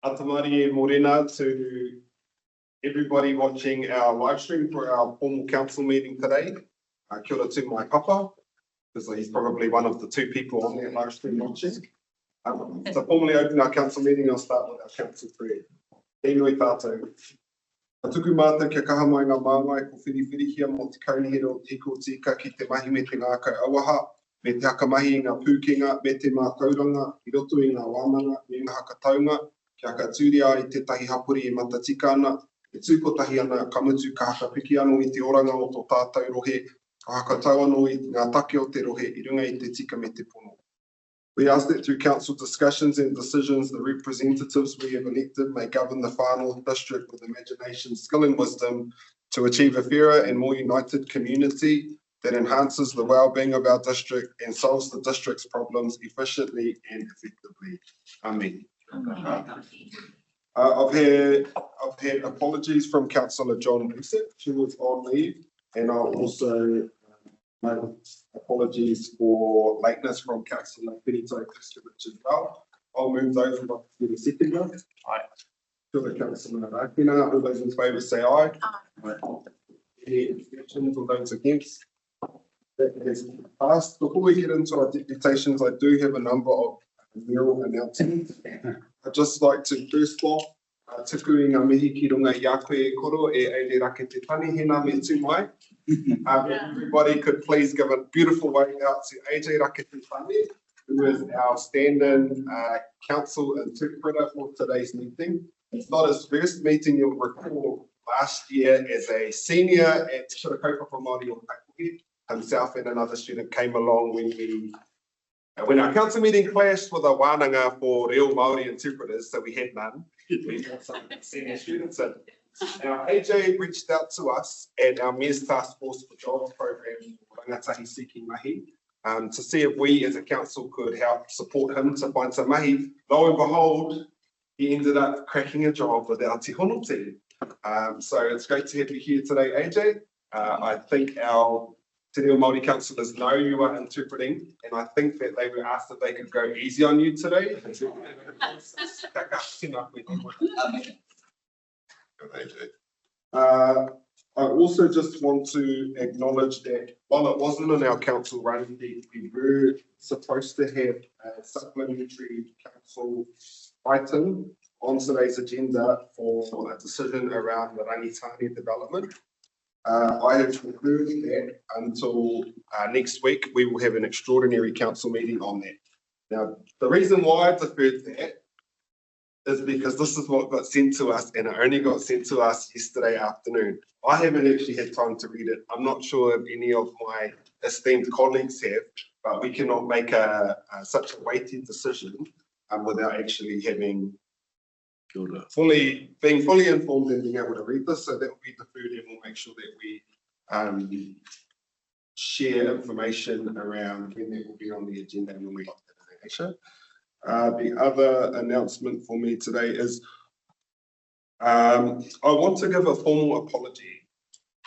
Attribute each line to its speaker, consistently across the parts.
Speaker 1: Atamari Morena to everybody watching our live stream for our formal council meeting today. Kia ora to my papa, because he's probably one of the two people on that live stream watching. To formally open our council meeting, I'll start with our council prayer. E nui tātou. A tuku mātou kia kaha mai ngā māngai ko whiriwhirihia mō te kaunihira o tiko tika ki te mahi me te ngākau awaha, me te hakamahi i ngā pūkenga, me te mātauranga, i roto i ngā wāmanga, me ngā hakataunga, kia ka tūria i tētahi hapuri i matatika ana, e tūkotahi ana kamutu ka hakapiki anō i te oranga o tō tātou rohe, ka hakatau anō i ngā take o te rohe i runga i te tika me te pono. We ask that through council discussions and decisions, the representatives we have elected may govern the whānau district with imagination, skill and wisdom to achieve a fairer and more united community that enhances the well-being of our district and solves the district's problems efficiently and effectively. Amen. I've had apologies from Councillor John Reset, who was on leave, and I'll also make apologies for lateness from Councillor Benito Kristovich as well. I'll move those with the seconder. Aye. To the Councillor Rakina. All those in favour say aye. Aye. Any abstentions or those against? That has passed. Before we get into our deputations, I do have a number of mayoral announcements. I'd just like to first off, tuku i ngā mihi ki runga i a koe e koro e eire rake te tani hena me tū mai. Everybody could please give a beautiful wave out to AJ Raketipani, who is our stand-in council interpreter for today's meeting. It's not his first meeting, you'll recall last year as a senior at Te Kaupapa Māori o Taikuhi. Himself and another student came along when our council meeting clashed with a wānanga for real Māori interpreters, so we had none. We had some senior students in. Now, AJ reached out to us and our Mayor's Task Force for Jobs program, Rangatahi Seeking Mahi, to see if we as a council could help support him to find some mahi. Lo and behold, he ended up cracking a job with our Te Hono team. So it's great to have you here today, AJ. I think our Te Reo Māori councillors know you are interpreting, and I think that they were asked if they could go easy on you today. I also just want to acknowledge that while it wasn't in our council run, we were supposed to have a supplementary council item on today's agenda for a decision around the Rangitane development. I have concluded that until next week, we will have an extraordinary council meeting on that. Now, the reason why I deferred that is because this is what got sent to us, and it only got sent to us yesterday afternoon. I haven't actually had time to read it. I'm not sure if any of my esteemed colleagues have, but we cannot make such a weighty decision without actually having being fully informed and being able to read this. So that will be deferred, and we'll make sure that we share information around when that will be on the agenda and when we got that information. The other announcement for me today is I want to give a formal apology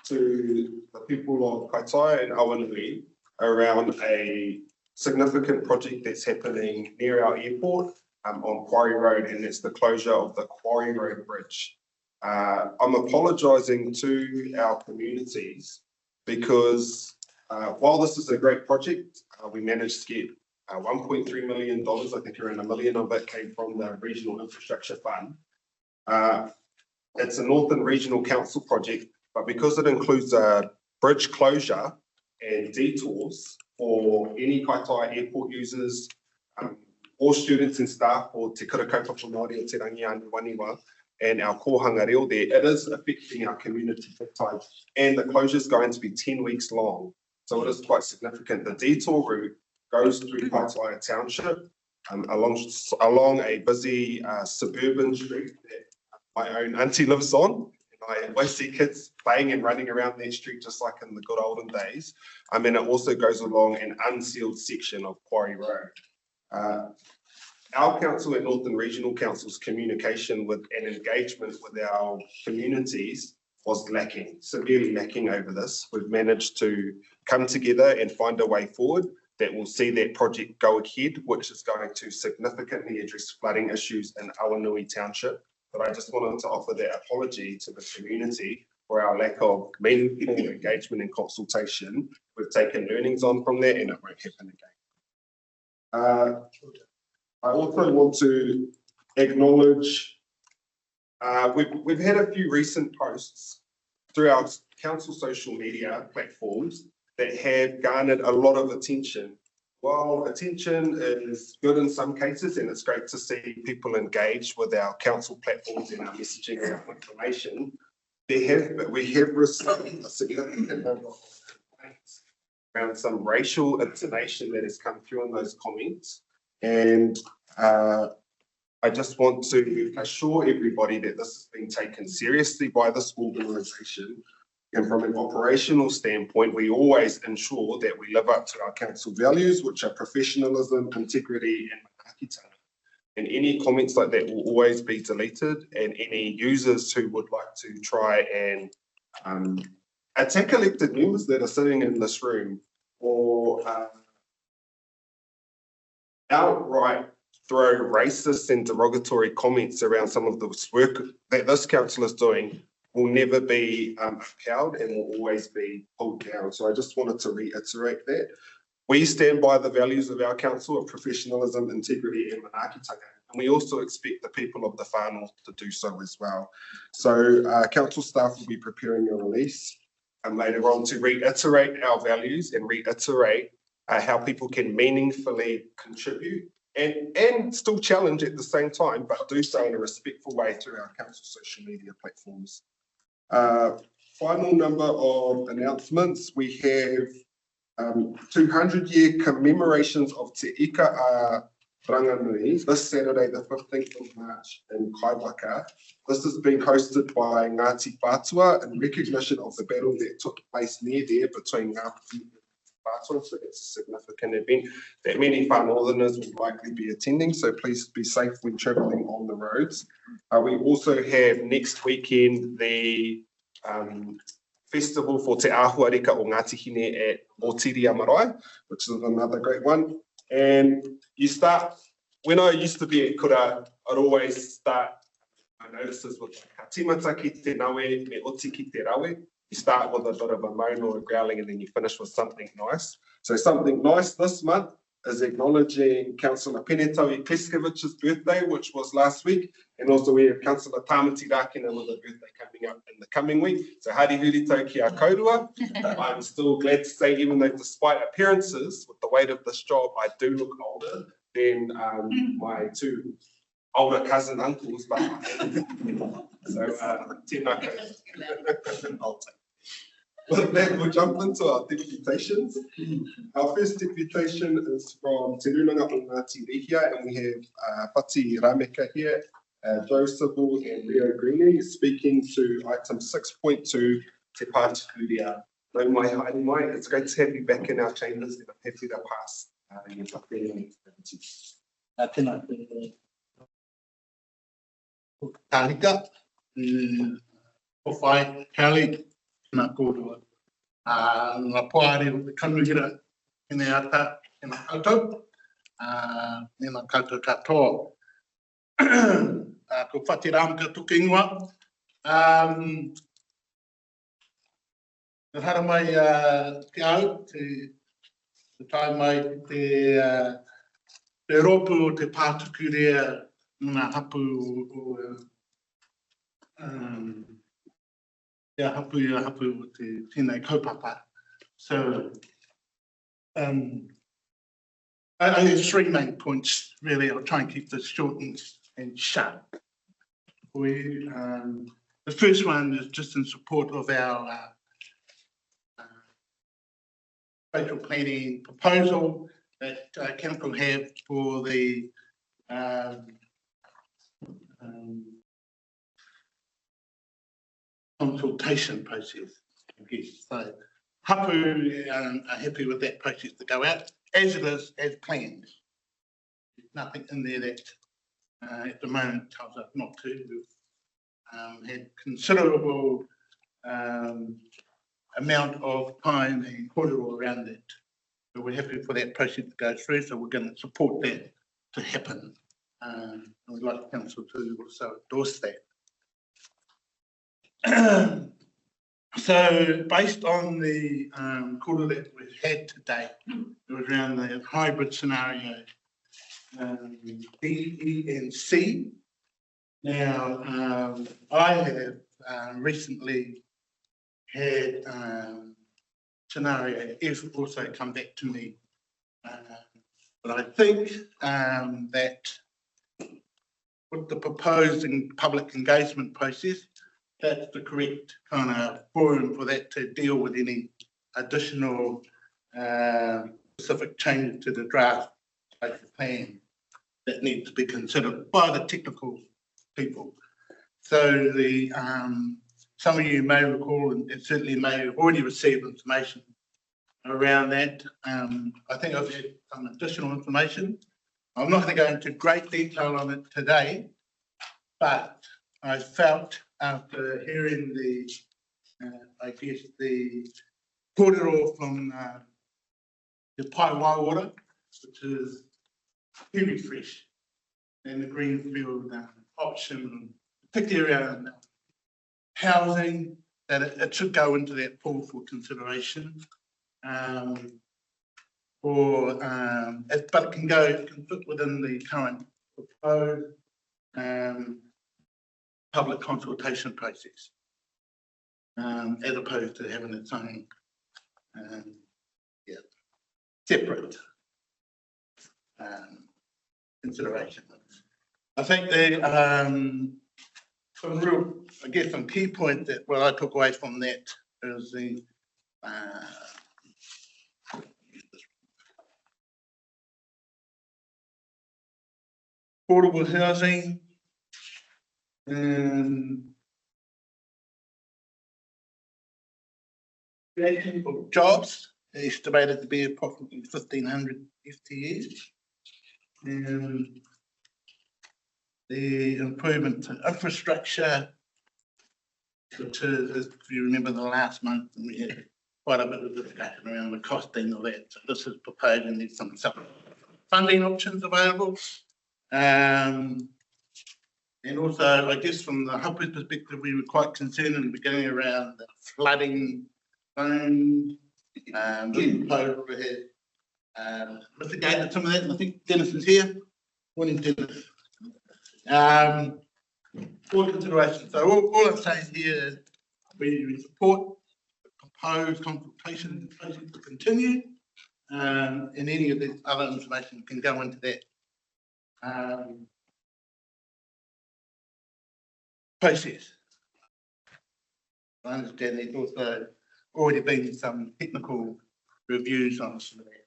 Speaker 1: to the people of Kaitaia and Awanui around a significant project that's happening near our airport on Quarry Road, and it's the closure of the Quarry Road Bridge. I'm apologising to our communities because while this is a great project, we managed to get $1.3 million, I think around $1 million of it came from the Regional Infrastructure Fund. It's a Northern Regional Council project, but because it includes a bridge closure and detours for any Kaitaia airport users, all students and staff for Te Kaupapa Māori o Te Rangiani Waniwa and our kohanga reo there, it is affecting our community big time, and the closure is going to be 10 weeks long. So it is quite significant. The detour route goes through Kaitaia Township along a busy suburban street that my own auntie lives on. And I always see kids playing and running around that street just like in the good olden days. And it also goes along an unsealed section of Quarry Road. Our council and Northern Regional Council's communication with and engagement with our communities was lacking, severely lacking over this. We've managed to come together and find a way forward. that will see that project go ahead, which is going to significantly address flooding issues in Awanui Township. But I just wanted to offer that apology to the community for our lack of meaningful engagement and consultation. We've taken learnings on from that and it won't happen again. I also want to acknowledge, we've had a few recent posts through our council social media platforms that have garnered a lot of attention. While attention is good in some cases, and it's great to see people engage with our council platforms and our messaging and our information, we have received a significant number of complaints around some racial intonation that has come through in those comments. And I just want to assure everybody that this has been taken seriously by this organisation. And from an operational standpoint, we always ensure that we live up to our council values, which are professionalism, integrity, and manaakitanga. And any comments like that will always be deleted, and any users who would like to try and attack elected members that are sitting in this room or outright throw racist and derogatory comments around some of the work that this council is doing will never be upheld and will always be pulled down. So I just wanted to reiterate that. We stand by the values of our council of professionalism, integrity, and manaakitanga. And we also expect the people of the whānau to do so as well. So council staff will be preparing a release later on to reiterate our values and reiterate how people can meaningfully contribute and still challenge at the same time, but do so in a respectful way through our council social media platforms. Final number of announcements. We have 200-year commemorations of Te Ika Ranganui this Saturday, the 15th of March in Kaiwaka. This is being hosted by Ngāti Whātua in recognition of the battle that took place near there between Ngāti and Whātua. So it's a significant event that many Far Northerners will likely be attending. So please be safe when travelling on the roads. We also have next weekend the festival for Te Āhuareka o Ngāti Hine at Otiria Marae, which is another great one. And you start, when I used to be at Kura, I'd always start my notices with ka timata ki te nawe, me oti ki te rawe. You start with a bit of a moan or a growling and then you finish with something nice. So something nice this month is acknowledging Councillor Penetawi Kleskovich's birthday, which was last week. And also we have Councillor Tamati Rakina with a birthday coming up in the coming week. So Hari Hurito ki a kaurua. I'm still glad to say, even though despite appearances, with the weight of this job, I do look older than my two older cousin uncles. But so tēnā koutou. With that, we'll jump into our deputations. Our first deputation is from Te Runanga o Ngāti Rihia, and we have Pati Rameka here, Joe Sybil and Rio Greenie speaking to item 6.2, Te Pātukuria. No mai haere mai, it's great to have you back in our chambers, and I'm happy to pass your whakapena activities.
Speaker 2: Tēnā tālika, o whai, Kelly, tēnā kōrua. Ngā poare o te kanuhira, tēnei ata, tēnā koutou, tēnā koutou katoa. Ko Whati Rameka tuku ingoa. Hara mai te au, te tai mai te ropu o te Pātukuria, ngā hapu hapu o te tēnei kaupapa. So, I have 3 main points, really. I'll try and keep this short and sharp. The first one is just in support of our spatial planning proposal that council have for the consultation process, I guess. So, hapu are happy with that process to go out as it is, as planned. There's nothing in there that at the moment tells us not to. We've had considerable amount of time and korero around it So we're happy for that process to go through, so we're going to support that to happen. And we'd like council to also endorse that. So based on the call that we've had today, it was around the hybrid scenario, D, E and C. Now, I have recently had scenario F also come back to me. But I think that with the proposed public engagement process, that's the correct kind of forum for that to deal with any additional specific changes to the draft plan that need to be considered by the technical people. So the some of you may recall, and certainly may have already received information around that. I think I've had some additional information. I'm not going to go into great detail on it today, but I felt after hearing the, I guess the corridor from the Paiwaiora, which is very fresh, and the greenfield option, particularly around housing, that it should go into that pool for consideration. But it can fit within the current proposed public consultation process, as opposed to having its own separate consideration. I think the some real, I guess, some key points that what I took away from that is the affordable housing and creation of jobs estimated to be approximately 1,500 FTEs, and the improvement to infrastructure, which is, if you remember the last month, we had quite a bit of discussion around the costing of that. So this is proposed, and there's some funding options available. And also, I guess from the Hapu's perspective, we were quite concerned in the beginning around the flooding zone. The proposal had mitigated some of that, and I think Dennis is here. Morning, Dennis. For consideration. So all I'm saying here is we support the proposed consultation process to continue, and any of this other information can go into that process. I understand there's also already been some technical reviews on some of that.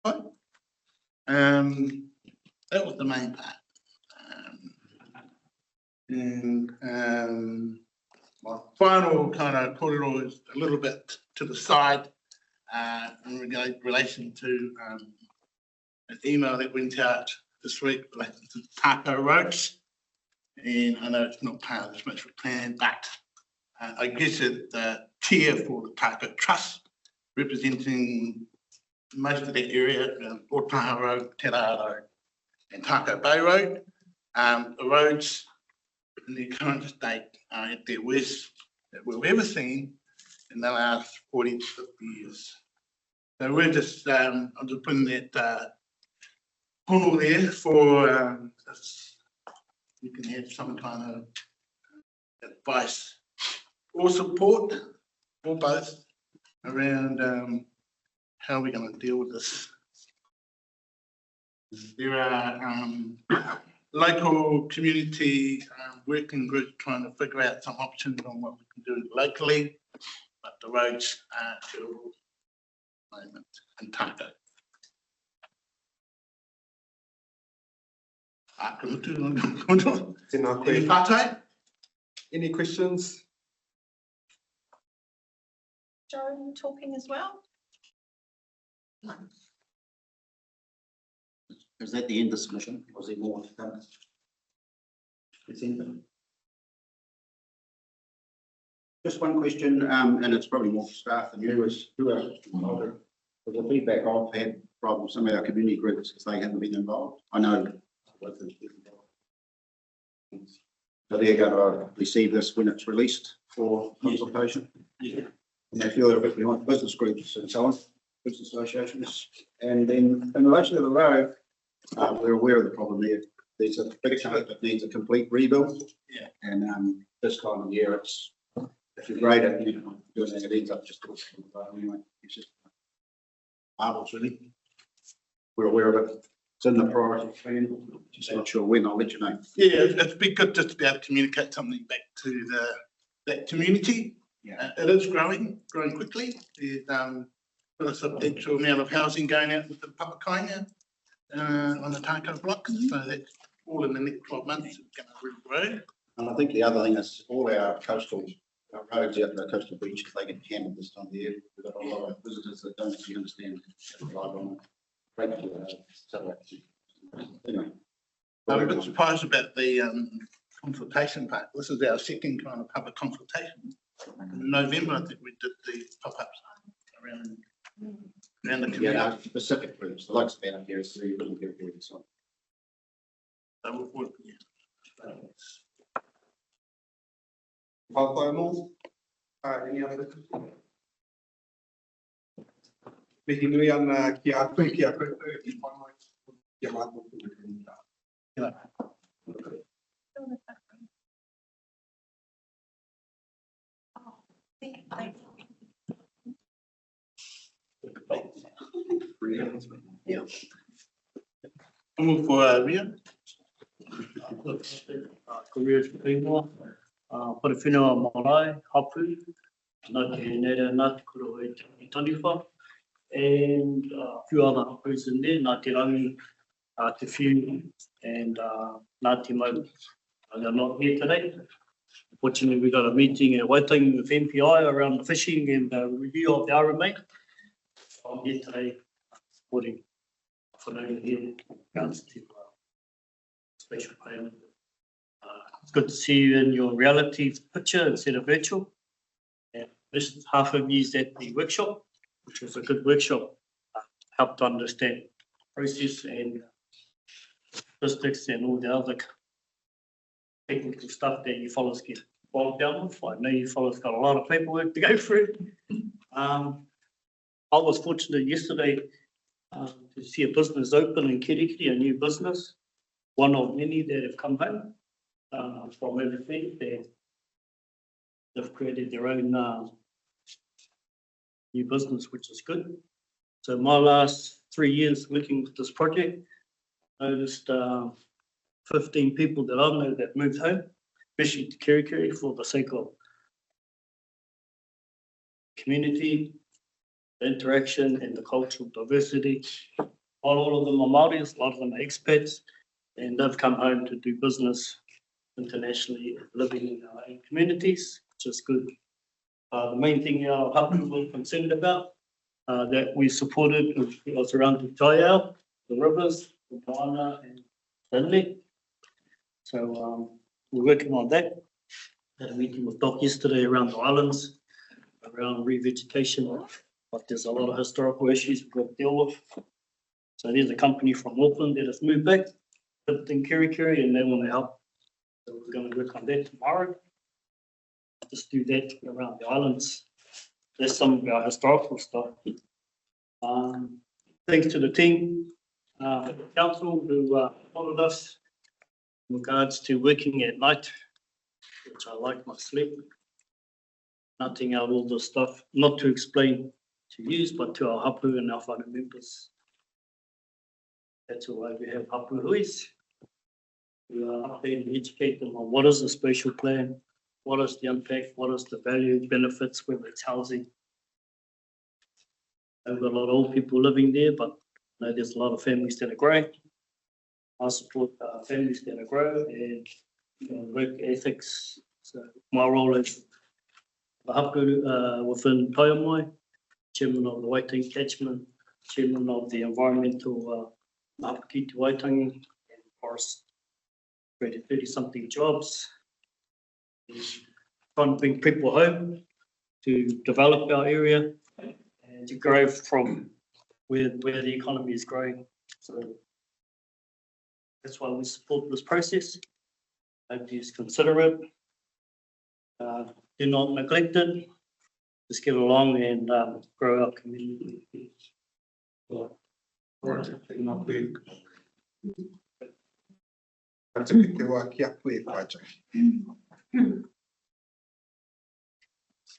Speaker 2: Right. That was the main part. My final kind of corridor is a little bit to the side in relation to an email that went out this week related to Tako roads. And I know it's not part of the Smithwick plan, but I guess it's the chair for the Tako Trust, representing most of that area, Otaha Road, Te Rā Road, and Tako Bay Road. The roads in their current state are at their worst that we've ever seen in the last 40 to 50 years. So we're just, I'm just putting that pool there for you can have some kind of advice or support, or both, around how we're going to deal with this. There are local community working groups trying to figure out some options on what we can do locally, but the roads are terrible at the moment in Tako.
Speaker 1: Any questions?
Speaker 3: Joe talking as well?
Speaker 4: Is that the end of submission? Was there more to come? It's in. Just one question, and it's probably more for staff than you, is who are involved? With the feedback I've had from some of our community groups, is they haven't been involved. I know. So they're going to receive this when it's released for consultation.
Speaker 5: Yeah.
Speaker 4: And they feel they're a bit behind business groups and so on, business associations. And then in relation to the road, we're aware of the problem there. There's a big chunk that needs a complete rebuild.
Speaker 5: Yeah.
Speaker 4: And this time of year, it's, if you grade it, you know, doing it ends up just anyway. It's just marvellous, really. We're aware of it. It's in the priority plan. Just not sure when. I'll let you know.
Speaker 2: Yeah, it'd be good just to be able to communicate something back to that community.
Speaker 4: Yeah.
Speaker 2: It is growing quickly. There's a substantial amount of housing going out with the Papakainga on the Tākau block. So that's all in the next 12 months. It's going to really grow.
Speaker 4: And I think the other thing is all our coastal roads out the coastal beaches, they get hammered this time of year. We've got a lot of visitors that don't actually understand how to drive on anyway.
Speaker 2: I'm a bit surprised about the consultation part. This is our second kind of public consultation. In November, I think we did the pop-ups around the community.
Speaker 4: Yeah, no, specific groups, the likes of out here, so you wouldn't get here. So.
Speaker 1: Any other? Mihi nui ana ki a koe ki whanau ki a mātou ki
Speaker 2: I'm for Ria.
Speaker 5: Careers people, put a whenua marae, hapu, nā te nera nā te kuro e taniwha, and a few other hapus in there, nā te rangi, te whiu, and nā te mau. They're not here today. Fortunately, we got a meeting at Waitangi with MPI around the fishing and the review of the RMA. I'm here today supporting whanau here, regards to special payment. It's good to see you in your reality picture instead of virtual. And this half of you at the workshop, which was a good workshop, helped understand the process and statistics and all the other technical stuff that you fellows get bogged down with. I know you fellows got a lot of paperwork to go through. I was fortunate yesterday to see a business open in Kirikiri, a new business, one of many that have come home from overseas. They've created their own new business, which is good. So my last 3 years working with this project, I noticed 15 people that I know that moved home, especially to Kirikiri for the sake of community, interaction and the cultural diversity. All of them are Māoris, a lot of them are expats, and they've come home to do business internationally, living in our own communities, which is good. The main thing our hapu were concerned about that we supported was around the Taiao, the rivers, the Moana and Stanley. So we're working on that. Had a meeting with Doc yesterday around the islands, around revegetation, but there's a lot of historical issues we've got to deal with. So there's a company from Auckland that has moved back, lived in Kirikiri, and they want to help. So we're going to work on that tomorrow. Just do that around the islands. There's some of our historical stuff. Thanks to the team, the council who followed us in regards to working at night, which I like my sleep. Nothing out all the stuff, not to explain to you, but to our hapu and our whānau members. That's why we have hapu huis. We are updating and educate them on what is the spatial plan, what is the impact, what is the value, benefits, whether it's housing. I've got a lot of old people living there, but I know there's a lot of families that are growing. I support families that are growing and work ethics. So my role is the hapu within Taiamai, chairman of the Waitangi Catchment, chairman of the environmental Mapaki to Waitangi, and forest, created 30-something jobs. trying to bring people home to develop our area and to grow from where the economy is growing. So that's why we support this process. Hope you consider it. Do not neglect it. Just get along and grow our community.
Speaker 1: That's a good work. Yeah, please, Patrick.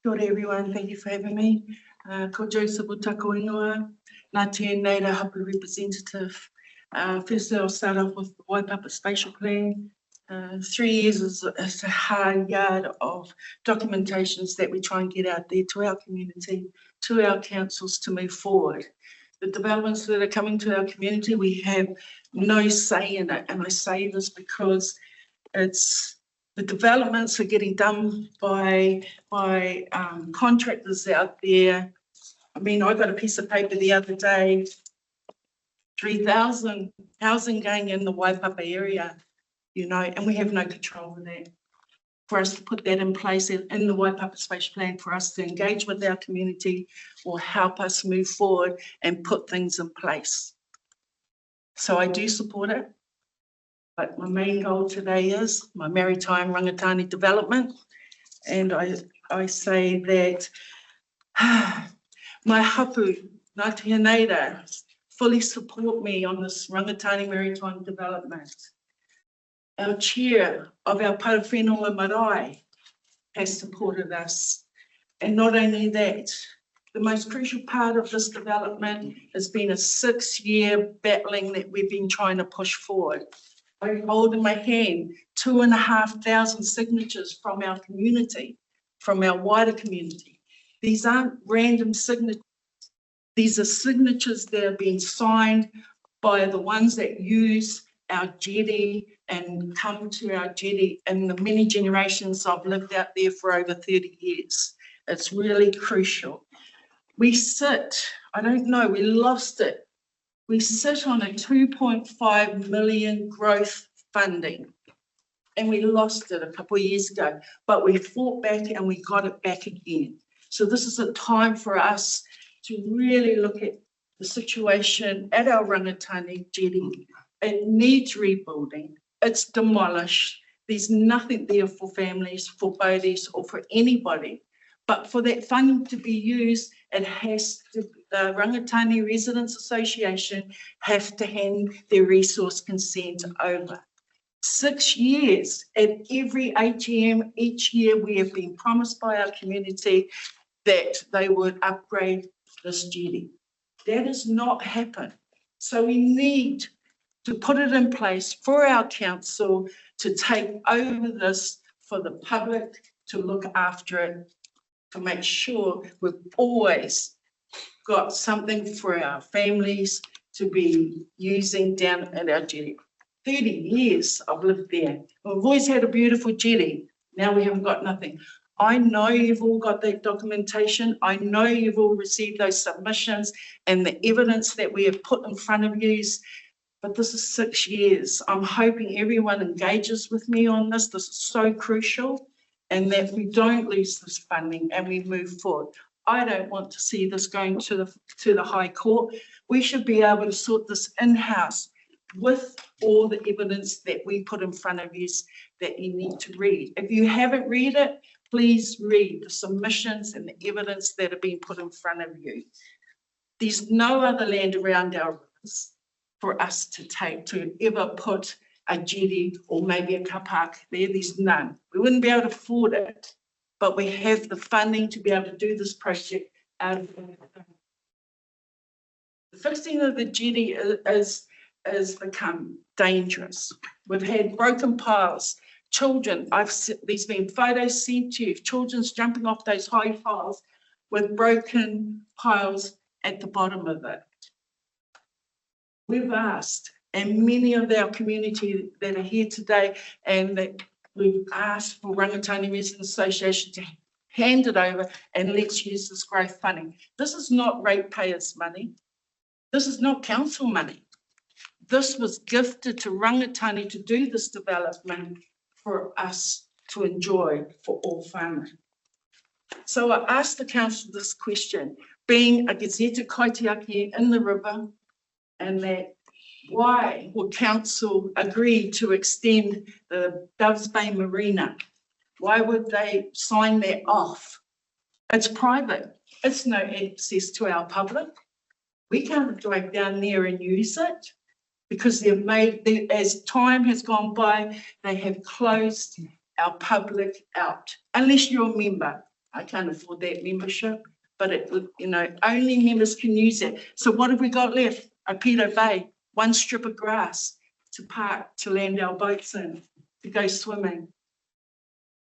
Speaker 6: Kia ora everyone, thank you for having me. Ko Joseph Utako Ingoa, Ngāti Naira Hapu representative. Firstly, I'll start off with the Waipapa Spatial Plan. 3 years is a hard yard of documentations that we try and get out there to our community, to our councils to move forward. The developments that are coming to our community, we have no say in it. And I say this because the developments are getting done by contractors out there. I mean, I got a piece of paper the other day, 3,000 housing going in the Waipapa area, you know, and we have no control of that. For us to put that in place in the Waipapa Spatial Plan, for us to engage with our community will help us move forward and put things in place. So I do support it. But my main goal today is my maritime rangatani development. And I say that my hapu, Ngāti Haneira, fully support me on this rangatani maritime development. Our chair of our Parawhenua Marae has supported us. And not only that, the most crucial part of this development has been a 6-year battling that we've been trying to push forward. I hold in my hand 2,500 signatures from our community, from our wider community. These aren't random signatures. These are signatures that are being signed by the ones that use our jetty and come to our jetty, and the many generations I've lived out there for over 30 years. It's really crucial. We sit, I don't know, we lost it. We sit on a 2.5 million growth funding, and we lost it a couple of years ago, but we fought back and we got it back again. So this is a time for us to really look at the situation at our rangatani jetty. It needs rebuilding. It's demolished. There's nothing there for families, for boaties, or for anybody. But for that funding to be used, it has to, the Rangatani Residents Association have to hand their resource consent over. 6 years at every AGM each year, we have been promised by our community that they would upgrade this jetty. That has not happened. So we need to put it in place for our council to take over this, for the public to look after it, to make sure we've always got something for our families to be using down at our jetty. 30 years I've lived there. We've always had a beautiful jetty. Now we haven't got nothing. I know you've all got that documentation. I know you've all received those submissions and the evidence that we have put in front of you. But this is 6 years. I'm hoping everyone engages with me on this. This is so crucial, and that we don't lose this funding and we move forward. I don't want to see this going to the High Court. We should be able to sort this in-house with all the evidence that we put in front of you that you need to read. If you haven't read it, please read the submissions and the evidence that have been put in front of you. There's no other land around our rivers for us to take to ever put a jetty or maybe a car park there. There's none. We wouldn't be able to afford it, but we have the funding to be able to do this project out of the fixing of the jetty has become dangerous. We've had broken piles. Children, there's been photos sent to you, children's jumping off those high piles with broken piles at the bottom of it. We've asked, and many of our community that are here today, and that we've asked for Rangatani Residents Association to hand it over and let's use this growth funding. This is not ratepayers' money. This is not council money. This was gifted to Rangatani to do this development for us to enjoy for all whānau. So I asked the council this question, being a gazeta kaitiaki in the river, and that why would council agree to extend the Doves Bay Marina? Why would they sign that off? It's private. It's no access to our public. We can't drive down there and use it because as time has gone by, they have closed our public out. Unless you're a member. I can't afford that membership, but only members can use it. So what have we got left? Apeto Bay, one strip of grass to park, to land our boats in, to go swimming.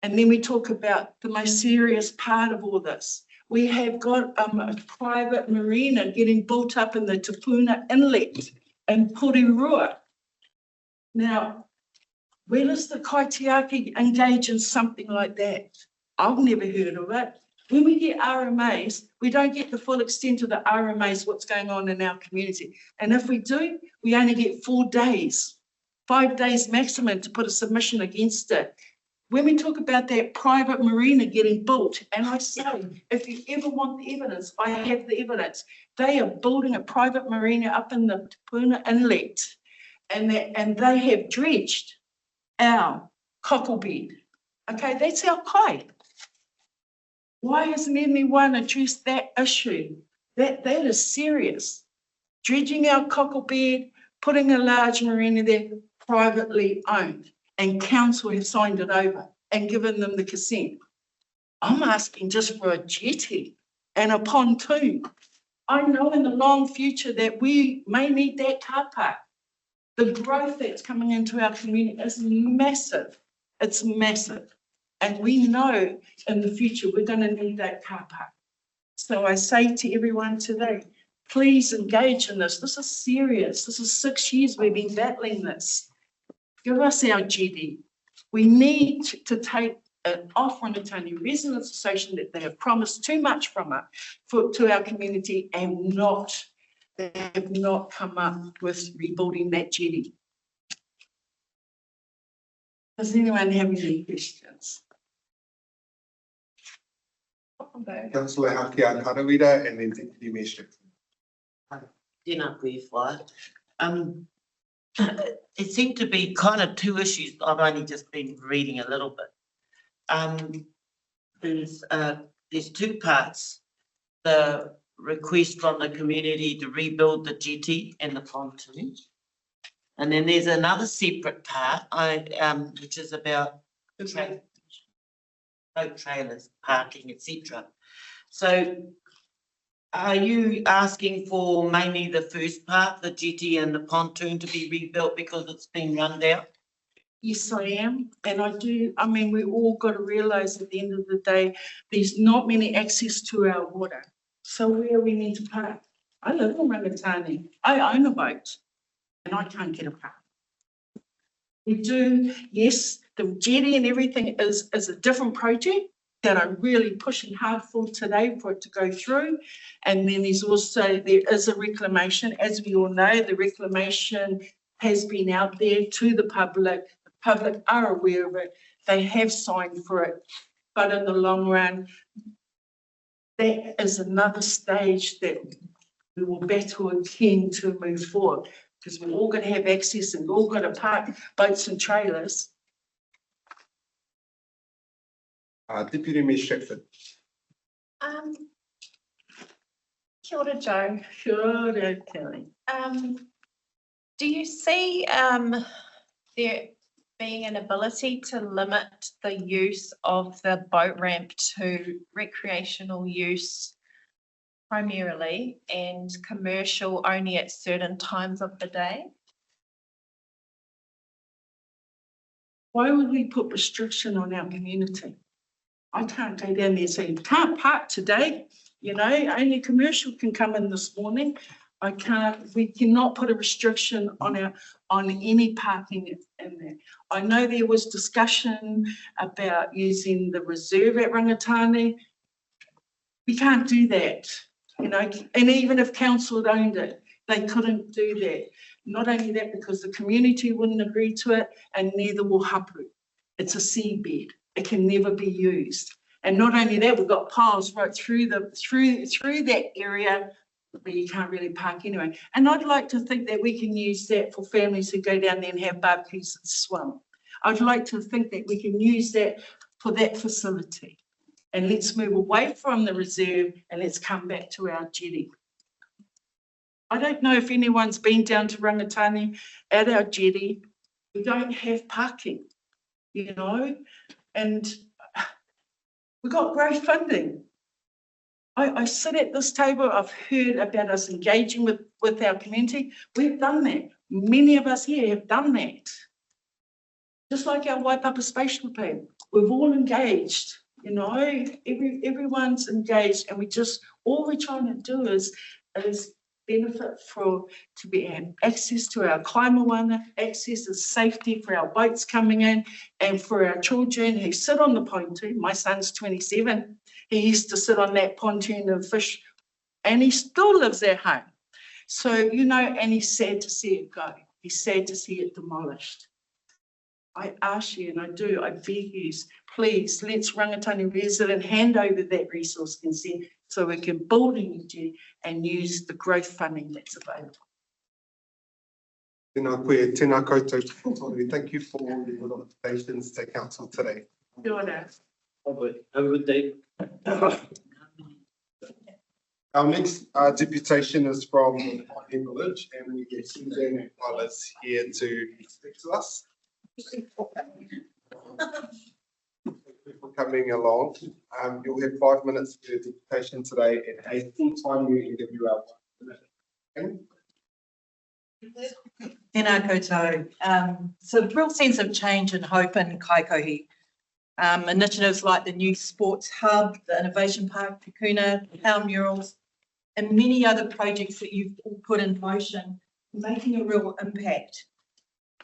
Speaker 6: And then we talk about the most serious part of all this. We have got a private marina getting built up in the Tupuna Inlet in Porirua. Now, where does the kaitiaki engage in something like that? I've never heard of it. When we get RMAs, we don't get the full extent of the RMAs, what's going on in our community. And if we do, we only get 4 days, 5 days maximum to put a submission against it. When we talk about that private marina getting built, and I say, if you ever want the evidence, I have the evidence. They are building a private marina up in the Tupuna Inlet, and they have dredged our cockle bed. Okay, that's our kai. Why hasn't anyone addressed that issue? That is serious. Dredging our cockle bed, putting a large marina there, privately owned, and council have signed it over and given them the consent. I'm asking just for a jetty and a pontoon. I know in the long future that we may need that car park. The growth that's coming into our community is massive. It's massive. And we know in the future we're going to need that car park. So I say to everyone today, please engage in this. This is serious. This is 6 years we've been battling this. Give us our jetty. We need to take it off Rangatani Residents Association that they have promised too much from it to our community and they have not come up with rebuilding that jetty. Does anyone have any questions?
Speaker 1: Councillor Hakean Harawira and then Deputy Mayor Strickland.
Speaker 7: Tēnā koe whai. It seemed to be kind of 2 issues. I've only just been reading a little bit. There's 2 parts. The request from the community to rebuild the jetty and the pontoon. And then there's another separate part, which is about boat trailers, parking, etc. So are you asking for mainly the first part, the jetty and the pontoon, to be rebuilt because it's been run down?
Speaker 6: Yes, I am. And I do. I mean, we all got to realise at the end of the day, there's not many access to our water. So where we need to park? I live in Rangatani. I own a boat and I can't get a park. We do, yes, the jetty and everything is a different project that I'm really pushing hard for today for it to go through. And then there is a reclamation. As we all know, the reclamation has been out there to the public. The public are aware of it. They have signed for it. But in the long run, that is another stage that we will battle again to move forward, because we're all going to have access and we're all going to park boats and trailers.
Speaker 1: Deputy Mayor Strickland.
Speaker 3: Kia ora, Joe.
Speaker 6: Sure, Kelly.
Speaker 3: Do you see there being an ability to limit the use of the boat ramp to recreational use primarily and commercial only at certain times of the day?
Speaker 6: Why would we put restriction on our community? I can't go down there and say, you can't park today, only commercial can come in this morning. We cannot put a restriction on any parking in there. I know there was discussion about using the reserve at Rangatani. We can't do that, and even if council had owned it, they couldn't do that. Not only that, because the community wouldn't agree to it, and neither will Hapu. It's a seabed. it can never be used. And not only that, we've got piles right through that area where you can't really park anyway. And I'd like to think that we can use that for families who go down there and have barbecues and swim. I'd like to think that we can use that for that facility. And let's move away from the reserve and let's come back to our jetty. I don't know if anyone's been down to Rangatani at our jetty. We don't have parking, you know, and we've got growth funding. I sit at this table, I've heard about us engaging with our community. We've done that. Many of us here have done that. Just like our Waipapa spatial plan, we've all engaged, you know, everyone's engaged, and all we're trying to do is benefit to have access to our kaimawana, access to safety for our boats coming in, and for our children who sit on the pontoon. My son's 27. He used to sit on that pontoon and fish, and he still lives at home. So, you know, and he's sad to see it go. He's sad to see it demolished. I ask you, and I beg you, please, let's Rangatani resident hand over that resource consent so we can build a new jetty and use the growth funding that's available.
Speaker 1: Tēnā koe, tēnā koutou. Thank you for your notifications to council today.
Speaker 6: Kia ora.
Speaker 5: Have a good day.
Speaker 1: Our next deputation is from the Pioneer Village, and we get Suzanne Wallace here to speak to us. Thank you for coming along. You'll have 5 minutes for your deputation today, and a full-time interview hour.
Speaker 8: Tēnā koutou. So a real sense of change and hope in Kaikohe. Initiatives like the new sports hub, the innovation park, Tukuna, the town murals, and many other projects that you've all put in motion, making a real impact.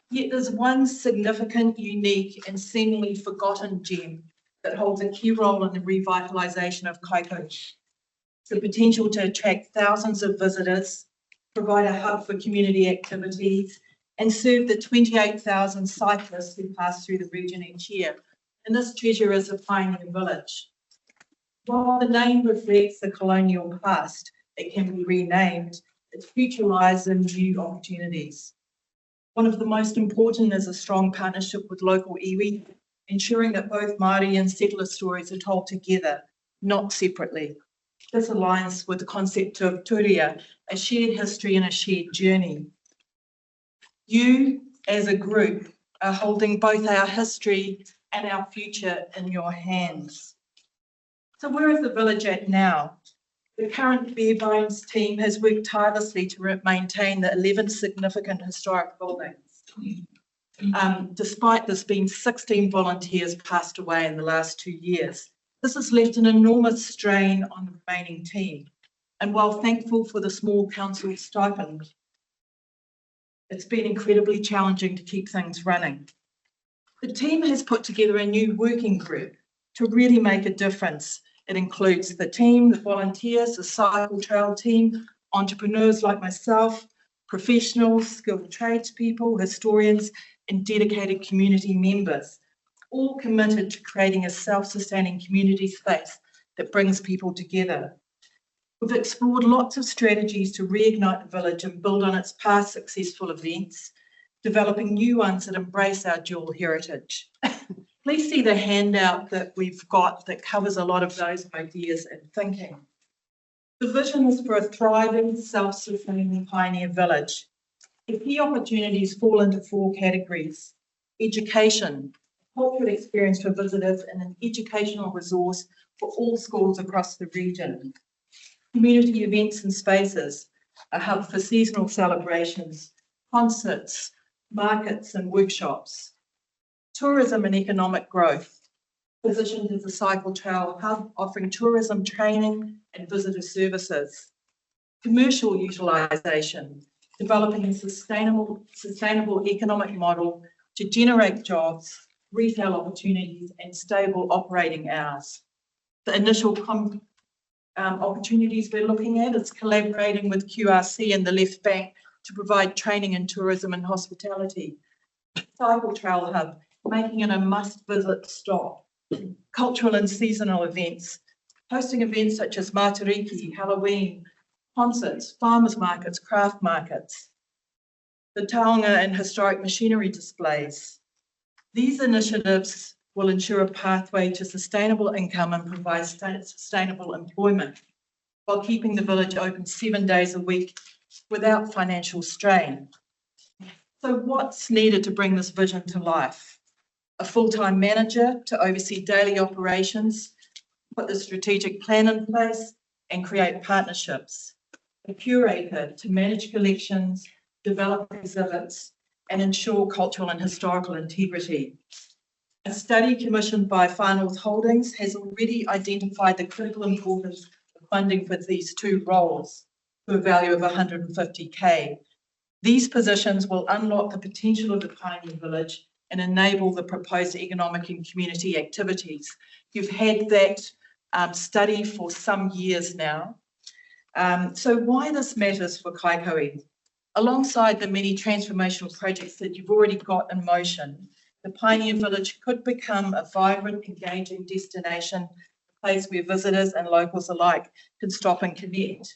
Speaker 8: Yet there's one significant, unique, and seemingly forgotten gem that holds a key role in the revitalisation of Kaikohe. The potential to attract thousands of visitors, provide a hub for community activities, and serve the 28,000 cyclists who pass through the region each year. And this treasure is a pioneer village. While the name reflects the colonial past, it can be renamed. Its future lies in new opportunities. One of the most important is a strong partnership with local iwi, ensuring that both Māori and settler stories are told together, not separately. This aligns with the concept of turia, a shared history and a shared journey. You, as a group, are holding both our history and our future in your hands. So where is the village at now? The current Bare Bones team has worked tirelessly to maintain the 11 significant historic buildings. Despite this being 16 volunteers passed away in the last 2 years, this has left an enormous strain on the remaining team. And while thankful for the small council stipend, it's been incredibly challenging to keep things running. The team has put together a new working group to really make a difference. It includes the team, the volunteers, the cycle trail team, entrepreneurs like myself, professionals, skilled tradespeople, historians, and dedicated community members, all committed to creating a self-sustaining community space that brings people together. We've explored lots of strategies to reignite the village and build on its past successful events, developing new ones that embrace our dual heritage. Please see the handout that we've got that covers a lot of those ideas and thinking. The vision is for a thriving, self-sustaining pioneer village. The key opportunities fall into 4 categories: education, cultural experience for visitors and an educational resource for all schools across the region. Community events and spaces, a hub for seasonal celebrations, concerts, markets and workshops. Tourism and economic growth, positioned as a cycle trail hub offering tourism training and visitor services. Commercial utilisation, developing a sustainable economic model to generate jobs, retail opportunities and stable operating hours. The initial opportunities we're looking at is collaborating with QRC and the Left Bank to provide training in tourism and hospitality. Cycle trail hub, making it a must-visit stop cultural and seasonal events, hosting events such as Matariki, Halloween, concerts, farmers markets, craft markets, the taonga and historic machinery displays. These initiatives will ensure a pathway to sustainable income and provide sustainable employment while keeping the village open 7 days a week without financial strain. So what's needed to bring this vision to life? A full-time manager to oversee daily operations, put the strategic plan in place and create partnerships. A curator to manage collections, develop exhibits and ensure cultural and historical integrity. A study commissioned by Far North Holdings has already identified the critical importance of funding for these two roles to a value of 150K. These positions will unlock the potential of the pioneer village and enable the proposed economic and community activities. You've had that study for some years now. So why this matters for Kaikohe? Alongside the many transformational projects that you've already got in motion, the Pioneer Village could become a vibrant, engaging destination, a place where visitors and locals alike can stop and connect.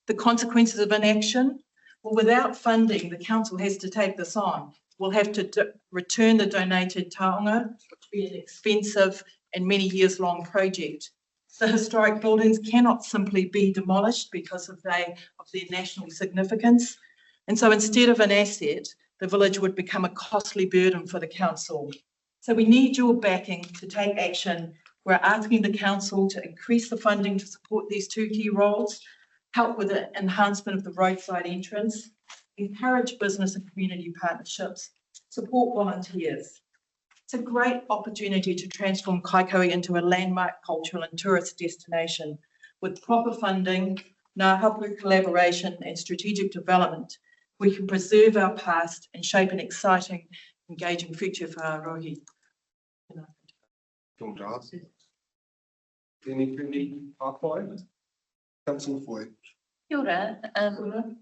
Speaker 8: The consequences of inaction? Well, without funding, the council has to take this on. We'll have to return the donated taonga, which will be an expensive and many years long project. The historic buildings cannot simply be demolished because of their national significance. And so instead of an asset, the village would become a costly burden for the council. So we need your backing to take action. We're asking the council to increase the funding to support these two key roles, help with the enhancement of the roadside entrance, encourage business and community partnerships, support volunteers. It's a great opportunity to transform Kaikohe into a landmark cultural and tourist destination with proper funding, ngā hapu collaboration and strategic development. We can preserve our past and shape an exciting, engaging future for our rohi.
Speaker 1: Any halfway? Councillor Foy.
Speaker 9: Kia ora.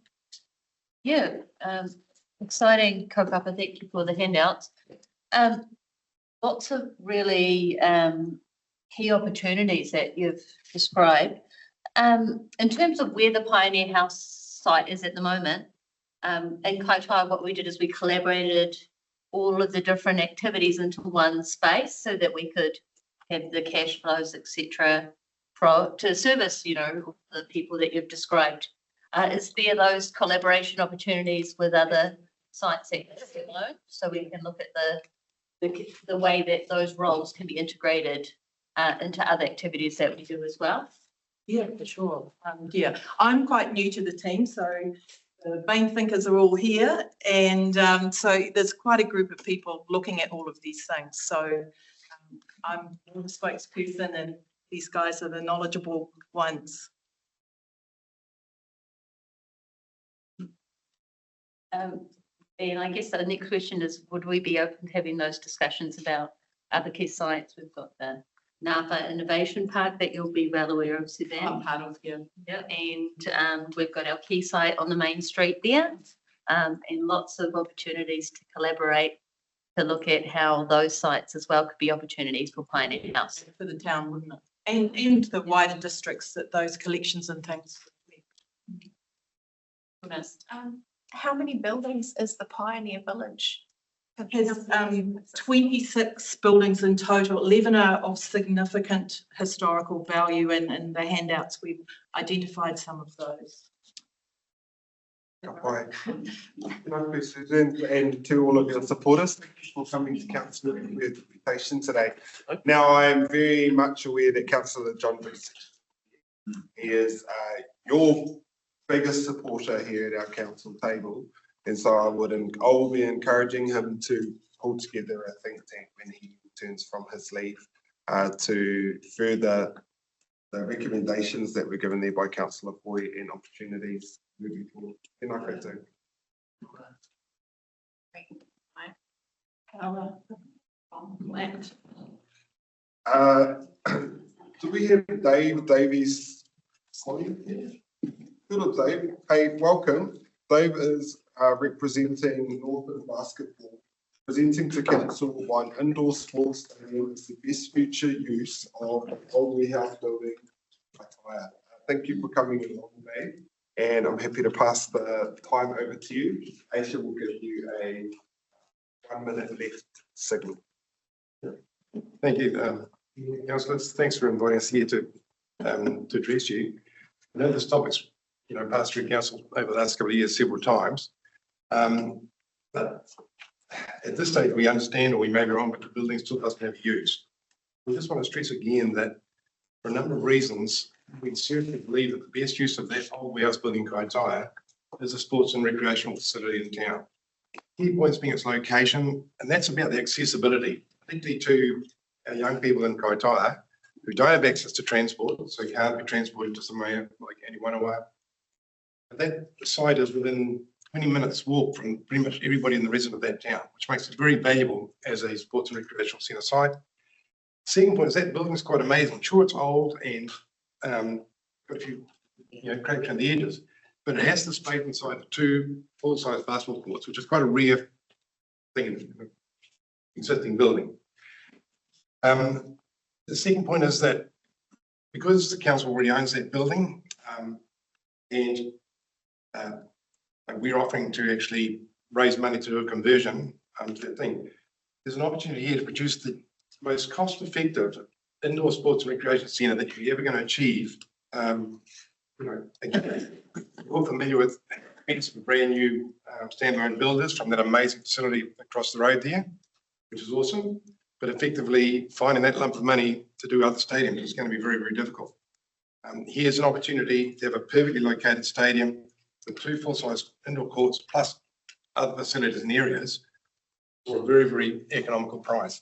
Speaker 9: Yeah, exciting kaupapa. Thank you for the handouts. Lots of really key opportunities that you've described. In terms of where the Pioneer House site is at the moment, in Kaitaia, what we did is we collaborated all of the different activities into one space so that we could have the cash flows, etc., to service, you know, the people that you've described. Is there those collaboration opportunities with other sites that you know, so we can look at the way that those roles can be integrated into other activities that we do as well?
Speaker 8: Yeah, for sure. Yeah, I'm quite new to the team, so the main thinkers are all here, and so there's quite a group of people looking at all of these things. So I'm the spokesperson, and these guys are the knowledgeable ones.
Speaker 9: And I guess the next question is, would we be open to having those discussions about other key sites? We've got the Napa Innovation Park that you'll be well aware of, Suzanne.
Speaker 8: I'm part of, yeah.
Speaker 9: Yeah, and we've got our key site on the main street there, and lots of opportunities to collaborate to look at how those sites as well could be opportunities for Pioneer House.
Speaker 8: For the town, wouldn't it? And the wider districts that those collections and things.
Speaker 3: How many buildings is the Pioneer Village?
Speaker 8: It has 26 buildings in total. 11 are of significant historical value, and in the handouts we've identified some of those.
Speaker 1: Hi. Susan, and to all of your supporters, thank you for coming to council with invitation today. Now, I'm very much aware that Councillor John Rees is your biggest supporter here at our council table, and so I will be encouraging him to pull together a think tank when he returns from his leave to further the recommendations that were given there by Councillor Foy and opportunities moving forward. And I could do. Do we have Dave Davies? Good, Dave. Hey, welcome. Dave is representing Northern Basketball Presenting to council why an indoor sports stadium is the best future use of the old warehouse building. Thank you for coming along today, and I'm happy to pass the time over to you. Aisha will give you a 1 minute left signal.
Speaker 10: Thank you, councillors. Thanks for inviting us here to address you. I know this topic's, passed through council over the last couple of years several times. But at this stage, we understand, or we may be wrong, but the building still doesn't have use. We just want to stress again that for a number of reasons, we certainly believe that the best use of that old warehouse building in Kaitaia is a sports and recreational facility in town. Key points being its location, and that's about the accessibility, particularly to our young people in Kaitaia who don't have access to transport, so can't be transported to somewhere like Aniwanawa. That site is within 20 minutes walk from pretty much everybody in the rest of that town, which makes it very valuable as a sports and recreational centre site. Second point is that building is quite amazing. Sure, it's old and got a few cracks around the edges, but it has the space inside of 2 full-size basketball courts, which is quite a rare thing in an existing building. The second point is that because the council already owns that building, and we're offering to actually raise money to do a conversion to that thing, there's an opportunity here to produce the most cost-effective indoor sports and recreation centre that you're ever going to achieve. Again, we're familiar with some brand new standalone builders from that amazing facility across the road there, which is awesome. But effectively, finding that lump of money to do other stadiums is going to be very, very difficult. Here's an opportunity to have a perfectly located stadium with 2 full-size indoor courts plus other facilities and areas for a very, very economical price.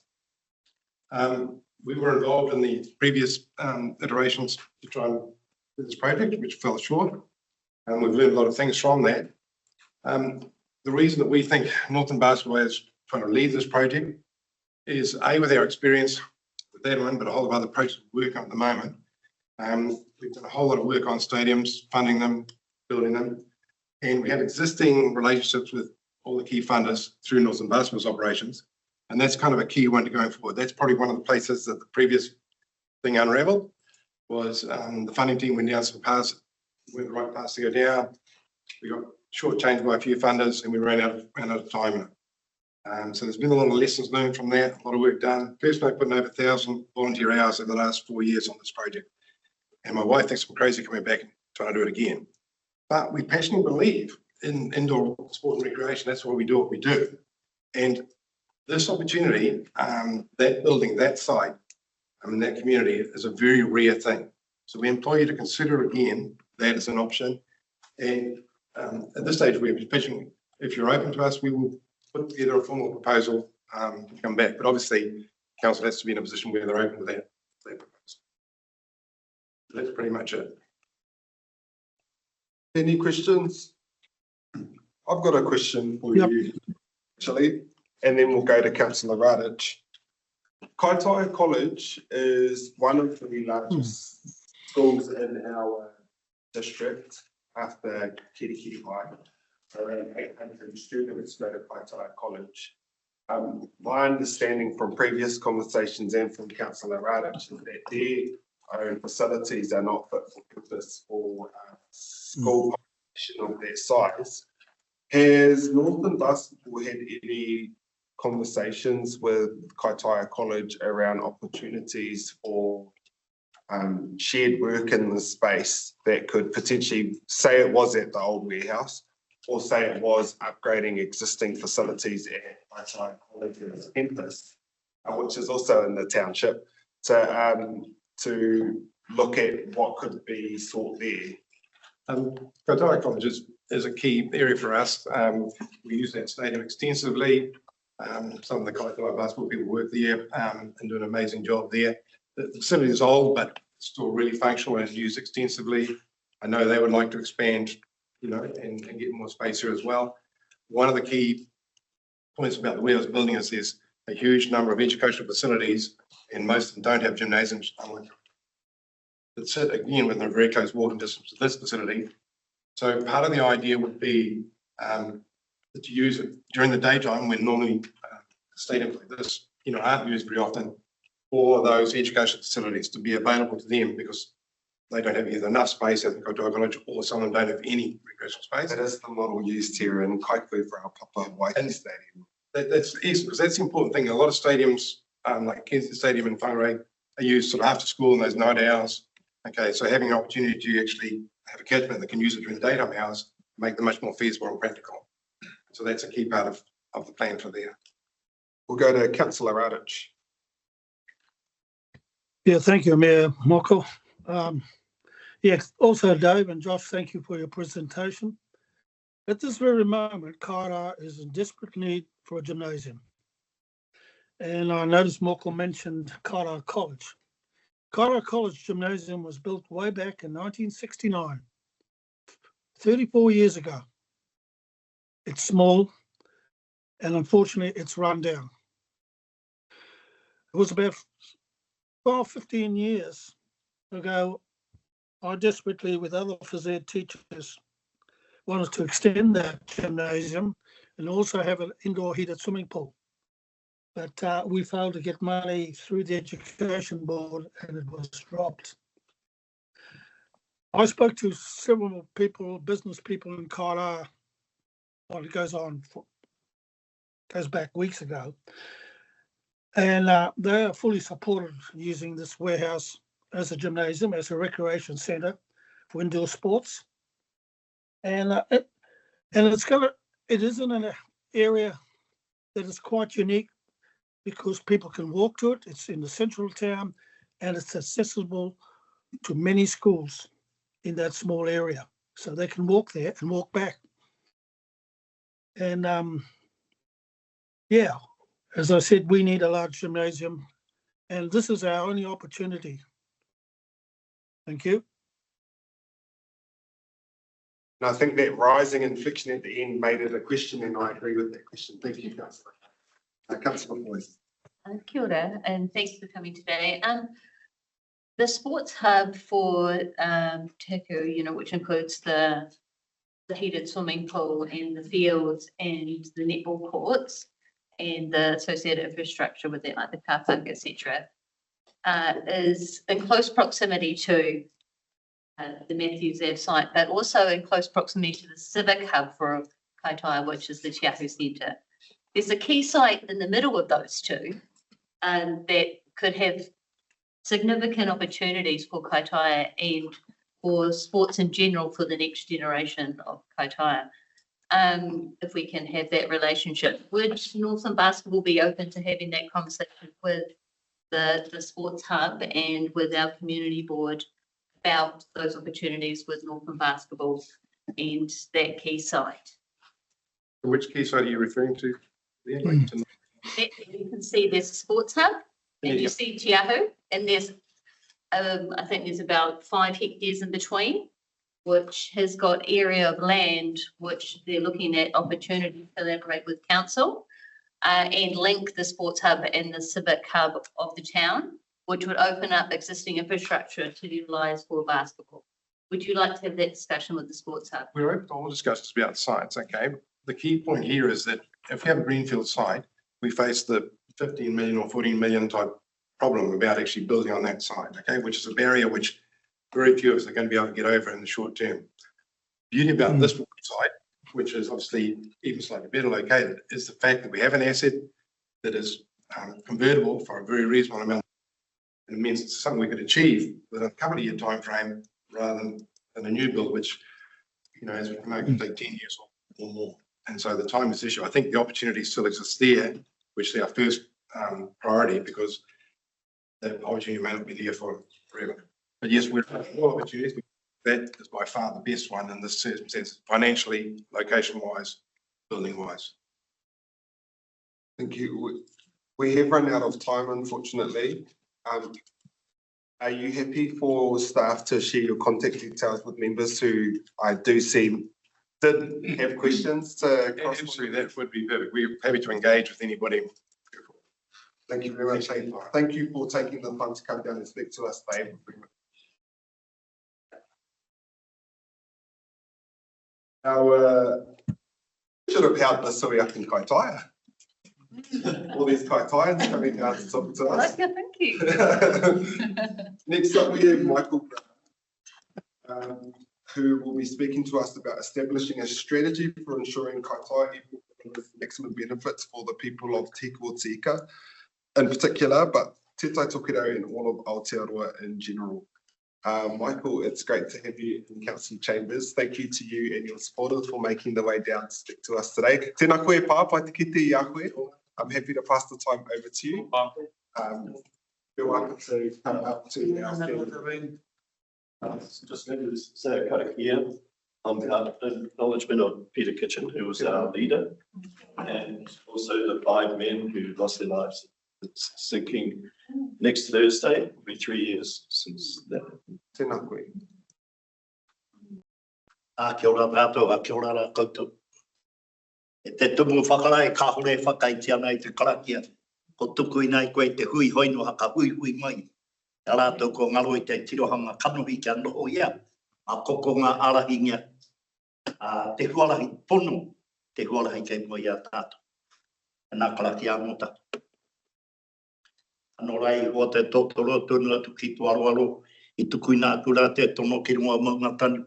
Speaker 10: We were involved in the previous iterations to try and do this project, which fell short, and we've learned a lot of things from that. The reason that we think Northern Basketball is trying to lead this project is A, with our experience with that one, but a whole lot of other projects we work on at the moment. We've done a whole lot of work on stadiums, funding them, building them, and we have existing relationships with all the key funders through Northern Basketball's operations, and that's kind of a key one to going forward. That's probably one of the places that the previous thing unravelled was the funding team went down some paths, went the right paths to go down. We got shortchanged by a few funders, and we ran out of time. So there's been a lot of lessons learned from that, a lot of work done. Personally, I put in over 1,000 volunteer hours over the last 4 years on this project. And my wife thinks I'm crazy coming back and trying to do it again. But we passionately believe in indoor sport and recreation. That's why we do what we do. And this opportunity, that building, that site, that community is a very rare thing. So we implore you to consider again that as an option. And at this stage, we're pitching, if you're open to us, we will put together a formal proposal to come back. But obviously, council has to be in a position where they're open to that proposal. That's pretty much it.
Speaker 1: Any questions? I've got a question for you, actually, and then we'll go to Councillor Radich. Kaitaia College is one of the largest schools in our district after Kirikiri High. Around 800 students go to Kaitaia College. My understanding from previous conversations and from Councillor Radich is that their own facilities are not fit for purpose for school population of their size. Has Northern Basketball had any conversations with Kaitaia College around opportunities for shared work in the space that could potentially, say it was at the old warehouse, or say it was upgrading existing facilities at Kaitaia College's campus, which is also in the township, to look at what could be sought there?
Speaker 10: Kaitaia College is a key area for us. We use that stadium extensively. Some of the Kaitaia basketball people work there and do an amazing job there. The facility is old, but still really functional and used extensively. I know they would like to expand, and get more space here as well. One of the key points about the warehouse building is there's a huge number of educational facilities, and most of them don't have gymnasiums. That sit again within a very close walking distance to this facility. So part of the idea would be that you use it during the daytime when normally stadiums like this, aren't used very often for those education facilities to be available to them because they don't have either enough space at the Katoa College or some of them don't have any recreational space.
Speaker 1: That is the model used here in Kaiku for our Papa Waiki Stadium.
Speaker 10: That's easy because that's the important thing. A lot of stadiums, like Kensington Stadium in Whangarei, are used sort of after school and those night hours. Okay, so having an opportunity to actually have a catchment that can use it during the daytime hours, make them much more feasible and practical. So that's a key part of the plan for there.
Speaker 1: We'll go to Councillor Radich.
Speaker 11: Yeah, thank you, Mayor Moko. Also Dave and Josh, thank you for your presentation. At this very moment, Kaira is in desperate need for a gymnasium. And I noticed Moko mentioned Kaira College. Kaira College Gymnasium was built way back in 1969, 34 years ago. It's small, and unfortunately, it's run down. It was about 12, 15 years ago, I desperately, with other phys ed teachers, wanted to extend that gymnasium and also have an indoor heated swimming pool. But we failed to get money through the Education Board and it was dropped. I spoke to several people, business people in Kaira, well, it goes back weeks ago. And they are fully supported using this warehouse as a gymnasium, as a recreation centre for indoor sports. And it is in an area that is quite unique because people can walk to it. It's in the central town and it's accessible to many schools in that small area. So they can walk there and walk back. And yeah, as I said, we need a large gymnasium and this is our only opportunity. Thank you.
Speaker 1: And I think that rising inflection at the end made it a question, and I agree with that question. Thank you, Councillor. Councillor Boyce.
Speaker 9: Kia ora, and thanks for coming today. The sports hub for Teku, which includes the heated swimming pool and the fields and the netball courts and the associated infrastructure with it, like the car park, etc., is in close proximity to the Matthews Ave site, but also in close proximity to the civic hub for Kaitaia, which is the Te Ahu Centre. There's a key site in the middle of those two that could have significant opportunities for Kaitaia and for sports in general for the next generation of Kaitaia. If we can have that relationship, would Northern Basketball be open to having that conversation with the sports hub and with our community board about those opportunities with Northern Basketball and that key site?
Speaker 10: Which key site are you referring to?
Speaker 9: You can see there's a sports hub and you see Te Ahu, and there's I think there's about 5 hectares in between, which has got area of land which they're looking at opportunity to collaborate with council and link the sports hub and the civic hub of the town, which would open up existing infrastructure to utilise for basketball. Would you like to have that discussion with the sports hub?
Speaker 10: We're open to all discussions about sites, okay? The key point here is that if we have a greenfield site, we face the 15 million or 14 million type problem about actually building on that site, okay? Which is a barrier which very few of us are going to be able to get over in the short term. Beauty about this site, which is obviously even slightly better located, is the fact that we have an asset that is convertible for a very reasonable amount. And it means it's something we could achieve within a couple of year time frame rather than a new build, which, as we know, can take 10 years or more. And so the time is the issue. I think the opportunity still exists there, which is our first priority, because the opportunity may not be there forever. But yes, we're all opportunities. That is by far the best one in this circumstance, financially, location-wise, building-wise.
Speaker 1: Thank you. We have run out of time, unfortunately. Are you happy for staff to share your contact details with members who I do see did have questions to cross?
Speaker 10: Absolutely, that would be perfect. We're happy to engage with anybody.
Speaker 1: Thank you very much. Thank you for taking the time to come down and speak to us, Dave. Should have held this so we up in Kaitaia. all these Titans coming down to talk to us.
Speaker 9: Okay, thank you.
Speaker 1: Next up, we have Michael Brown, who will be speaking to us about establishing a strategy for ensuring kaitai delivers maximum benefits for the people of Te Tika in particular, but Te Tai Tokerau and all of Aotearoa in general. Michael, it's great to have you in council chambers. Thank you to you and your supporters for making the way down to speak to us today. Tēnā koe pāpai te kite I a koe. I'm happy to pass the time over to you. You're welcome to come up to our stand.
Speaker 12: Just let me say a kind of here on behalf of acknowledgement of Peter Kitchen, who was our leader, and also the 5 men who lost their lives sinking next Thursday. Will be 3 years since that.
Speaker 1: Tēnā koe.
Speaker 13: Kia ora tātou, kia ora rā koutou. E te tumu whakarai, ka hore whakaitia nei te karakia. Ko tuku i nei koe te hui hoino haka hui mai. Ka rātou ko ngaro i te tirohanga kanohi kia noho ia. A koko ngā arahingia. Te huarahi pono, te huarahi kei mo ia tātou. Nā karakia mota. Anō rai, hoa te tōtoro tūnu atu ki tu aroaro. I tuku i nā kura te tono ki runga maunga tanu.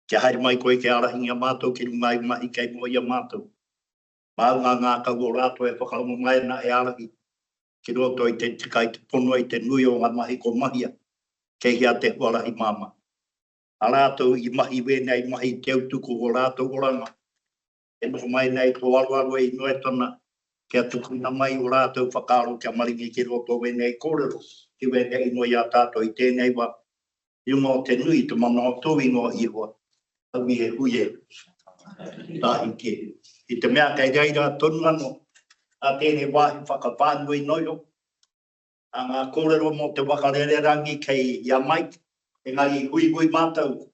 Speaker 13: Kia haere mai koe ke arahinga mātou ki runga i mahi kei mo ia mātou. Maunga ngā kau o rātou e whakarongo mai na e arahi. Ki roto i te tika i te pono i te nui o ngā mahi ko mahia. Kei hia te huarahi māma. A rātou i mahi wēnei mahi te autuku o rātou oranga. E noho mai nei tō aroaro i noetana. Kia tuku na mai o rātou whakaro kia maringi ki roto wēnei kōrero. Ki wēnei ino i a tātou i tēnei wa. I ngō te nui te mana o tō i ngō ihoa. Au mi he huie. Tāhi ke. I te mea kei reira tonu ano. A tēnei wāhi whakapānui noio. A ngā kōrero mo te wakarererangi kei ia mai. Engari hui mātou.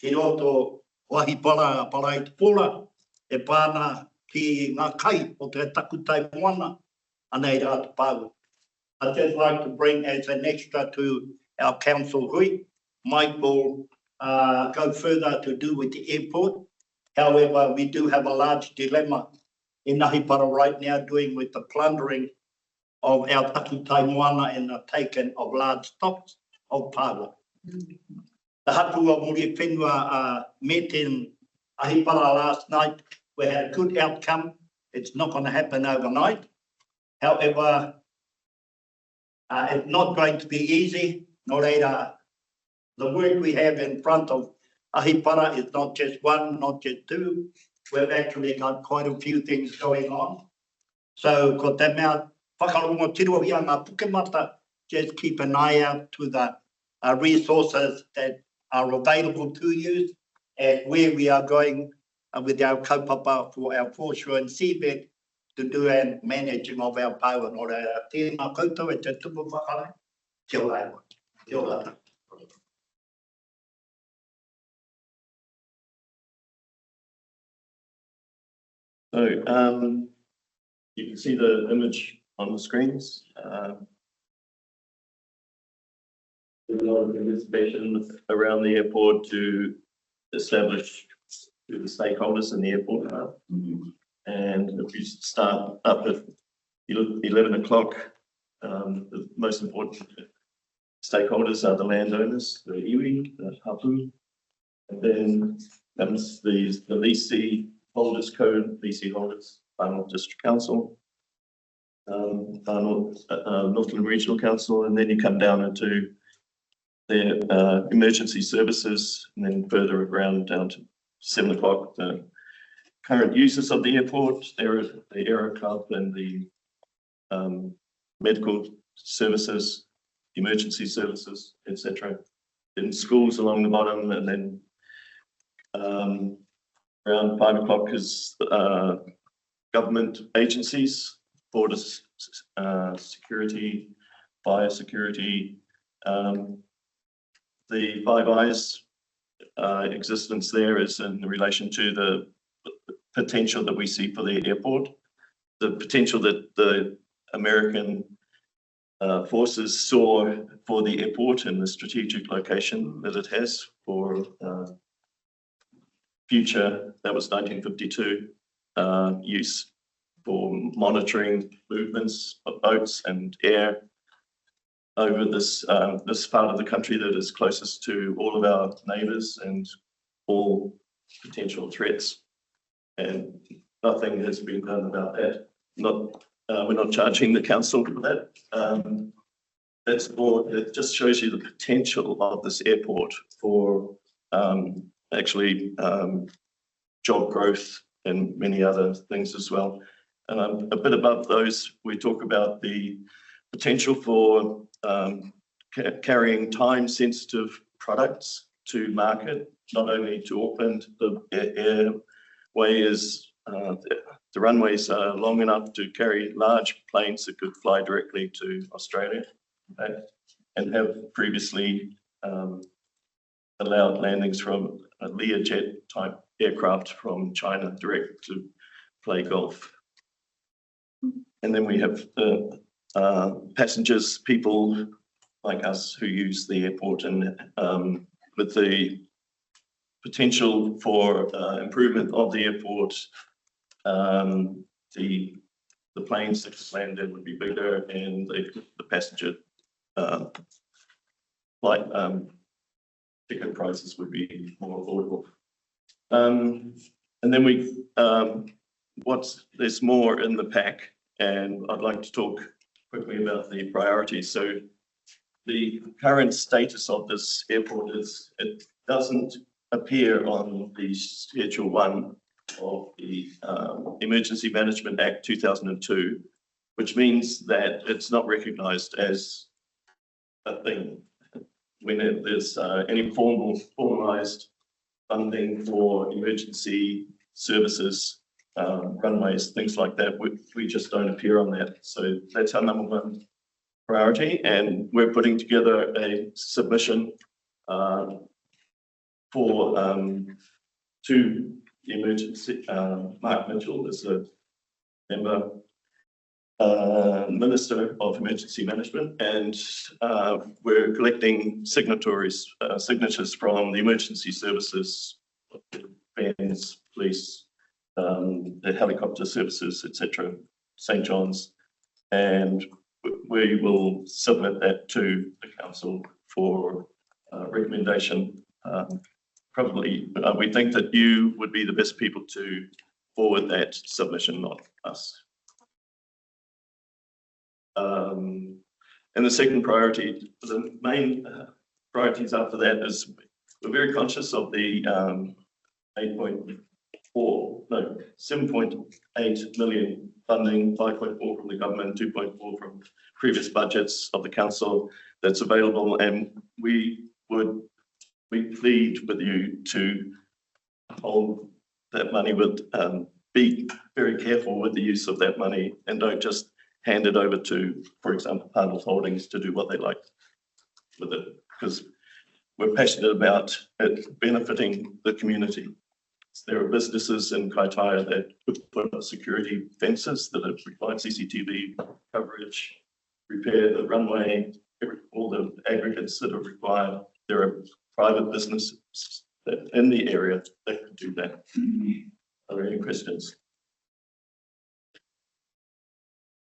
Speaker 13: Ki roto wahi para i te pōra. E pāna ki ngā kai o te takutai moana. Anei rā te pāu. I'd just like to bring as an extra to our council hui. Mike will go further to do with the airport. However, we do have a large dilemma in Ngahipara right now doing with the plundering of our takutai moana and the taking of large stocks of pāua. The hatu o muri whenua met in Ngahipara last night. We had a good outcome. It's not going to happen overnight. However, it's not going to be easy. No later. The work we have in front of Ngahipara is not just one, not just two. We've actually got quite a few things going on. So, ko te mea whakarongo tirohia ngā pukemata, just keep an eye out to the resources that are available to you and where we are going with our kaupapa for our foreshore and seabed to do and managing of our power. Nō reira, tēnā koutou e te tupu whakarai. Kia ora. Kia ora.
Speaker 12: So you can see the image on the screens. There's a lot of anticipation around the airport to establish to the stakeholders in the airport. And if we start up at 11 o'clock, the most important stakeholders are the landowners, the iwi, the hapu, and then comes the leasee holders, co-leasee holders, Arnold District Council, Northland Regional Council, and then you come down into their emergency services, and then further around down to 7 o'clock, the current users of the airport, the Aero Club and the medical services, emergency services, etc. In schools along the bottom, and then around 5 o'clock is government agencies, border security, fire security, the Five Eyes existence there is in relation to the potential that we see for the airport, the potential that the American forces saw for the airport and the strategic location that it has for future, that was 1952 use. for monitoring movements of boats and air over this this part of the country that is closest to all of our neighbours and all potential threats. And nothing has been done about that. We're not charging the council for that. That's more, it just shows you the potential of this airport for actually job growth and many other things as well. And a bit above those, we talk about the potential for carrying time-sensitive products to market, not only to Auckland. The airway is, the runways are long enough to carry large planes that could fly directly to Australia, and have previously allowed landings from a Learjet type aircraft from China direct to play golf. And then we have the passengers, people like us who use the airport, and with the potential for improvement of the airport, the planes that land in would be bigger, and the passenger flight ticket prices would be more affordable. And then there's more in the pack, and I'd like to talk quickly about the priorities. So the current status of this airport is it doesn't appear on the Schedule 1 of the Emergency Management Act 2002, which means that it's not recognised as a thing. When there's any formalised funding for emergency services, runways, things like that, we just don't appear on that. So that's our number one priority, and we're putting together a submission for to the emergency. Mark Mitchell is a member, Minister of Emergency Management, and we're collecting signatures from the emergency services, fans, police, the helicopter services, etc., St. John's, and we will submit that to the council for recommendation. Probably, we think that you would be the best people to forward that submission, not us. And the second priority, the main priorities after that is we're very conscious of the 7.8 million funding, 5.4 from the government, 2.4 from previous budgets of the council that's available, and we plead with you to hold that money, be very careful with the use of that money, and don't just hand it over to, for example, Public Holdings to do what they like with it, because we're passionate about it benefiting the community. There are businesses in Kaitaia that put up security fences that provide CCTV coverage, repair the runway, all the aggregates that are required. There are private businesses that in the area that can do that. Are there any questions?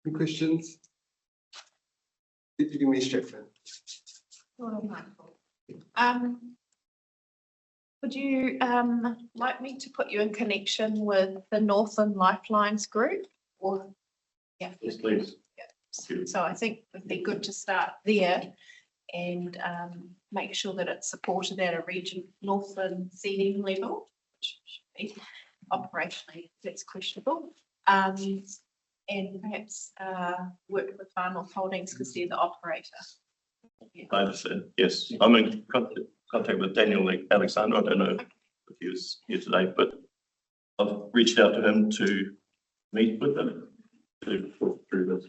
Speaker 1: Any questions? Did you give me a straight?
Speaker 3: Would you like me to put you in connection with the Northern Lifelines group, or? Yeah.
Speaker 12: Yes, please.
Speaker 3: Yeah. So I think it'd be good to start there and make sure that it's supported at a region northern seating level, which should be operationally that's questionable. And perhaps work with Farnell Holdings because they're the operator. Yeah.
Speaker 12: I understand. Yes, I'm in contact with Daniel Alexander. I don't know if he was here today, but I've reached out to him to meet with them to talk through this.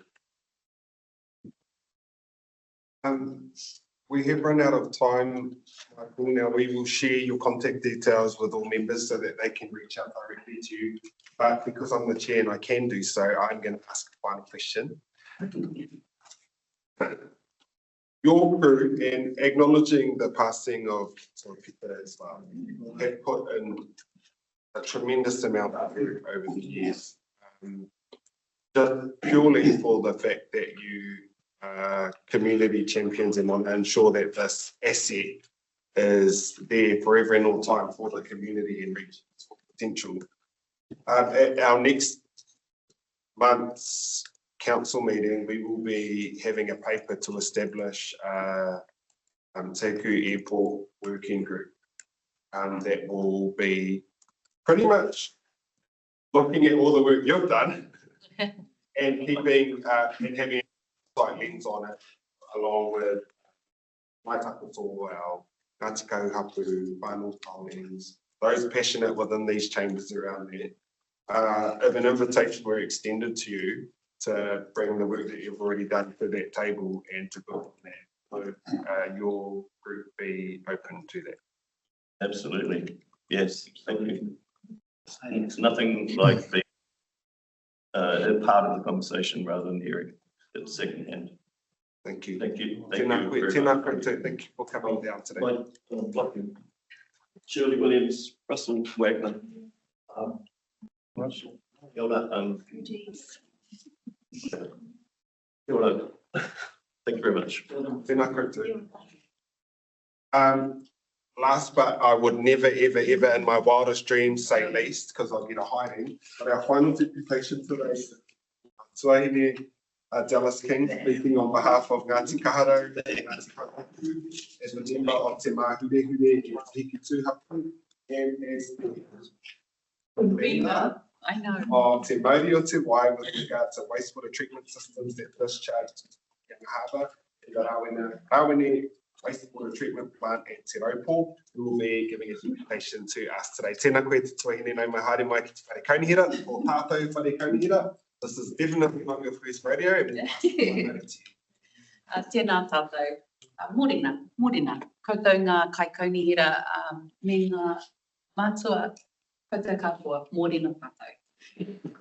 Speaker 1: We have run out of time, Michael. Now we will share your contact details with all members so that they can reach out directly to you. But because I'm the chair and I can do so, I'm going to ask a final question. Your crew, in acknowledging the passing of Peter Islam, have put in a tremendous amount of work over the years. just purely for the fact that you are community champions and want to ensure that this asset is there forever and all time for the community and reach its full potential. At our next month's council meeting, we will be having a paper to establish Teku Airport Working Group that will be pretty much looking at all the work you've done and keeping and having a slight lens on it, along with my takoto, our Ngāti Kahuhapu, final holdings, those passionate within these chambers around there. If an invitation were extended to you to bring the work that you've already done to that table and to build on that, would your group be open to that?
Speaker 12: Absolutely, yes, thank you. It's nothing like being a part of the conversation rather than hearing it secondhand.
Speaker 1: Thank you.
Speaker 12: Thank you.
Speaker 1: Tēnā koe, tēnā koe too. Thank you for coming down today.
Speaker 12: Shirley Williams, Russell Wagner. Kia ora, kia ora. Thank you very much.
Speaker 1: Tēnā koe too. Last, but I would never, ever, ever in my wildest dreams say least, because I'll get a hiding. But our final deputation today, Tuahine Dallas King, speaking on behalf of Ngāti Kaharo, Ngāti Kahuhapu, as a member of Te Mahurehure e Hiki Tūhapu, and as the
Speaker 9: I know.
Speaker 1: of Te Mauri o Te Wai with regard to wastewater treatment systems that discharge to Young Harbour, and the Rawene wastewater treatment plant at Te Raupo, who will be giving a presentation to us today. Tēnā koe te tuahine no mai haere mai ki te whare kaunihira, o tātou whare kaunihira. This is definitely not your first radio.
Speaker 14: Tēnā tātou. Morena. Koutou ngā kai kaunihira me ngā mātua koutou kapua, morena tātou.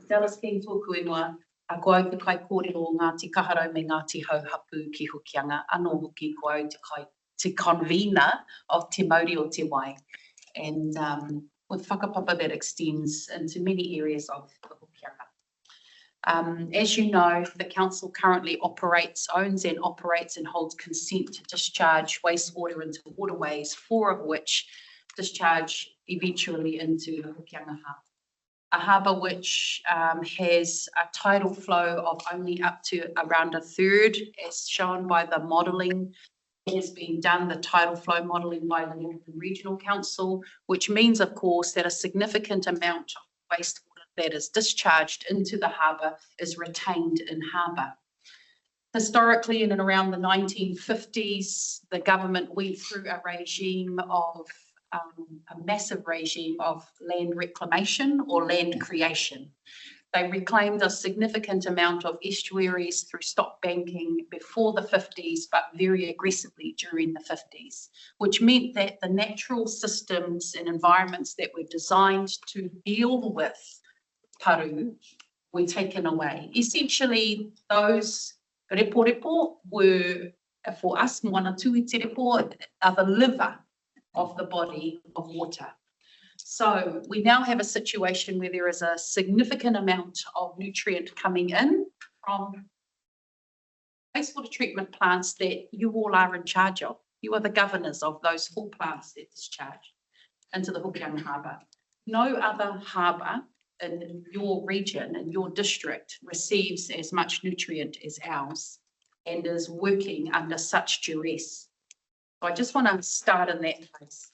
Speaker 14: Dallas King tōku ingoa, a koe au te kai kōrero Ngāti Kaharo me Ngāti Kahuhapu ki Hokianga, anō hoki koe au te convener of Te Mauri o Te Wai, and with whakapapa that extends into many areas of the Hokianga. As you know, the council currently owns and operates and holds consent to discharge wastewater into waterways, 4 of which discharge eventually into the Hokianga Harbour. A harbour which has a tidal flow of only up to around a third, as shown by the modelling that has been done, the tidal flow modelling by the Northern Regional Council, which means, of course, that a significant amount of wastewater that is discharged into the harbour is retained in harbour. Historically, in and around the 1950s, the government went through a massive regime of land reclamation or land creation. They reclaimed a significant amount of estuaries through stop banking before the 50s, but very aggressively during the 50s, which meant that the natural systems and environments that were designed to deal with paru were taken away. Essentially, those repo were, for us, moana tui te repo, are the liver of the body of water. So we now have a situation where there is a significant amount of nutrient coming in from wastewater treatment plants that you all are in charge of. You are the governors of those 4 plants that discharge into the Hokianga Harbour. No other harbour in your region, in your district, receives as much nutrient as ours and is working under such duress. So I just want to start in that place.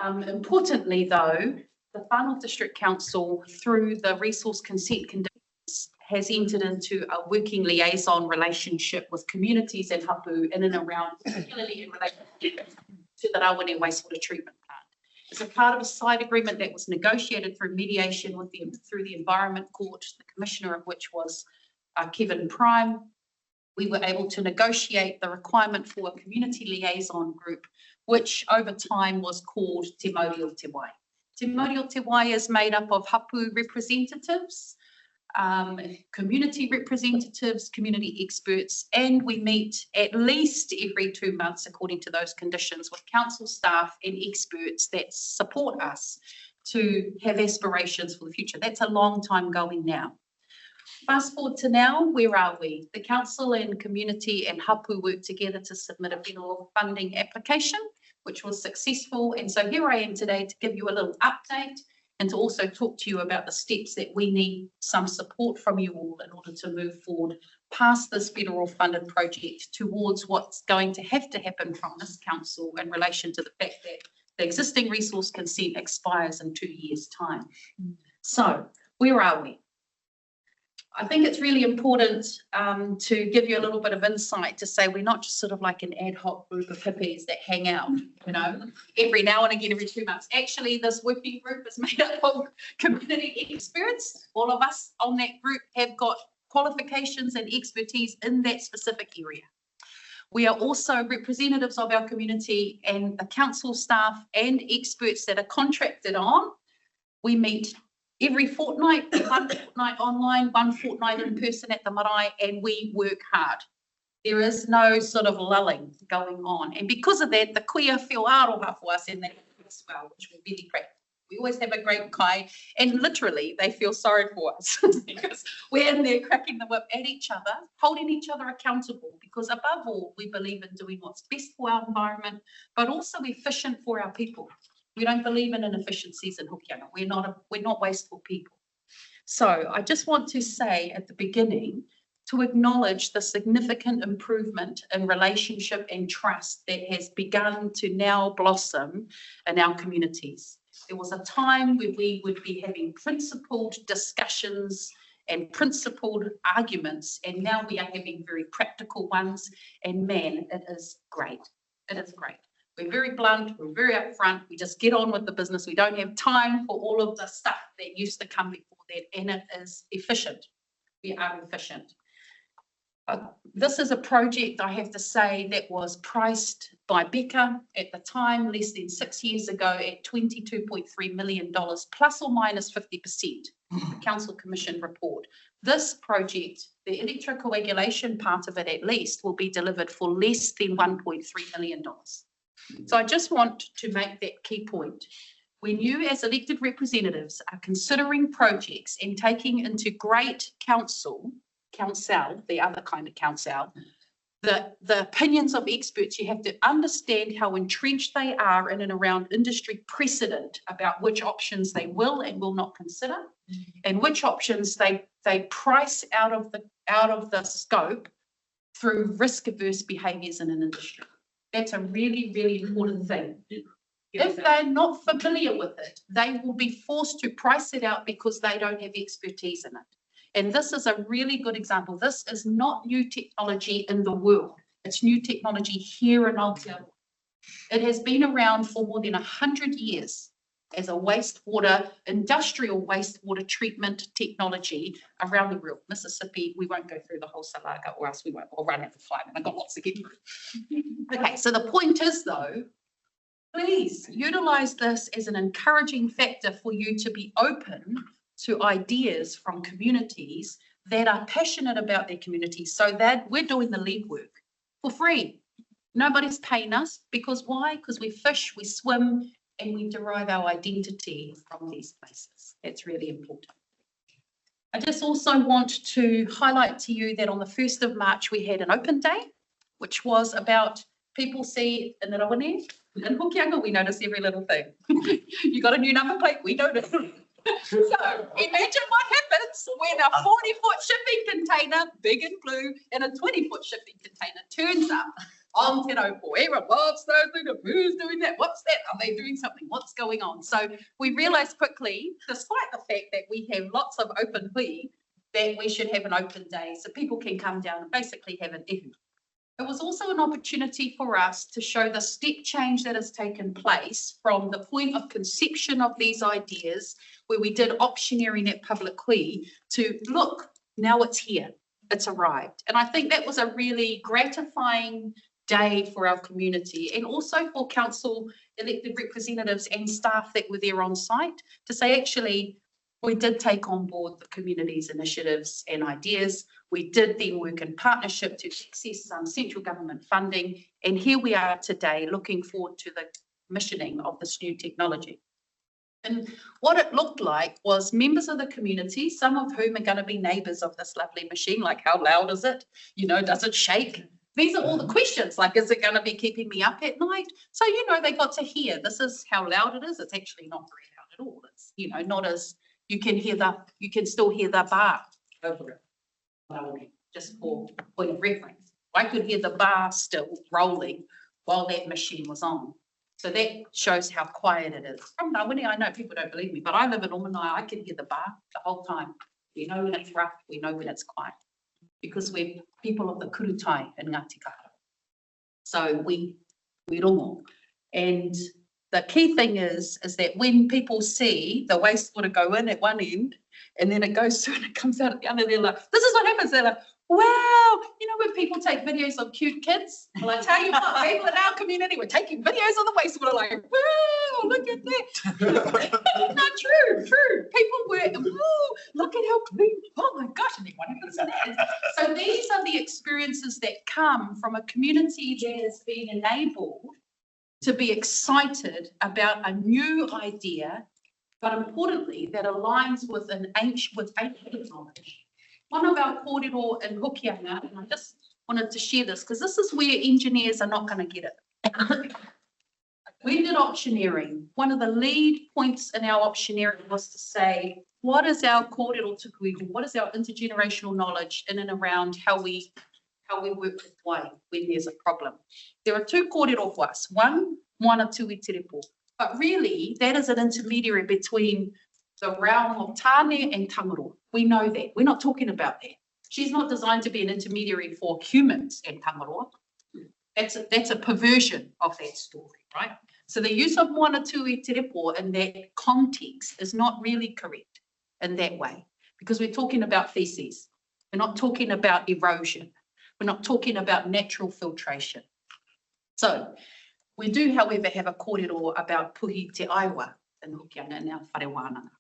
Speaker 14: Importantly, though, the Whanau District Council, through the resource consent conditions, has entered into a working liaison relationship with communities in Hapu in and around, particularly in relation to the Rawene wastewater treatment plant. As a part of a side agreement that was negotiated through mediation through the Environment Court, the commissioner of which was Kevin Prime, we were able to negotiate the requirement for a community liaison group, which over time was called Te Mauri o Te Wai. Te Mauri o Te Wai is made up of hapu representatives, community representatives, community experts, and we meet at least every 2 months, according to those conditions, with council staff and experts that support us to have aspirations for the future. That's a long time going now. Fast forward to now, where are we? The council and community and hapu worked together to submit a federal funding application, which was successful. And so here I am today to give you a little update and to also talk to you about the steps that we need some support from you all in order to move forward past this federal funded project towards what's going to happen from this council in relation to the fact that the existing resource consent expires in 2 years' time. So where are we? I think it's really important to give you a little bit of insight to say we're not just sort of like an ad hoc group of hippies that hang out, you know, every now and again, every 2 months. Actually, this working group is made up of community experts. All of us on that group have got qualifications and expertise in that specific area. We are also representatives of our community and the council staff and experts that are contracted on. We meet every fortnight, 1 fortnight online, 1 fortnight in person at the marae, and we work hard. There is no sort of lulling going on. And because of that, the kuia feel aroha for us in that as well, which we're really proud. We always have a great kai, and literally they feel sorry for us because we're in there cracking the whip at each other, holding each other accountable, because above all, we believe in doing what's best for our environment, but also efficient for our people. We don't believe in inefficiencies in Hokianga. We're not wasteful people. So I just want to say at the beginning to acknowledge the significant improvement in relationship and trust that has begun to now blossom in our communities. There was a time where we would be having principled discussions and principled arguments, and now we are having very practical ones, and man, it is great. It is great. We're very blunt, we're very upfront, we just get on with the business. We don't have time for all of the stuff that used to come before that, and it is efficient. We are efficient. This is a project, I have to say, that was priced by Becca at the time, less than 6 years ago, at $22.3 million, plus or minus 50%, the Council Commission report. This project, the electrocoagulation part of it at least, will be delivered for less than $1.3 million. So I just want to make that key point. When you as elected representatives are considering projects and taking into great counsel, the other kind of counsel, the opinions of experts, you have to understand how entrenched they are in and around industry precedent about which options they will and will not consider, and which options they price out of the scope through risk-averse behaviours in an industry. That's a really, really important thing. If they're not familiar with it, they will be forced to price it out because they don't have expertise in it. And this is a really good example. This is not new technology in the world. It's new technology here in Aotearoa. It has been around for more than 100 years as a industrial wastewater treatment technology around the world. Mississippi, we won't go through the whole salaga or else we'll run out of time, and I've got lots to get through. Okay, so the point is though, please utilize this as an encouraging factor for you to be open to ideas from communities that are passionate about their communities, so that we're doing the legwork for free. Nobody's paying us, because why? Because we fish, we swim, and we derive our identity from these places. That's really important. I just also want to highlight to you that on the 1st of March, we had an open day, which was about people see in Rawane, in Hokianga, we notice every little thing. You got a new number plate, we notice. So imagine what happens when a 40-foot shipping container, big and blue, and a 20-foot shipping container turns up on Te Raupo. Everyone, what's that thing? Who's doing that? What's that? Are they doing something? What's going on? So we realised quickly, despite the fact that we have lots of open hui, that we should have an open day so people can come down and basically have an ihu. It was also an opportunity for us to show the step change that has taken place from the point of conception of these ideas, where we did optioneering at Public Hui, to look, now it's here, it's arrived. And I think that was a really gratifying day for our community, and also for council elected representatives and staff that were there on site, to say, actually, we did take on board the community's initiatives and ideas. We did then work in partnership to access some central government funding, and here we are today looking forward to the commissioning of this new technology. And what it looked like was members of the community, some of whom are going to be neighbours of this lovely machine, like how loud is it? You know, does it shake? These are all the questions, like, is it going to be keeping me up at night? So, you know, they got to hear, this is how loud it is. It's actually not very loud at all. It's, you know, not as, you can still hear the bar over it. Just for point of reference. I could hear the bar still rolling while that machine was on. So that shows how quiet it is. From Ngāwini, I know people don't believe me, but I live in Omanai, I can hear the bar the whole time. We know when it's rough, we know when it's quiet. Because we're people of the kurutai in Ngāti Kahara. So we rongo. And the key thing is that when people see the wastewater go in at one end, and then it goes through and it comes out at the other, they're like, this is what happens. They're like, wow, you know, when people take videos of cute kids, well, I tell you what, people in our community were taking videos of the wastewater like, wow, look at that. No, true. People were, whoa, look at how clean, oh my gosh, and then what happens to that? So these are the experiences that come from a community that is being enabled to be excited about a new idea, but importantly, that aligns with ancient knowledge. One of our kōrero in Hokianga, and I just wanted to share this because this is where engineers are not going to get it. We did optioneering. One of the lead points in our optioneering was to say, what is our kōrero tukuiho? What is our intergenerational knowledge in and around how we work with wai when there's a problem? There are two kōrero for us. One, moana tui te repo. But really, that is an intermediary between the realm of tāne and tangaro. We know that. We're not talking about that. She's not designed to be an intermediary for humans and tangaro. That's a perversion of that story, right? So the use of moana tui te repo in that context is not really correct in that way, because we're talking about feces. We're not talking about erosion. We're not talking about natural filtration. So we do, however, have a kōrero about puhi te aiwa in Hokianga and our whare wānanga.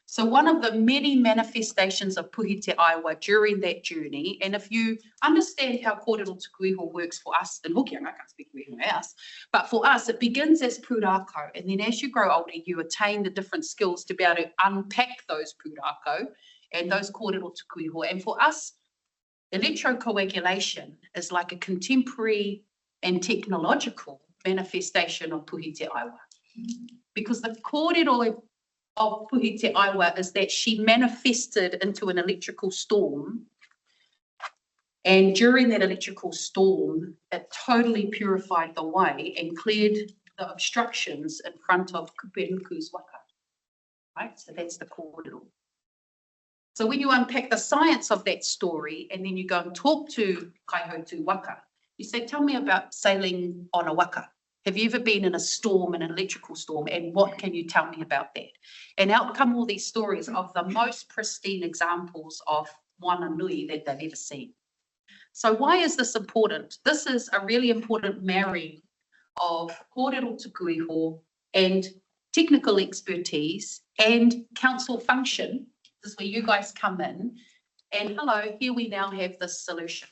Speaker 14: So one of the many manifestations of puhi te aiwa during that journey, and if you understand how kōrero tukuiho works for us in Hokianga, I can't speak for anyone else, but for us, it begins as pūrākau, and then as you grow older, you attain the different skills to be able to unpack those pūrākau and those kōrero tukuiho. And for us, electrocoagulation is like a contemporary and technological manifestation of puhi te aiwa. Because the kōrero of puhi te aiwa is that she manifested into an electrical storm, and during that electrical storm it totally purified the wai and cleared the obstructions in front of Kuperuku's waka, right? So that's the kōrero. So when you unpack the science of that story and then you go and talk to Kaihotu waka, you say, tell me about sailing on a waka. Have you ever been in a storm, an electrical storm, and what can you tell me about that? And out come all these stories of the most pristine examples of moana nui that they've ever seen. So why is this important? This is a really important marrying of kōrero tukuiho and technical expertise and council function. This is where you guys come in. And hello, here we now have this solution.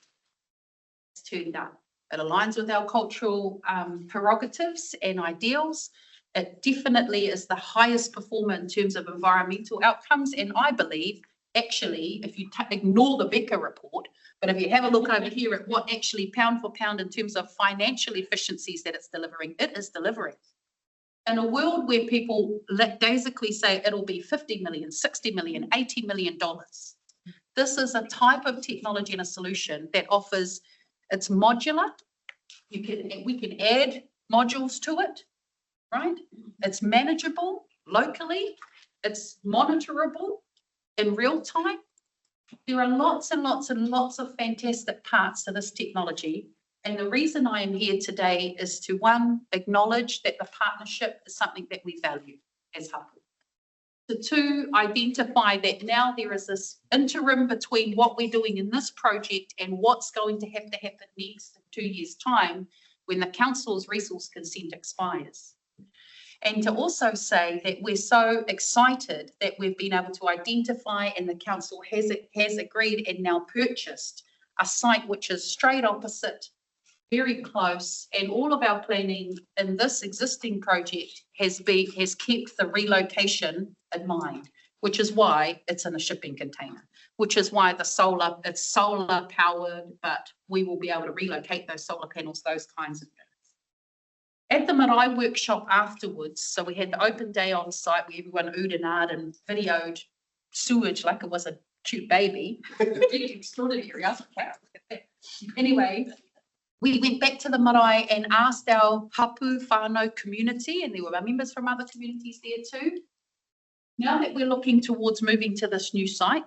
Speaker 14: It's turned up. It aligns with our cultural prerogatives and ideals. It definitely is the highest performer in terms of environmental outcomes. And I believe, actually, if you ignore the Becker report, but if you have a look over here at what actually pound for pound in terms of financial efficiencies that it's delivering, it is delivering. In a world where people lackadaisically say it'll be 50 million, 60 million, $80 million, this is a type of technology and a solution that offers. It's modular. We can add modules to it, right? It's manageable locally. It's monitorable in real time. There are lots and lots and lots of fantastic parts to this technology. And the reason I am here today is to, one, acknowledge that the partnership is something that we value as Hapu. To two, identify that now there is this interim between what we're doing in this project and what's going to happen next in 2 years' time when the council's resource consent expires. And to also say that we're so excited that we've been able to identify and the council has agreed and now purchased a site which is straight opposite very close, and all of our planning in this existing project has kept the relocation in mind, which is why it's in a shipping container, which is why it's solar powered, but we will be able to relocate those solar panels, those kinds of things. At the Marae workshop afterwards, so we had the open day on site where everyone oohed and ahed and videoed sewage like it was a cute baby. Extraordinary. I was like, wow, look at that. Anyway, we went back to the marae and asked our hapu whānau community, and there were members from other communities there too. Now that we're looking towards moving to this new site,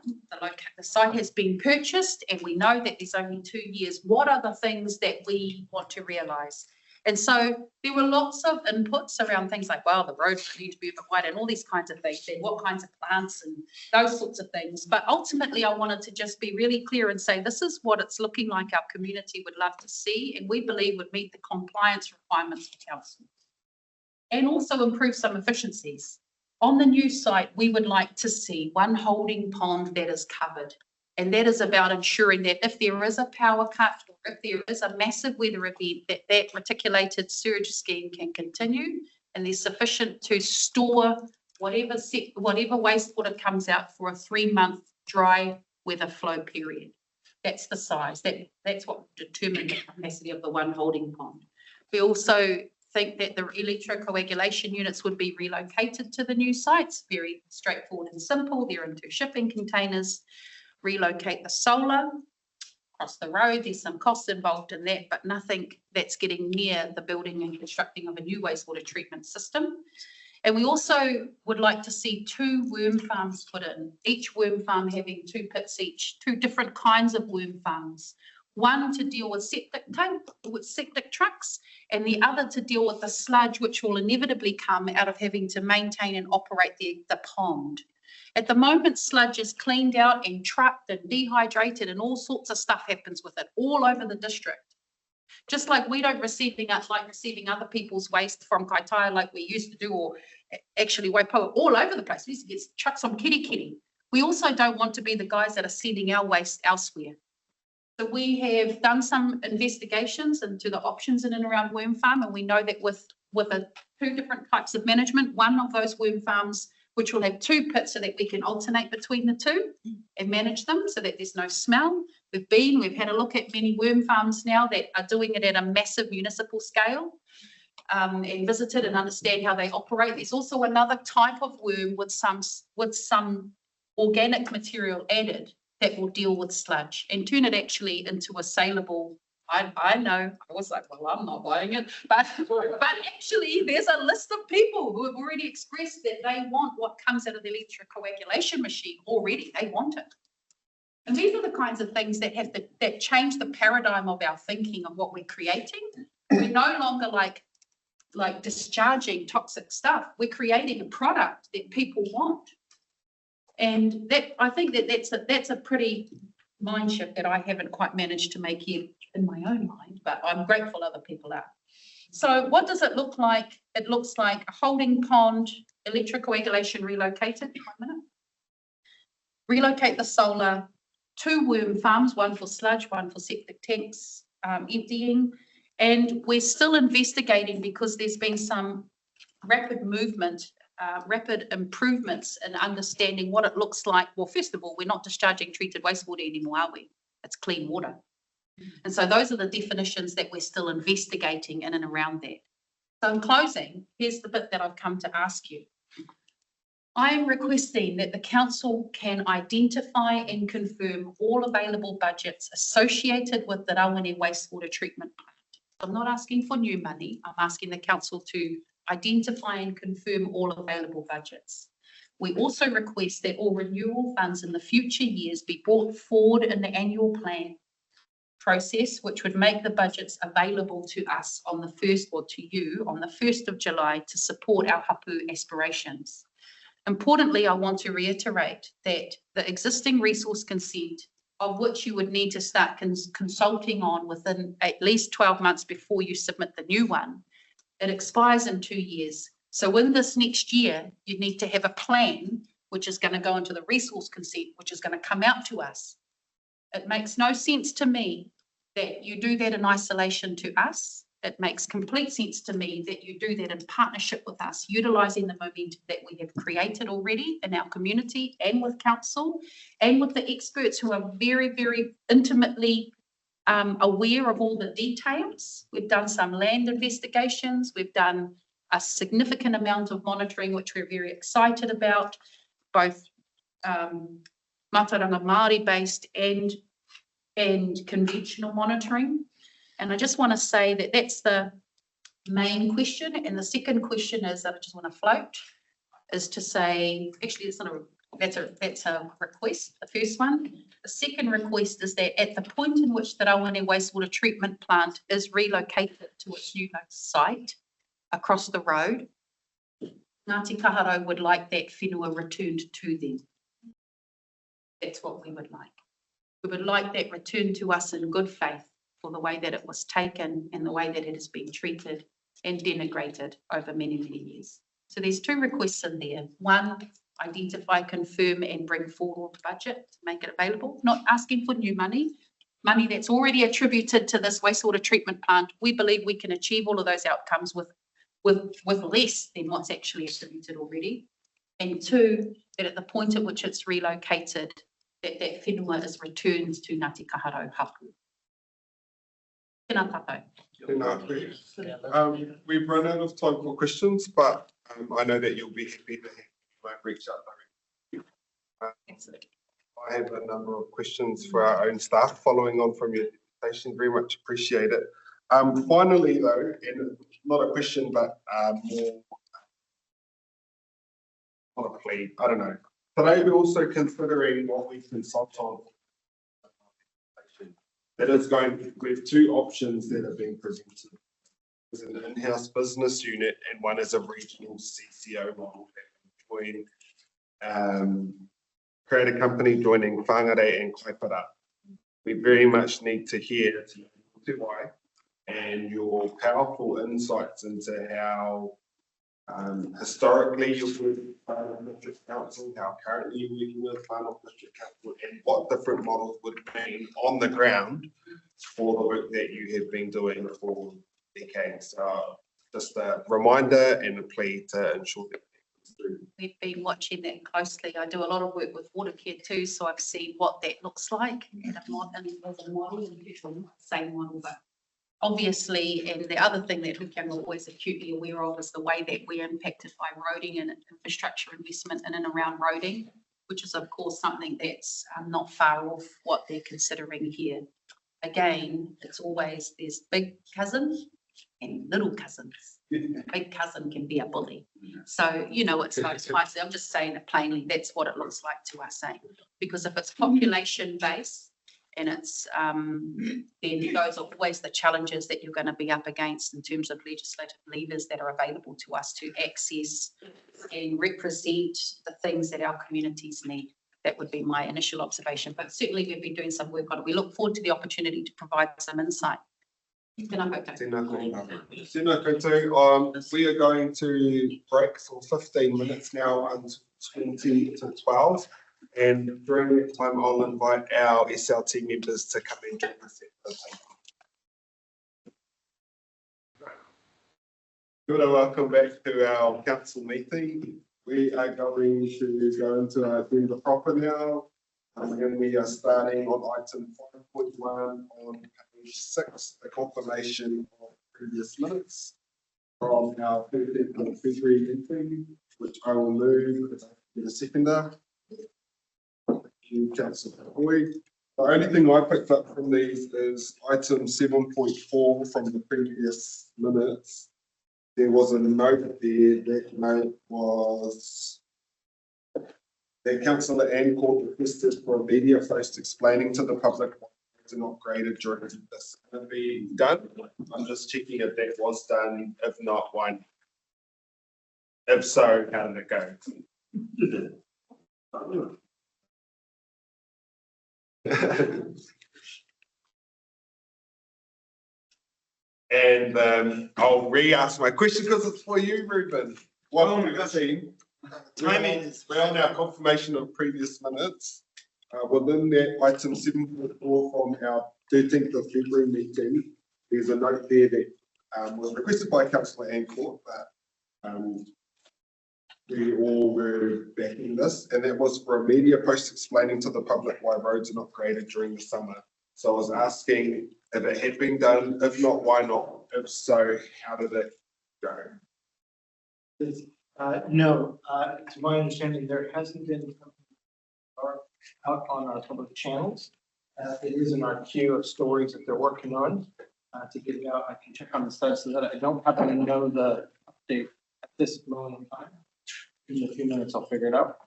Speaker 14: the site has been purchased and we know that there's only 2 years. What are the things that we want to realise? And so there were lots of inputs around things like, well, the roads need to be a bit wider and all these kinds of things, and what kinds of plants and those sorts of things. But ultimately, I wanted to just be really clear and say, this is what it's looking like our community would love to see, and we believe would meet the compliance requirements for council. And also improve some efficiencies. On the new site, we would like to see one holding pond that is covered. And that is about ensuring that if there is a power cut or if there is a massive weather event, that reticulated surge scheme can continue and there's sufficient to store whatever wastewater comes out for a 3-month dry weather flow period. That's the size. That's what will determine the capacity of the one holding pond. We also think that the electrocoagulation units would be relocated to the new sites. Very straightforward and simple. They're in 2 shipping containers. Relocate the solar across the road. There's some costs involved in that, but nothing that's getting near the building and constructing of a new wastewater treatment system. And we also would like to see 2 worm farms put in, each worm farm having 2 pits each, 2 different kinds of worm farms. One to deal with septic trucks, and the other to deal with the sludge which will inevitably come out of having to maintain and operate the pond. At the moment, sludge is cleaned out and trucked and dehydrated, and all sorts of stuff happens with it all over the district. Just like we don't receiving other people's waste from Kaitaia like we used to do, or actually Waipoa, all over the place. We used to get trucks from Kirikiri. We also don't want to be the guys that are sending our waste elsewhere. So we have done some investigations into the options in and around worm farm, and we know that with 2 different types of management, one of those worm farms which will have 2 pits so that we can alternate between the 2 and manage them so that there's no smell. We've had a look at many worm farms now that are doing it at a massive municipal scale, and visited and understand how they operate. There's also another type of worm with some organic material added that will deal with sludge and turn it actually into a saleable. I know, I was like, well, I'm not buying it, but actually there's a list of people who have already expressed that they want what comes out of the electrocoagulation machine already. They want it. And these are the kinds of things that change the paradigm of our thinking of what we're creating. We're no longer like discharging toxic stuff. We're creating a product that people want. And I think that's a pretty mind shift that I haven't quite managed to make yet in my own mind, but I'm grateful other people are. So what does it look like? It looks like a holding pond, electrocoagulation relocated. 1 minute. Relocate the solar, 2 worm farms, one for sludge, one for septic tanks emptying. And we're still investigating because there's been some rapid movement, rapid improvements in understanding what it looks like. Well, first of all, we're not discharging treated wastewater anymore, are we? It's clean water. And so those are the definitions that we're still investigating in and around that. So in closing, here's the bit that I've come to ask you. I am requesting that the council can identify and confirm all available budgets associated with the Rawene wastewater treatment plant. I'm not asking for new money. I'm asking the council to identify and confirm all available budgets. We also request that all renewal funds in the future years be brought forward in the annual plan process, which would make the budgets available to us on the 1st, or to you on the 1st of July to support our hapu aspirations. Importantly, I want to reiterate that the existing resource consent, of which you would need to start consulting on within at least 12 months before you submit the new one, it expires in 2 years. So in this next year, you need to have a plan which is going to go into the resource consent, which is going to come out to us. It makes no sense to me that you do that in isolation to us. It makes complete sense to me that you do that in partnership with us, utilising the momentum that we have created already in our community and with council and with the experts who are very, very intimately aware of all the details. We've done some land investigations. We've done a significant amount of monitoring, which we're very excited about, both Mataranga Māori based and conventional monitoring. And I just want to say that that's the main question. And the second question is that I just want to float is to say, actually, it's not that's a request, the first one. The second request is that at the point in which the Rawane wastewater treatment plant is relocated to its new site across the road, Ngāti Kaharo would like that whenua returned to them. That's what we would like. We would like that returned to us in good faith for the way that it was taken and the way that it has been treated and denigrated over many, many years. So there's two requests in there. One, identify, confirm and bring forward the budget to make it available. Not asking for new money that's already attributed to this wastewater treatment plant. We believe we can achieve all of those outcomes with less than what's actually attributed already. And two, that at the point at which it's relocated, that whenua is returned to Ngāti Kaharo hapu. Tēnā tātou.
Speaker 1: We've run out of time for questions, but I know that you'll be happy to reach out directly. I have a number of questions for our own staff following on from your presentation. Very much appreciate it. Finally, though, and not a question, but more not a plea, I don't know. Today, we're also considering what we consult on. That is going, we have two options that are being presented. There's an in-house business unit and one is a regional CCO model between create a company joining Whangare and Kaipara. We very much need to hear why and your powerful insights into how historically you've worked with Whānau District Council, how currently you're working with Whānau District Council, and what different models would mean on the ground for the work that you have been doing for decades. So just a reminder and a plea to ensure that
Speaker 14: we've been watching that closely. I do a lot of work with water care too, so I've seen what that looks like and as a model, and the same model, but obviously, and the other thing that Lukianga are always acutely aware of is the way that we're impacted by roading and infrastructure investment in and around roading, which is of course something that's not far off what they're considering here. Again, it's always, there's big cousins and little cousins. Big cousin can be a bully. So, you know, it's like, I'm just saying it plainly, that's what it looks like to us, eh? Because if it's population based, and it's then those are always the challenges that you're going to be up against in terms of legislative levers that are available to us to access and represent the things that our communities need. That would be my initial observation, but certainly we've been doing some work on it. We look forward to the opportunity to provide some insight. Tēnā koutou.
Speaker 1: We are going to break for 15 minutes now until 20 to 12. And during that time, I'll invite our SLT members to come and join us. Good, welcome back to our council meeting. We are going to go into our agenda proper now. And we are starting on item 5.1 on page 6, the confirmation of previous minutes from our 13th of February meeting, which I will move in a seconder. Councillor Boyd. The only thing I picked up from these is item 7.4 from the previous minutes. There was a note there. That note was that Councillor Ann Court requested for a media post explaining to the public why it was not graded during this. Can it be done? I'm just checking if that was done. If not, why? If so, how did it go? And I'll re-ask my question because it's for you, Ruben. Welcome to the team. We're on our confirmation of previous minutes. Within that item 7.4 from our 13th of February meeting, there's a note there that was requested by Councillor Ancourt, but we all were backing this, and that was for a media post explaining to the public why roads are not graded during the summer. So I was asking if it had been done, if not, why not? If so, how did it go?
Speaker 15: No, to my understanding, there hasn't been out on our public channels. It is in our queue of stories that they're working on to get it out. I can check on the status of that. I don't happen to know the update at this moment in time. In a few minutes, I'll figure it out.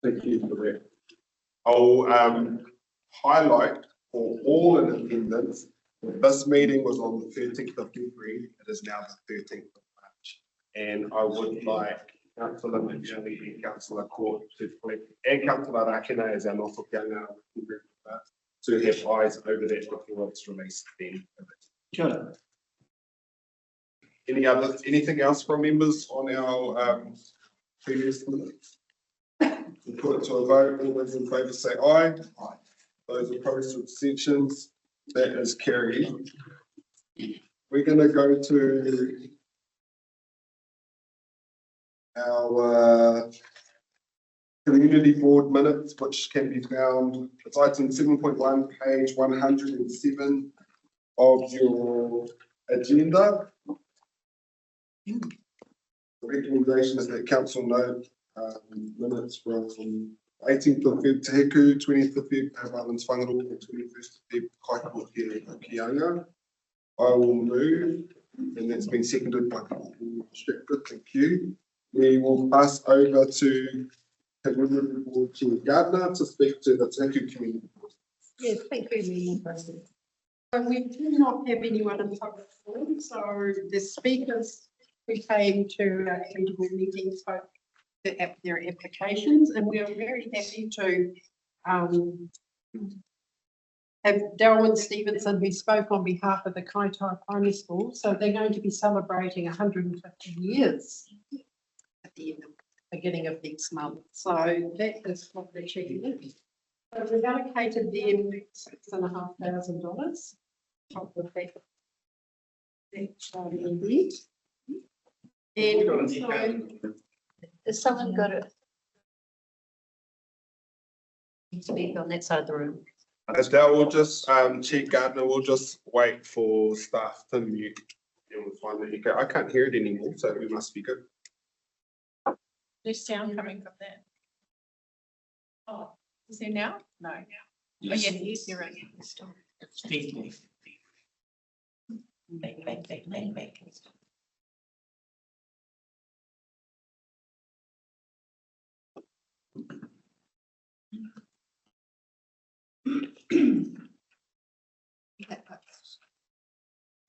Speaker 1: Thank you for that. I'll highlight for all in attendance, this meeting was on the 13th of February. It is now the 13th of March. And I would like Councillor McGinley and Councillor Court to collect, and Councillor Rakina as our North Young to have eyes over that before it's released then.
Speaker 15: Sure.
Speaker 1: Anything else from members on our previous minutes? We'll put it to a vote. All those in favour say aye. Aye. Those opposed to abstentions, that is carried. We're going to go to our community board minutes, which can be found, it's item 7.1, page 107 of your agenda. The recommendation is that council note minutes from 18th of Feb Te Heku, 20th of Feb Have Islands Whangaru, and 21st of Feb Kaikoa Here Kianga. I will move, and that's been seconded by Stratford. Thank you. We will pass over to Community Board Chair Gardner to speak to the Te Heku Community Board.
Speaker 16: Yes, thank you, Madam President. We do not have anyone in public forum, so the speakers who came to our annual meeting spoke to their applications, and we are very happy to have Darwin Stevenson, who spoke on behalf of the Kaitoa Primary School. So they're going to be celebrating 150 years at the end of beginning of next month. So that is what they're checking in. So we've allocated them $6,500 of the fact that event. And also,
Speaker 9: Has someone got it? Speak on that side of the room.
Speaker 1: As that will just, Chair Gardner will just wait for staff to mute, and we'll find that you can. I can't hear it anymore, so we must be good.
Speaker 3: There's sound coming from there. Oh, is there now? No. Oh, yes, you're right.
Speaker 7: Bang, bang, bang, bang, bang.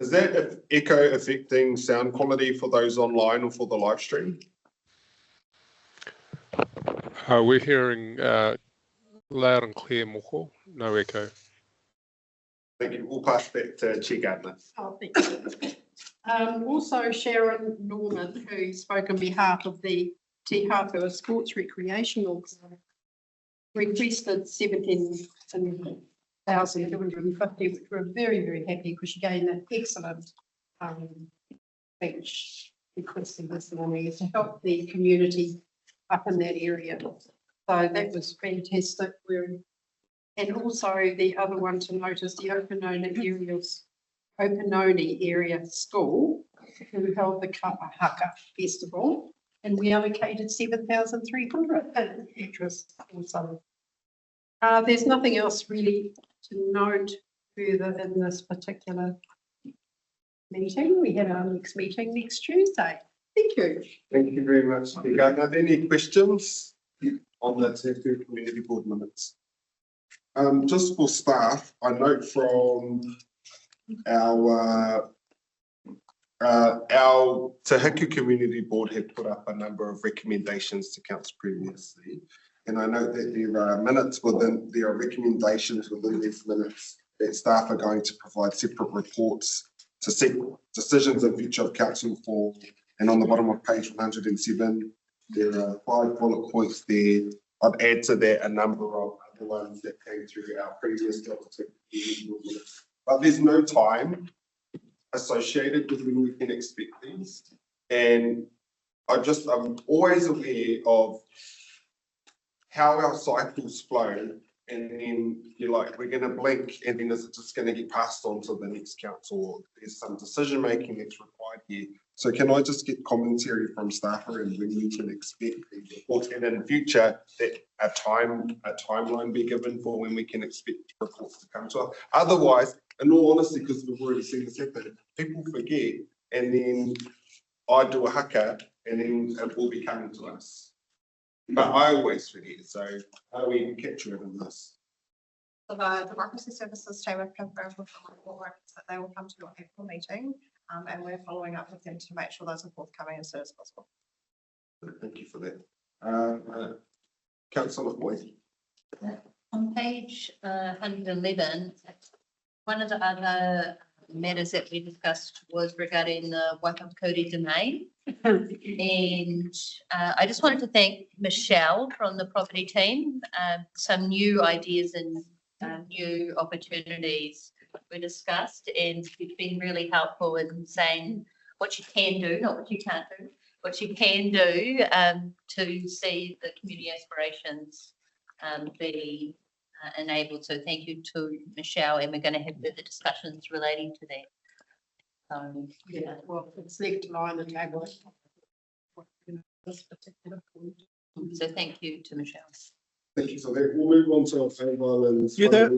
Speaker 1: Is that echo affecting sound quality for those online or for the live stream?
Speaker 17: We're hearing loud and clear, Moko, no echo.
Speaker 1: Thank you. We'll pass back to Chair Gardner.
Speaker 16: oh, thank you. Also Sharon Norman, who spoke on behalf of the Te Hapua Sports Recreational Club, requested 17,250, which we're very, very happy because she gave an excellent speech requesting this money to help the community up in that area. So that was fantastic. And also the other one to note is the Opanoni area school, who held the Haka Festival, and we allocated 7,300, which was awesome. There's nothing else really to note further in this particular meeting. We have our next meeting next Tuesday. Thank you.
Speaker 1: Thank you very much, Chair Gardner. Are there any questions on the Te Heku Community Board minutes? Just for staff, I note from our Te Heku Community Board had put up a number of recommendations to council previously, and I note that there are recommendations within these minutes that staff are going to provide separate reports to seek decisions in future of council for, and on the bottom of page 107, there are 5 bullet points there. I'd add to that a number of the ones that came through our previous jobs. But there's no time associated with when we can expect these. And I'm always aware of how our cycles flow, and then you're like, we're gonna blink, and then is it just gonna get passed on to the next council? There's some decision making that's required here. So can I just get commentary from staff around when we can expect these reports, and in future that a timeline be given for when we can expect reports to come to us? Otherwise, in all honesty, because we've already seen this happen, people forget, and then I do a haka, and then it will be coming to us. But I always forget, so how do we capture it in this?
Speaker 16: So the Democracy Services team have confirmed with the reports that they will come to your April meeting, and we're following up with them to make sure those are forthcoming as soon as possible.
Speaker 1: Thank you for that. Councillor Boyd.
Speaker 9: On page 111, one of the other matters that we discussed was regarding the Waipakuri domain. And I just wanted to thank Michelle from the property team. Some new ideas and new opportunities were discussed, and it's been really helpful in saying what you can do, not what you can't do, what you can do to see the community aspirations be enabled. So thank you to Michelle, and we're going to have further discussions relating to that.
Speaker 16: Yeah, well, it's left to lie on the table. This particular point.
Speaker 9: So thank you to Michelle.
Speaker 1: Thank you for that. We'll move on to our favour and.
Speaker 11: You there?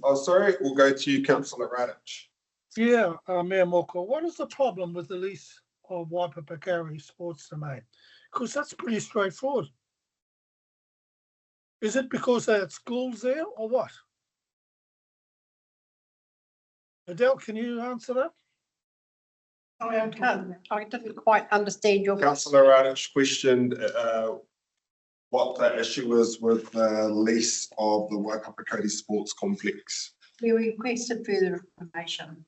Speaker 1: Oh, sorry, we'll go to you, Councillor Radich.
Speaker 11: Yeah, Mayor Moko, what is the problem with the lease of Waipakuri sports domain? Because that's pretty straightforward. Is it because they had schools there or what? Adele, can you answer that?
Speaker 16: Sorry, I didn't quite understand your.
Speaker 1: Councillor Radich questioned what the issue is with the lease of the Waipakuri Sports Complex.
Speaker 16: We requested further information.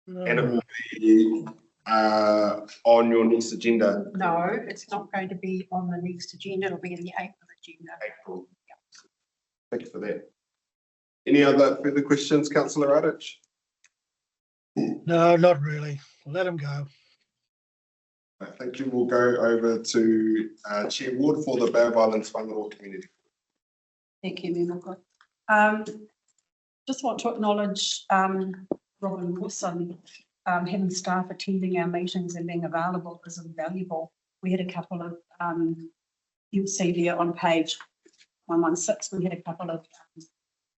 Speaker 1: And it will be on your next agenda.
Speaker 16: No, it's not going to be on the next agenda. It'll be in the April agenda.
Speaker 1: April. Thank you for that. Any other further questions, Councillor Radich?
Speaker 11: No, not really. Let them go.
Speaker 1: Thank you. We'll go over to Chair Ward for the Bay of Islands Whangaroa Community.
Speaker 14: Thank you, Mayor Moko. Just want to acknowledge Robin Wilson, having staff attending our meetings and being available is invaluable. We had a couple of, you'll see there on page 116, we had a couple of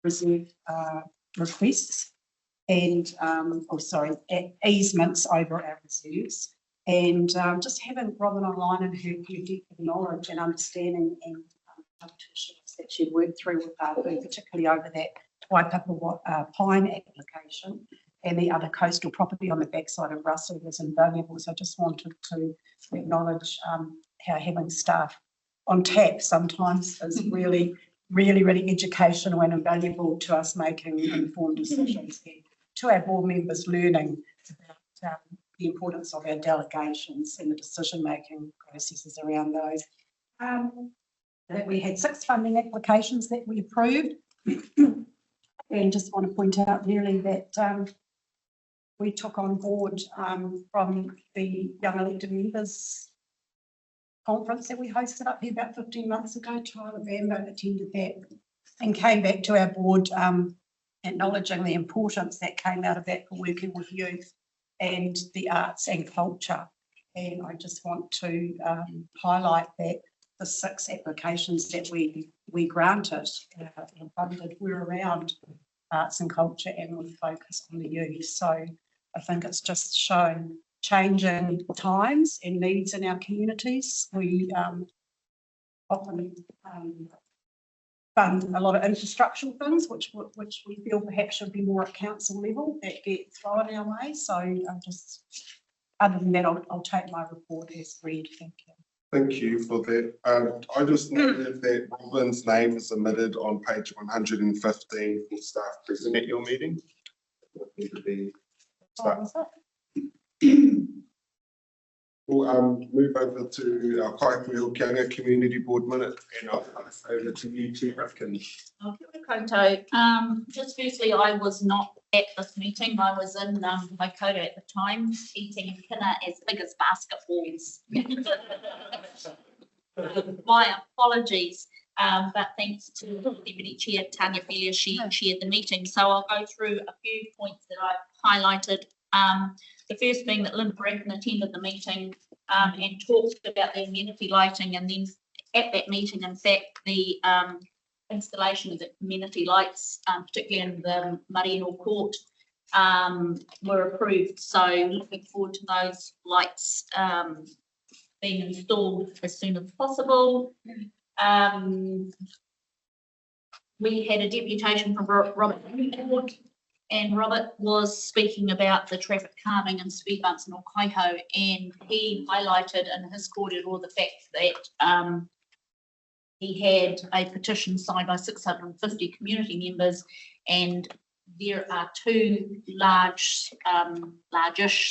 Speaker 14: reserve requests and, easements over our reserves. And just having Robin online and her depth of knowledge and understanding and issues that she'd worked through with particularly over that Waipapa Pine application and the other coastal property on the backside of Russell was invaluable. So I just wanted to acknowledge how having staff on tap sometimes is really educational and invaluable to us making informed decisions, and to our board members learning about the importance of our delegations and the decision-making processes around those. That we had 6 funding applications that we approved. And just want to point out really that we took on board from the Young Elected Members conference that we hosted up here about 15 months ago. Tyler Bambo attended that and came back to our board acknowledging the importance that came out of that for working with youth and the arts and culture. And I just want to highlight that the 6 applications that we granted and funded were around arts and culture and with focus on the youth. So I think it's just shown changing times and needs in our communities. We often fund a lot of infrastructural things, which we feel perhaps should be more at council level that get thrown our way. So I'm just, other than that, I'll take my report as read. Thank you.
Speaker 1: Thank you for that. I just noted that Robin's name is omitted on page 115 for staff present at your meeting. We'll move over to our Kaiapui Community Board minute, and I'll pass over to you, Chair Atkins.
Speaker 14: Just firstly, I was not at this meeting. I was in Waikato at the time, eating kina as big as basketballs. My apologies, but thanks to Deputy Chair Tanya Felia, she chaired the meeting. So I'll go through a few points that I've highlighted. The first being that Linda Bracken attended the meeting and talked about the amenity lighting, and then at that meeting, in fact, the installation of the amenity lights, particularly in the Marino Court, were approved. So looking forward to those lights being installed as soon as possible. We had a deputation from Robert Newport, and Robert was speaking about the traffic calming and speed bumps in Okaiho, and he highlighted in his corridor the fact that he had a petition signed by 650 community members, and there are two largish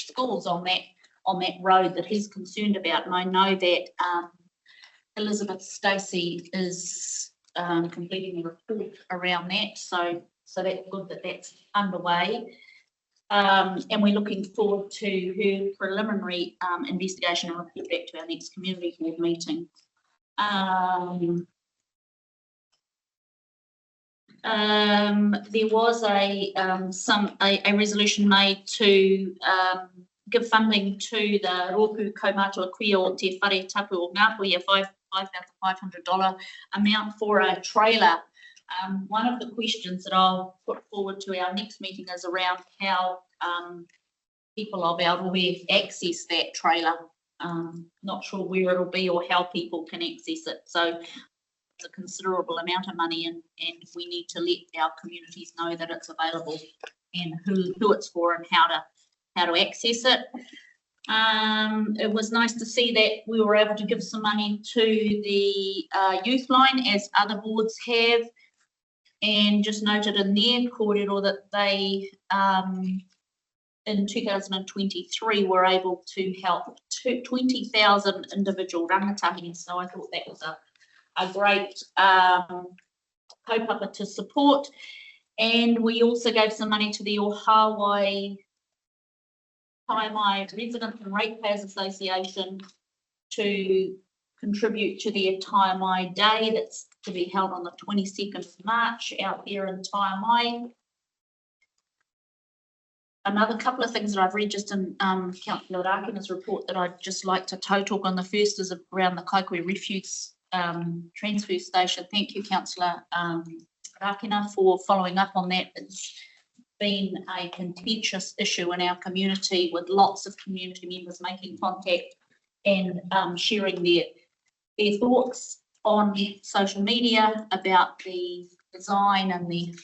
Speaker 14: schools on that road that he's concerned about. And I know that Elizabeth Stacey is completing a report around that, so that's good that that's underway. And we're looking forward to her preliminary investigation and report back to our next community board meeting. There was a resolution made to give funding to the Roku Kaumātua Kuia o Te Whare Tapu o Ngāpui, a $5,500 amount for a trailer. One of the questions that I'll put forward to our next meeting is around how people of Aotearoa access that trailer. Not sure where it'll be or how people can access it. So it's a considerable amount of money, and we need to let our communities know that it's available and who it's for and how to access it. It was nice to see that we were able to give some money to the youth line, as other boards have, and just noted in their corridor that they in 2023 were able to help 20,000 individual rangatahi. So I thought that was a great kaupapa to support. And we also gave some money to the Ohawai Taimai Residents and Ratepayers Association to contribute to their Taimai Day that's to be held on the 22nd of March out there in Taimai. Another couple of things that I've read just in Councillor Rakina's report that I'd just like to talk on. The first is around the Kaikoui Refuse transfer station. Thank you, Councillor Rakina, for following up on that. It's been a contentious issue in our community, with lots of community members making contact and sharing their thoughts on social media about the design and the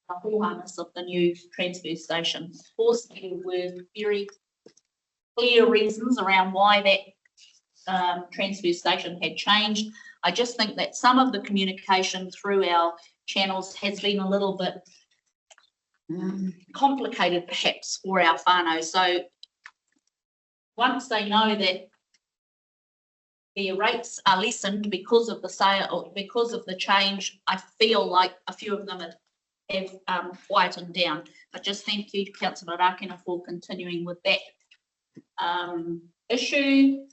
Speaker 14: harness of the new transfer station. Of course, there were very clear reasons around why that transfer station had changed. I just think that some of the communication through our channels has been a little bit complicated, perhaps, for our whānau. So once they know that their rates are lessened because of the sale or because of the change, I feel like a few of them have quietened down. But just thank you, Councillor Rakina, for continuing with that issue.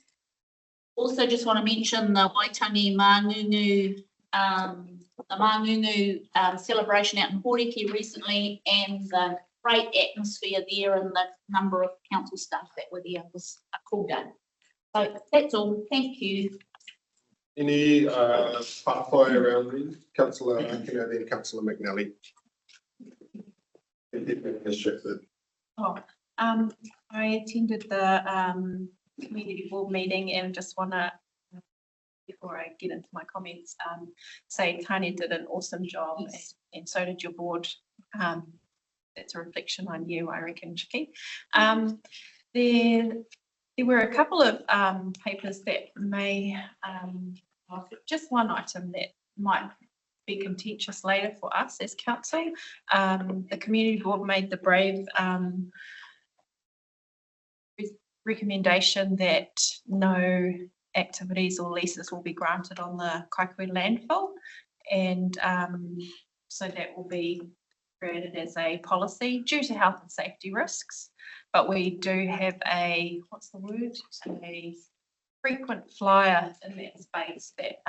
Speaker 14: Also, just want to mention the Waitangi Māngungu, the Māngungu celebration out in Horiki recently, and the great atmosphere there and the number of council staff that were there. It was a cool day. So that's all. Thank you.
Speaker 1: Any pathway around these? Councillor Rakina, then Councillor McNally.
Speaker 3: I attended the community board meeting, and just want to, before I get into my comments, say Tanya did an awesome job. Yes. And so did your board. That's a reflection on you, I reckon, Chicky. There were a couple of papers that may, just one item that might be contentious later for us as council. The community board made the brave recommendation that no activities or leases will be granted on the Kaikoui landfill. And so that will be created as a policy due to health and safety risks. But we do have a, what's the word? A frequent flyer in that space that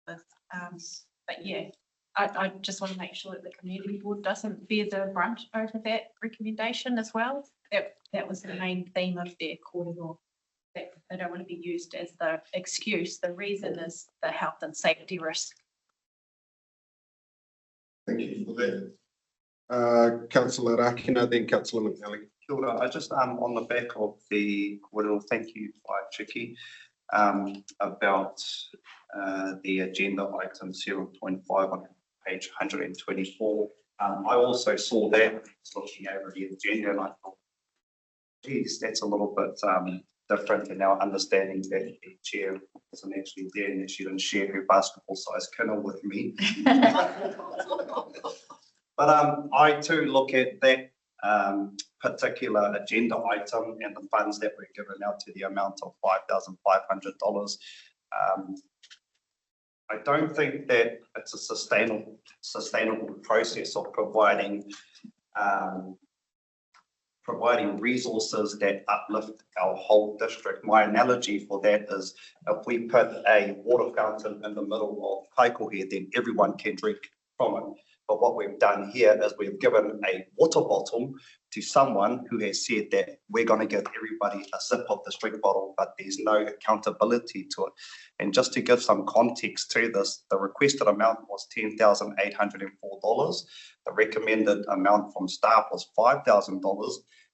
Speaker 3: but yeah, I just want to make sure that the community board doesn't bear the brunt over that recommendation as well. That was the main theme of their kōrero, that they don't want to be used as the excuse. The reason is the health and safety risk.
Speaker 1: Thank you for that. Councillor Rakina, then Councillor McNally.
Speaker 18: Kia ora. I just on the back of the kōrero, thank you, Chiki, about the agenda item 0.5 on page 124. I also saw that, looking over the agenda, and I thought, geez, that's a little bit different in our understanding that the chair isn't actually there and that she didn't share her basketball size kennel with me. But I too look at that particular agenda item and the funds that were given out to the amount of $5,500. I don't think that it's a sustainable process of providing resources that uplift our whole district. My analogy for that is if we put a water fountain in the middle of Kaikohe, then everyone can drink from it. But what we've done here is we've given a water bottle to someone who has said that we're going to give everybody a sip of this drink bottle, but there's no accountability to it. And just to give some context to this, the requested amount was $10,804. The recommended amount from staff was $5,000.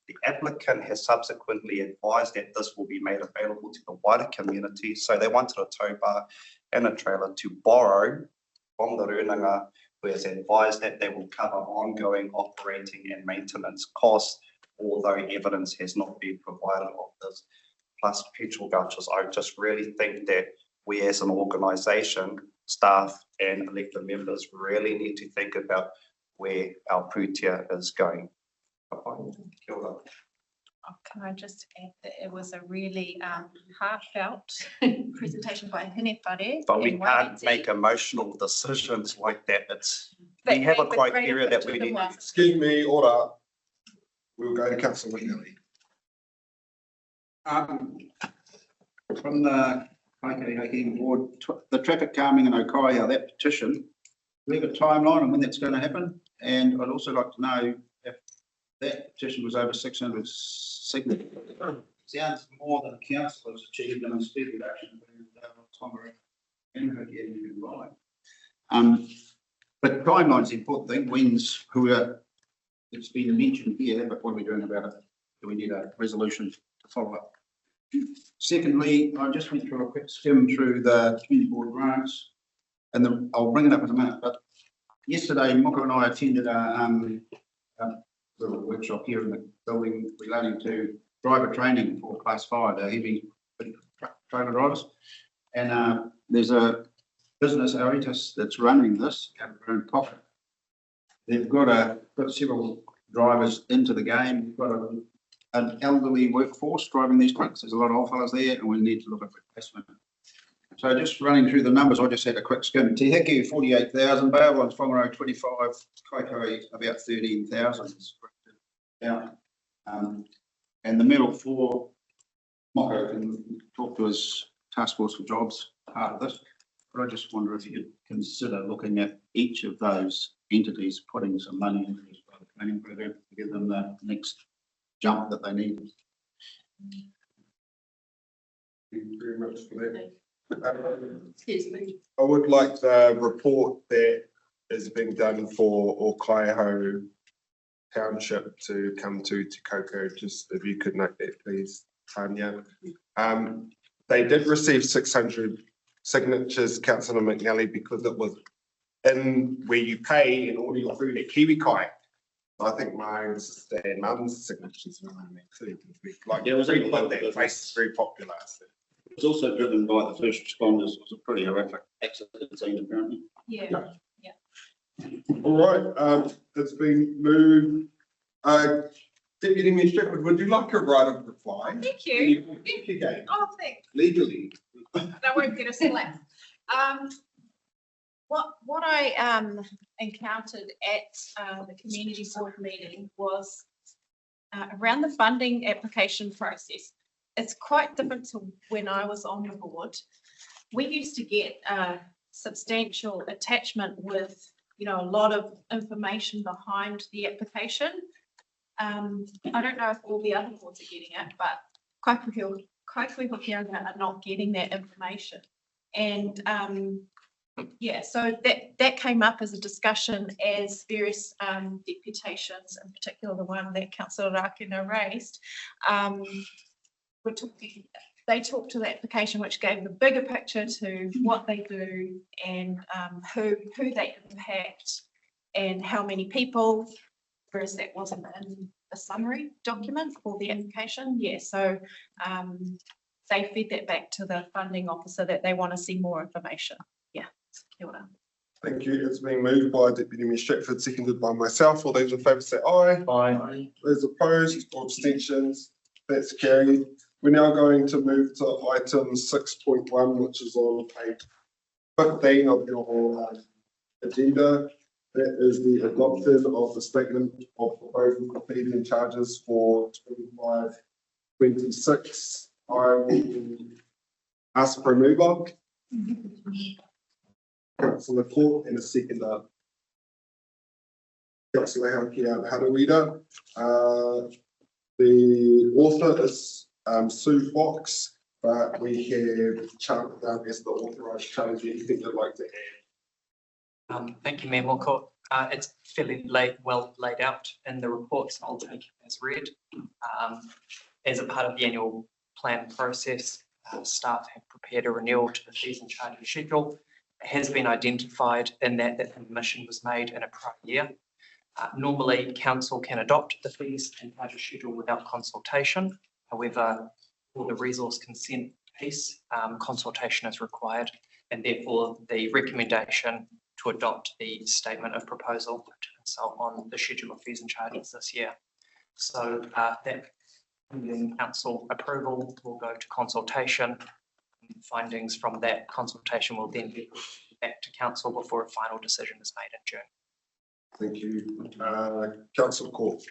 Speaker 18: The applicant has subsequently advised that this will be made available to the wider community. So they wanted a tow bar and a trailer to borrow from the Runanga, who has advised that they will cover ongoing operating and maintenance costs, although evidence has not been provided of this, plus petrol vouchers. I just really think that we as an organisation, staff and elected members really need to think about where our pūtea is going.
Speaker 3: Can I just add that it was a really heartfelt presentation by Hine Whare.
Speaker 18: But we can't make emotional decisions like that. We have a criteria that we need.
Speaker 1: Excuse me, order. We'll go to Councillor McNally.
Speaker 4: From the Kaikohe board, the traffic calming in Okaiha, that petition, we have a timeline on when that's going to happen. And I'd also like to know if that petition was over 600 signatures. Sounds more than council has achieved in a speed reduction. But timeline's the important thing. When's it's been mentioned here, but what are we doing about it? Do we need a resolution to follow up? Secondly, I just went through a quick skim through the community board grants, and I'll bring it up in a minute. But yesterday, Moko and I attended a little workshop here in the building relating to driver training for Class 5, the heavy trailer drivers. And there's a business, Aritas, that's running this out of their own pocket. They've got several drivers into the game. We've got an elderly workforce driving these trucks. There's a lot of old fellas there, and we need to look at replacement. So just running through the numbers, I just had a quick skim. Te Heke, 48,000, Baleone's Whangarau, 25, Kaikohe, about 13,000. Yeah. And the medal for Moko can talk to his task force for jobs, part of this. But I just wonder if you could consider looking at each of those entities, putting some money into this training program to give them the next jump that they need.
Speaker 1: Thank you very much for that.
Speaker 14: Excuse me.
Speaker 1: I would like the report that is being done for Okaiho Township to come to Te Koko, just if you could note that, please, Tanya. They did receive 600 signatures, Councillor McNally, because it was in where you pay in order your food at Kiwi Kai. I think my sister and mum's signatures were on there too. Like, yeah, it was really that place is very popular. So.
Speaker 4: It was also driven by the first responders. It was a pretty horrific accident scene, apparently.
Speaker 3: Yeah.
Speaker 1: All right, it's been moved. Deputy Mayor Shepherd, would you like a right of reply?
Speaker 3: Thank
Speaker 1: Can
Speaker 3: you.
Speaker 1: Thank you, Gabe.
Speaker 3: Oh, thanks.
Speaker 1: Legally.
Speaker 3: That won't get us left. What I encountered at the community board meeting was around the funding application process. It's quite different to when I was on the board. We used to get substantial attachment with, you know, a lot of information behind the application. I don't know if all the other boards are getting it, but Kaikohe are not getting that information. And yeah, so that came up as a discussion as various deputations, in particular the one that Councillor Rakina raised, they talked to the application, which gave the bigger picture to what they do and who they impact and how many people, whereas that wasn't in the summary document for the application. Yeah, so they fed that back to the funding officer that they want to see more information. Yeah. Kia ora.
Speaker 1: Thank you. It's been moved by Deputy Mayor Stratford, seconded by myself. All those in favour say aye.
Speaker 5: Aye.
Speaker 1: Those opposed or abstentions, that's carried. We're now going to move to item 6.1, which is on page 15 of your agenda. That is the adoption of the statement of proposal for fees and charges for 25-26. I will ask for a mover. Councillor Court and a seconder. Councillor Harawira. The author is Sue Fox, but we have Charles down as the authorised charge. Anything you'd like to add?
Speaker 19: Thank you, Mayor Morcourt. It's fairly well laid out in the reports. I'll take it as read. As a part of the annual plan process, staff have prepared a renewal to the fees and charges schedule. It has been identified in that the omission was made in a prior year. Normally, council can adopt the fees and charges schedule without consultation. However, for the resource consent piece, consultation is required, and therefore the recommendation to adopt the statement of proposal to consult on the schedule of fees and charges this year. So that pending council approval will go to consultation. Findings from that consultation will then be back to council before a final decision is made in June.
Speaker 1: Thank you. Councillor Court.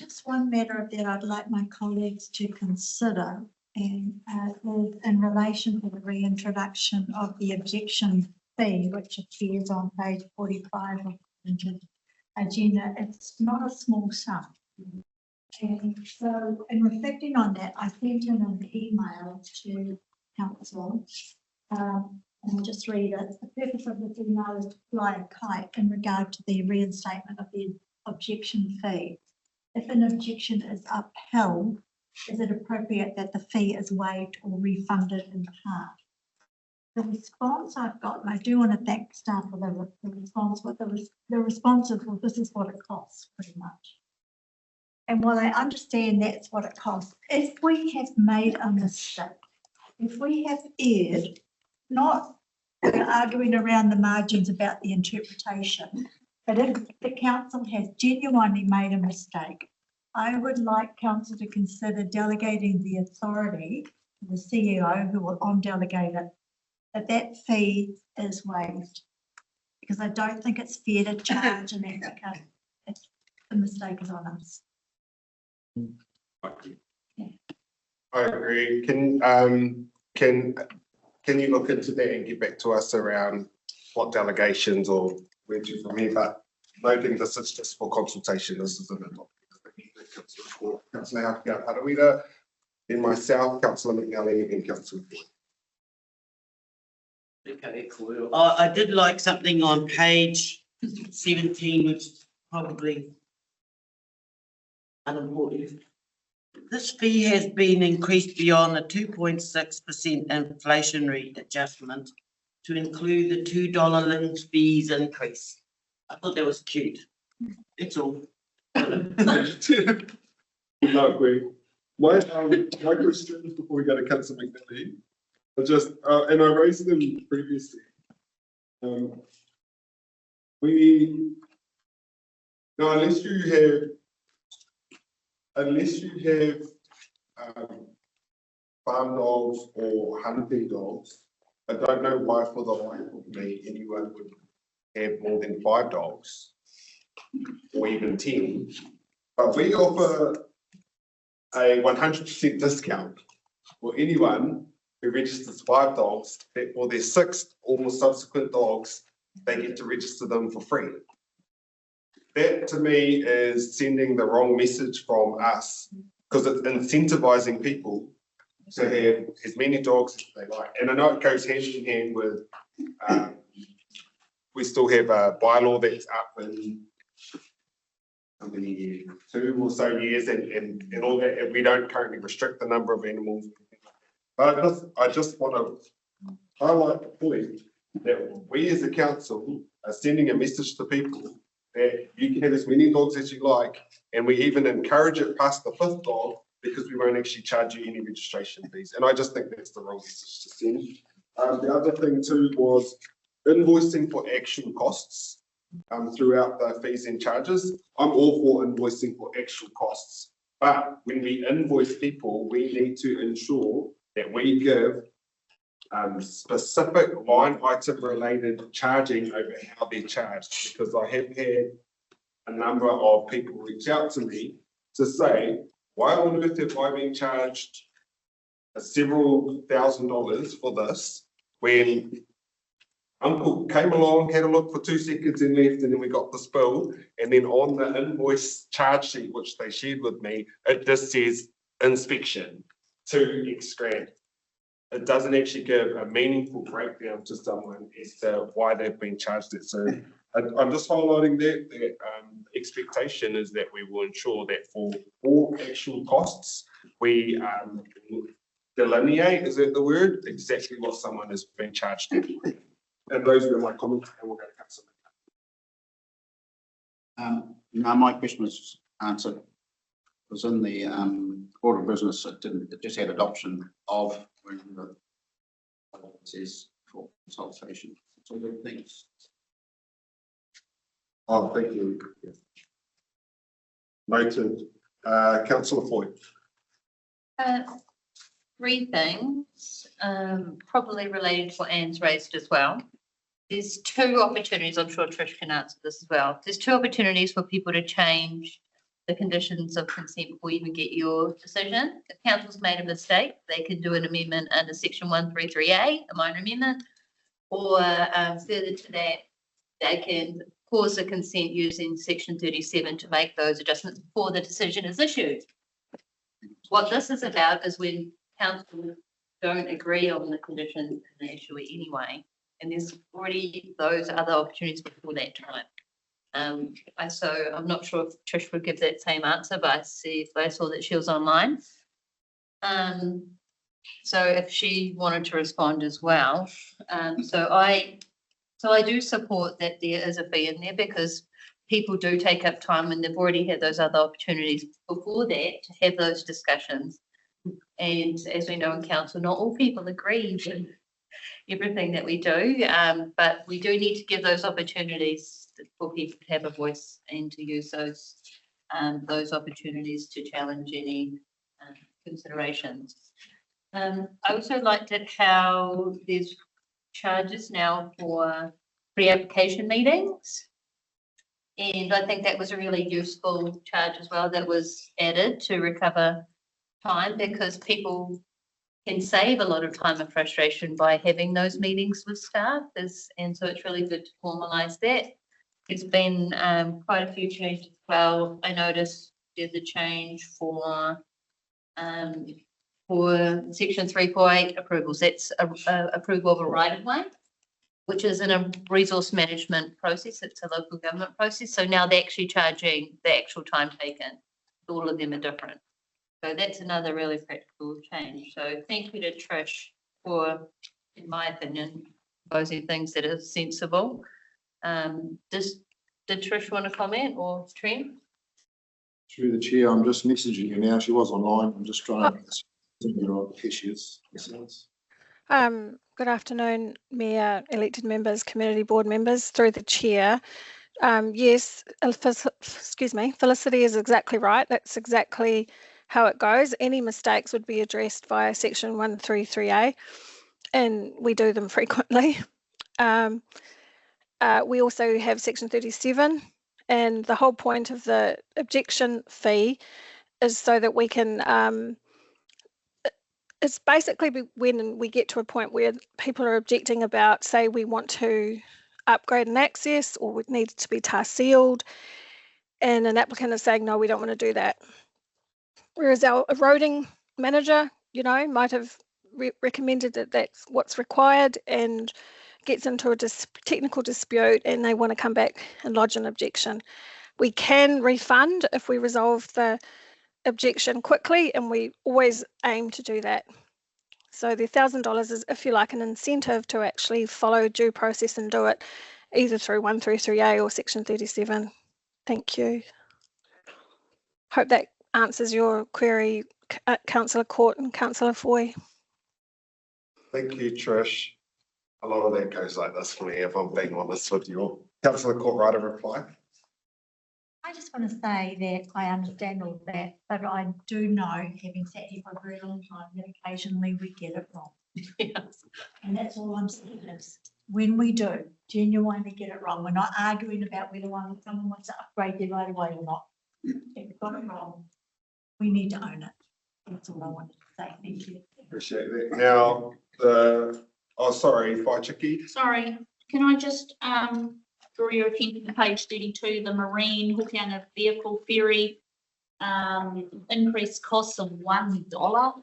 Speaker 20: Just one matter that I'd like my colleagues to consider, and is in relation to the reintroduction of the objection fee, which appears on page 45 of the agenda. It's not a small sum. And so in reflecting on that, I sent in an email to council. And I'll just read it. The purpose of this email is to fly a kite in regard to the reinstatement of the objection fee. If an objection is upheld, is it appropriate that the fee is waived or refunded in part? The response I've got, and I do want to thank staff for the response, but the response is, well, this is what it costs pretty much. And while I understand that's what it costs, if we have made a mistake, if we have erred, not arguing around the margins about the interpretation, but if the council has genuinely made a mistake, I would like council to consider delegating the authority to the CEO who will on-delegate it, that fee is waived. Because I don't think it's fair to charge an applicant if the mistake is on us.
Speaker 1: I agree. Can you look into that and get back to us around what delegations or where to from here? But noting this is just for consultation. This isn't a topic. Councillor Harawira, then myself, Councillor McNally, and Councillor Ford.
Speaker 7: Okay, cool. I did like something on page 17, which is probably unimportant. This fee has been increased beyond the 2.6% inflationary adjustment to include the $2 linked fees increase. I thought that was cute. It's all.
Speaker 1: No, agree. My questions before we go to Councillor McNally are just, and I raised them previously. Unless you have unless you have farm dogs or hunting dogs, I don't know why for the life of me anyone would have more than 5 dogs or even 10. But we offer a 100% discount for anyone who registers 5 dogs, that for their 6th or more subsequent dogs, they get to register them for free. That to me is sending the wrong message from us, because it's incentivizing people to have as many dogs as they like. And I know it goes hand in hand with, we still have a bylaw that's up in how many years, 2 or so years, and all that, and we don't currently restrict the number of animals. But I just want to highlight the point that we as a council are sending a message to people that you can have as many dogs as you like, and we even encourage it past the 5th dog because we won't actually charge you any registration fees. And I just think that's the wrong message to send. The other thing too was invoicing for actual costs throughout the fees and charges. I'm all for invoicing for actual costs, but when we invoice people, we need to ensure that we give specific line item related charging over how they're charged, because I have had a number of people reach out to me to say, why on earth have I been charged several $1,000s for this when Uncle came along, had a look for 2 seconds and left, and then we got this bill, and then on the invoice charge sheet which they shared with me, it just says inspection 2x grand. It doesn't actually give a meaningful breakdown to someone as to why they've been charged it. So I'm just highlighting that expectation is that we will ensure that for all actual costs, we delineate, is that the word, exactly what someone has been charged. And those were my comments, and we're going to cut some.
Speaker 4: No, my question was answered. It was in the order of business. It just had adoption of when the says for consultation. So good, thanks.
Speaker 1: Oh, thank you. Noted. Councillor Foy.
Speaker 9: 3 things, probably related to what Anne's raised as well. There's 2 opportunities, I'm sure Trish can answer this as well. There's 2 opportunities for people to change the conditions of consent before you even get your decision. If council's made a mistake, they can do an amendment under section 133A, a minor amendment, or further to that, they can cause the consent using section 37 to make those adjustments before the decision is issued. What this is about is when council don't agree on the conditions and they issue it anyway, and there's already those other opportunities before that time. So I'm not sure if Trish would give that same answer, but I saw that she was online. So if she wanted to respond as well. So I do support that there is a fee in there, because people do take up time and they've already had those other opportunities before that to have those discussions. And as we know in council, not all people agree with everything that we do, but we do need to give those opportunities for people to have a voice and to use those opportunities to challenge any considerations. I also liked it how there's charges now for pre-application meetings. And I think that was a really useful charge as well that was added to recover time, because people can save a lot of time and frustration by having those meetings with staff. And so it's really good to formalise that. There's been quite a few changes as well. I noticed there's a change for section 348 approvals. That's approval of a right of way, which is in a resource management process. It's a local government process. So now they're actually charging the actual time taken. All of them are different. So that's another really practical change. So thank you to Trish for, in my opinion, proposing things that are sensible. Did Trish want to comment, or Trent?
Speaker 21: Through the chair, I'm just messaging her now. She was online. I'm just trying to figure out who she is.
Speaker 22: Good afternoon, Mayor, elected members, community board members. Through the chair,
Speaker 2: Yes, excuse me, Felicity is exactly right. That's exactly how it goes. Any mistakes would be addressed via section 133A, and we do them frequently. We also have section 37, and the whole point of the objection fee is so that we can, it's basically when we get to a point where people are objecting about, say, we want to upgrade an access or it needs to be tar sealed, and an applicant is saying, no, we don't want to do that. Whereas our eroding manager, might have recommended that that's what's required and gets into a technical dispute and they want to come back and lodge an objection. We can refund if we resolve the objection quickly, and we always aim to do that. So the $1,000 is, if you like, an incentive to actually follow due process and do it either through 133A or section 37. Thank you. Hope that answers your query, Councillor Court and Councillor Foy.
Speaker 1: Thank you, Trish. A lot of that goes like this for me, if I'm being honest with you. Councillor Court, right, a reply?
Speaker 20: I just want to say that I understand all that, but I do know, having sat here for a very long time, that occasionally we get it wrong.
Speaker 14: Yes.
Speaker 20: And that's all I'm saying is, when we do genuinely get it wrong, we're not arguing about whether someone wants to upgrade their right of way or not. If we've got it wrong, we need to own it. That's all I wanted to say. Thank you.
Speaker 1: Appreciate that. Now, sorry, Waichiki.
Speaker 22: Sorry, can I just draw your attention to page 32, the marine Hokianga vehicle ferry increased costs of $1.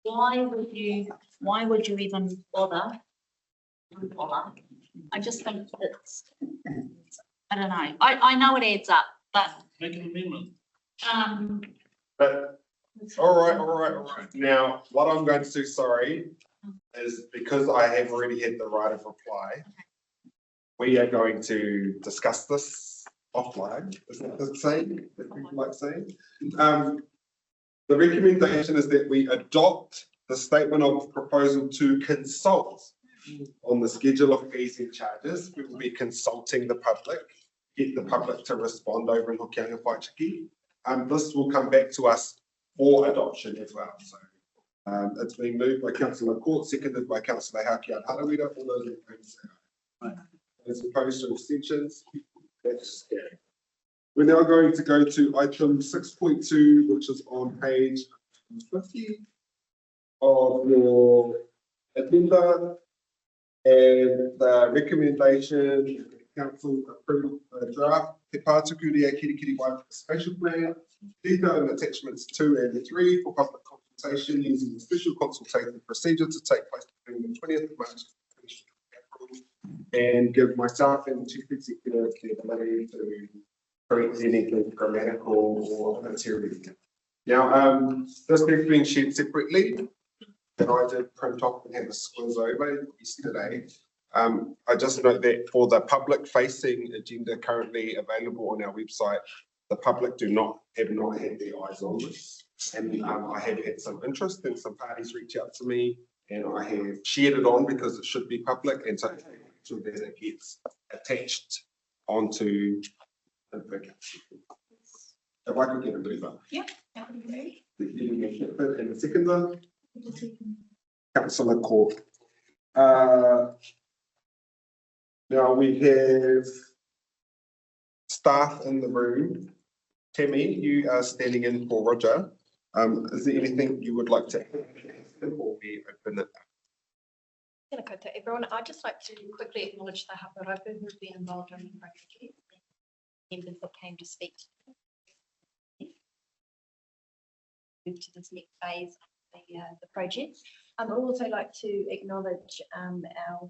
Speaker 22: Why would you even bother? $1. I just think it's, I don't know. I know it adds up, but
Speaker 5: Make an amendment.
Speaker 1: But, all right. Now, what I'm going to do, sorry, is because I have already had the right of reply, we are going to discuss this offline. Isn't that the same, that people like saying? The recommendation is that we adopt the statement of proposal to consult on the schedule of fees and charges. We will be consulting the public, get the public to respond over in Hokianga Waichiki. This will come back to us for adoption as well. So it's been moved by Councillor Court, seconded by Councillor Hauki and Harawira. All those in favour say aye. As opposed to abstentions, that's scary. We're now going to go to item 6.2, which is on page 50 of your agenda, and the recommendation council approved the draft Te Pātuku Rea Kirikiri 1 spatial plan, detailed in attachments 2 and 3 for public consultation using the special consultative procedure to take place between the 20th of March and April, and give myself and the Chief Executive the ability to correct anything grammatical or material. Now, this has been shared separately, and I did print off and have a squiz over yesterday. I just note that for the public facing agenda currently available on our website, the public have not had their eyes on this. And I have had some interest, and some parties reach out to me, and I have shared it on because it should be public, and so that it gets attached onto the big. If I could get a mover.
Speaker 22: yeah, that would be
Speaker 1: And the seconder, Councillor Court. Now we have staff in the room. Tammy, you are standing in for Roger. Is there anything you would like to add before we open it?
Speaker 3: Tēnā koutou everyone. I'd just like to quickly acknowledge the haparopu who've been involved in the project, members that came to speak to this next phase of the project. I'd also like to acknowledge our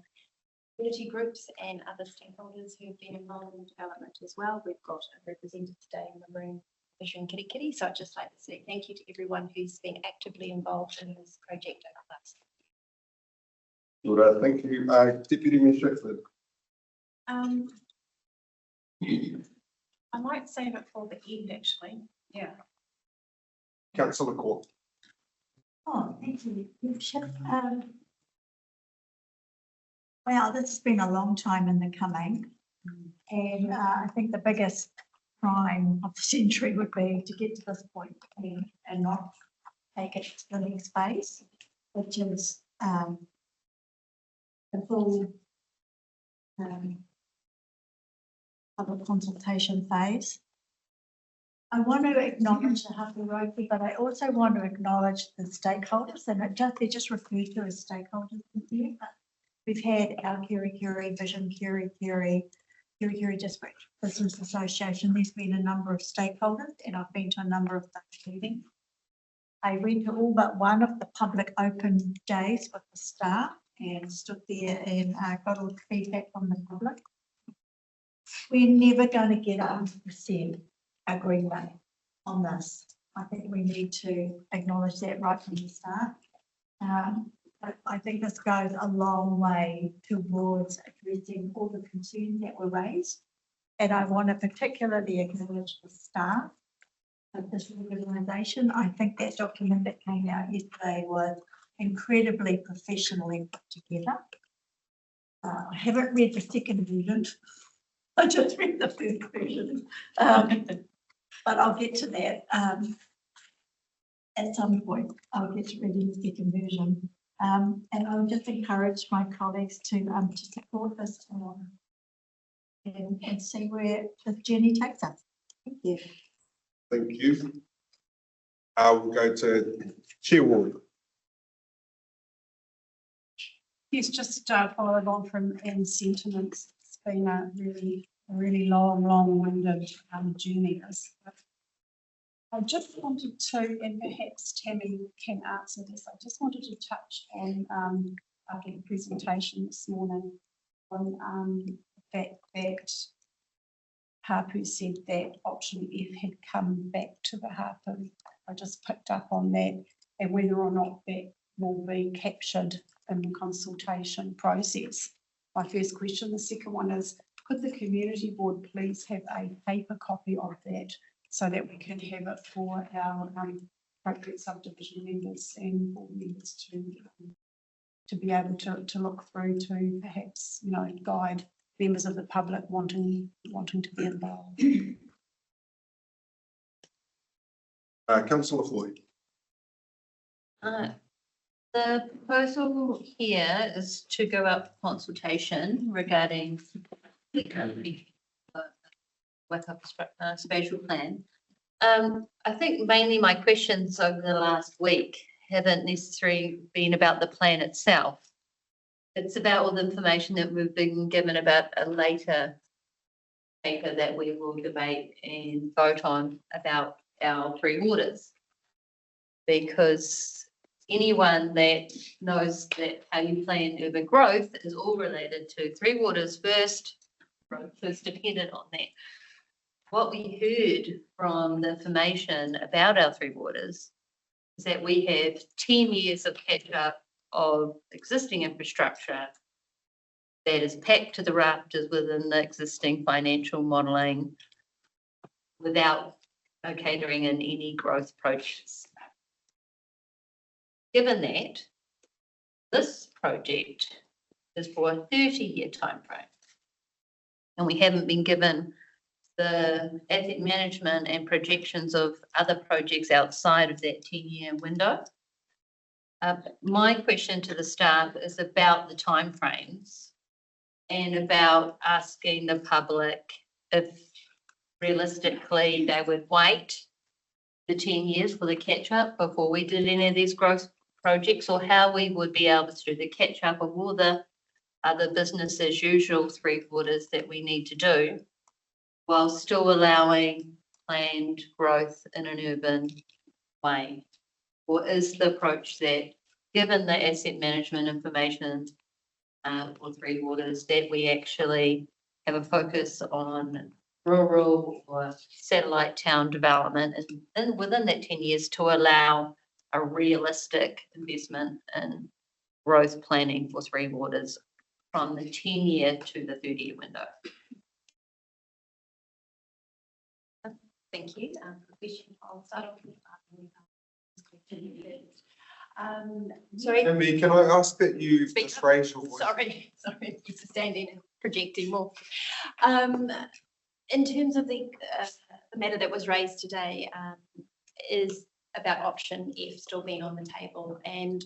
Speaker 3: community groups and other stakeholders who've been involved in development as well. We've got a representative today in the room, Vision Kirikiri, so I'd just like to say thank you to everyone who's been actively involved in this project over the last.
Speaker 1: Thank you, Deputy Mayor Stratford.
Speaker 3: I might save it for the end, actually. Yeah.
Speaker 1: Councillor Court.
Speaker 20: Oh, thank you. Well, this has been a long time in the coming. And I think the biggest crime of the century would be to get to this point and not take it to the next phase, which is the full public consultation phase. I want to acknowledge the Hapu but I also want to acknowledge the stakeholders, and they're just referred to as stakeholders in here. We've had our Kiri Vision, Kiri District Business Association. There's been a number of stakeholders, and I've been to a number of those meetings. I went to all but one of the public open days with the staff and stood there and got all the feedback from the public. We're never going to get 100% agreement on this. I think we need to acknowledge that right from the start. But I think this goes a long way towards addressing all the concerns that were raised. And I want to particularly acknowledge the staff of this organisation. I think that document that came out yesterday was incredibly professionally put together. I haven't read the second version. I just read the first version. But I'll get to that at some point. I'll get to reading the second version. And I'll just encourage my colleagues to support this and see where the journey takes us. Thank you.
Speaker 1: Thank you. We'll go to Chair Ward.
Speaker 16: Yes, just following on from Anne's sentiments. It's been a really long-winded journey. I just wanted to, and perhaps Tammy can answer this, I just wanted to touch on after the presentation this morning on the fact that Hapu said that option F had come back to the Hapu. I just picked up on that, and whether or not that will be captured in the consultation process. My first question. The second one is, could the community board please have a paper copy of that so that we can have it for our appropriate subdivision members and board members to be able to look through to perhaps, you know, guide members of the public wanting to be involved.
Speaker 1: Councillor Floyd.
Speaker 9: The proposal here is to go up for consultation regarding the spatial plan. I think mainly my questions over the last week haven't necessarily been about the plan itself. It's about all the information that we've been given about a later paper that we will debate and vote on about our three waters. Because anyone that knows that how you plan urban growth is all related to three waters first, first dependent on that. What we heard from the information about our three waters is that we have 10 years of catch up of existing infrastructure that is packed to the rafters within the existing financial modelling without catering in any growth projects. Given that, this project is for a 30-year timeframe, and we haven't been given the asset management and projections of other projects outside of that 10-year window. My question to the staff is about the timeframes and about asking the public if realistically they would wait the 10 years for the catch-up before we did any of these growth projects, or how we would be able to do the catch-up of all the other business as usual three waters that we need to do while still allowing planned growth in an urban way? Or is the approach that, given the asset management information for three waters, that we actually have a focus on rural or satellite town development and within that 10 years to allow a realistic investment in growth planning for three waters from the 10-year to the 30-year window? Thank you. Question, I'll start off with
Speaker 16: Sorry.
Speaker 1: Emily, can I ask that you
Speaker 16: Speak
Speaker 1: just
Speaker 16: up.
Speaker 1: raise your voice?
Speaker 16: Sorry, just standing and projecting more. In terms of the matter that was raised today, is about option F still being on the table. And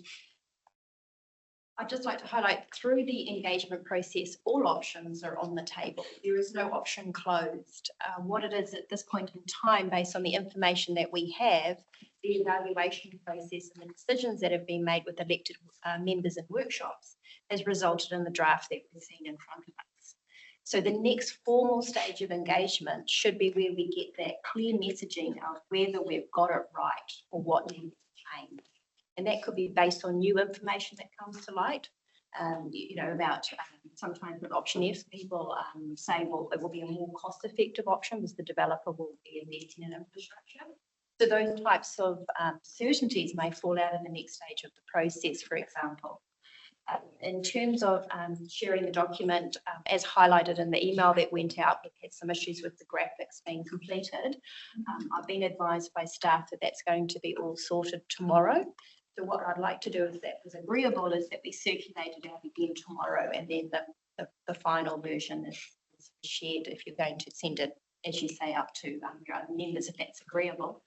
Speaker 16: I'd just like to highlight through the engagement process, all options are on the table. There is no option closed. What it is at this point in time, based on the information that we have, the evaluation process and the decisions that have been made with elected members in workshops has resulted in the draft that we've seen in front of us. So the next formal stage of engagement should be where we get that clear messaging of whether we've got it right or what needs to change. And that could be based on new information that comes to light. You know, about sometimes with option F, people say, well, it will be a more cost-effective option because the developer will be investing in infrastructure. So those types of certainties may fall out in the next stage of the process, for example. In terms of sharing the document, as highlighted in the email that went out, we've had some issues with the graphics being completed. I've been advised by staff that that's going to be all sorted tomorrow. So what I'd like to do, if that was agreeable, is that we circulate it out again tomorrow, and then the final version is shared if you're going to send it, as you say, up to your other members, if that's agreeable.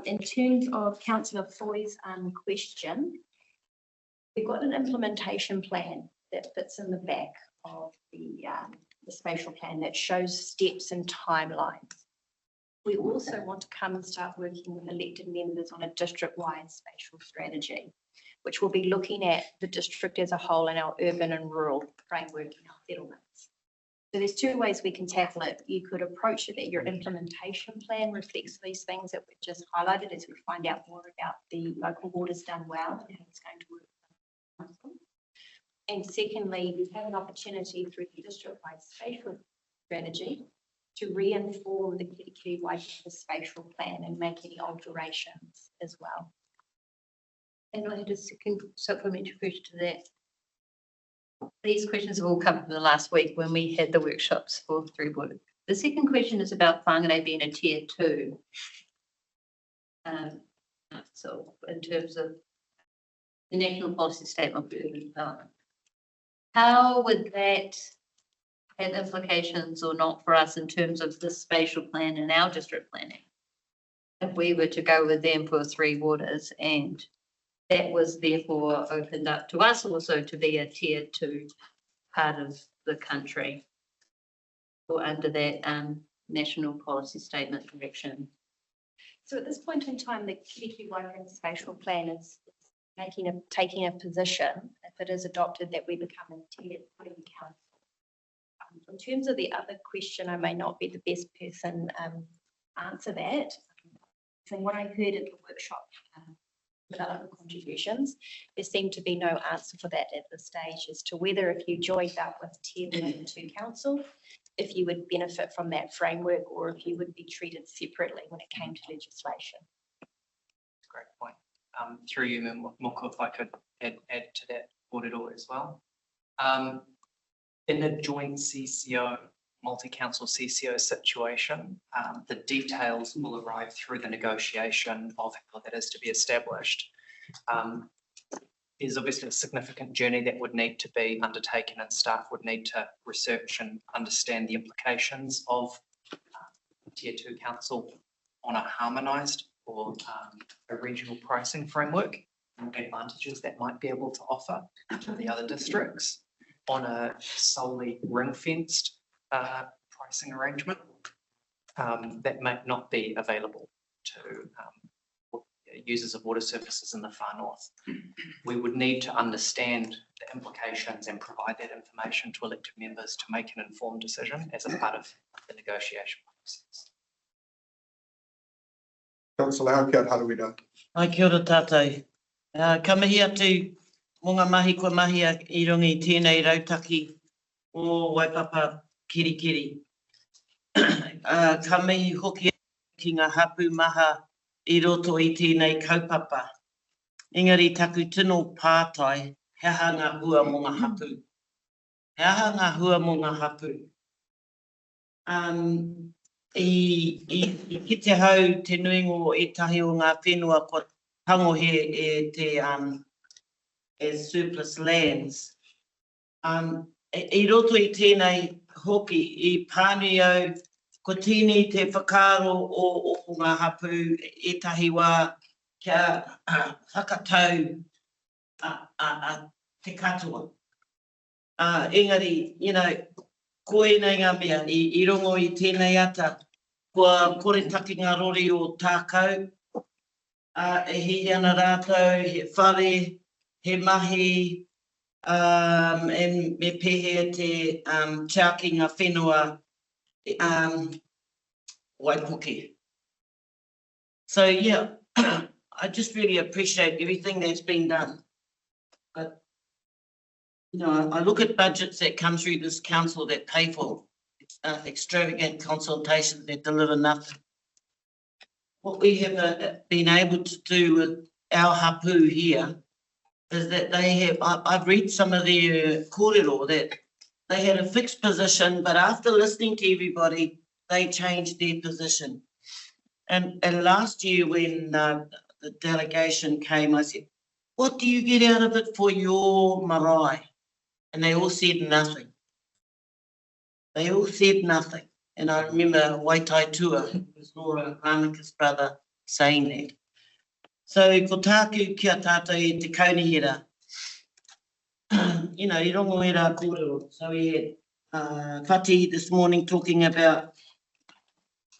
Speaker 16: In terms of Councillor Foy's question, we've got an implementation plan that fits in the back of the spatial plan that shows steps and timelines. We also want to come and start working with elected members on a district-wide spatial strategy, which will be looking at the district as a whole and our urban and rural framework and our settlements. So there's two ways we can tackle it. You could approach it that your implementation plan reflects these things that we've just highlighted as we find out more about the local waters done well and how it's going to work. And secondly, we have an opportunity through the district-wide spatial strategy to re-inform the Kirikiri-wide spatial plan and make any alterations as well.
Speaker 9: And I had a second supplementary question to that. These questions have all come from the last week when we had the workshops for Three Waters. The second question is about Whangarei being a tier 2. So in terms of the National Policy Statement for Urban Development, how would that have implications or not for us in terms of the spatial plan and our district planning? If we were to go with them for Three Waters and that was therefore opened up to us also to be a tier 2 part of the country or under that national policy statement direction.
Speaker 16: So at this point in time, the Kirikiri-wide spatial plan is taking a position, if it is adopted, that we become a tier 3 council. In terms of the other question, I may not be the best person answer that. From what I heard at the workshop, development contributions, there seemed to be no answer for that at this stage as to whether if you joined up with tier 1 and 2 council, if you would benefit from that framework or if you would be treated separately when it came to legislation.
Speaker 19: Great point. Through you, Moko, if I could add to that auditor as well. In a joint CCO, multi-council CCO situation, the details will arrive through the negotiation of how that is to be established. There's obviously a significant journey that would need to be undertaken and staff would need to research and understand the implications of tier 2 council on a harmonised or a regional pricing framework and advantages that might be able to offer to the other districts on a solely ring-fenced pricing arrangement that might not be available to users of water services in the far north. We would need to understand the implications and provide that information to elected members to make an informed decision as a part of the negotiation process.
Speaker 1: Councillor Hauke, how do we do?
Speaker 7: Ai kia ora tātou. Ka mihi atu mō ngā mahi kua mahi I rungi tēnei rautaki o Waipapa Kirikiri. Ka mihi hoki ki ngā hapu maha I roto I tēnei kaupapa. Engari taku tino pātai, he aha ngā hua mō ngā hapu. He aha ngā hua mō ngā hapu. I ki te hau te nuingo etahi o ngā whenua hangohe e te, as surplus lands. I roto I tēnei hoki I pānui au, ko tēnei te whakaro o ngā hapu e tahi wā kia whakatau te katoa. Engari, ko nei ngā mea, I rongo I tēnei ata, kua kore taki ngā rori o tākau, e hi ana rātou, he whare, he mahi, and me pehea te chāki ngā whenua Waipuke. So yeah, I just really appreciate everything that's been done. But I look at budgets that come through this council that pay for extravagant consultations that deliver nothing. What we have been able to do with our hapu here is that they have, I've read some of their kōrero that they had a fixed position, but after listening to everybody, they changed their position. And last year when the delegation came, I said, what do you get out of it for your marae? And they all said nothing. They all said nothing. And I remember Waitai Tua, who was Laura Ramaka's brother, saying that. So ko tāku kia tātou I te kaunihera. I rongo e rā kōrero. So we had Fati this morning talking about,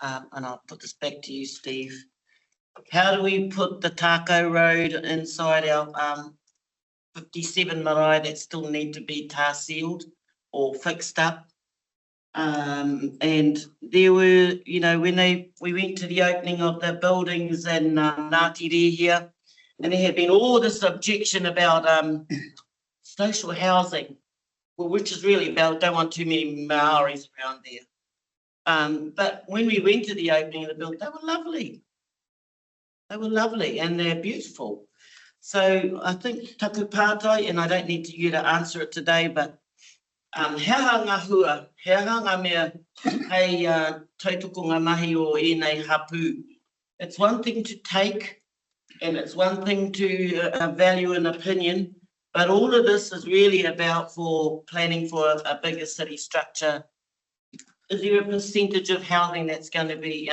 Speaker 7: and I'll put this back to you, Steve. How do we put the Tāko Road inside our 57 marae that still need to be tar sealed or fixed up? And there were, when we went to the opening of the buildings in Ngāti Rē here, and there had been all this objection about social housing, which is really about, don't want too many Maoris around there. But when we went to the opening of the building, they were lovely. They were lovely and they're beautiful. So I think taku pātai, and I don't need you to answer it today, but he hanga hua, he hanga mea hei tautoko ngā mahi o ēnei hapu. It's one thing to take and it's one thing to value an opinion, but all of this is really about for planning for a bigger city structure. Is there a percentage of housing that's going to be,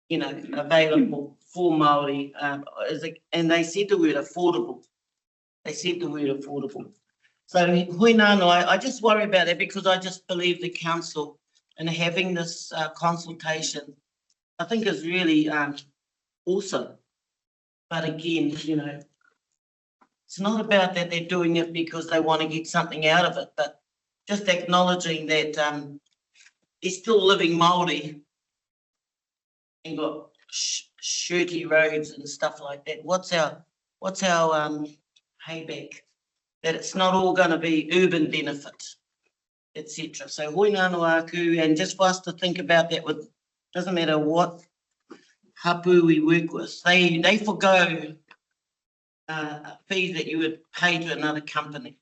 Speaker 7: available for Māori? And they said the word affordable. They said the word affordable. So hui nāno, I just worry about that because I just believe the council and having this consultation, I think is really awesome. But again, it's not about that they're doing it because they want to get something out of it, but just acknowledging that they're still living Māori and got shirty roads and stuff like that. What's our payback? That it's not all going to be urban benefit, etc. So hoi nāno aku, and just for us to think about that with, doesn't matter what hapu we work with, they forgo fees that you would pay to another company.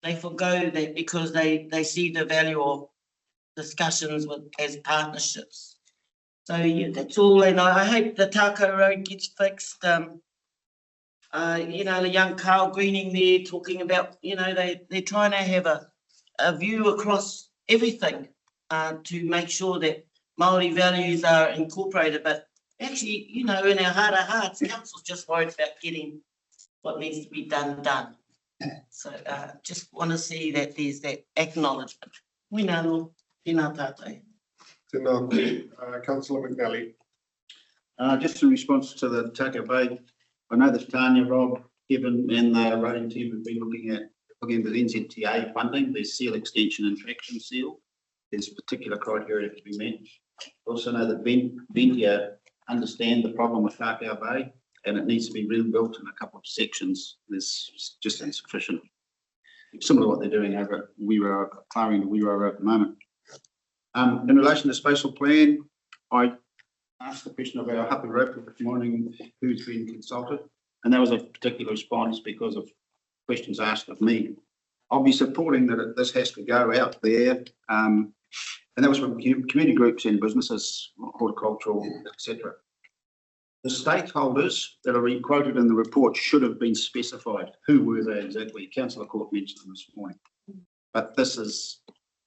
Speaker 7: They forgo that because they see the value of discussions as partnerships. So yeah, that's all, and I hope the Tāko Road gets fixed. The young Carl Greening there talking about, they're trying to have a view across everything to make sure that Māori values are incorporated. But actually, in our heart of hearts, council's just worried about getting what needs to be done. So just want to see that there's that acknowledgement. We know, tēnā tātou.
Speaker 1: Tēnā, Councillor McNally.
Speaker 4: Just in response to the Taka Bay, I know that Tanya, Rob, Kevin and the roading team have been looking at the NZTA funding. There's seal extension and traction seal. There's particular criteria to be met. Also know that Ventia understand the problem with Tākau Bay and it needs to be rebuilt in a couple of sections. There's just insufficient. Similar to what they're doing over at Wira, Claring to Wira at the moment. In relation to spatial plan, I asked the question of our Hapu Roper this morning, who's been consulted, and that was a particular response because of questions asked of me. I'll be supporting that this has to go out there, and that was from community groups and businesses, horticultural, etc. The stakeholders that are quoted in the report should have been specified. Who were they exactly? Councillor Court mentioned them this morning. But this is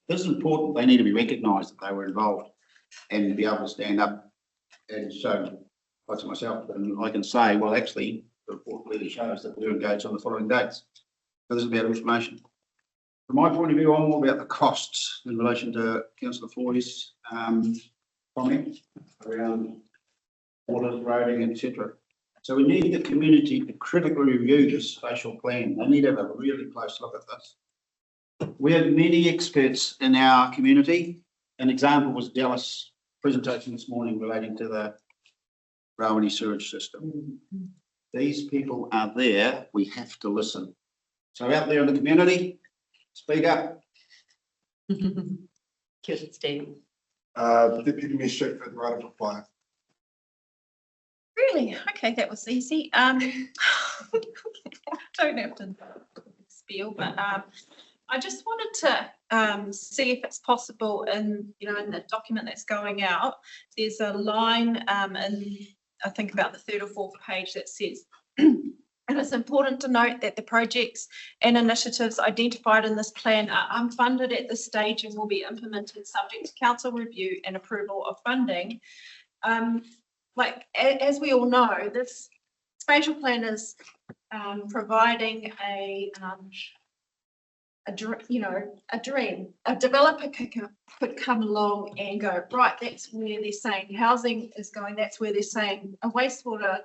Speaker 4: important. They need to be recognised that they were involved and be able to stand up and show, like myself, and I can say, well, actually, the report clearly shows that we were engaged on the following dates. So this is about information. From my point of view, I'm all about the costs in relation to Councillor Foy's comment around water, roading, etc. So we need the community to critically review this spatial plan. They need to have a really close look at this. We have many experts in our community. An example was Dallas' presentation this morning relating to the Rawene sewage system. These people are there. We have to listen. So out there in the community, speak up.
Speaker 9: Kia ora, Steve.
Speaker 1: Deputy Mayor Shepard, right of reply.
Speaker 3: Really? Okay, that was easy. Don't have to spiel, but I just wanted to see if it's possible in the document that's going out, there's a line in I think about the third or fourth page that says, and it's important to note that the projects and initiatives identified in this plan are unfunded at this stage and will be implemented subject to council review and approval of funding. As we all know, this spatial plan is providing a dream. A developer could come along and go, right, that's where they're saying housing is going, that's where they're saying a wastewater,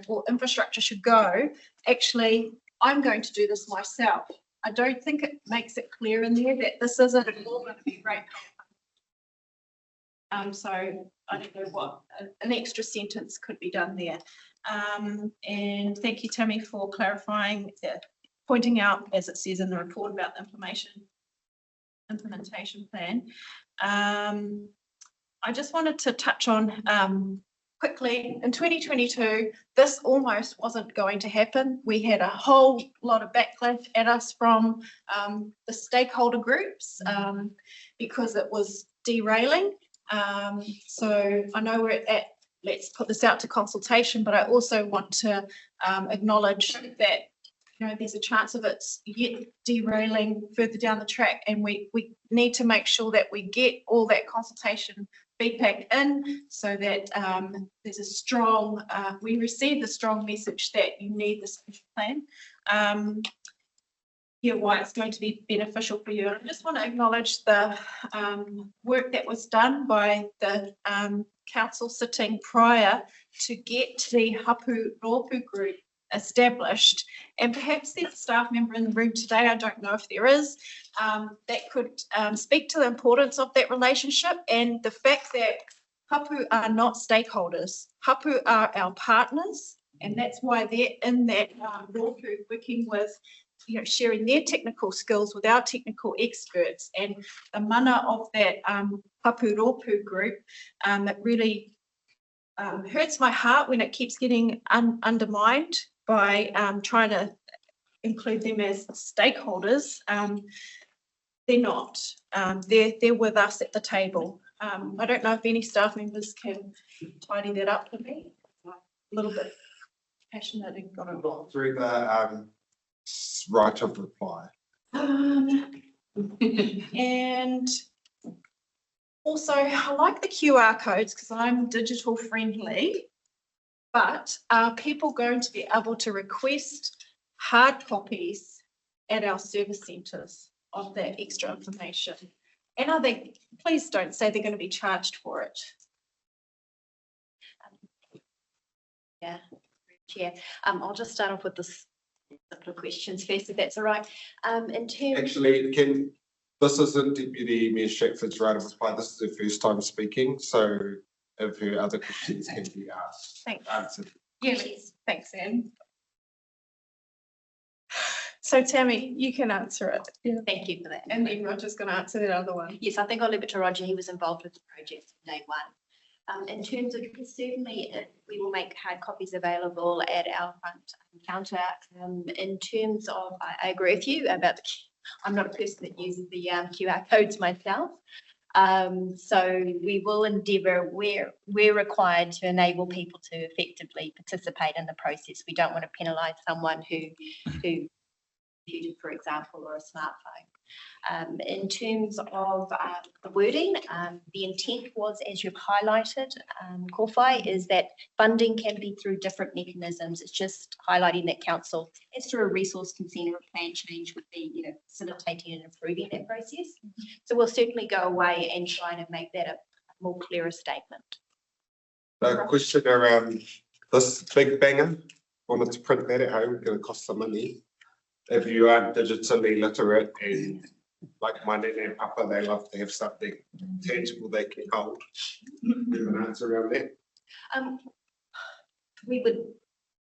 Speaker 3: or infrastructure should go. Actually, I'm going to do this myself. I don't think it makes it clear in there that this isn't all going to be great. So I don't know what an extra sentence could be done there. And thank you, Tammy, for clarifying that, pointing out, as it says in the report, about the implementation plan. I just wanted to touch on quickly, in 2022, this almost wasn't going to happen. We had a whole lot of backlash at us from the stakeholder groups because it was derailing. So I know we're at let's put this out to consultation, but I also want to acknowledge that there's a chance of it's yet derailing further down the track, and we need to make sure that we get all that consultation feedback in so that there's a strong, we receive the strong message that you need this plan. Why it's going to be beneficial for you. I just want to acknowledge the work that was done by the council sitting prior to get the Hapu Rōpū group established, and perhaps there's a staff member in the room today, I don't know if there is, that could speak to the importance of that relationship and the fact that Hapu are not stakeholders. Hapu are our partners, and that's why they're in that Rōpū working with sharing their technical skills with our technical experts, and the mana of that Hapu Rōpū group, it really hurts my heart when it keeps getting undermined by trying to include them as stakeholders. They're not. They're with us at the table. I don't know if any staff members can tidy that up for me. A little bit passionate and got involved.
Speaker 1: Through the right of reply.
Speaker 3: And also, I like the QR codes because I'm digital friendly, but are people going to be able to request hard copies at our service centres of that extra information? And are they, please don't say they're going to be charged for it.
Speaker 6: Yeah, Chair. I'll just start off with this couple of questions first, if that's all right. In terms,
Speaker 1: Actually, this isn't Deputy Mayor Shackford's right of reply. This is her first time speaking, so if her other questions can be asked, answered.
Speaker 3: Yes, thanks, Anne. So Tammy, you can answer it. Yeah.
Speaker 6: Thank you for that.
Speaker 3: And then Roger's going to answer that other one.
Speaker 6: Yes, I think I'll leave it to Roger. He was involved with the project from day one. In terms of, certainly we will make hard copies available at our front counter. In terms of, I agree with you about I'm not a person that uses the QR codes myself. So we will endeavour where we're required to enable people to effectively participate in the process. We don't want to penalise someone who computed, for example, or a smartphone. In terms of the wording, the intent was, as you've highlighted, Kawhai, is that funding can be through different mechanisms. It's just highlighting that council, as through a resource consent or a plan change, would be, facilitating and improving that process. So we'll certainly go away and try to make that a more clearer statement.
Speaker 1: A question around this big banger. Wanted to print that at home, it's going to cost some money. If you are digitally literate and like my nene and papa, they love to have something tangible they can hold. Do you have an answer around that?
Speaker 6: We would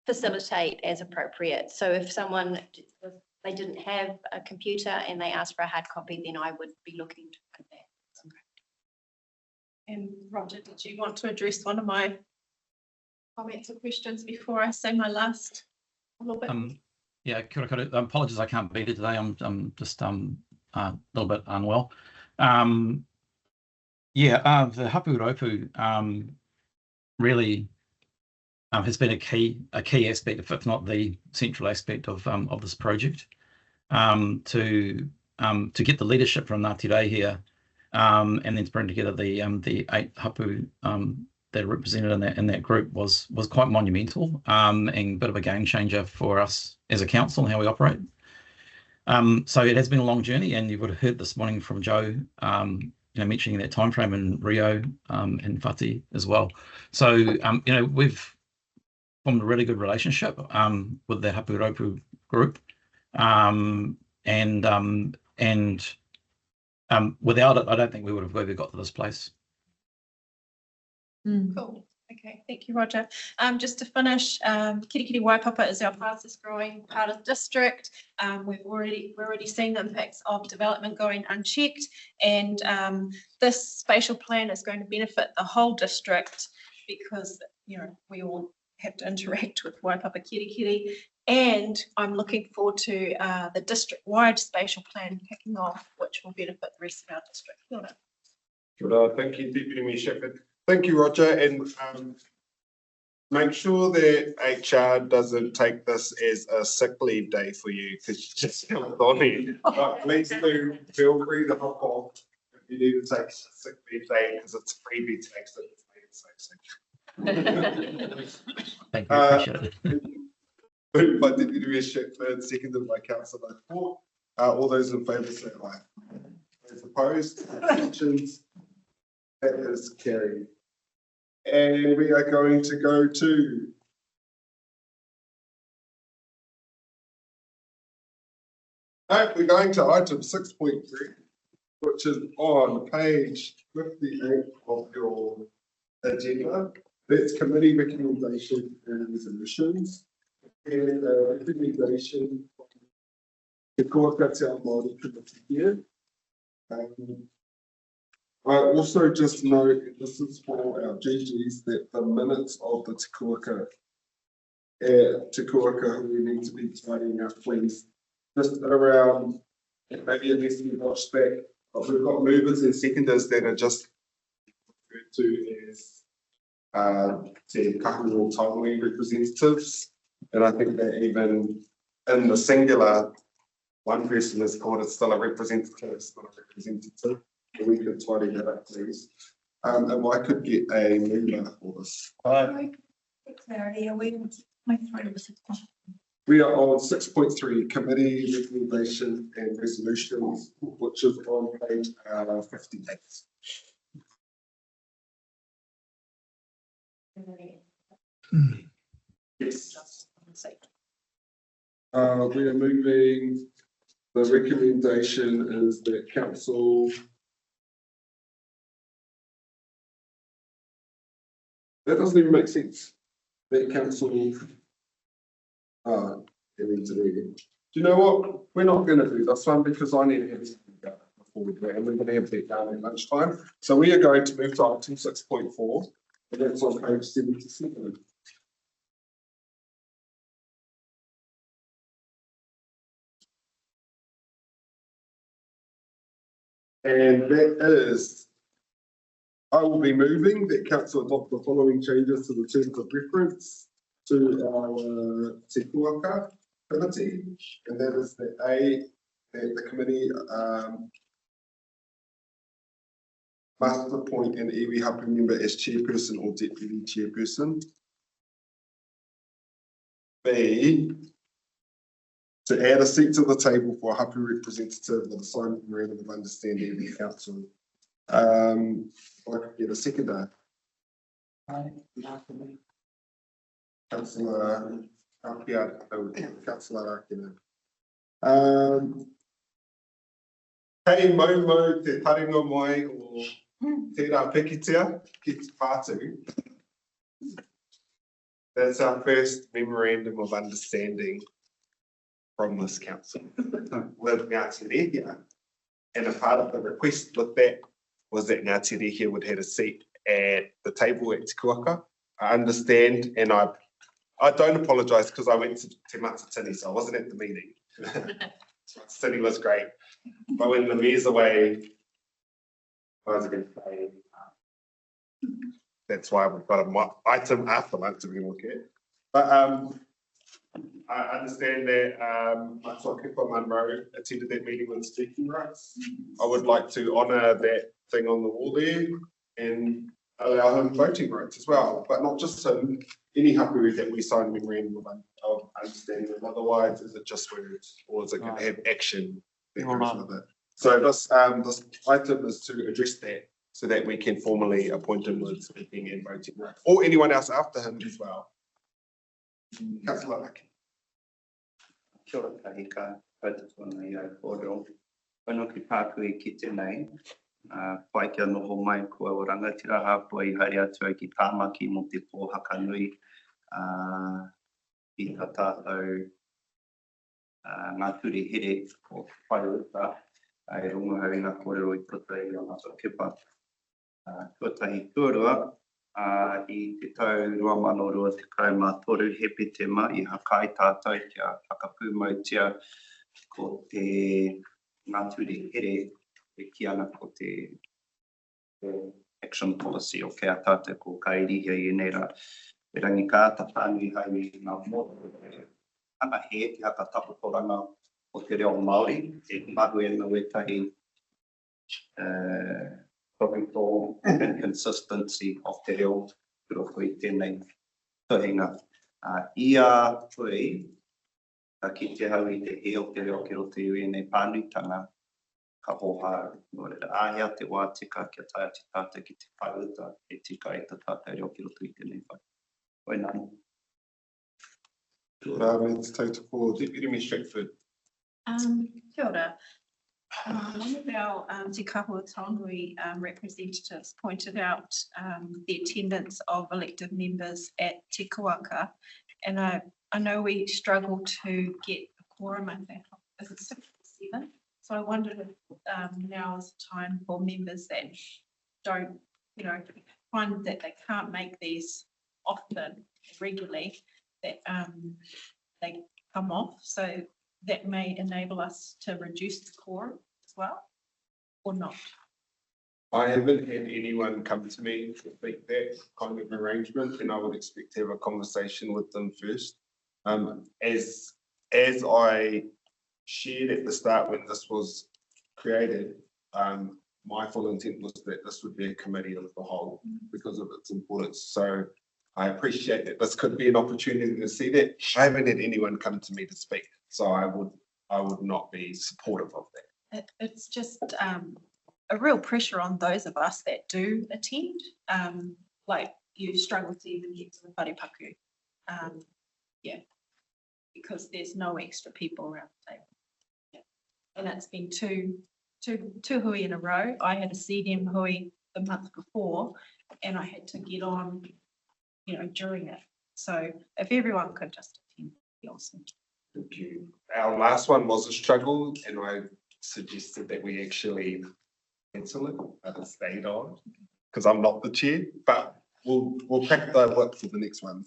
Speaker 6: facilitate as appropriate. So if someone, if they didn't have a computer and they asked for a hard copy, then I would be looking to print that.
Speaker 3: And Roger, did you want to address one of my comments or questions before I say my last little bit?
Speaker 8: Yeah, kia ora, apologies, I can't be there today. I'm just a little bit unwell. The hapu raupu really has been a key aspect, if not the central aspect of this project, to get the leadership from Ngāti Rei here, and then to bring together the 8 hapu that are represented in that group was quite monumental, and a bit of a game changer for us as a council and how we operate. So it has been a long journey, and you would have heard this morning from Joe, mentioning that time frame, and Rio and Whati as well. So we've formed a really good relationship with the hapu raupu group, and without it, I don't think we would have ever got to this place.
Speaker 3: Cool. Okay, thank you, Roger. Just to finish, Kirikiri Waipapa is our fastest growing part of the district. We're already seeing the impacts of development going unchecked, and this spatial plan is going to benefit the whole district because we all have to interact with Waipapa Kirikiri, and I'm looking forward to the district-wide spatial plan kicking off, which will benefit the rest of our district.
Speaker 1: Good. Thank you, Deputy Mayor Shepherd. Thank you, Roger, and make sure that HR doesn't take this as a sick leave day for you, because you just jumped on it. But please do feel free to hop off if you need to take a sick leave day, because it's freebie tax.
Speaker 8: Thank you, appreciate it.
Speaker 1: Moved by Deputy Mayor Shepherd, seconded by Councillor Ford. All those in favour say aye. Those opposed, abstentions. That is carried. And we are going to go to we're going to item 6.3, which is on page 58 of your agenda. That's committee recommendation and resolutions. And recommendation from the Kōwhaka Māori Committee here. I also just note, this is for our GGs, that the minutes of the Te Kūaka we need to be tidying up, please. Just around, maybe it needs to be watched back, but we've got movers and seconders that are just referred to as Te Kahuo Taonui representatives. And I think that even in the singular, one person is called, it's still a representative, it's not a representative. We could tidy that up, please. And I could get a mover for this. We are on 6.3, committee recommendation and resolutions, which is on page 58. Yes. We are moving. The recommendation is that council that doesn't even make sense. That council do you know what? We're not going to do this one because I need to have something done before we do it, and we're going to have that done at lunchtime. So we are going to move to item 6.4, and that's on page 77. And that is I will be moving that council adopt the following changes to the terms of reference to our Te Kuaka committee, and that is that A, that the committee must appoint an iwi hapu member as chairperson or deputy chairperson. B, to add a seat to the table for a hapu representative with a signed memorandum of understanding of the council. If I could get a seconder. Councillor Alpiad, Councillor Arkina. Hei Momo te taringa mai o tērā pekitea ki te pātu. That's our first memorandum of understanding from this council with Ngāti Rehia. And a part of the request with that was that Ngāti Rehia would have a seat at the table at Te Kuaka. I understand, and I don't apologise because I went to Te Matatini, so I wasn't at the meeting. Matatini was great. But when the mayor's away, I was going to say, that's why we've got an item after lunch to look at. But I understand that Matswakippa Munro attended that meeting with speaking rights. I would like to honour that thing on the wall there and allow him voting rights as well, but not just him, any hapu that we sign a memorandum of understanding with. Otherwise, is it just words or is it going to have action that goes with it? So this item is to address that so that we can formally appoint him with speaking and voting rights, or anyone else after him as well. Councillor Laki.
Speaker 10: Kia ora kahika, koutatona i au kōrero. Whanau ki Pākui ki tēnei, pai kia noho mai kua o rangatira hapua I haere atu ai ki tāmaki mo te pōhaka nui I tā tātou ngā ture here o whai uta ai runga hau ngā kōrero I puta I o Matswakippa. Tuatahi tuarua, I te tau 2023 he pitema I hakai tātou kia whakapūmautia ko te ngāture here e ki ana ko te action policy o kia tātou ko kairihia I nera. E rangi ka ta whānui hau I ngā mōtoro. Ana he ki haka taputoranga o te reo Māori, e mahu e nau e tahi and consistency of te reo roko I tēnei tohinga. Ia pui, ki te hau I te he o te reo ki roto I nei pānuitanga, ka hoha no re ahia te wātika kia taia te tātou ki te whaiuta e tika e te tātou reo ki roto I tēnei whai. Koe nani.
Speaker 1: Kia ora, me te tautoko, Deputy Mayor Stratford.
Speaker 3: Kia ora. One of our Te Kahua Tāngui representatives pointed out the attendance of elected members at Te Kuaka, and I know we struggle to get a quorum. I think is it 6 or 7? So I wondered if now is the time for members that don't, find that they can't make these often regularly, that they come off. So that may enable us to reduce the quorum as well, or not?
Speaker 1: I haven't had anyone come to me to make that kind of arrangement, and I would expect to have a conversation with them first. As I shared at the start when this was created, my full intent was that this would be a committee of the whole because of its importance. So I appreciate that this could be an opportunity to see that. I haven't had anyone come to me to speak, so I would not be supportive of that.
Speaker 3: It's just a real pressure on those of us that do attend. Like you struggle to even get to the wharepaku. Yeah, because there's no extra people around the table. Yeah. And it's been two hui in a row. I had a CDM hui the month before, and I had to get on, during it. So if everyone could just attend, that'd be awesome.
Speaker 1: Thank you. Our last one was a struggle, and I suggested that we actually cancel it, but it stayed on because I'm not the chair. But we'll pack the work for the next ones.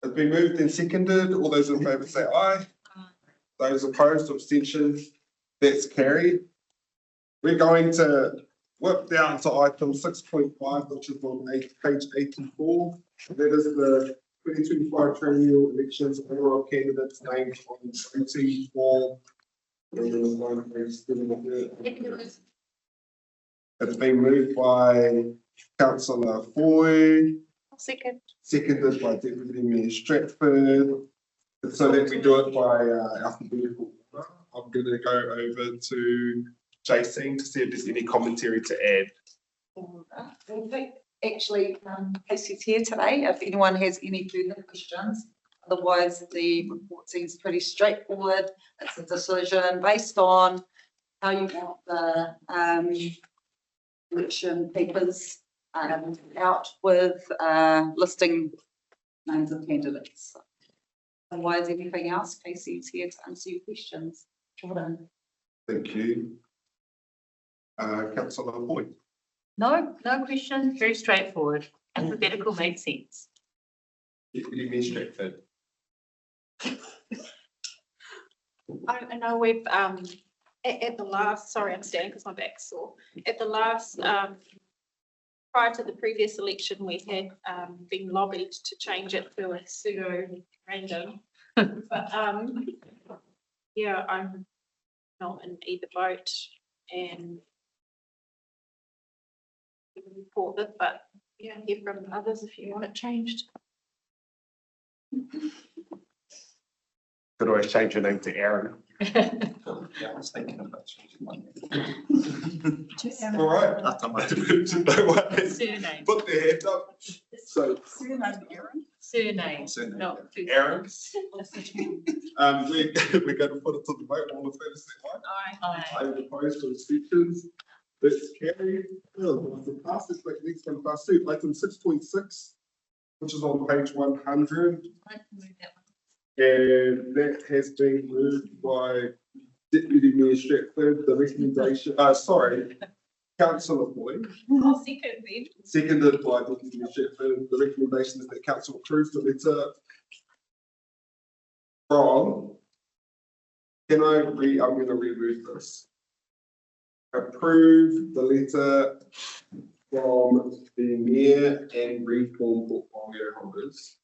Speaker 1: It's been moved and seconded. All those in favour say aye. Those opposed, abstentions. That's carried. We're going to work down to item 6.5, which is on page 84. That is the 2025 triennial elections order of candidates named on voting form. It's been moved by Councillor Foy,
Speaker 3: Second.
Speaker 1: seconded by Deputy Mayor Stratford. So that we do it by alphabetical order. I'm going to go over to Jason to see if there's any commentary to add.
Speaker 12: Actually, Casey's here today, if anyone has any further questions. Otherwise, the report seems pretty straightforward. It's a decision based on how you want the election papers out with listing names of candidates. Otherwise, anything else, Casey's here to answer your questions. Jordan.
Speaker 1: Thank you. Councillor Boyd.
Speaker 9: No question, very straightforward. Alphabetical makes sense.
Speaker 1: Deputy Mayor Stratford.
Speaker 2: I know we've, at the last, sorry, I'm standing because my back's sore. At the last, prior to the previous election, we had been lobbied to change it to a pseudo random. But yeah, I'm not in either boat and report it, but yeah, hear from others if you want it changed.
Speaker 1: Could always change your name to Aaron.
Speaker 10: Yeah, I was thinking about changing my name.
Speaker 1: All right. No one has
Speaker 9: Surname.
Speaker 1: put their hand up. So
Speaker 9: Surname, Aaron? Surname, not
Speaker 1: Aaron. We're going to put it to the vote. All in favour, say aye.
Speaker 9: Aye.
Speaker 1: Aye. Opposed or abstentions? That's carried. The pass is like next one pass through. Item 6.6, which is on page 100. And that has been moved by Deputy Mayor Stratford. The recommendation, Councillor Boyd.
Speaker 3: I'll second then.
Speaker 1: Seconded by Deputy Mayor Stratford. The recommendation is that council approves the letter from, I'm going to reread this. Approve the letter from the mayor and reform portfolio holders.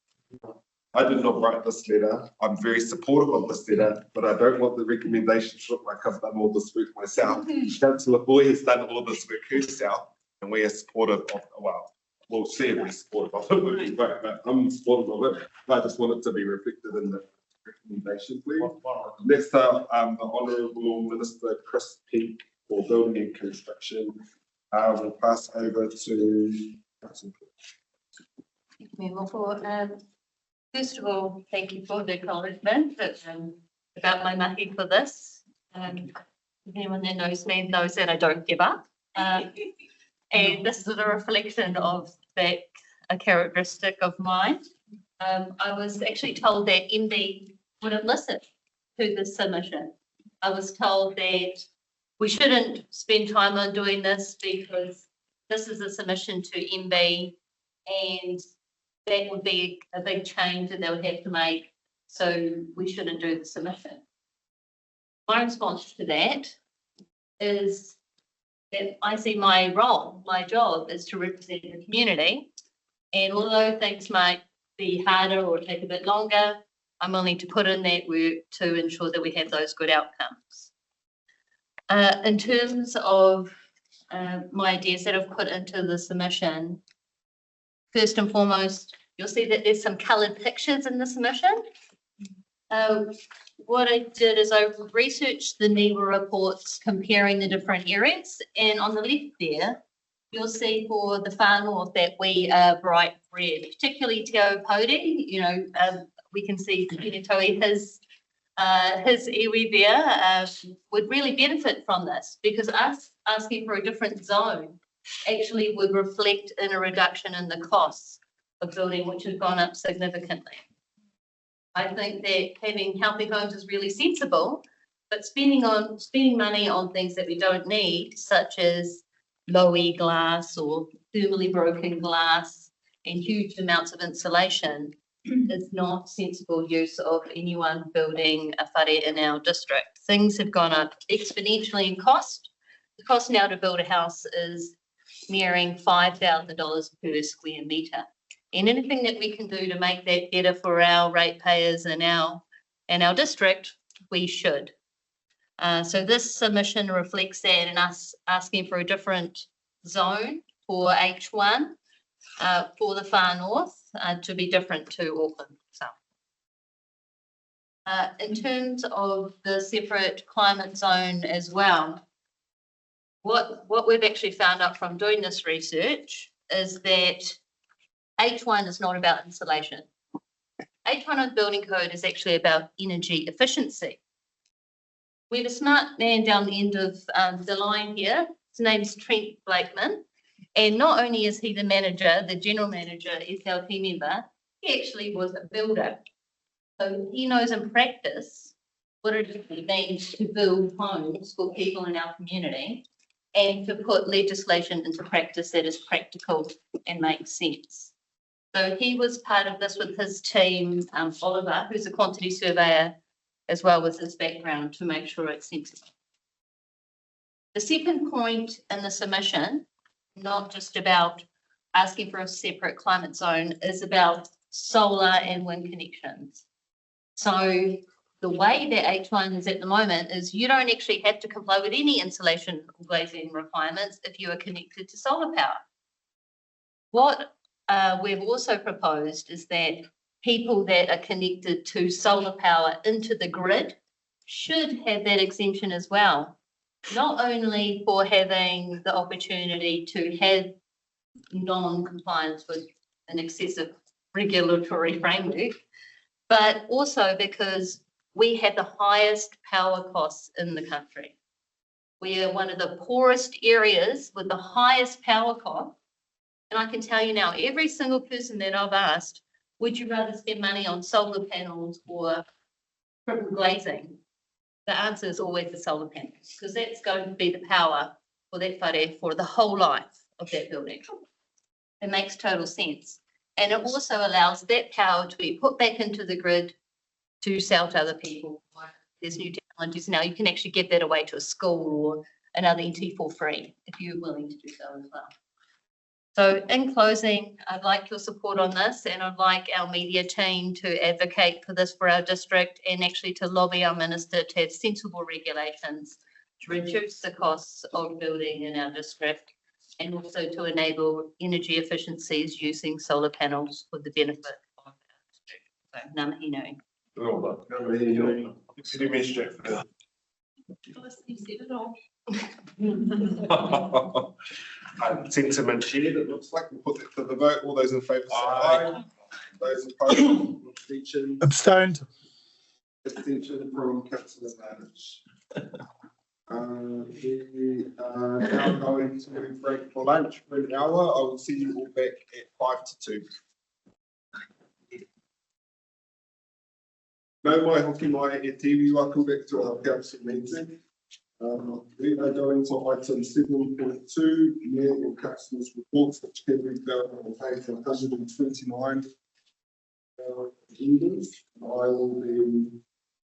Speaker 1: I did not write this letter. I'm very supportive of this letter, but I don't want the recommendation to look like I've done all this work myself. Councillor Boy has done all this work herself, and we are supportive of, well, we'll see if we're supportive of it, but I'm supportive of it. I just want it to be reflected in the recommendation, please. Next up, the Honourable Minister Chris Peake for Building and Construction. We'll pass over to Councillor.
Speaker 9: First of all, thank you for the acknowledgement that, about my mahi for this. Anyone that knows me knows that I don't give up. And this is a reflection of that, a characteristic of mine. I was actually told that MB wouldn't listen to the submission. I was told that we shouldn't spend time on doing this because this is a submission to MB and that would be a big change that they would have to make, so we shouldn't do the submission. My response to that is that I see my role, my job is to represent the community, and although things might be harder or take a bit longer, I'm willing to put in that work to ensure that we have those good outcomes. In terms of my ideas that I've put into the submission, first and foremost, you'll see that there's some coloured pictures in the submission. What I did is I researched the NEWA reports comparing the different areas, and on the left there, you'll see for the far north that we are bright red, particularly Te Aupōuri. You know, we can see Pinatoi, his iwi there would really benefit from this, because us asking for a different zone actually would reflect in a reduction in the costs of building, which has gone up significantly. I think that having healthy homes is really sensible, but spending money on things that we don't need, such as low-E glass or thermally broken glass and huge amounts of insulation, is not sensible use of anyone building a whare in our district. Things have gone up exponentially in cost, the cost now to build a house is nearing $5,000 per square metre. And anything that we can do to make that better for our ratepayers and our district, we should. So this submission reflects that and us asking for a different zone for H1 for the far north to be different to Auckland. So, in terms of the separate climate zone as well, what we've actually found out from doing this research is that H1 is not about insulation. H1 of the building code is actually about energy efficiency. We have a smart man down the end of the line here. His name's Trent Blakeman. And not only is he the manager, the general manager is our team member, he actually was a builder. So he knows in practice what it actually means to build homes for people in our community and to put legislation into practice that is practical and makes sense. So he was part of this with his team, Oliver, who's a quantity surveyor, as well as his background to make sure it's sensible. The second point in the submission, not just about asking for a separate climate zone, is about solar and wind connections. So the way that H1 is at the moment is you don't actually have to comply with any insulation or glazing requirements if you are connected to solar power. What we've also proposed is that people that are connected to solar power into the grid should have that exemption as well. Not only for having the opportunity to have non-compliance with an excessive regulatory framework, but also because we have the highest power costs in the country. We are one of the poorest areas with the highest power cost. And I can tell you now, every single person that I've asked, would you rather spend money on solar panels or triple glazing? The answer is always the solar panels, because that's going to be the power for that whare for the whole life of that building. It makes total sense. And it also allows that power to be put back into the grid to sell to other people. There's new technologies now. You can actually get that away to a school or another entity for free if you're willing to do so as well. So in closing, I'd like your support on this, and I'd like our media team to advocate for this for our district and actually to lobby our minister to have sensible regulations to reduce the costs of building in our district and also to enable energy efficiencies using solar panels for the benefit of our district. So, ngā mihi nui.
Speaker 1: Sentiment shared, it looks like. We'll put that to the vote. All those in favour say aye. Those opposed, abstention.
Speaker 11: Abstained.
Speaker 1: Abstention from councillor Manage. We are now going to break for lunch for an hour. I will see you all back at 1 to 2. No mai hoki mai e tiwi, welcome back to our council meeting. We are going to item 7.2, Mayor and Councillors' reports, which can be found on page 129. I will be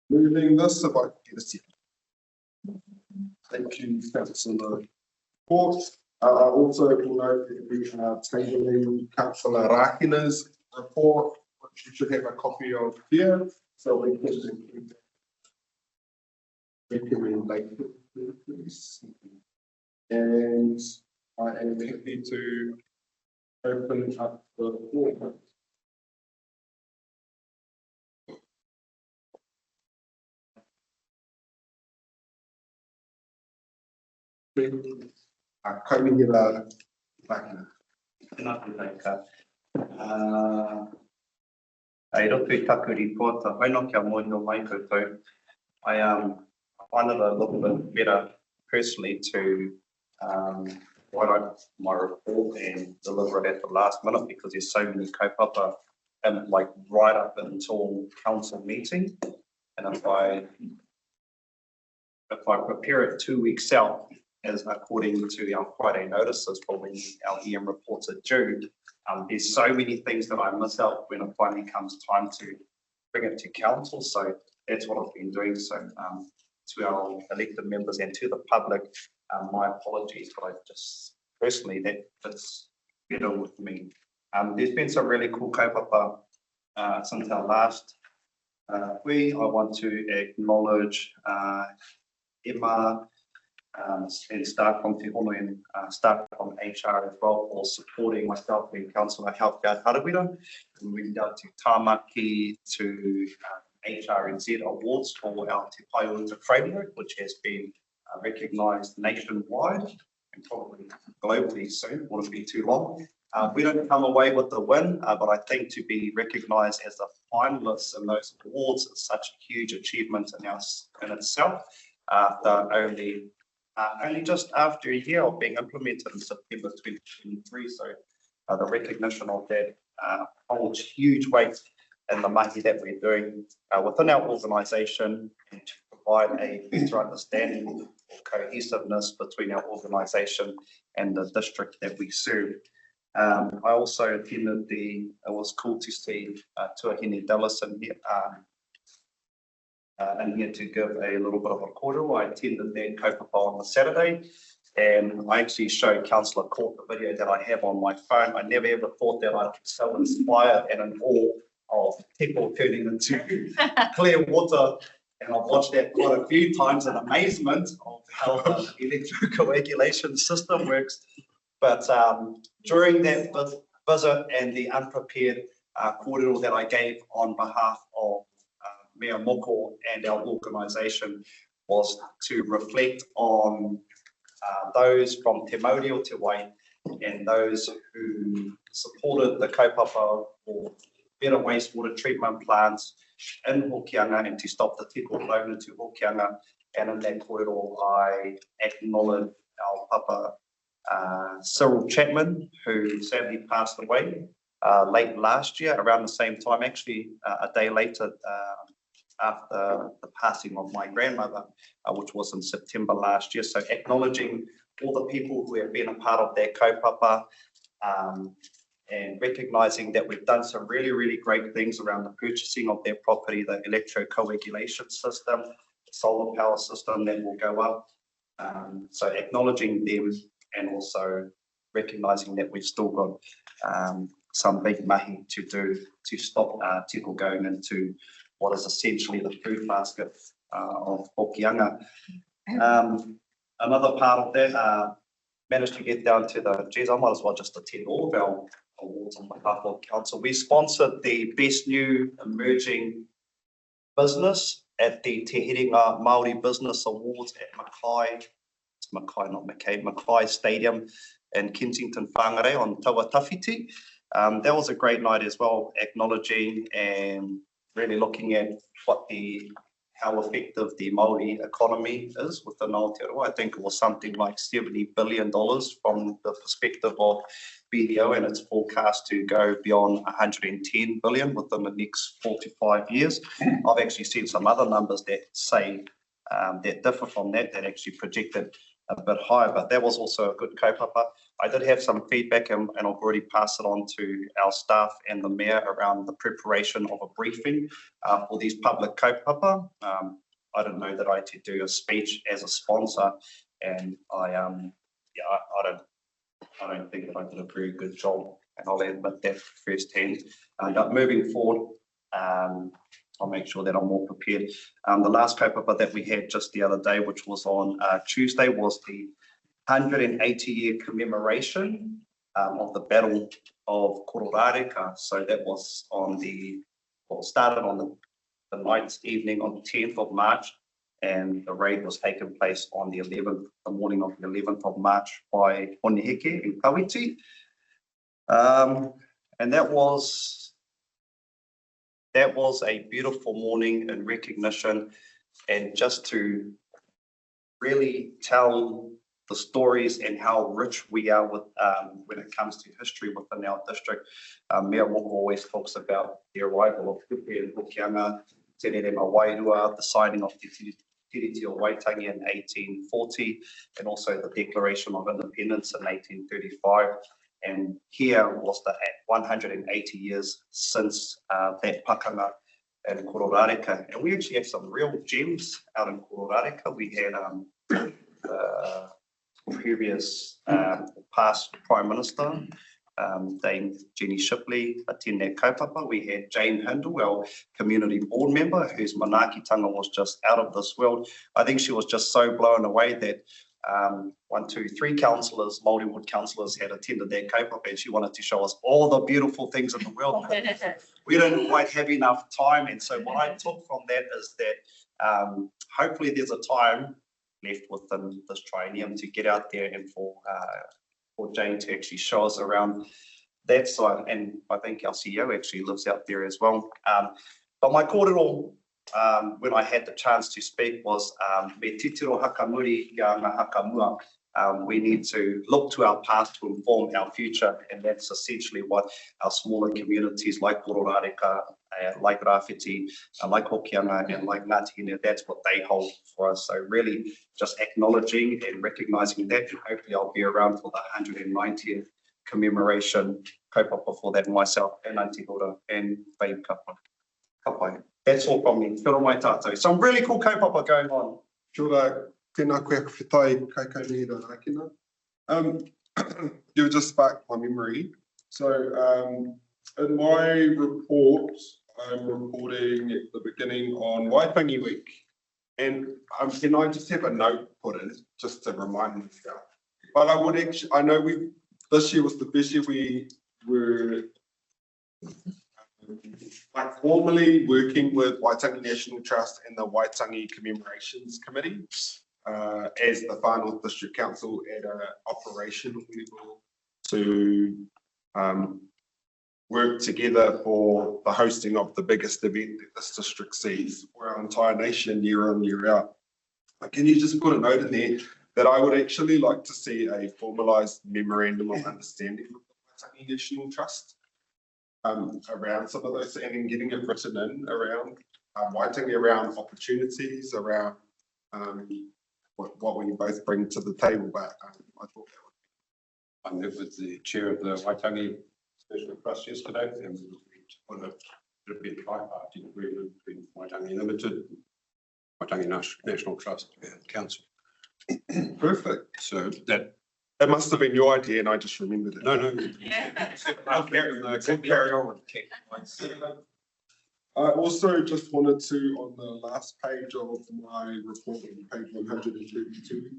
Speaker 1: moving this if I can get a second. Thank you, Councillor Report. Also, will note that we are tabling Councillor Rakina's report, which you should have a copy of here. So we can recommend please. And I am happy to open up the floor. Kaumihira Rakina.
Speaker 10: Ai roto I taku ripota, haino kia mōhio mai koutou. I find it a little bit better personally to write out my report and deliver it at the last minute because there's so many kaupapa and like right up until council meeting. And if I prepare it 2 weeks out, as according to our Friday notices for when our EM reports are due, there's so many things that I miss out when it finally comes time to bring it to council. So that's what I've been doing. So to our elected members and to the public,
Speaker 18: my apologies, but I just personally that fits better with me. There's been some really cool kaupapa since our last I want to acknowledge Emma and staff from Te Hono and staff from HR as well for supporting myself and Councillor Healthcare Harawira. And we down to Tāmaki to HRNZ Awards for our Te Paiota framework, which has been recognised nationwide and probably globally soon, wouldn't be too long. We don't come away with the win, but I think to be recognised as a finalist in those awards is such a huge achievement in itself. After only just after a year of being implemented in September 2023, so the recognition of that holds huge weight in the mahi that we're doing within our organisation, and to provide a better understanding of cohesiveness between our organisation and the district that we serve. I also attended it was cool to see Tuahine Dallas in here to give a little bit of a kōrero. I attended that kaupapa on the Saturday, and I actually showed Councillor Court the video that I have on my phone. I never ever thought that I'd be so inspired and in awe of people turning into clear water, and I've watched that quite a few times in amazement of how the electrocoagulation system works. But during that visit and the unprepared kōrero that I gave on behalf of Mayor Moko and our organisation was to reflect on those from Te Mauri o Te Wai and those who supported the kaupapa for better wastewater treatment plants in Hokianga and to stop the tiko flow into Hokianga. And in that kōrero, I acknowledge our papa Cyril Chapman, who sadly passed away late last year, around the same time, actually a day later after the passing of my grandmother, which was in September last year. So acknowledging all the people who have been a part of that kaupapa, and recognising that we've done some really, really great things around the purchasing of their property, the electrocoagulation system, the solar power system that will go up. So acknowledging them, and also recognising that we've still got some big mahi to do to stop tiko going into what is essentially the food basket of Hokianga. Another part of that, managed to get down to I might as well just attend all of our awards on behalf of council. We sponsored the Best New Emerging Business at the Te Herenga Māori Business Awards at Mackay Stadium in Kensington Whangarei on Taua Tawhiti. That was a great night as well, acknowledging and really looking at how effective the Māori economy is within Aotearoa. I think it was something like $70 billion from the perspective of BDO, and it's forecast to go beyond 110 billion within the next 4 to 5 years. I've actually seen some other numbers that say that differ from that actually projected a bit higher, but that was also a good kaupapa. I did have some feedback, and I've already passed it on to our staff and the mayor around the preparation of a briefing for these public kaupapa. I didn't know that I had to do a speech as a sponsor, and I don't think that I did a very good job, and I'll admit that firsthand. But moving forward, I'll make sure that I'm more prepared. The last kaupapa that we had just the other day, which was on Tuesday, was the 180-year commemoration of the Battle of Kororareka. So that was started on the night's evening on the 10th of March, and the raid was taking place on the 11th, the morning of the 11th of March by Honiheke in Kawiti. And that was a beautiful morning in recognition, and just to really tell the stories and how rich we are with when it comes to history within our district. Mayor Moko always talks about the arrival of Kupe and Hokianga, Te Rerema Wairua, the signing of Te Tiriti o Waitangi in 1840, and also the Declaration of Independence in 1835. And here was the 180 years since that pakanga in Kororareka. And we actually have some real gems out in Kororareka. We had previous past Prime Minister, Dame Jenny Shipley, attend that kaupapa. We had Jane Hindle, our community board member, whose manaakitanga was just out of this world. I think she was just so blown away that 1, 2, 3 councillors, Māori councillors had attended that kaupapa, and she wanted to show us all the beautiful things in the world. We didn't quite have enough time, and so what I took from that is that hopefully there's a time left within this triennium to get out there and for Jane to actually show us around that side. And I think our CEO actually lives out there as well. But my kōrero, when I had the chance to speak, was me titiro hakamuri kia ngā hakamua. We need to look to our past to inform our future, and that's essentially what our smaller communities like Pororareka, like Rāwhiti, like Hokianga, and like Ngāti, that's what they hold for us. So really just acknowledging and recognising that, and hopefully I'll be around for the 190th commemoration kaupapa for that myself and Auntie Hilda and Babe Kapai. That's all from me. Whira mai tātou. Some really cool kaupapa going on.
Speaker 1: Kia tēnā koe whetai kaikauni rā rakina. You just sparked my memory. So in my report, I'm reporting at the beginning on Waitangi Week. And can I just have a note put in just to remind myself? But I would actually, I know this year was the first year we were like formally working with Waitangi National Trust and the Waitangi Commemorations Committee as the final district council at an operational level to work together for the hosting of the biggest event that this district sees for our entire nation year in, year out. But can you just put a note in there that I would actually like to see a formalised memorandum of understanding with the Waitangi National Trust around some of those, and then getting it written in around Waitangi, around opportunities, around what we both bring to the table. But I thought that would be. I met with the chair of the Waitangi Special Trust yesterday, and we put a bit tripartite agreement between Waitangi Limited, Waitangi National Trust and Council. Perfect. So that it must have been your idea, and I just remembered it. No. I'll carry on. I also just wanted to, on the last page of my report, on page 132,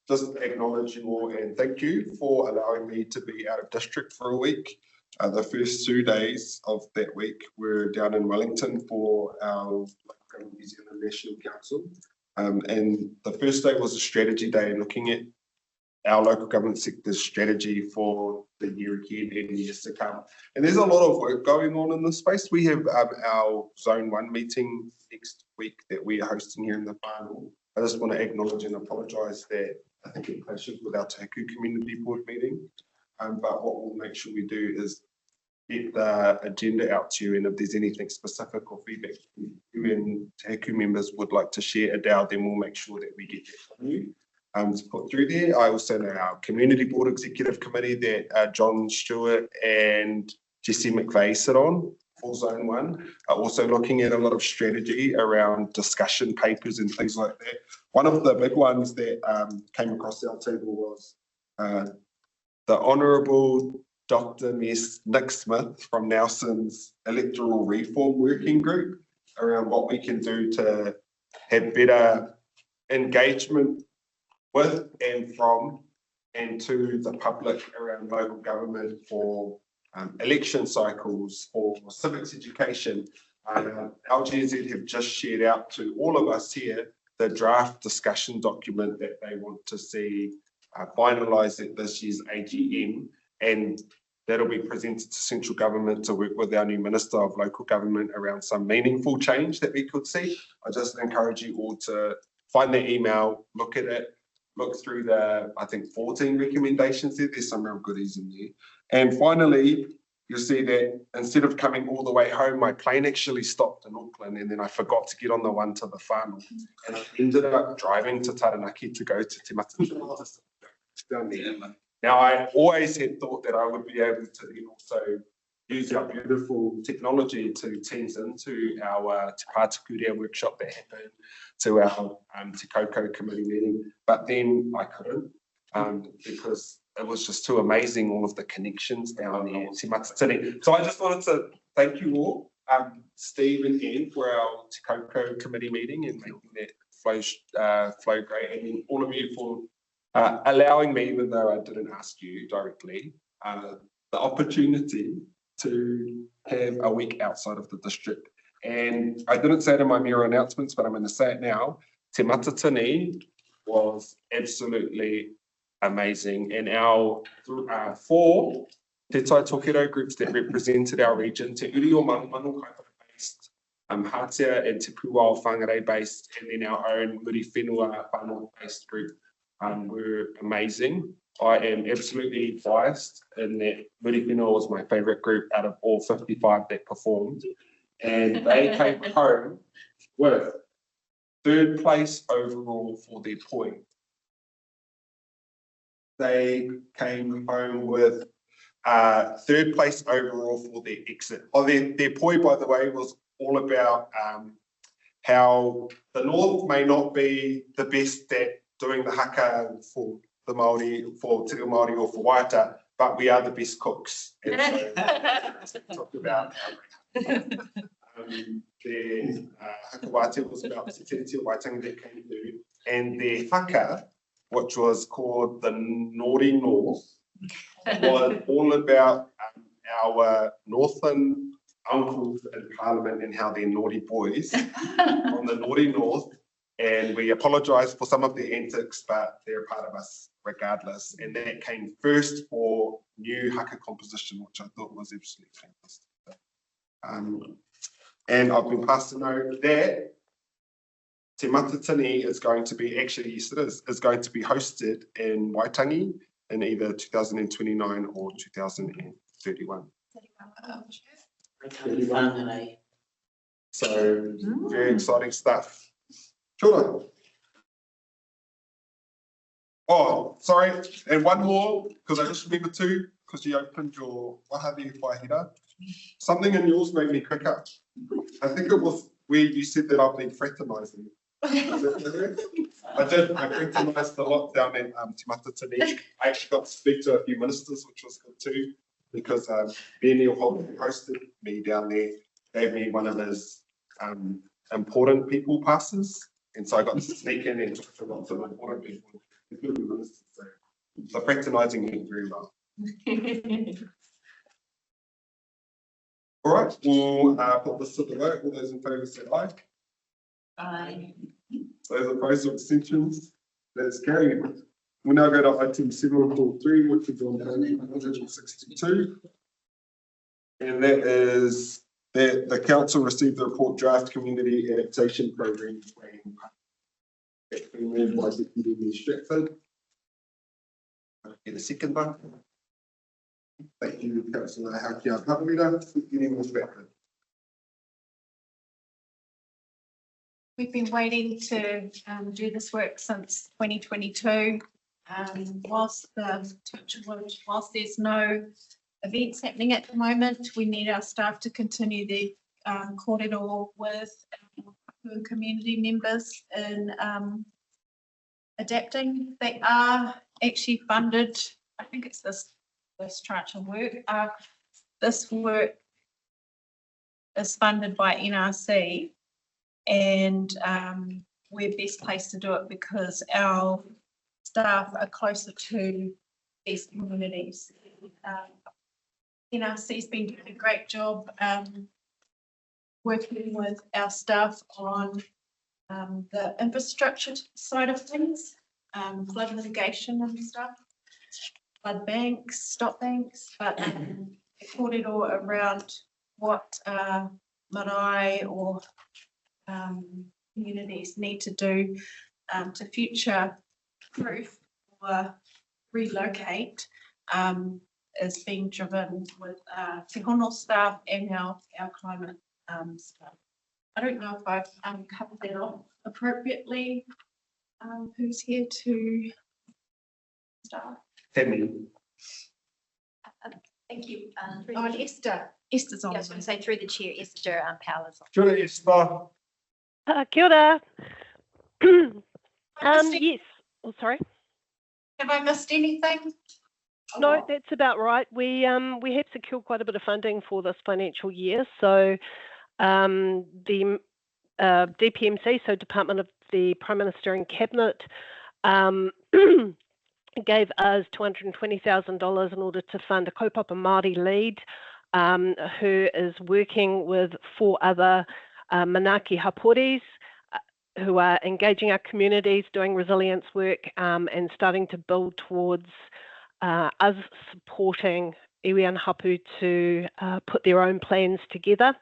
Speaker 1: just acknowledge you all and thank you for allowing me to be out of district for a week. The first 2 days of that week were down in Wellington for our New Zealand National Council. And the first day was a strategy day, looking at our local government sector's strategy for the year ahead and years to come. And there's a lot of work going on in this space. We have our Zone 1 meeting next week that we are hosting here in the final. I just want to acknowledge and apologise that I think it clashes with our Te Haku Community Board meeting. But what we'll make sure we do is get the agenda out to you, and if there's anything specific or feedback you and Te Haku members would like to share a DAO, then we'll make sure that we get that from you. To put through there. I also know our Community Board Executive Committee that John Stewart and Jesse McVeigh sit on for Zone 1 are also looking at a lot of strategy around discussion papers and things like that. One of the big ones that came across our table was the Honourable Dr. Nick Smith from Nelson's Electoral Reform Working Group around what we can do to have better engagement with and from and to the public around local government for election cycles, for civics education. LGZ have just shared out to all of us here the draft discussion document that they want to see finalised at this year's AGM, and that'll be presented to central government to work with our new Minister of Local Government around some meaningful change that we could see. I just encourage you all to find the email, look at it, look through the, I think, 14 recommendations there. There's some real goodies in there. And finally, you'll see that instead of coming all the way home, my plane actually stopped in Auckland, and then I forgot to get on the one to the farm. And I ended up driving to Taranaki to go to Te Matatu down there. Now, I always had thought that I would be able to then also use our beautiful technology to tease into our Te Pātukurea workshop that happened, to our Te Koko committee meeting, but then I couldn't. because it was just too amazing, all of the connections down there. Te Matatini. So I just wanted to thank you all, Steve and Anne, for our Te Koko committee meeting and making that flow great, and then all of you for allowing me, even though I didn't ask you directly, the opportunity to have a week outside of the district. And I didn't say it in my mirror announcements, but I'm going to say it now. Te Matatini was absolutely amazing. And our 4 Te Tai Tokerau groups that represented our region, Te Uri o Manu based, Hatea and Te Puao Whangarei based, and then our own Muri Whenua Whanau based group were amazing. I am absolutely biased in that Muri Whenua was my favourite group out of all 55 that performed. And they came home with 3rd place overall for their poi. They came home with 3rd place overall for their exit. Oh, their poi, by the way, was all about how the North may not be the best at doing the haka for the Māori, for Te Reo Māori or for Waiata, but we are the best cooks. And so talk about their haka waiata was about Te Tiriti o Waitangi that came through, and their haka, which was called the Naughty North, was all about our northern uncles in Parliament and how they're naughty boys on the Naughty North. And we apologise for some of their antics, but they're a part of us regardless. And that came first for new haka composition, which I thought was absolutely fantastic. And I've been passed to know that Te Matatini is going to be, actually, yes it is going to be hosted in Waitangi in either 2029 or 2031. So very exciting stuff. Kia ora. Oh, sorry, and one more, because I just remembered too, because you opened your Wahavi Wahira. Something in yours made me crack up. I think it was where you said that I've been fraternising. I fraternised a lot down in Te Matatini. I actually got to speak to a few ministers, which was good too, because Ben Neil Holt hosted me down there, gave me one of his important people passes. And so I got to sneak in and talk to lots of important people, including ministers. So fraternising went very well. All right, we'll put this to the vote. All those in favour say aye.
Speaker 9: Aye.
Speaker 1: Those opposed or abstentions, that's carried. We'll now go to item 7.3, which is on page 162. And that is that the council received the report draft community adaptation program plan. It's been moved by Deputy Stratford. Get a second one. Thank you, Councillor Haukia Pavamira. Deputy Stratford.
Speaker 3: We've been waiting to do this work since 2022. Whilst there's no events happening at the moment, we need our staff to continue the kōrero with our community members in adapting. They are actually funded, I think it's this tranche of work. This work is funded by NRC, and we're best placed to do it because our staff are closer to these communities. NRC's been doing a great job working with our staff on the infrastructure side of things, flood mitigation and stuff, flood banks, stop banks, but kōrero around what marae or communities need to do to future proof or relocate is being driven with Te Hono staff and our climate staff. I don't know if I've covered that off appropriately. Who's here to start?
Speaker 1: Tammy.
Speaker 6: Thank you.
Speaker 3: Oh, and Esther. Esther's on.
Speaker 6: Yeah, I was going to say through the chair, Esther Powers.
Speaker 1: Kia ora, Esther.
Speaker 13: Kia ora. Yes. Oh, sorry.
Speaker 3: Have I missed anything?
Speaker 13: No, that's about right. We have secured quite a bit of funding for this financial year. So the DPMC, so Department of the Prime Minister and Cabinet, gave us $220,000 in order to fund a kaupapa Māori lead who is working with 4 other Manaaki Haporis who are engaging our communities, doing resilience work and starting to build towards us supporting iwi and hapu to put their own plans together.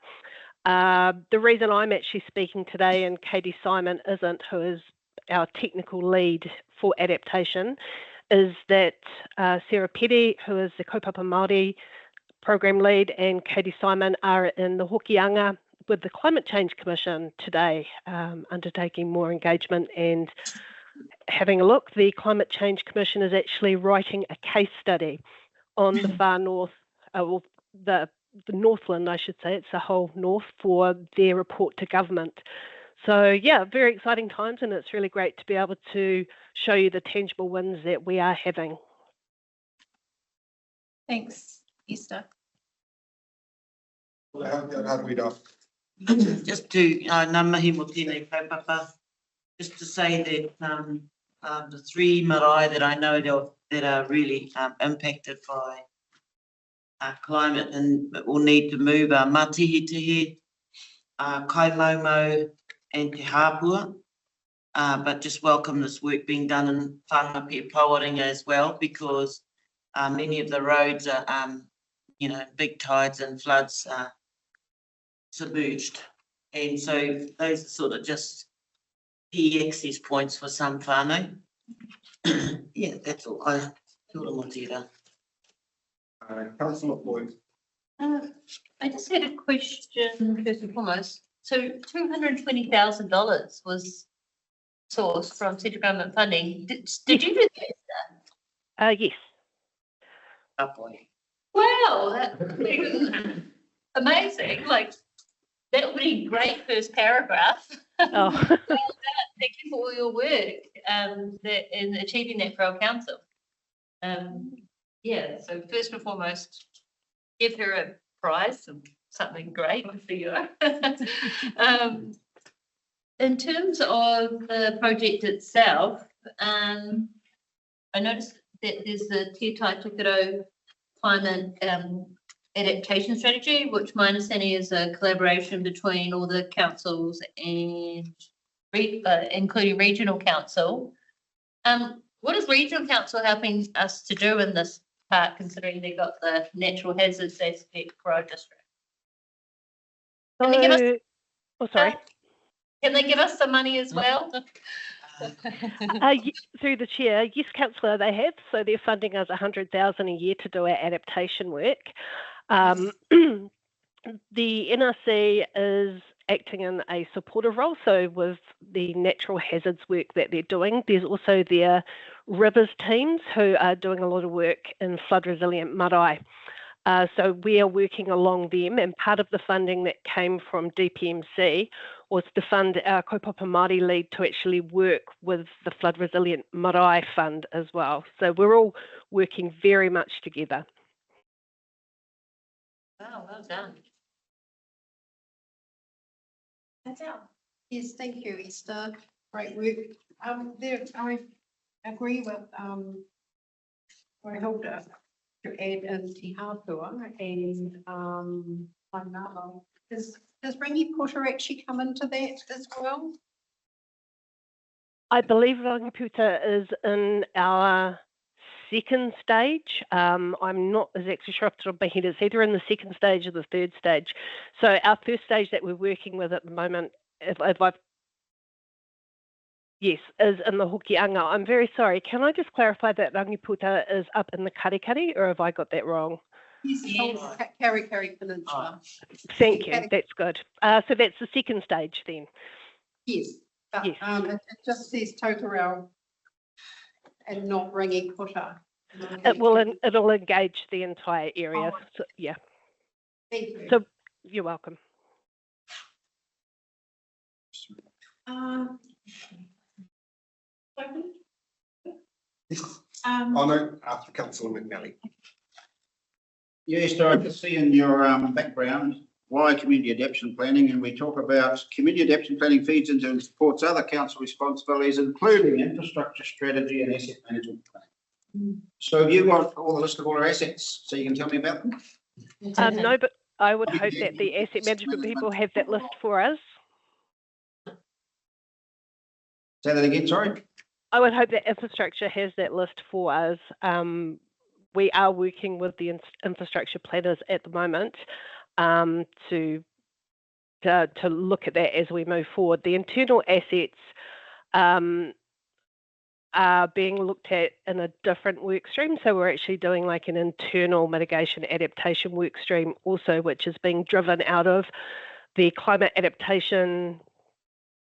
Speaker 13: The reason I'm actually speaking today and Katie Simon isn't, who is our technical lead for adaptation, is that Sarah Petty, who is the Kaupapa Māori program lead, and Katie Simon are in the Hokianga with the Climate Change Commission today, undertaking more engagement and having a look. The Climate Change Commission is actually writing a case study on the far north, well, the Northland, I should say, it's the whole north, for their report to government. So yeah, very exciting times, and it's really great to be able to show you the tangible wins that we are having.
Speaker 3: Thanks, Esther.
Speaker 7: Just to ngā mihi mo tēnei kaupapa, just to say that the 3 marae that I know that are really impacted by climate and will need to move are Matihitihi, Kaimomo and Te Hāpua. But just welcome this work being done in Whanapia Pawaringa as well, because many of the roads are, you know, big tides and floods submerged. And so those are sort of just key access points for some whānau. Yeah, that's all. I
Speaker 1: Councillor Floyd.
Speaker 9: I just had a question first and foremost. So $220,000 was sourced from central government funding. Did you do that?
Speaker 13: Yes.
Speaker 7: Oh boy.
Speaker 9: Wow, that's amazing. Like, that would be great first paragraph.
Speaker 13: Oh.
Speaker 9: Well done. Thank you for all your work in achieving that for our council. Yeah, so first and foremost, give her a prize and something great for you. In terms of the project itself, I noticed that there's the Te Tai Tukaro climate adaptation strategy, which my understanding is a collaboration between all the councils and including regional council. What is regional council helping us to do in this part, considering they've got the natural hazards aspect for our district? Can they give us,
Speaker 13: oh, sorry.
Speaker 9: Can they give us some money as well?
Speaker 13: Through the chair, yes, councillor, they have. So they're funding us $100,000 a year to do our adaptation work. The NRC is acting in a supportive role. So with the natural hazards work that they're doing, there's also their rivers teams who are doing a lot of work in flood resilient marae. So we are working along them, and part of the funding that came from DPMC was to fund our Kaupapa Māori lead to actually work with the Flood Resilient Marae Fund as well. So we're all working very much together.
Speaker 9: Wow, well done.
Speaker 16: Yes, thank you, Esther. Great work. I agree with Hilda to add in Te Hāpua and Wainama. Does Ringi Puta actually come into that as well?
Speaker 13: I believe Rangiputa is in our second stage. I'm not exactly sure off the top of my head. It's either in the second stage or the third stage. So our first stage that we're working with at the moment, yes, is in the Hokianga. I'm very sorry. Can I just clarify that Rangiputa is up in the Karikari, or have I got that wrong?
Speaker 16: Yes, Karikari Peninsula.
Speaker 13: Thank you. That's good. So that's the second stage then.
Speaker 16: Yes, but
Speaker 13: yes.
Speaker 16: It just says Totoro and not Ringi Puta.
Speaker 13: It'll engage the entire area.
Speaker 16: Oh.
Speaker 13: So, yeah.
Speaker 16: Thank you.
Speaker 13: So you're welcome.
Speaker 1: Oh no, after councillor McNally.
Speaker 4: Yes, so I can see in your background why community adaptation planning, and we talk about community adaptation planning feeds into and supports other council responsibilities, including infrastructure strategy and asset management planning. So have you got all the list of all our assets, so you can tell me about them?
Speaker 13: No, but I would hope that the asset management people have that list for us.
Speaker 4: Say that again, sorry?
Speaker 13: I would hope that infrastructure has that list for us. We are working with the infrastructure planners at the moment to look at that as we move forward. The internal assets are being looked at in a different work stream. So we're actually doing like an internal mitigation adaptation work stream also, which is being driven out of the climate adaptation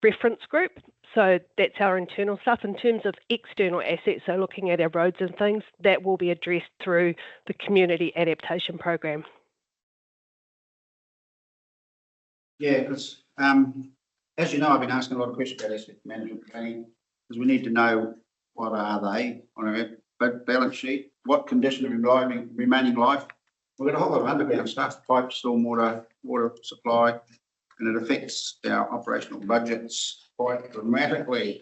Speaker 13: reference group. So that's our internal stuff. In terms of external assets, so looking at our roads and things, that will be addressed through the community adaptation program.
Speaker 4: Yeah, because as you know, I've been asking a lot of questions about asset management planning, because we need to know what are they on our balance sheet, what condition of remaining life. We've got a whole lot of underground stuff, pipes, stormwater, water supply, and it affects our operational budgets quite dramatically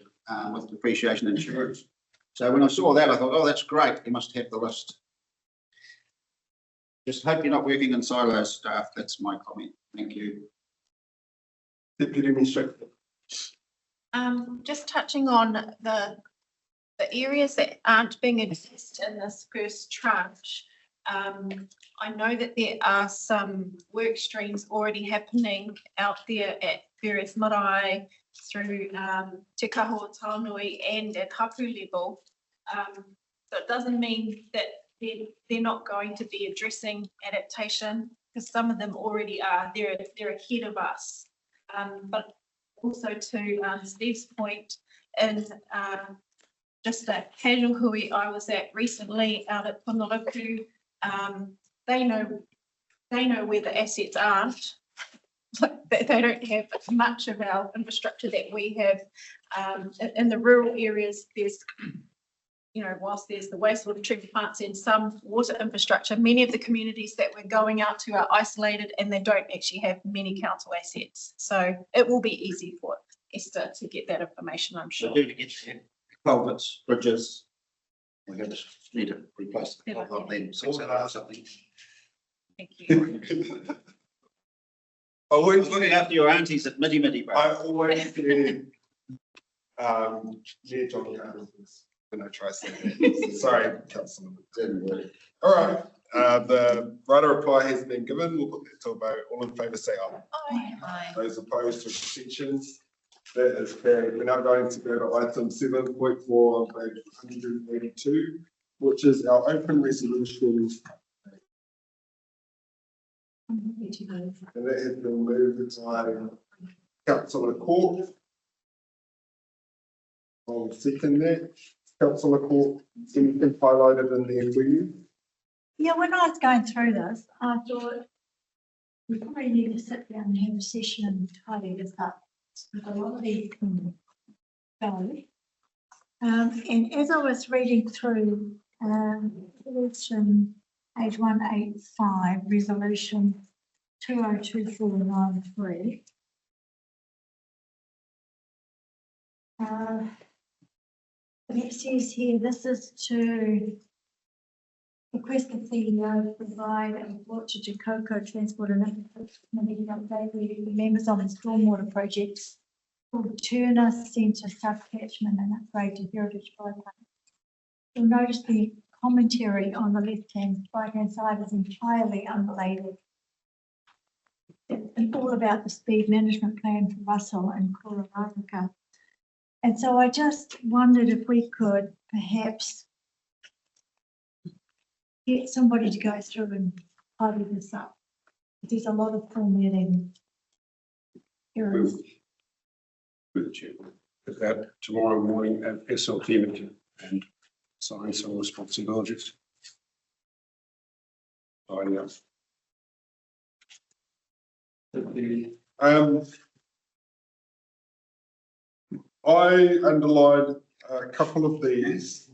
Speaker 4: with depreciation insurance. So when I saw that, I thought, oh, that's great. You must have the list. Just hope you're not working in silos, staff. That's my comment. Thank you.
Speaker 1: Deputy Administrator.
Speaker 3: Just touching on the areas that aren't being addressed in this first tranche. I know that there are some work streams already happening out there at various marae through Te Kahua Tānui and at hapu level. So it doesn't mean that they're not going to be addressing adaptation, because some of them already are. They're ahead of us. But also to Steve's point, in just a casual hui I was at recently out at Ponoroku, they know where the assets aren't. They don't have much of our infrastructure that we have. In the rural areas, there's, whilst there's the wastewater treatment plants and some water infrastructure, many of the communities that we're going out to are isolated and they don't actually have many council assets. So it will be easy for Esther to get that information, I'm sure.
Speaker 4: So do get culverts, bridges. We just need to replace the culvert then 600 or something.
Speaker 3: Thank you.
Speaker 4: Always looking after your aunties at Midi, bro.
Speaker 1: I always do. Yeah, John Carter's when I try something. Sorry, Councillor. All right. The right of reply has been given. We'll put that to a vote. All in favour say aye.
Speaker 3: Aye.
Speaker 1: Those opposed to abstentions. That is carried. We're now going to go to item 7.4 on page 182, which is our open resolution. And that has been moved by Councillor Court. I'll second that. Councillor Court, anything highlighted in there for you?
Speaker 20: Yeah, when I was going through this, I thought we probably need to sit down and have a session and tidy this up. A lot of these can go. And as I was reading through resolution page 185, resolution 202493. It says here, this is to request the CEO provide a report to Te Coco Transport and Infrastructure Committee update the members on the stormwater projects called Turner Centre Subcatchment and Upgrade to Heritage Bypass. You'll notice the commentary on the right-hand side is entirely unrelated. It's all about the speed management plan for Russell and Kororaraka. And so I just wondered if we could perhaps get somebody to go through and tidy this up. There's a lot of formatting errors.
Speaker 15: With the chair, with that tomorrow morning at SLT meeting and sign some responsibilities.
Speaker 1: I underlined a couple of these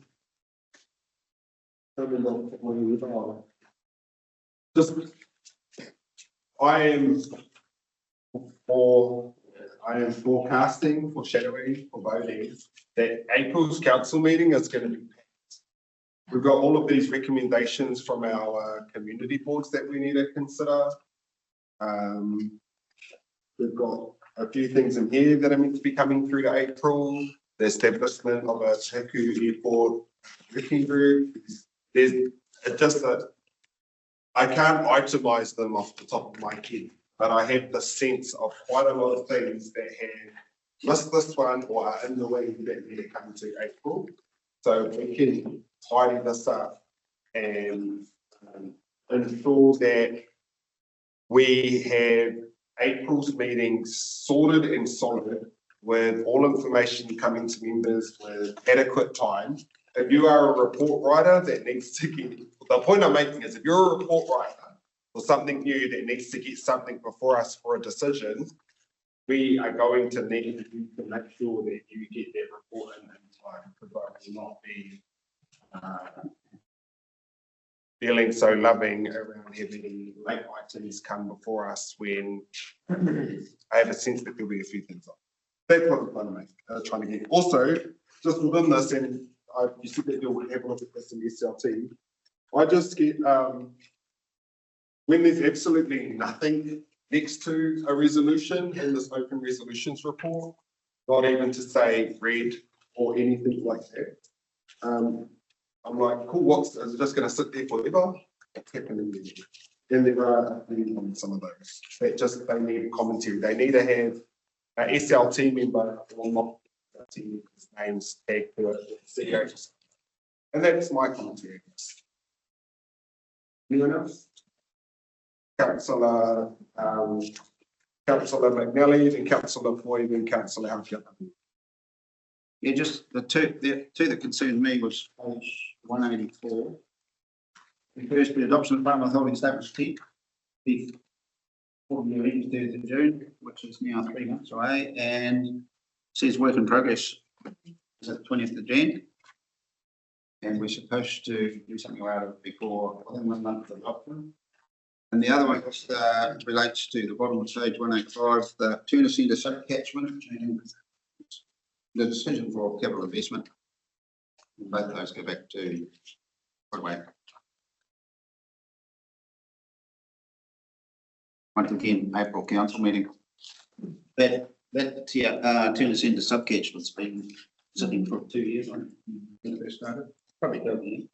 Speaker 1: Just, I am forecasting, foreshadowing, foreboding that April's council meeting is going to be packed. We've got all of these recommendations from our community boards that we need to consider. We've got a few things in here that are meant to be coming through to April. The establishment of a Taku Airport working group. There's just a, I can't itemize them off the top of my head, but I have the sense of quite a lot of things that have missed this one or are in the way that need to come to April. So we can tidy this up and ensure that we have April's meetings sorted and solid with all information coming to members with adequate time. If you are a report writer that needs to get, the point I'm making is if you're a report writer or something new that needs to get something before us for a decision, we are going to need you to make sure that you get that report in time, because I will not be feeling so loving around having late items come before us when I have a sense that there'll be a few things on. That's what I'm trying to get. Also, just within this, and you said that you'll have a look at this in SLT, I just get, when there's absolutely nothing next to a resolution in this open resolutions report, not even to say read or anything like that. I'm like, cool, is it just going to sit there forever? What's happening there? And there are some of those that just, they need commentary. They need to have an SLT member or not names tagged to it. And that's my commentary. Anyone else? Councillor McNally, then Councillor Floyd, then Councillor Halkia.
Speaker 4: Yeah, just the two that concerned me was page 184. First, the adoption of farm withholding statement 10. The 3rd of June, which is now 3 months away, and says work in progress is at the 20th of Jan. And we're supposed to do something about it before within 1 month of adoption. And the other one relates to the bottom of page 185, the tuna centre sub-catchment and the decision for capital investment. And both of those go back to Broadway. Once again, April council meeting. That tuna centre sub-catchment's been sitting for 2 years on when it first started. Probably don't need.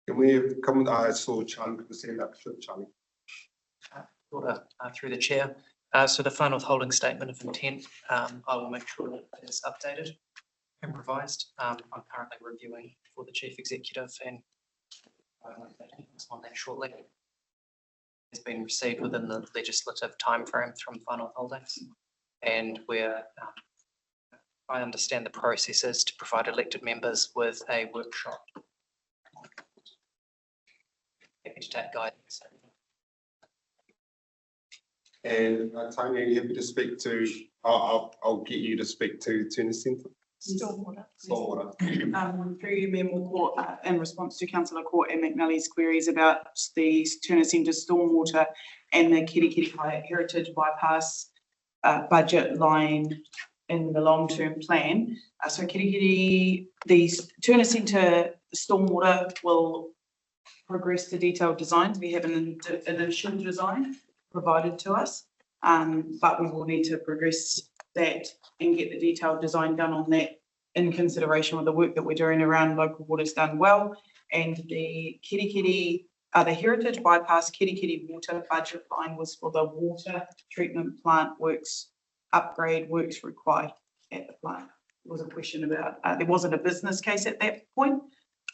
Speaker 1: Can we come? I saw Charlie with the hand up. Charlie.
Speaker 19: Through the chair. So the final withholding statement of intent, I will make sure that it is updated and revised. I'm currently reviewing for the chief executive and on that shortly. It's been received within the legislative timeframe from final withholdings, and we're I understand the process is to provide elected members with a workshop. Happy to take guidance.
Speaker 1: And Tanya, you happy to speak to? I'll get you to speak to Tuna Centre.
Speaker 17: Stormwater.
Speaker 1: Stormwater.
Speaker 17: Through you, Member Court, in response to Councillor Court and McNally's queries about the Tuna Centre stormwater and the Kirikiri Heritage Bypass budget line in the long-term plan. So Kirikiri, the Tuna Centre stormwater will progress to detailed designs. We have an initial design provided to us, but we will need to progress that and get the detailed design done on that in consideration with the work that we're doing around local waters done well. And the Kirikiri, the Heritage Bypass Kirikiri water budget line was for the water treatment plant works, upgrade works required at the plant. There was a question about, there wasn't a business case at that point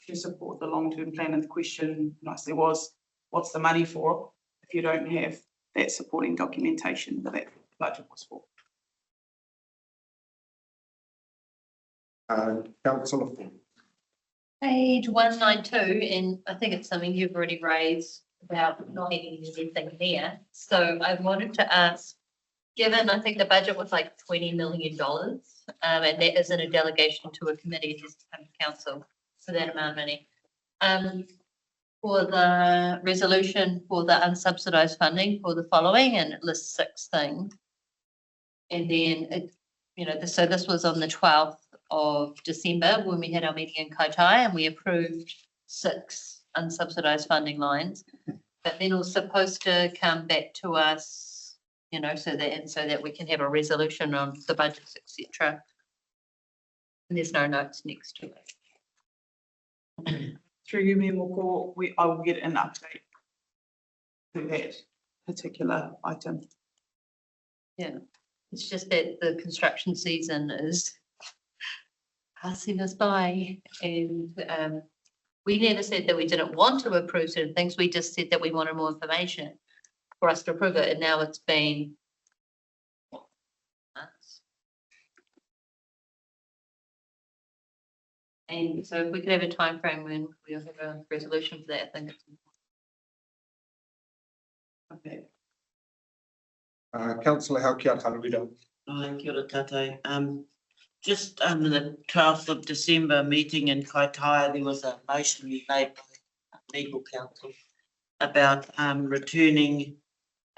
Speaker 17: to support the long-term plan, and the question nicely was, what's the money for if you don't have that supporting documentation that that budget was for?
Speaker 1: Councillor Ford.
Speaker 9: Page 192, and I think it's something you've already raised about not having anything there. So I wanted to ask, given I think the budget was like $20 million, and there isn't a delegation to a committee, it has to come to council. for that amount of money. For the resolution for the unsubsidized funding for the following, and it lists 6 things. And then it, you know, so this was on the 12th of December when we had our meeting in Kaitai, and we approved 6 unsubsidized funding lines. But then it was supposed to come back to us, you know, so that we can have a resolution on the budgets, etc. And there's no notes next to it.
Speaker 17: Through you, Mayor Moko, I will get an update to that particular item.
Speaker 9: Yeah, it's just that the construction season is passing us by, and we never said that we didn't want to approve certain things. We just said that we wanted more information for us to approve it, and now it's been months. And so if we could have a time frame when we'll have a resolution for that, I think it's important.
Speaker 17: Okay.
Speaker 1: Councillor Haukia Haruida.
Speaker 7: Kia ora tātou. Just the 12th of December meeting in Kaitai, there was a motion made by legal counsel about returning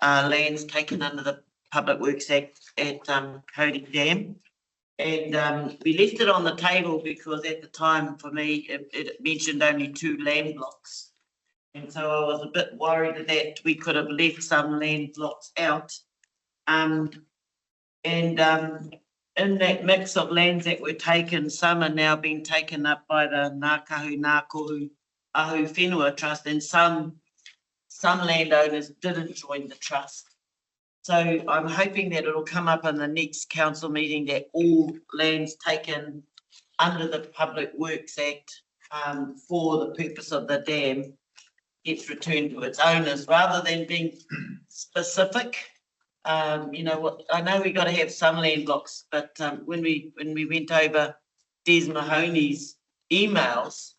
Speaker 7: lands taken under the Public Works Act at Cody Dam. And we left it on the table because at the time, for me, it mentioned only 2 land blocks. And so I was a bit worried that we could have left some land blocks out. In that mix of lands that were taken, some are now being taken up by the Ngākahu Ngākohu Ahu Whenua Trust, and some landowners didn't join the trust. So I'm hoping that it'll come up in the next council meeting that all lands taken under the Public Works Act for the purpose of the dam gets returned to its owners, rather than being specific. You know what, I know we got to have some land blocks, but when we went over Des Mahoney's emails,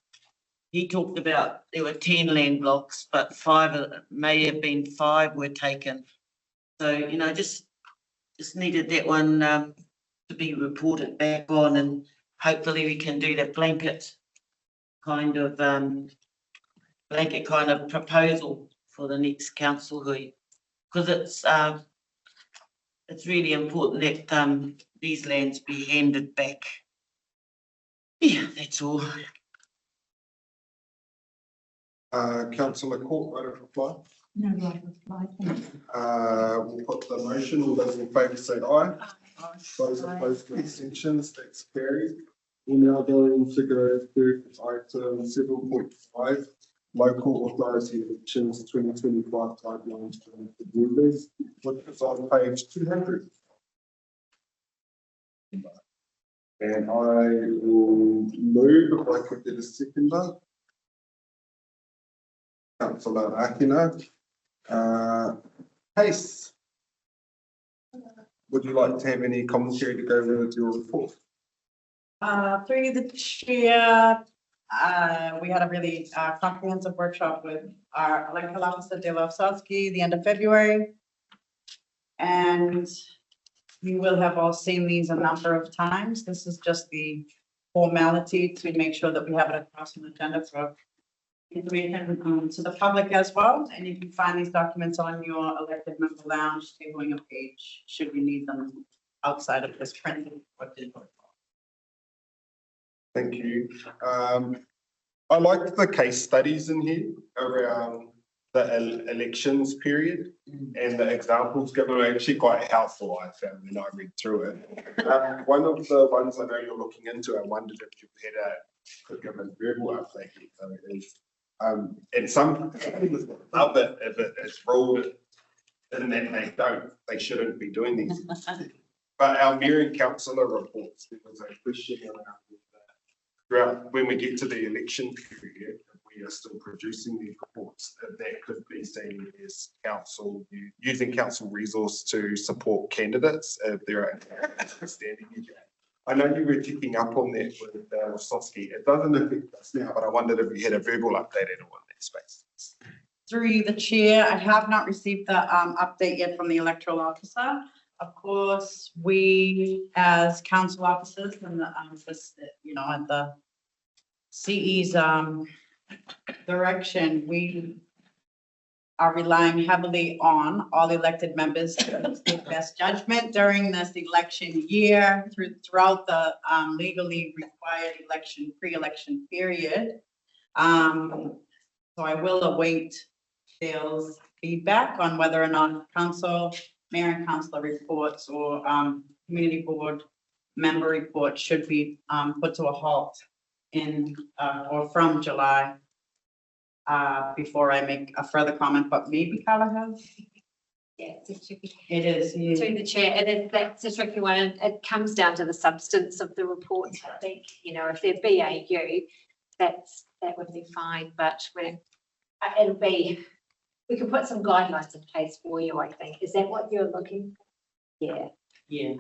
Speaker 7: he talked about there were 10 land blocks, but 5 were taken. So, you know, just needed that one to be reported back on, and hopefully we can do that blanket kind of proposal for the next council hui, because it's really important that these lands be handed back. Yeah, that's all.
Speaker 1: Councillor Court, right of reply.
Speaker 20: No right of reply.
Speaker 1: We'll put the motion. All those in favour say aye. Those opposed to extensions, that's carried. We're now going to go through item 7.5, local authority elections 2025 guidelines for members, which is on page 200. And I will move if I could get a seconder. Councillor Akina. Case. Would you like to have any commentary to go with your report?
Speaker 12: Through the chair, we had a really comprehensive workshop with our electoral officer, Dale Ofsowski, the end of February. And you will have all seen these a number of times. This is just the formality to make sure that we have it across an agenda for information to the public as well. And you can find these documents on your elected member lounge, tabling a page, should you need them outside of this printing.
Speaker 1: Thank you. I liked the case studies in here around the elections period, and the examples given are actually quite helpful, I found, when I read through it. One of the ones I know you're looking into, I wondered if you could give a verbal update. So it is, and some people love it if it is ruled in that they shouldn't be doing these. But our mayor and councillor reports, there was a question around throughout when we get to the election period, we are still producing these reports. That could be seen as council using council resource to support candidates if they're standing. I know you were ticking up on that with Wasowski. It doesn't affect us now, but I wondered if you had a verbal update at all in that space.
Speaker 12: Through the chair, I have not received the update yet from the electoral officer. Of course, we as council officers and the, at the
Speaker 17: CE's direction, we are relying heavily on all elected members to use their best judgment during this election year throughout the legally required pre-election period. So I will await Dale's feedback on whether or not council, mayor and councillor reports or community board member reports should be put to a halt in or from July before I make a further comment, but maybe Carla has?
Speaker 14: Yes, it should be.
Speaker 17: It is.
Speaker 14: To the chair, that's a tricky one. It comes down to the substance of the reports. I think, you know, if they're BAU, that would be fine, but it'll be, we can put some guidelines in place for you, I think. Is that what you're looking for? Yeah.
Speaker 17: Yeah.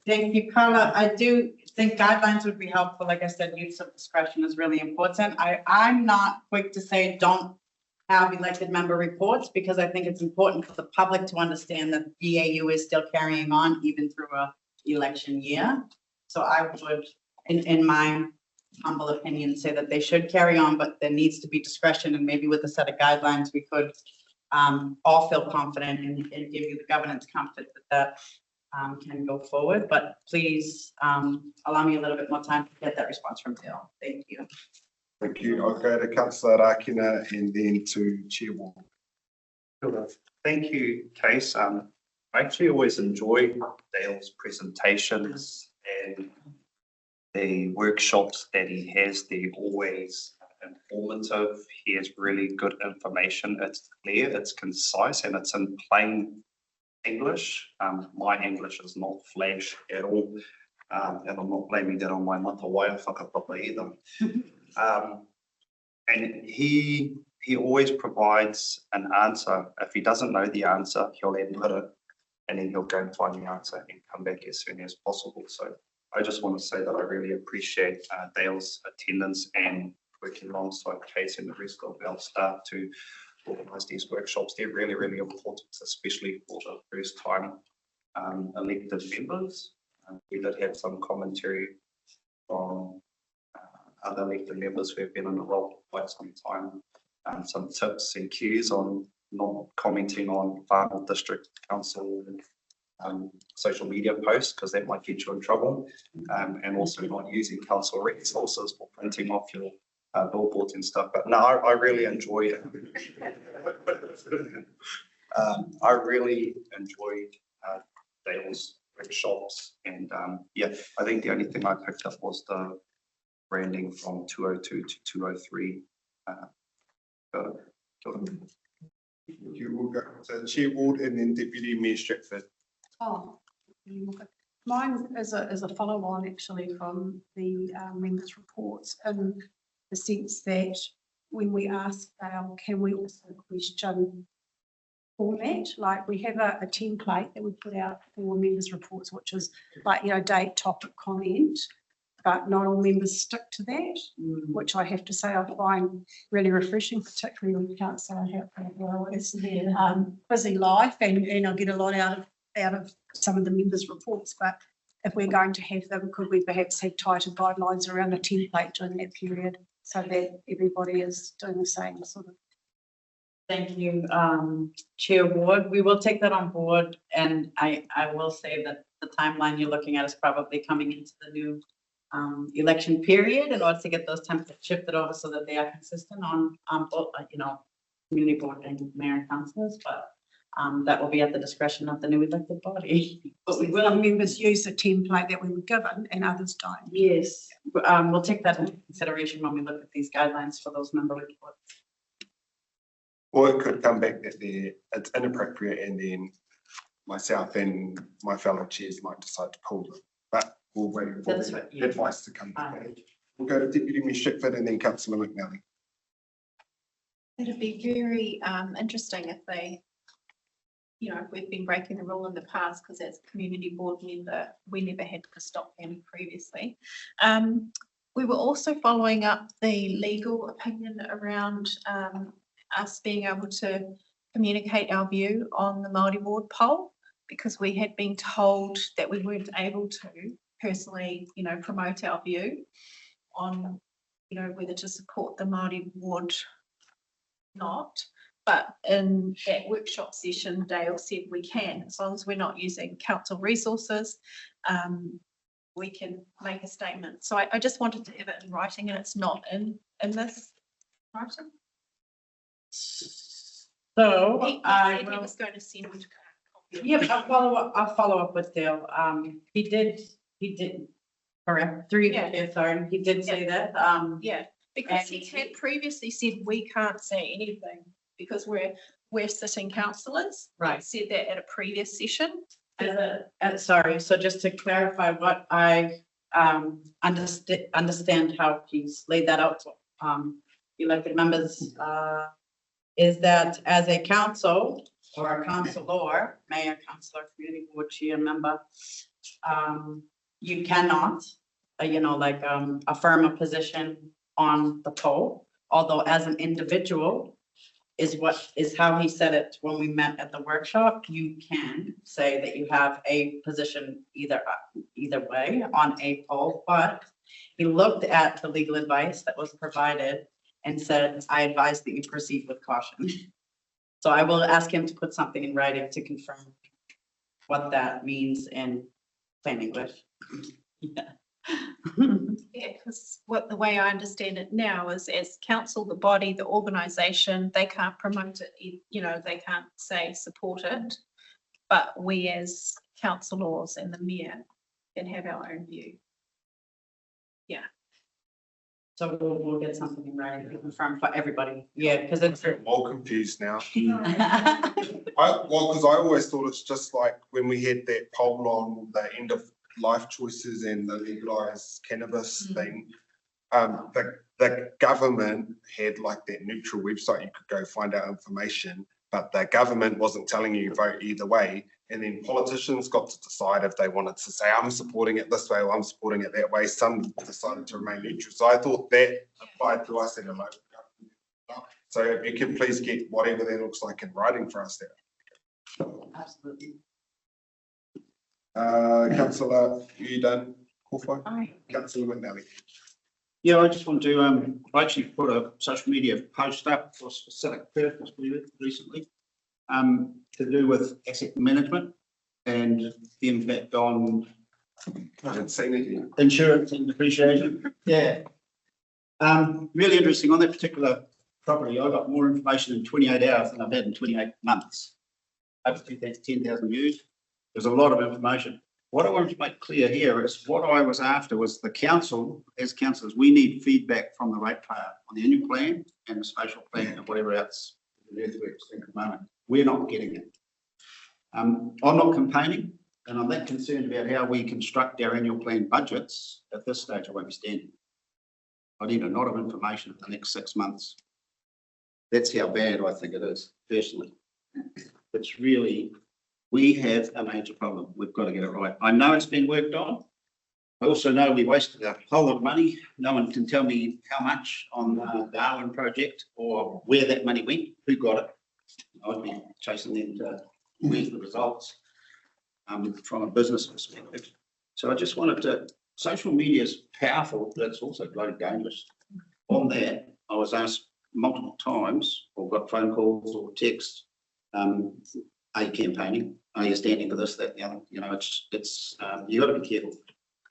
Speaker 17: Thank you, Carla. I do think guidelines would be helpful. Like I said, use of discretion is really important. I'm not quick to say don't have elected member reports because I think it's important for the public to understand that BAU is still carrying on even through a election year. So I would, in my humble opinion, say that they should carry on, but there needs to be discretion, and maybe with a set of guidelines, we could all feel confident and give you the governance comfort that can go forward, but please allow me a little bit more time to get that response from Dale. Thank you.
Speaker 1: Thank you. I'll go to Councillor Rakina and then to Chair Ward.
Speaker 18: Thank you, Case. I actually always enjoy Dale's presentations and the workshops that he has. They're always informative. He has really good information. It's clear, it's concise, and it's in plain English. My English is not flash at all, and I'm not blaming that on my mata waia whakapapa either. And he always provides an answer. If he doesn't know the answer, he'll admit it, and then he'll go and find the answer and come back as soon as possible. So I just want to say that I really appreciate Dale's attendance and working alongside Case and the rest of our staff to organise these workshops. They're really, really important, especially for the first time elected members. We did have some commentary from other elected members who have been in the role for quite some time, some tips and cues on not commenting on Whānau District Council social media posts, because that might get you in trouble, and also not using council resources for printing off your billboards and stuff. But no, I really enjoy it. I really enjoyed Dale's workshops, and yeah, I think the only thing I picked up was the branding from 202 to 203.
Speaker 1: You will go to Chair Ward and then Deputy Mayor Stratford.
Speaker 16: Oh, mine is a follow-on actually from the members' reports, in the sense that when we ask Dale, can we also question format? Like we have a template that we put out for members' reports, which is like, you know, date, topic, comment, but not all members stick to that, which I have to say I find really refreshing, particularly when you can't say I have a busy life, and I get a lot out of some of the members' reports. But if we're going to have them, could we perhaps have tighter guidelines around a template during that period so that everybody is doing the same sort of?
Speaker 17: Thank you, Chair Ward. We will take that on board, and I will say that the timeline you're looking at is probably coming into the new election period in order to get those templates shifted over so that they are consistent on both, you know, community board and mayor and councillors, but that will be at the discretion of the new elected body. But we will.
Speaker 16: Some members use the template that we were given and others don't.
Speaker 17: Yes, we'll take that into consideration when we look at these guidelines for those member reports.
Speaker 1: Or it could come back that it's inappropriate, and then myself and my fellow chairs might decide to pull them. But we'll wait for the advice to come back. We'll go to Deputy Mayor Stratford and then Councillor McNally.
Speaker 3: It'd be very interesting if they, you know, if we've been breaking the rule in the past, because as a community board member, we never had to stop them previously. We were also following up the legal opinion around us being able to communicate our view on the Māori Board poll, because we had been told that we weren't able to personally, you know, promote our view. on, you know, whether to support the Māori ward not. But in that workshop session, Dale said we can, as long as we're not using council resources, we can make a statement. So I just wanted to have it in writing, and it's not in this writing.
Speaker 17: So
Speaker 3: He
Speaker 17: I
Speaker 3: said he
Speaker 17: will,
Speaker 3: was going to send me a copy.
Speaker 17: yep, I'll follow up with Dale. He did, correct, through the chair, sorry, he did say that,
Speaker 3: Yeah, because
Speaker 17: and
Speaker 3: he had previously said we can't say anything because we're sitting councillors.
Speaker 17: Right.
Speaker 3: Said that at a previous session.
Speaker 17: sorry, so just to clarify what I understand how he's laid that out, elected members, is that as a council or a councillor, mayor, councillor, community board chair member, you cannot, affirm a position on the poll, although as an individual is how he said it when we met at the workshop, you can say that you have a position either way on a poll, but he looked at the legal advice that was provided and said, I advise that you proceed with caution. So I will ask him to put something in writing to confirm what that means in plain English. Yeah.
Speaker 3: Yeah, because the way I understand it now is as council, the body, the organisation, they can't promote it, they can't say support it. But we as councillors and the mayor can have our own view. Yeah.
Speaker 17: So we'll get something in writing to confirm for everybody. Yeah, because it's.
Speaker 1: I'm all confused now. Because I always thought it's just like when we had that poll on the end of life choices and the legalised cannabis thing. The government had like that neutral website you could go find out information, but the government wasn't telling you vote either way. And then politicians got to decide if they wanted to say, I'm supporting it this way or I'm supporting it that way. Some decided to remain neutral. So I thought that applied to us in a local government. So if you can please get whatever that looks like in writing for us there.
Speaker 17: Absolutely.
Speaker 1: Councillor, you done?
Speaker 3: Aye.
Speaker 1: Councillor McNally.
Speaker 4: Yeah, I just want to, I actually put a social media post up for a specific purpose recently, to do with asset management and the impact on insurance and depreciation. Yeah. Really interesting on that particular property. I got more information in 28 hours than I've had in 28 months. Over 10,000 views. There's a lot of information. What I wanted to make clear here is what I was after was the council, as councillors, we need feedback from the ratepayer on the annual plan and the spatial plan and whatever else the earthworks think at the moment. We're not getting it. I'm not campaigning and I'm that concerned about how we construct our annual plan budgets. At this stage, I won't be standing. I need a lot of information for the next 6 months. That's how bad I think it is, personally. It's really, we have a major problem. We've got to get it right. I know it's been worked on. I also know we wasted a whole lot of money. No one can tell me how much on the Darwin project or where that money went, who got it. I'd be chasing them to where's the results from a business perspective. So I just wanted to, social media is powerful, but it's also bloody dangerous. On that, I was asked multiple times or got phone calls or texts, are you campaigning? Are you standing for this, that, and the other? You know, it's you got to be careful.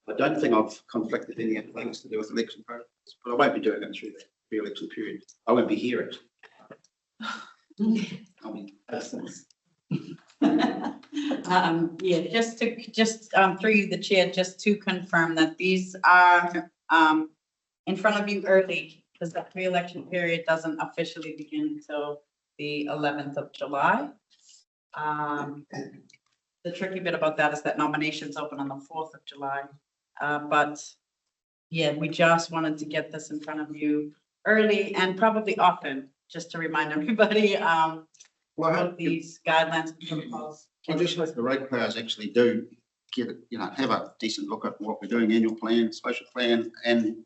Speaker 4: I don't think I've conflicted any other things to do with election process, but I won't be doing it through the pre-election period. I won't be here. I'll be absent.
Speaker 17: Yeah, just through you, the chair, just to confirm that these are in front of you early because the pre-election period doesn't officially begin until the 11th of July. The tricky bit about that is that nominations open on the 4th of July. But yeah, we just wanted to get this in front of you early and probably often, just to remind everybody what these guidelines and protocols.
Speaker 4: I just hope the ratepayers actually do get it, have a decent look at what we're doing, annual plan, spatial plan, and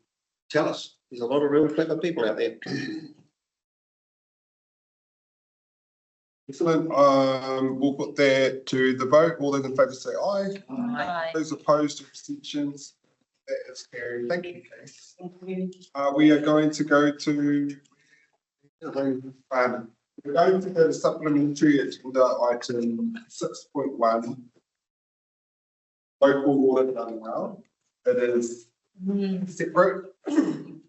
Speaker 4: tell us. There's a lot of real clever people out there.
Speaker 1: Excellent. We'll put that to the vote. All those in favour say aye.
Speaker 9: Aye.
Speaker 1: Those opposed, abstentions. That is carried. Thank you, Case. We are going to go to we're going to go to supplementary agenda item 6.1. Local water done well. It is separate. The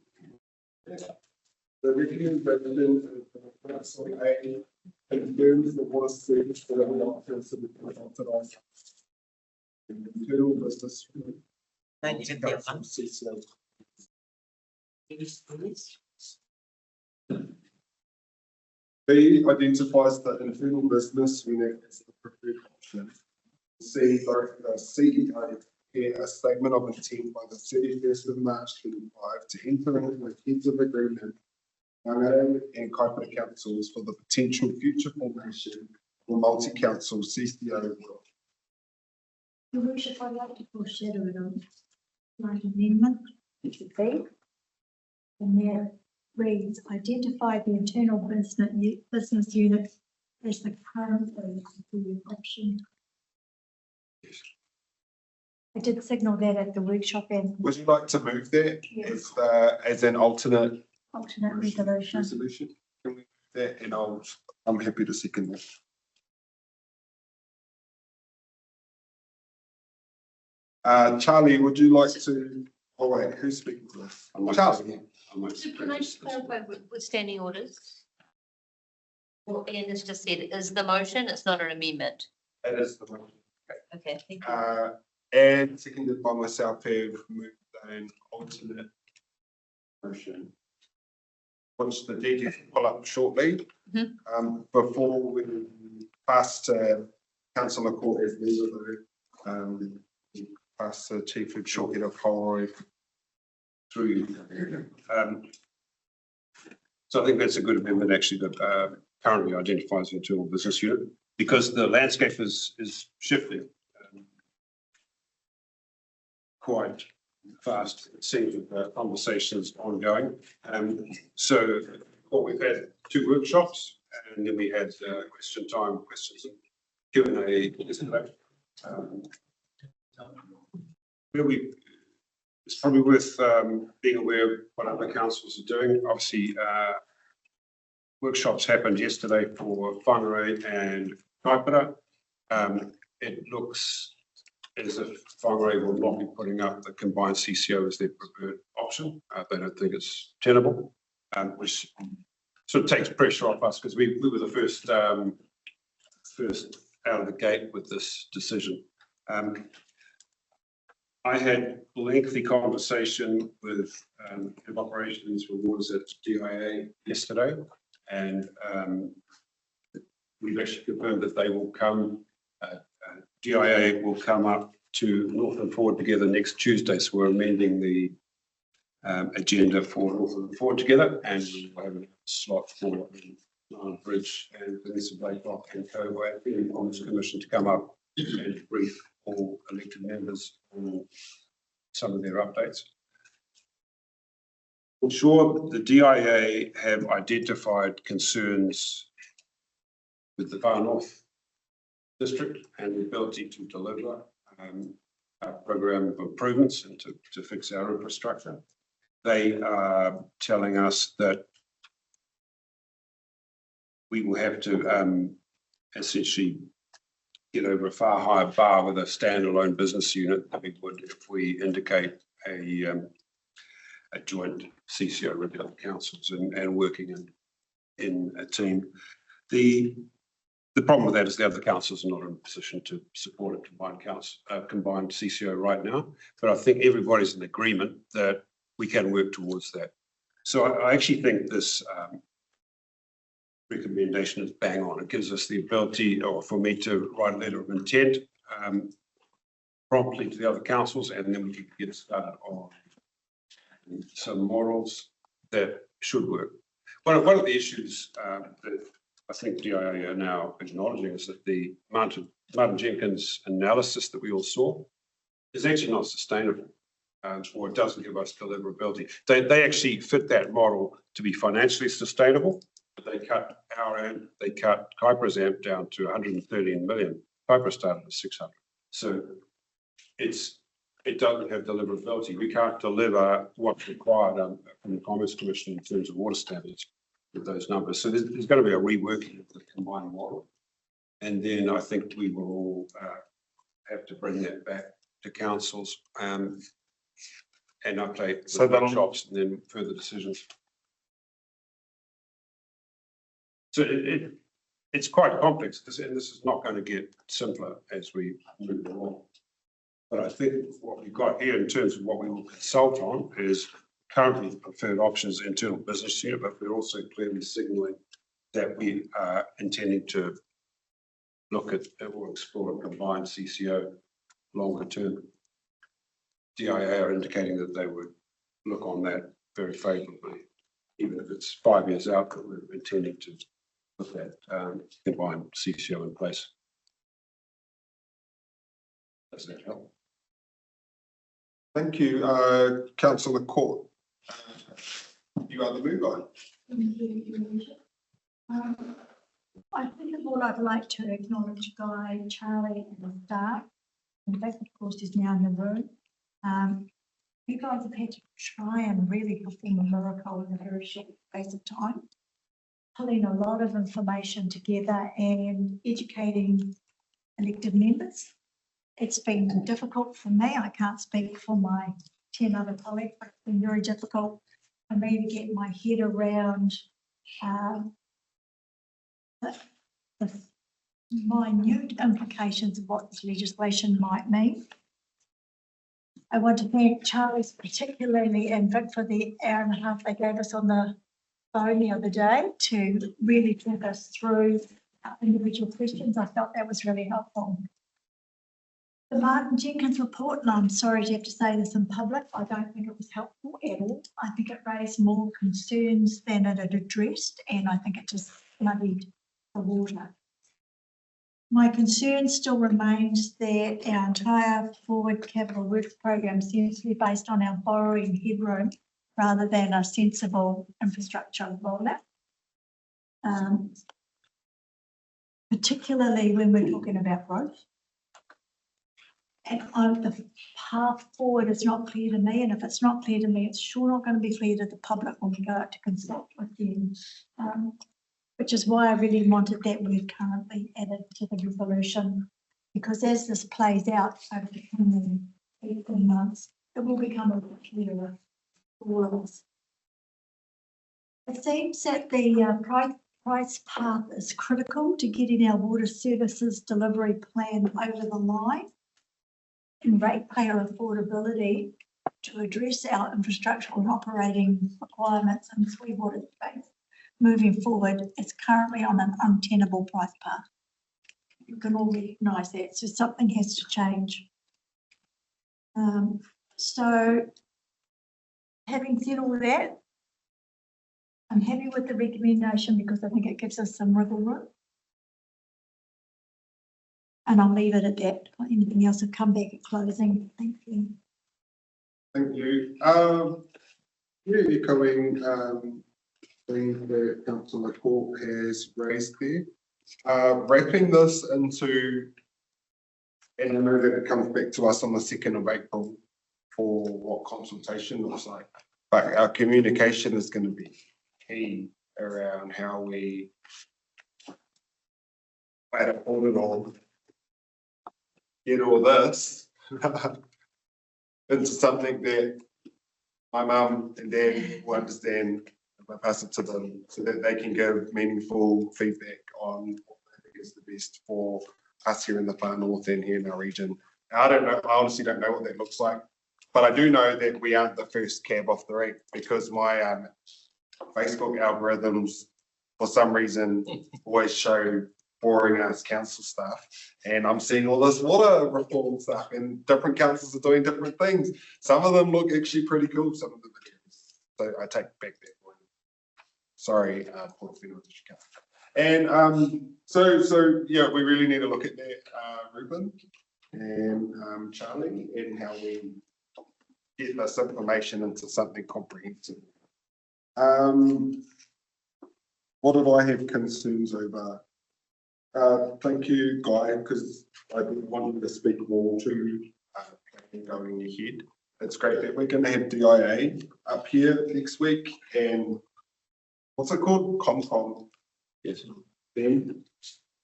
Speaker 1: review resident confirms the water service for the office of the authorized internal business. B identifies the internal business unit as the preferred option. C, the CEO prepare a statement of intent by the 31st of March 25 to enter into a heads of agreement Whangarei and Kaipara councils for the potential future formation of a multi-council CCO group.
Speaker 20: Your worship, I'd like to foreshadow it on my amendment, which would be, and there reads, identify the internal business unit as the current option. I did signal that at the workshop and.
Speaker 1: Would you like to move that
Speaker 20: Yes.
Speaker 1: as an alternate
Speaker 20: Resolution.
Speaker 1: Can we move that? And I'm happy to second that. Charlie, would you like to? Oh wait, who's speaking to this? Charlie.
Speaker 9: So can I just clarify with standing orders? What Ian has just said is the motion, it's not an amendment.
Speaker 1: It is the motion.
Speaker 9: Okay, thank you.
Speaker 1: And seconded by myself, have moved an alternate motion, which the DG will pull up shortly. Before we pass to Councillor Court as leader, pass to Chief Executive Head of Holroyd through you.
Speaker 15: So I think that's a good amendment actually that currently identifies the internal business unit because the landscape is shifting quite fast. It seems with conversations ongoing. So we've had 2 workshops and then we had question time, questions and Q&A yesterday. It's probably worth being aware of what other councils are doing. Obviously, workshops happened yesterday for Whangarei and Kaipara. It looks as if Whangarei will not be putting up the combined CCO as their preferred option. They don't think it's tenable, which sort of takes pressure off us because we were the first out of the gate with this decision. I had a lengthy conversation with head of operations for waters at DIA yesterday, and we've actually confirmed that they will come. DIA will come up to Northern Forward together next Tuesday, so we're amending the agenda for Northern Forward together, and we'll have a slot for Nine Bridge and Vanessa Blakelock and Co-Way on this commission to come up and brief all elected members on some of their updates. I'm sure the DIA have identified concerns with the Far North District and the ability to deliver a program of improvements and to fix our infrastructure. They are telling us that we will have to essentially get over a far higher bar with a standalone business unit than we would if we indicate a joint CCO with other councils and working in a team. The problem with that is the other councils are not in a position to support a combined CCO right now, but I think everybody's in agreement that we can work towards that. So I actually think this recommendation is bang on. It gives us the ability, or for me to write a letter of intent promptly to the other councils, and then we can get started on some morals that should work. One of the issues that I think DIA are now acknowledging is that the Martin Jenkins analysis that we all saw is actually not sustainable, or it doesn't give us deliverability. They actually fit that model to be financially sustainable. They cut our AMP, they cut Kaipara's AMP down to 113 million. Kaipara started at 600. So it's it doesn't have deliverability. We can't deliver what's required from the Commerce Commission in terms of water standards with those numbers. So there's going to be a reworking of the combined model. And then I think we will all have to bring that back to councils and update the workshops and then further decisions. So it's quite complex, and this is not going to get simpler as we move along. But I think what we've got here in terms of what we will consult on is currently the preferred options internal business unit, but we're also clearly signalling that we are intending to look at or explore a combined CCO longer term. DIA are indicating that they would look on that very favourably, even if it's 5 years out, that we're intending to put that combined CCO in place. Does that help?
Speaker 1: Thank you, Councillor Court. You are the mover.
Speaker 20: I think of all, I'd like to acknowledge Guy, Charlie, and the staff. In fact, of course, is now in the room. You guys have had to try and really perform a miracle in a very short space of time, pulling a lot of information together and educating elected members. It's been difficult for me. I can't speak for my 10 other colleagues, but it's been very difficult for me to get my head around the minute implications of what this legislation might mean. I want to thank Charlie particularly and Vic for the hour and a half they gave us on the phone the other day to really talk us through individual questions. I felt that was really helpful. The Martin Jenkins report, and I'm sorry to have to say this in public, I don't think it was helpful at all. I think it raised more concerns than it had addressed, and I think it just muddied the water. My concern still remains that our entire forward capital works program seems to be based on our borrowing headroom rather than a sensible infrastructure rollout. Particularly when we're talking about growth. And the path forward is not clear to me, and if it's not clear to me, it's sure not going to be clear to the public when we go out to consult with them. Which is why I really wanted that word currently added to the resolution, because as this plays out over the coming 18 months, it will become a lot clearer for all of us. It seems that the price path is critical to getting our water services delivery plan over the line and ratepayer affordability to address our infrastructural and operating requirements in three water space. Moving forward, it's currently on an untenable price path. You can all recognise that, so something has to change. So, having said all that, I'm happy with the recommendation because I think it gives us some wiggle room. And I'll leave it at that. Anything else will come back at closing. Thank you.
Speaker 1: Thank you. Echoing thing that Councillor Court has raised there. Wrapping this into, and I know that it comes back to us on the 2nd of April for what consultation looks like, but our communication is going to be key around how we get all this into something that my mum and dad will understand. I pass it to them so that they can give meaningful feedback on what they think is the best for us here in the far north and here in our region. I don't know, I honestly don't know what that looks like, but I do know that we aren't the first cab off the rank because my Facebook algorithms, for some reason, always show boring ass council stuff, and I'm seeing all this water reform stuff, and different councils are doing different things. Some of them look actually pretty cool, some of them are. So I take back that. Sorry, and so yeah, we really need to look at that, Ruben and Charlie, and how we get this information into something comprehensive. What did I have concerns over? Thank you, Guy, because I wanted to speak more to and going ahead. It's great that we're going to have DIA up here next week and what's it called? ComCom. Yes. Then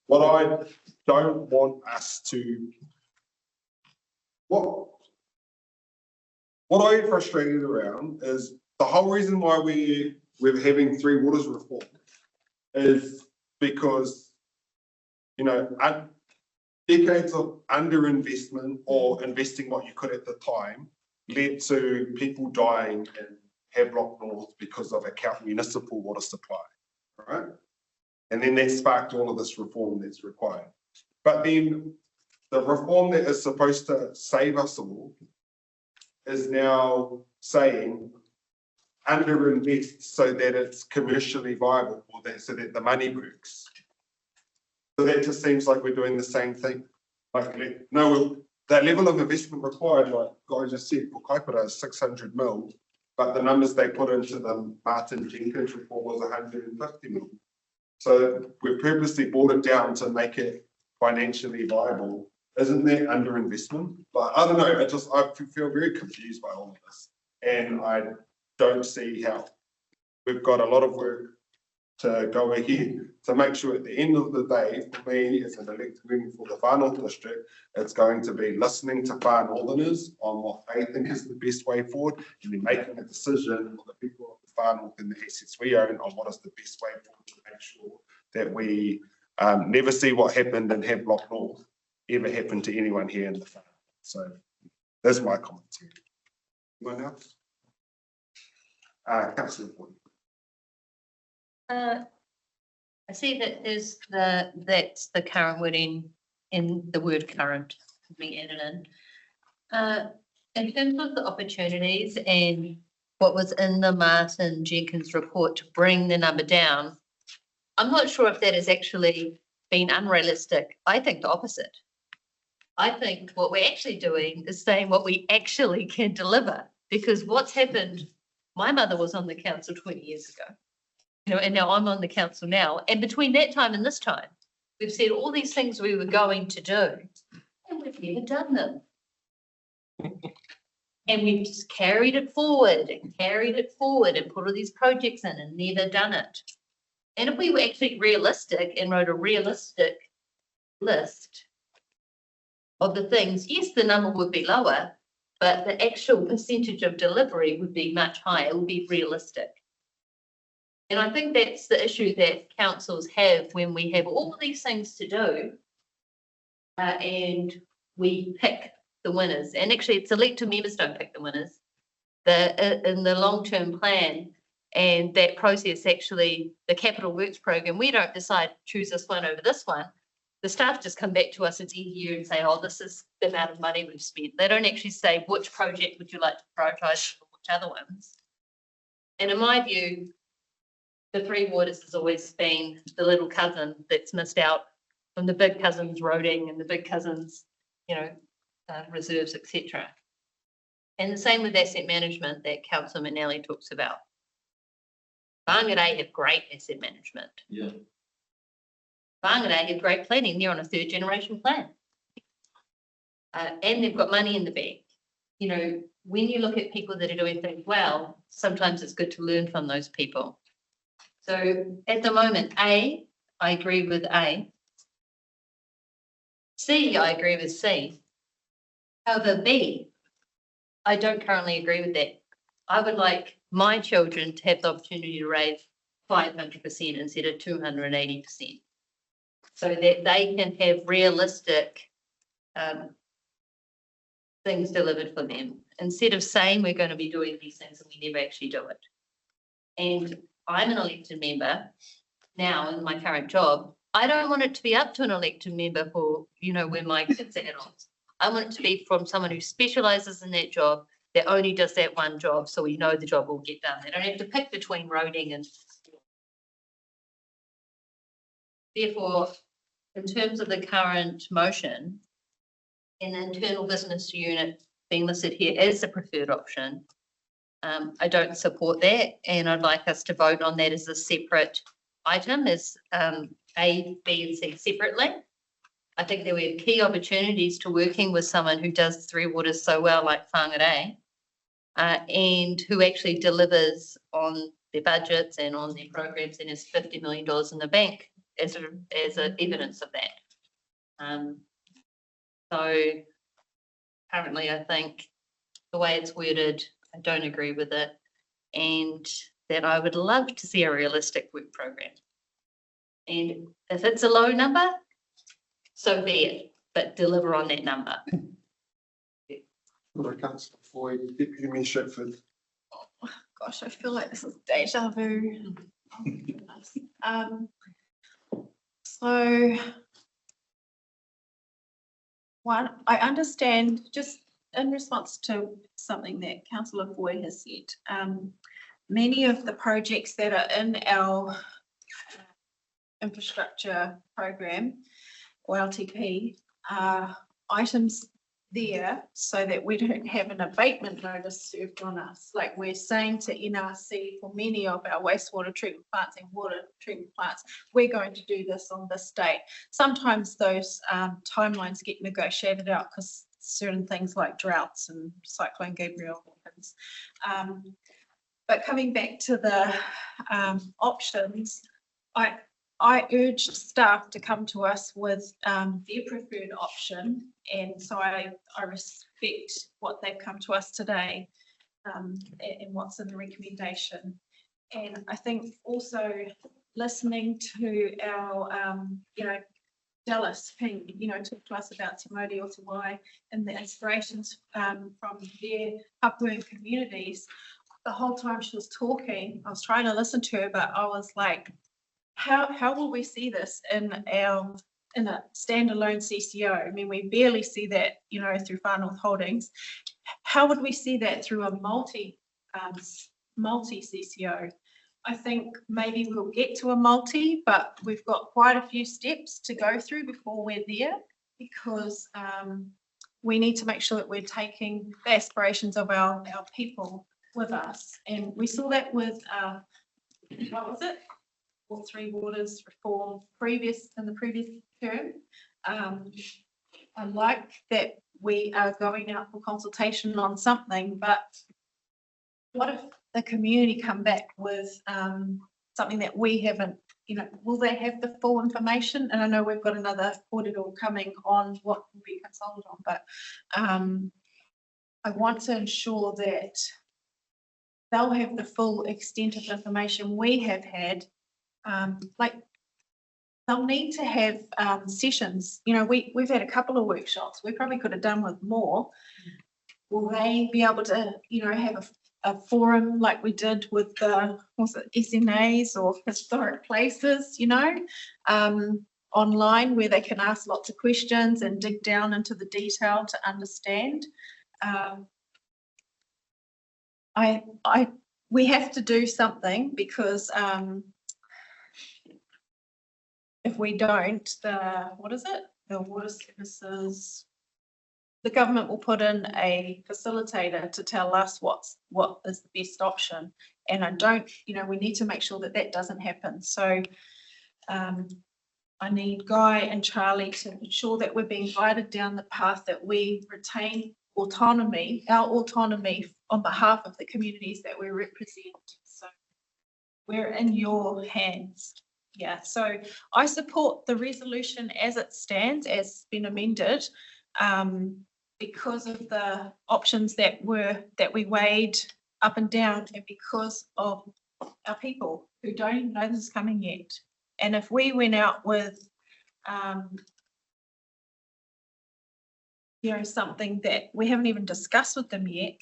Speaker 1: what I don't want us to, what I get frustrated around is the whole reason why we're having Three Waters reform is because, you know, decades of underinvestment or investing what you could at the time led to people dying in Havelock North because of a municipal water supply, right? And then that sparked all of this reform that's required. But then the reform that is supposed to save us all is now saying underinvest so that it's commercially viable, or that so that the money works. So that just seems like we're doing the same thing. Like, no, that level of investment required, like Guy just said, for Kaipara is 600 mil, but the numbers they put into the Martin Jenkins report was 150 mil. So we've purposely brought it down to make it financially viable. Isn't that underinvestment? Like, I don't know, I feel very confused by all of this. And I don't see how. We've got a lot of work to go ahead to make sure at the end of the day, for me as an elected member for the Far North District, it's going to be listening to Far Northerners on what they think is the best way forward, and then making a decision for the people of the Far North and the assets we own on what is the best way forward to make sure that we never see what happened in Havelock North ever happen to anyone here in the Far North. So that's my comments. Anyone else? Councillor Boyd.
Speaker 9: I see that that's the current wording in the word current being added in. In terms of the opportunities and what was in the Martin Jenkins report to bring the number down, I'm not sure if that has actually been unrealistic. I think the opposite. I think what we're actually doing is saying what we actually can deliver, because what's happened, my mother was on the council 20 years ago. You know, and now I'm on the council now. And between that time and this time, we've said all these things we were going to do, and we've never done them. And we've just carried it forward and put all these projects in and never done it. And if we were actually realistic and wrote a realistic list of the things, yes, the number would be lower, but the actual percentage of delivery would be much higher. It would be realistic. And I think that's the issue that councils have when we have all these things to do and we pick the winners. And actually, it's elected members don't pick the winners. In the long-term plan and that process, actually, the capital works program, we don't decide choose this one over this one. The staff just come back to us at the end of the year and say, oh, this is the amount of money we've spent. They don't actually say which project would you like to prioritise or which other ones. And in my view, the Three Waters has always been the little cousin that's missed out from the big cousins roading and the big cousins, you know, reserves, etc. And the same with asset management that Councillor McNally talks about. Whangarei have great asset management.
Speaker 4: Yeah.
Speaker 9: Whangarei have great planning. They're on a 3rd generation plan. And they've got money in the bank. You know, when you look at people that are doing things well, sometimes it's good to learn from those people. So at the moment, A, I agree with A. C, I agree with C. However, B, I don't currently agree with that. I would like my children to have the opportunity to raise 500% instead of 280%. So that they can have realistic things delivered for them. Instead of saying we're going to be doing these things and we never actually do it. And I'm an elected member now in my current job. I don't want it to be up to an elected member for, you know, when my kids are adults. I want it to be from someone who specialises in that job, that only does that one job, so we know the job will get done. They don't have to pick between roading and. Therefore, in terms of the current motion, an internal business unit being listed here as the preferred option, I don't support that, and I'd like us to vote on that as a separate item, as A, B, and C separately. I think there were key opportunities to working with someone who does Three Waters so well, like Whangarei, and who actually delivers on their budgets and on their programs and has $50 million in the bank as a evidence of that. So currently, I think the way it's worded, I don't agree with it, and that I would love to see a realistic work program. And if it's a low number, so be it, but deliver on that number.
Speaker 1: Councillor Foy, Deputy Mayor Shipford.
Speaker 3: Gosh, I feel like this is deja vu. Oh, goodness. So one, I understand, just in response to something that Councillor Foy has said, many of the projects that are in our infrastructure program or LTP are items there so that we don't have an abatement notice served on us. Like we're saying to NRC for many of our wastewater treatment plants and water treatment plants, we're going to do this on this date. Sometimes those timelines get negotiated out because certain things like droughts and Cyclone Gabrielle happens. But coming back to the options, I urged staff to come to us with their preferred option, and so I respect what they've come to us today and what's in the recommendation. And I think also listening to our, Dallas Pink, talk to us about Te Mauri o Te Wai and the inspirations from their Papuan communities. The whole time she was talking, I was trying to listen to her, but I was like, how will we see this in a standalone CCO? I mean, we barely see that, through Far North Holdings. How would we see that through a multi CCO? I think maybe we'll get to a multi, but we've got quite a few steps to go through before we're there, because we need to make sure that we're taking the aspirations of our people with us. And we saw that with, what was it? Three Waters reform in the previous term. I like that we are going out for consultation on something, but what if the community come back with something that we haven't, will they have the full information? And I know we've got another audit coming on what will be consulted on, but I want to ensure that they'll have the full extent of information we have had. Like they'll need to have sessions. We've had a couple of workshops. We probably could have done with more. Will they be able to, have a forum like we did with the SNAs or historic places, online, where they can ask lots of questions and dig down into the detail to understand. We have to do something, because if we don't, the water services, the government will put in a facilitator to tell us what is the best option. And we need to make sure that that doesn't happen. So I need Guy and Charlie to ensure that we're being guided down the path that we retain autonomy, our autonomy on behalf of the communities that we represent. So we're in your hands. Yeah, so I support the resolution as it stands, as been amended, because of the options that we weighed up and down, and because of our people who don't even know this is coming yet. And if we went out with something that we haven't even discussed with them yet,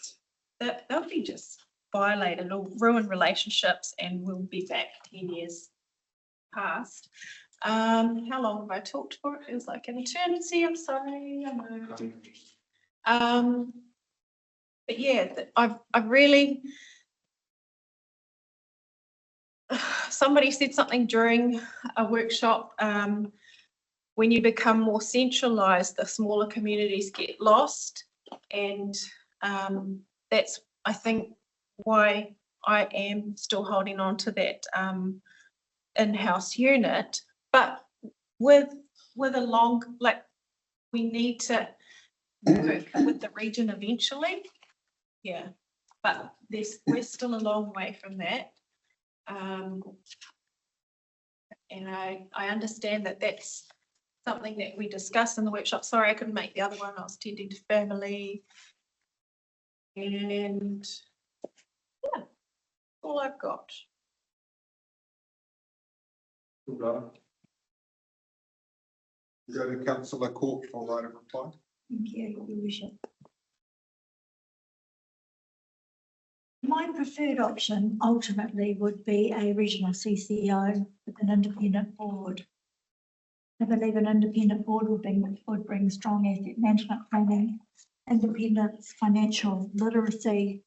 Speaker 3: that they'll be just violated. It'll ruin relationships, and we'll be back 10 years past. How long have I talked for? It feels like an eternity. I'm sorry. I know. But yeah, I've really. Somebody said something during a workshop. When you become more centralised, the smaller communities get lost, and that's, I think, why I am still holding on to that in-house unit. But with with a long, like, we need to work with the region eventually. Yeah, but we're still a long way from that. And I understand that that's something that we discussed in the workshop. Sorry, I couldn't make the other one. I was tending to family. And yeah, all I've got.
Speaker 1: Go to Councillor Court for right of reply.
Speaker 20: Thank you, Your Worship. My preferred option ultimately would be a regional CCO with an independent board. I believe an independent board would bring strong asset management planning, independence, financial literacy,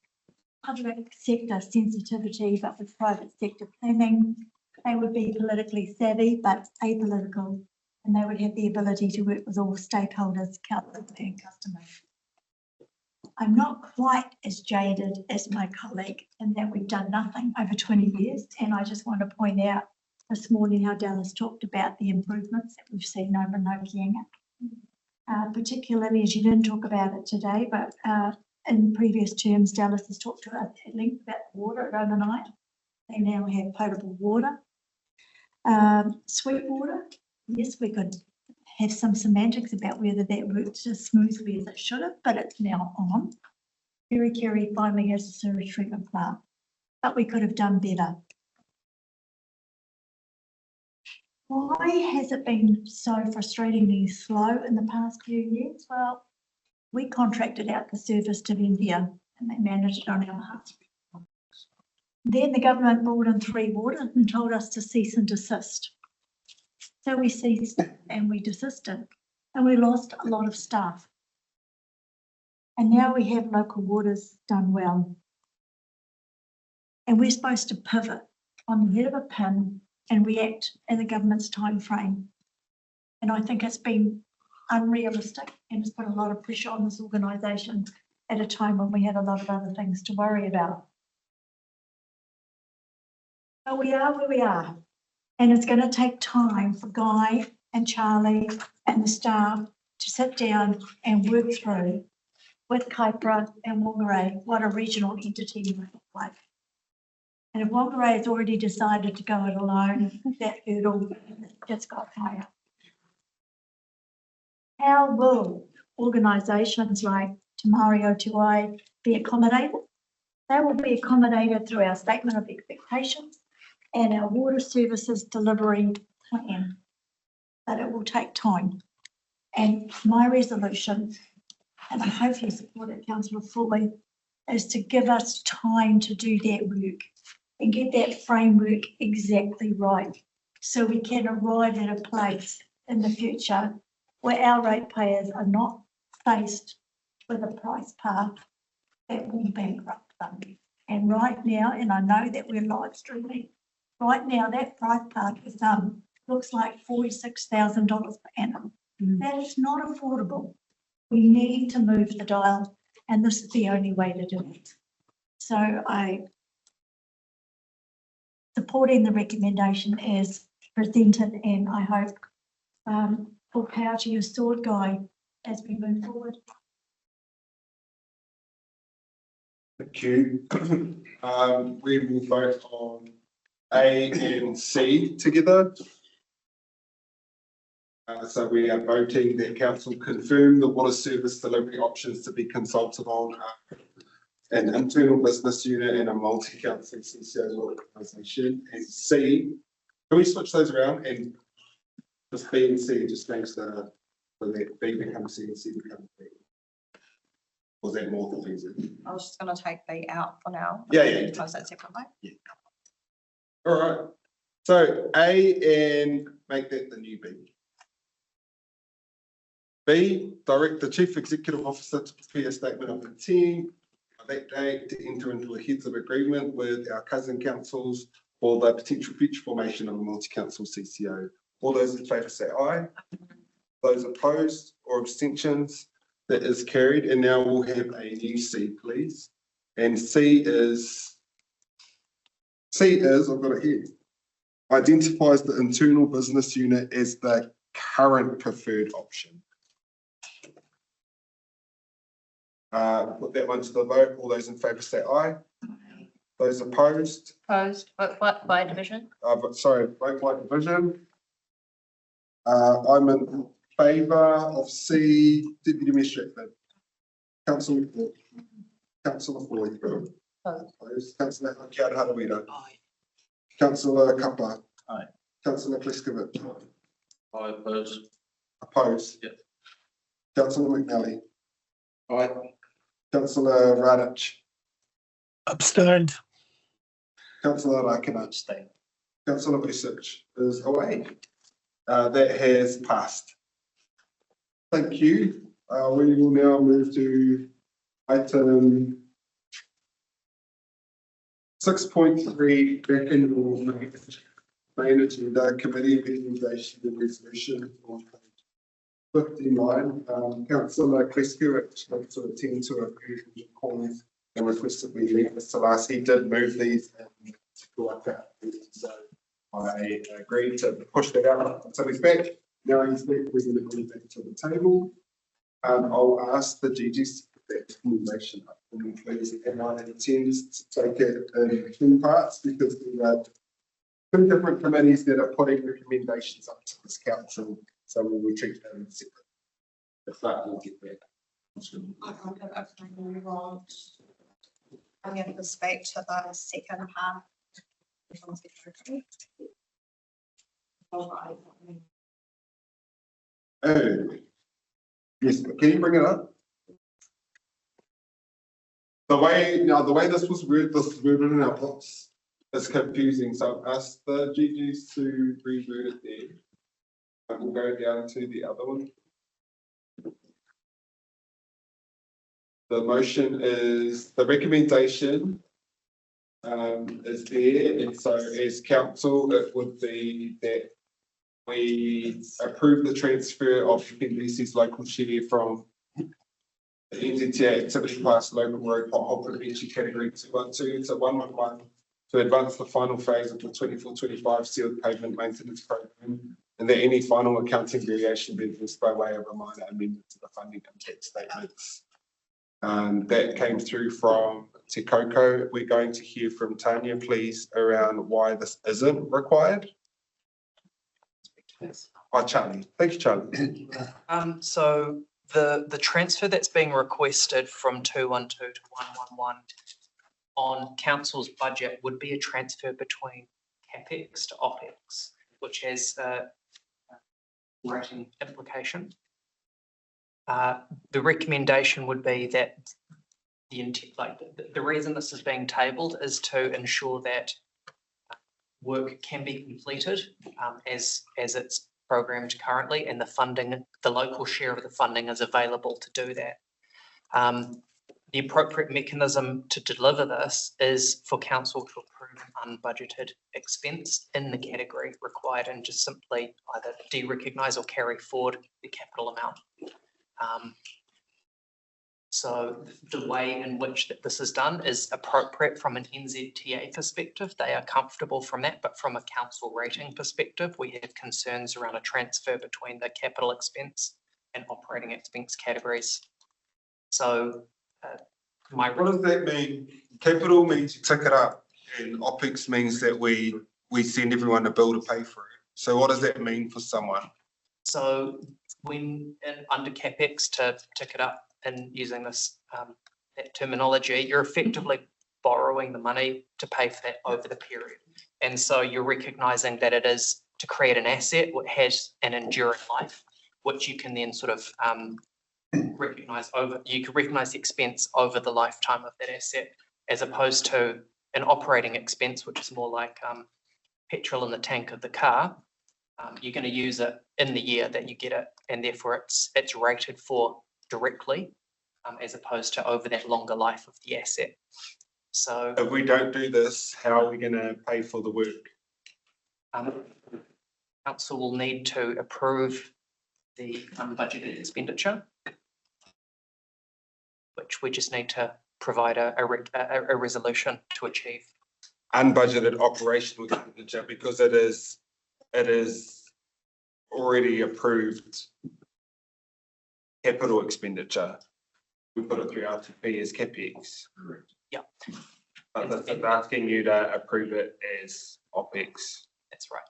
Speaker 20: public sector sensitivity, but with private sector planning. They would be politically savvy, but apolitical, and they would have the ability to work with all stakeholders, councillors and customers. I'm not quite as jaded as my colleague in that we've done nothing over 20 years. And I just want to point out this morning how Dallas talked about the improvements that we've seen over Nokianga. Particularly as you didn't talk about it today, but in previous terms, Dallas has talked to us at length about the water at overnight. They now have potable water. Sweet water, yes, we could have some semantics about whether that worked as smoothly as it should have, but it's now on. Kerikeri finally has a sewage treatment plant, but we could have done better. Why has it been so frustratingly slow in the past few years? Well, we contracted out the service to India and they managed it on our behalf. Then the government brought in 3 water and told us to cease and desist. So we ceased and we desisted and we lost a lot of staff. And now we have local waters done well. And we're supposed to pivot on the head of a pin and react in the government's time frame. And I think it's been unrealistic and it's put a lot of pressure on this organisation at a time when we had a lot of other things to worry about. But we are where we are. And it's going to take time for Guy and Charlie and the staff to sit down and work through with Kaipara and Whangarei what a regional entity might look like. And if Whangarei has already decided to go it alone, that hurdle just got higher. How will organisations like Te Mario Tuai be accommodated? They will be accommodated through our statement of expectations and our water services delivery plan, but it will take time. And my resolution, and I hope you support it, Councillor Foley, is to give us time to do that work and get that framework exactly right so we can arrive at a place in the future where our ratepayers are not faced with a price path that will bankrupt them. And right now, and I know that we're live streaming, right now that price path is looks like $46,000 per annum. That is not affordable. We need to move the dial, and this is the only way to do it. So I supporting the recommendation as presented, and I hope full power to your sword, Guy, as we move forward.
Speaker 1: Thank you. We will vote on A and C together. So we are voting that council confirm the water service delivery options to be consulted on an internal business unit and a multi-council CCO organisation. And C, can we switch those around and just B and C just makes the that B becomes C and C becomes B? Or is that more confusing?
Speaker 3: I was just going to take B out for now.
Speaker 1: Yeah.
Speaker 3: Close that separately.
Speaker 1: Yeah. All right. So A and make that the new B. B, direct the Chief Executive Officer to prepare a statement of intent on that date to enter into a heads of agreement with our cousin councils for the potential future formation of a multi-council CCO. All those in favour say aye. Those opposed or abstentions, that is carried. And now we'll have a new C, please. And C is, I've got it here, identifies the internal business unit as the current preferred option. Put that one to the vote. All those in favour say aye. Those opposed?
Speaker 6: Opposed, vote by division.
Speaker 1: Sorry, vote by division. I'm in favour of C, Deputy Administrator. Councillor Ford. Councillor Ford. Opposed. Councillor Harawira.
Speaker 19: Aye.
Speaker 1: Councillor Kapa.
Speaker 4: Aye.
Speaker 1: Councillor Pliskovic.
Speaker 4: I oppose.
Speaker 1: Opposed?
Speaker 4: Yep.
Speaker 1: Councillor McNally.
Speaker 4: Aye.
Speaker 1: Councillor Radich.
Speaker 11: Abstained.
Speaker 1: Councillor Rakina.
Speaker 4: Abstain.
Speaker 1: Councillor Vusic is away. That has passed. Thank you. We will now move to item 6.3, back in the main agenda, committee recommendation and resolution on page 59. Councillor Pliskovic went to attend to a few calls and requested we leave this to last. He did move these and to go up that. So I agreed to push that out until he's back. Now he's back, we're going to go back to the table. I'll ask the GGs to put that recommendation up for me, please. Everyone intends to take it in two parts because there are two different committees that are putting recommendations up to this council. So we will treat them separately. If that will get back.
Speaker 3: I'm going to speak to the second half.
Speaker 1: Oh, yes, but can you bring it up? The way this was worded in our books is confusing. So I've asked the GGs to reword it there. And we'll go down to the other one. The motion is, the recommendation is there, and so as council, it would be that we approve the transfer of FNDC's local share from the NZTA activity class local road pothole prevention category 212 to 111 to advance the final phase of the 24-25 sealed pavement maintenance program, and that any final accounting variation be used by way of a minor amendment to the funding impact statements. That came through from Te Koko. We're going to hear from Tanya, please, around why this isn't required. Oh, Charlie. Thank you, Charlie.
Speaker 19: So the transfer that's being requested from 212 to 111 on council's budget would be a transfer between CapEx to OpEx, which has a rating implication. The recommendation would be that the reason this is being tabled is to ensure that work can be completed as it's programmed currently, and the funding, the local share of the funding is available to do that. The appropriate mechanism to deliver this is for council to approve an unbudgeted expense in the category required and just simply either de-recognise or carry forward the capital amount. So the way in which this is done is appropriate from an NZTA perspective. They are comfortable from that, but from a council rating perspective, we have concerns around a transfer between the capital expense and operating expense categories. So
Speaker 1: what does that mean? Capital means you tick it up, and OpEx means that we send everyone a bill to pay for it. So what does that mean for someone?
Speaker 19: So when under CapEx, to tick it up and using this that terminology, you're effectively borrowing the money to pay for that over the period. And so you're recognising that it is to create an asset which has an enduring life, which you can then sort of recognise over, you can recognise the expense over the lifetime of that asset, as opposed to an operating expense, which is more like petrol in the tank of the car. You're going to use it in the year that you get it, and therefore it's rated for directly, as opposed to over that longer life of the asset. So
Speaker 1: if we don't do this, how are we going to pay for the work?
Speaker 19: Council will need to approve the unbudgeted expenditure, which we just need to provide a resolution to achieve.
Speaker 1: Unbudgeted operational expenditure, because it is
Speaker 15: already approved capital expenditure. We put it through RTP as CapEx.
Speaker 19: Yeah.
Speaker 15: But this is asking you to approve it as OpEx.
Speaker 19: That's right.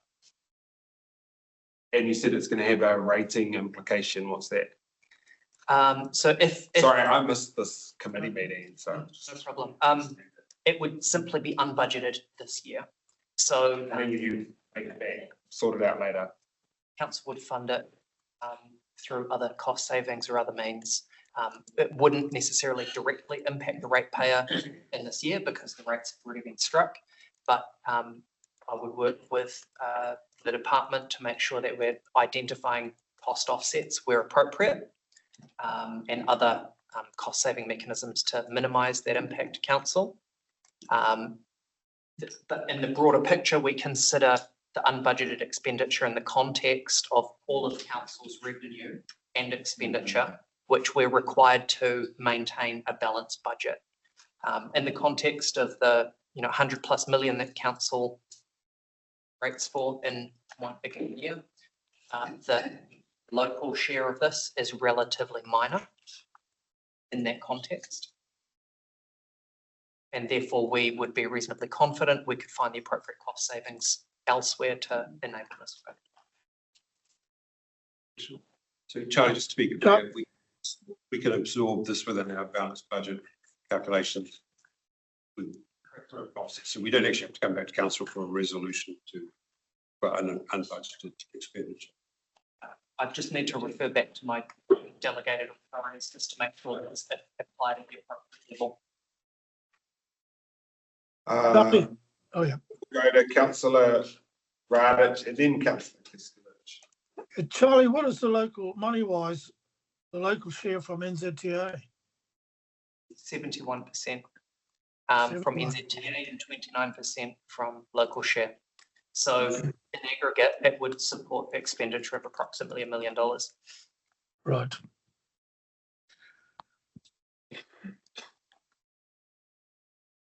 Speaker 15: And you said it's going to have a rating implication. What's that?
Speaker 19: So if
Speaker 15: Sorry, I missed this committee meeting, so.
Speaker 19: no problem. It would simply be unbudgeted this year. So
Speaker 15: And then you make it back, sort it out later.
Speaker 19: council would fund it through other cost savings or other means. It wouldn't necessarily directly impact the ratepayer in this year because the rates have already been struck. But I would work with the department to make sure that we're identifying cost offsets where appropriate and other cost saving mechanisms to minimise that impact to council. But in the broader picture, we consider the unbudgeted expenditure in the context of all of council's revenue and expenditure, which we're required to maintain a balanced budget. In the context of the 100+ million that council rates for in one given year, the local share of this is relatively minor in that context. And therefore, we would be reasonably confident we could find the appropriate cost savings elsewhere to enable this work.
Speaker 15: So Charlie, just to be clear, we can absorb this within our balanced budget calculations with offsets. So we don't actually have to come back to council for a resolution for an unbudgeted expenditure.
Speaker 19: I just need to refer back to my delegated authorities just to make sure that it's applied at the appropriate level.
Speaker 11: Oh, yeah.
Speaker 1: Go to councillor Radich and then councillor Kiskovich.
Speaker 11: Charlie, what is the local, money-wise, the local share from NZTA?
Speaker 19: 71% from NZTA and 29% from local share. So in aggregate, it would support the expenditure of approximately $1 million.
Speaker 11: Right.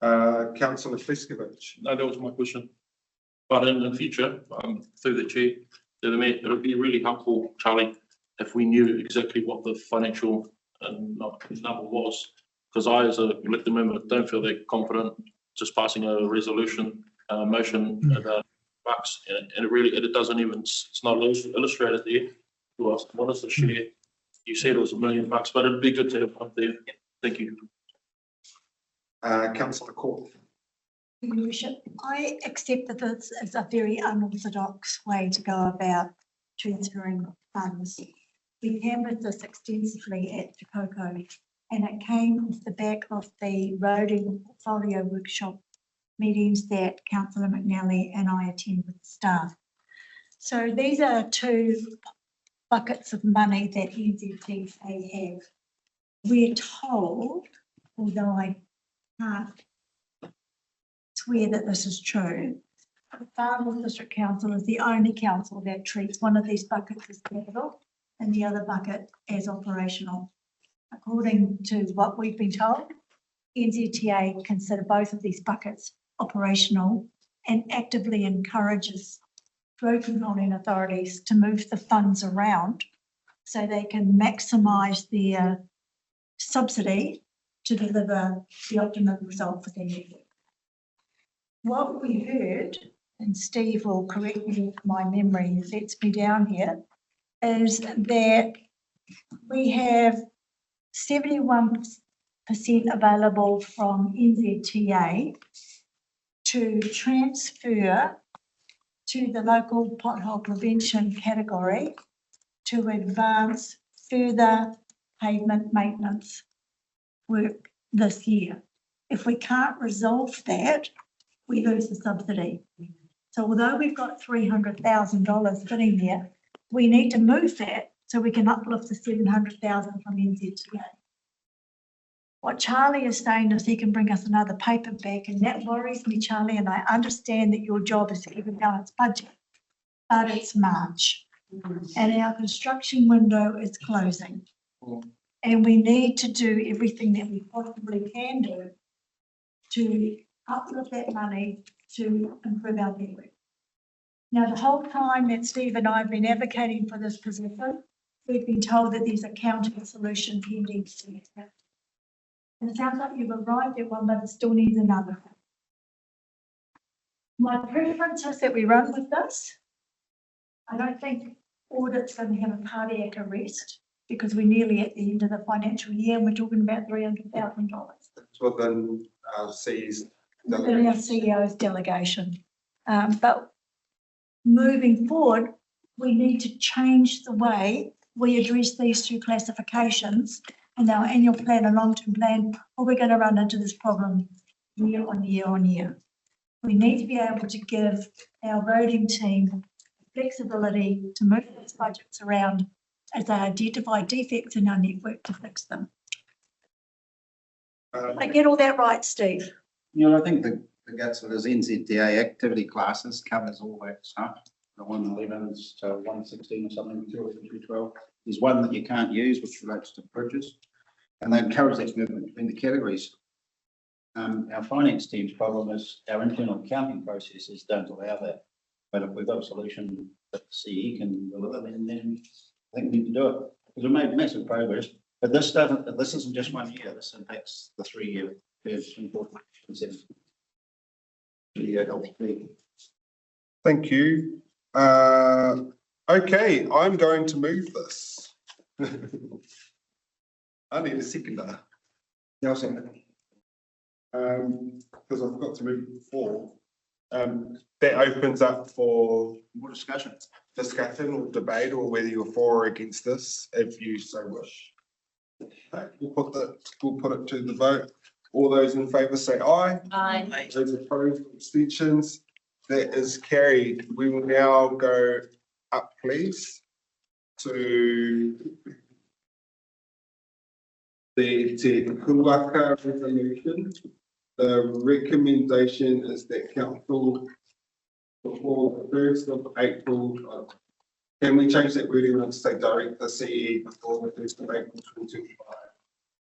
Speaker 1: Councillor Kiskovich.
Speaker 5: No, that was my question. But in the future, through the chair, it would be really helpful, Charlie, if we knew exactly what the financial number was. Because I, as a elected member, don't feel that confident just passing a resolution motion about bucks, and it doesn't even, it's not illustrated there to us. What is the share? You said it was $1 million, but it'd be good to have one there. Thank you.
Speaker 1: Councillor Court.
Speaker 20: Your Worship, I accept that this is a very unorthodox way to go about transferring funds. We canvassed this extensively at Te Koko, and it came off the back of the roading portfolio workshop meetings that Councillor McNally and I attend with staff. So these are two buckets of money that NZTA have. We're told, although I can't swear that this is true, the Far North District Council is the only council that treats one of these buckets as capital and the other bucket as operational. According to what we've been told, NZTA consider both of these buckets operational and actively encourages road controlling authorities to move the funds around so they can maximise their subsidy to deliver the optimum result for their network. What we heard, and Steve will correct me if my memory lets me down here, is that we have 71% available from NZTA to transfer to the local pothole prevention category to advance further pavement maintenance work this year. If we can't resolve that, we lose the subsidy. So although we've got $300,000 sitting there, we need to move that so we can uplift the $700,000 from NZTA. What Charlie is saying is he can bring us another paper back, and that worries me, Charlie, and I understand that your job is to keep a balanced budget, but it's March and our construction window is closing. And we need to do everything that we possibly can do to uplift that money to improve our network. Now, the whole time that Steve and I have been advocating for this position, we've been told that there's a counter solution pending. And it sounds like you've arrived at one, but it still needs another. My preference is that we run with this. I don't think audit's going to have a cardiac arrest because we're nearly at the end of the financial year and we're talking about $300,000.
Speaker 1: It's within C's.
Speaker 20: Within our CEO's delegation. But moving forward, we need to change the way we address these two classifications in our annual plan and long-term plan, or we're going to run into this problem year on year on year. We need to be able to give our roading team flexibility to move these budgets around as they identify defects in our network to fix them. I get all that right, Steve?
Speaker 4: You know, I think the guts of his NZDA activity classes covers all that stuff. The 111s to 116 or something, 212. There's one that you can't use, which relates to bridges. And they encourage that movement between the categories. Our finance team's problem is our internal accounting processes don't allow that. But if we've got a solution that CE can deliver, then I think we need to do it. Because we made massive progress. But this isn't just 1 year, this impacts the 3-year period.
Speaker 1: Thank you. Okay, I'm going to move this. I need a seconder.
Speaker 4: Yeah, I'll second it.
Speaker 1: Because I've got to move it before. That opens up for
Speaker 4: more discussion
Speaker 1: or debate, or whether you're for or against this, if you so wish. Okay, we'll put it to the vote. All those in favour say aye.
Speaker 9: Aye.
Speaker 1: Those opposed, abstentions. That is carried. We will now go up, please, to the Te Kuaka resolution. The recommendation is that council before the 1st of April, can we change that wording and say direct the CE before the 1st of April 2025?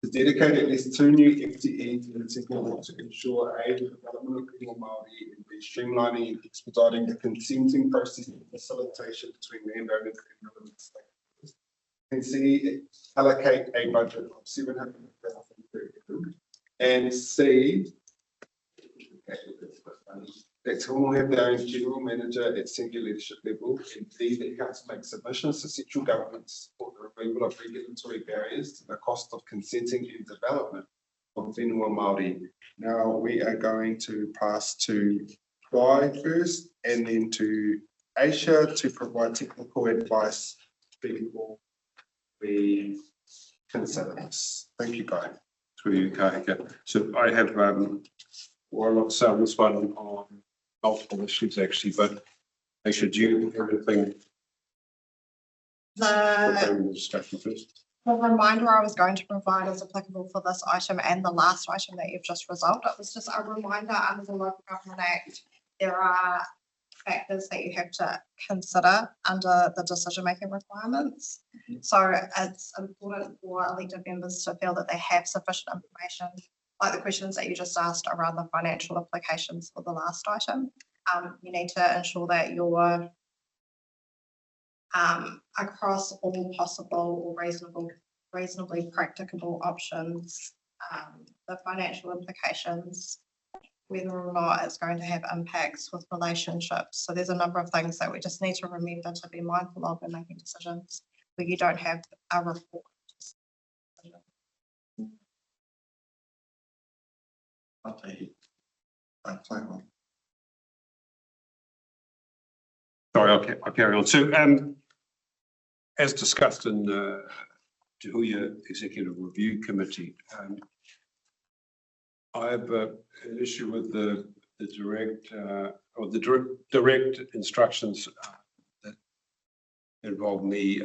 Speaker 1: To dedicate at least 2 new FTEs in the technical to ensure A, the development of Kino Māori and B, streamlining and expediting the consenting process and facilitation between landowners and relevant stakeholders. And C, allocate a budget of 700,000 and C, that all have their own general manager at senior leadership level, and D, that council makes submissions to central government to support the removal of regulatory barriers to the cost of consenting and development of whenua Māori. Now we are going to pass to Guy first and then to Aisha to provide technical advice before we consider this. Thank you, Guy.
Speaker 15: Through you, Kahika. So I have, well, I'm not saying this one on multiple issues actually, but Aisha, do you have anything?
Speaker 3: The reminder I was going to provide is applicable for this item and the last item that you've just resolved. It was just a reminder under the Local Government Act, there are factors that you have to consider under the decision-making requirements. So it's important for elected members to feel that they have sufficient information, like the questions that you just asked around the financial implications for the last item. You need to ensure that you're across all possible or reasonably practicable options, the financial implications, whether or not it's going to have impacts with relationships. So there's a number of things that we just need to remember to be mindful of when making decisions where you don't have a report.
Speaker 15: Sorry, I'll carry on. So, as discussed in the Te Executive Review Committee, I have an issue with the direct instructions that involve me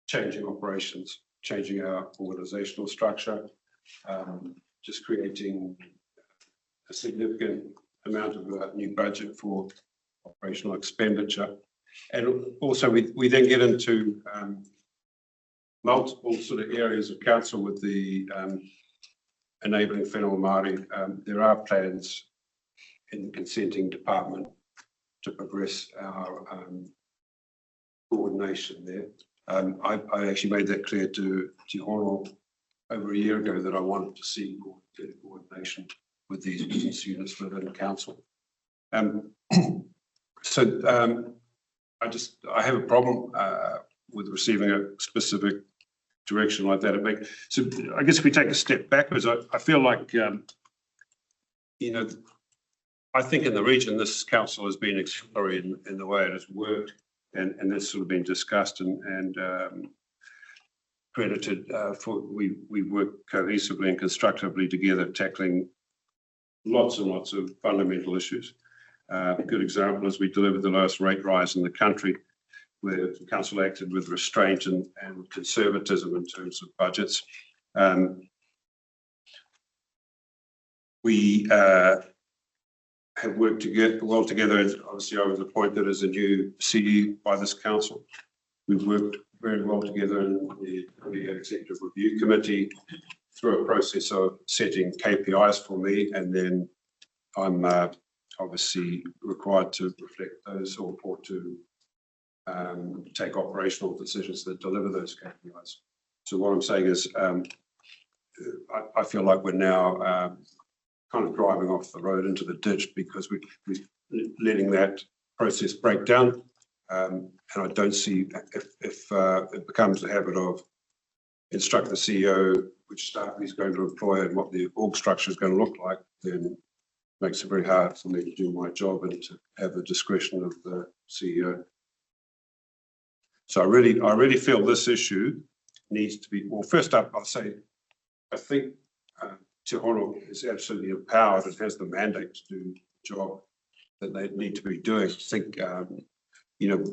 Speaker 15: changing operations, changing our organisational structure, just creating a significant amount of new budget for operational expenditure. And also we then get into multiple sort of areas of council with the enabling whenua Māori. There are plans in the consenting department to progress our coordination there. I actually made that clear to Hono over a year ago that I wanted to see coordination with these business units within council. I have a problem with receiving a specific direction like that. So I guess if we take a step backwards, I feel like, you know, I think in the region, this council has been exemplary in the way it has worked, and that's sort of been discussed and credited for. We work cohesively and constructively together, tackling lots and lots of fundamental issues. A good example is we delivered the lowest rate rise in the country, where the council acted with restraint and conservatism in terms of budgets. We have worked well together. Obviously, I was appointed as a new CE by this council. We've worked very well together in the Executive Review Committee through a process of setting KPIs for me, and then I'm obviously required to reflect those or to take operational decisions that deliver those KPIs. So what I'm saying is I feel like we're now kind of driving off the road into the ditch because we're letting that process break down. And I don't see if it becomes a habit of instruct the CEO which staff he's going to employ and what the org structure is going to look like, then it makes it very hard for me to do my job and to have the discretion of the CEO. So I really feel this issue needs to be, well, first up, I'll say, I think Te Hono is absolutely empowered and has the mandate to do the job that they need to be doing. I think, you know,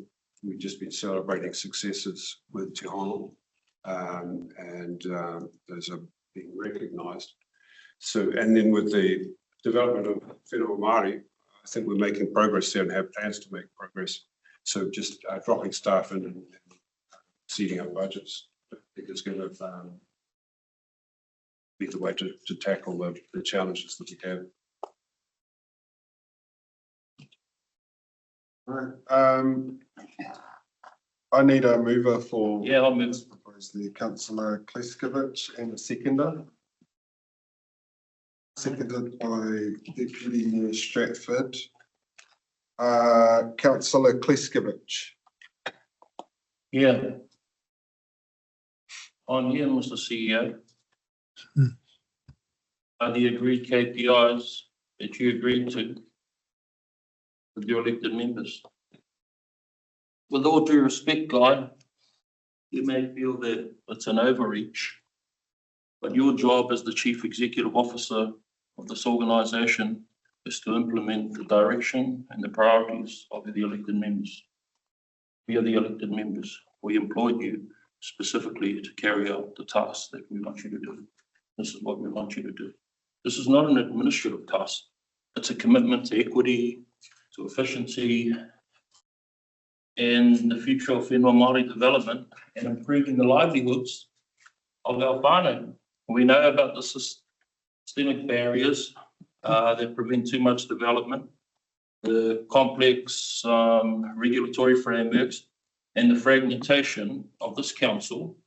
Speaker 15: we've just been celebrating successes with Te Hono, and those are being recognised. So, and then with the development of Whenua Māori, I think we're making progress there and have plans to make progress. So just dropping staff in and exceeding our budgets, I think it's going to be the way to tackle the challenges that we have.
Speaker 1: Right. I need a mover for.
Speaker 5: Yeah, I'll move.
Speaker 1: Propose the Councillor Kleskovic and a seconder. Seconded by Deputy Mayor Stratford. Councillor Kleskovic.
Speaker 5: Yeah. On here, Mr. CEO. Are the agreed KPIs that you agreed to with your elected members? With all due respect, Guy, you may feel that it's an overreach, but your job as the Chief Executive Officer of this organisation is to implement the direction and the priorities of the elected members. We are the elected members. We employed you specifically to carry out the tasks that we want you to do. This is what we want you to do. This is not an administrative task. It's a commitment to equity, to efficiency, and the future of Whenua Māori development and improving the livelihoods of our whānau. We know about the systemic barriers that prevent too much development, the complex regulatory frameworks, and the fragmentation of this council,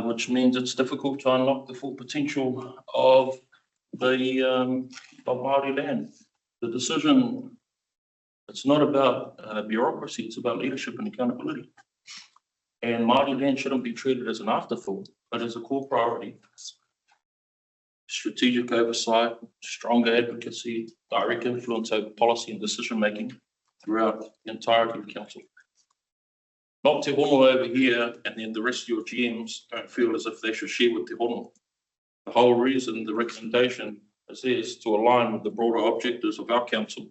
Speaker 5: which means it's difficult to unlock the full potential of the of Māori land. The decision, it's not about bureaucracy, it's about leadership and accountability. And Māori land shouldn't be treated as an afterthought, but as a core priority. Strategic oversight, stronger advocacy, direct influence over policy and decision making throughout the entirety of the council. Not Te Hono over here, and then the rest of your GMs don't feel as if they should share with Te Hono. The whole reason the recommendation is there is to align with the broader objectives of our council,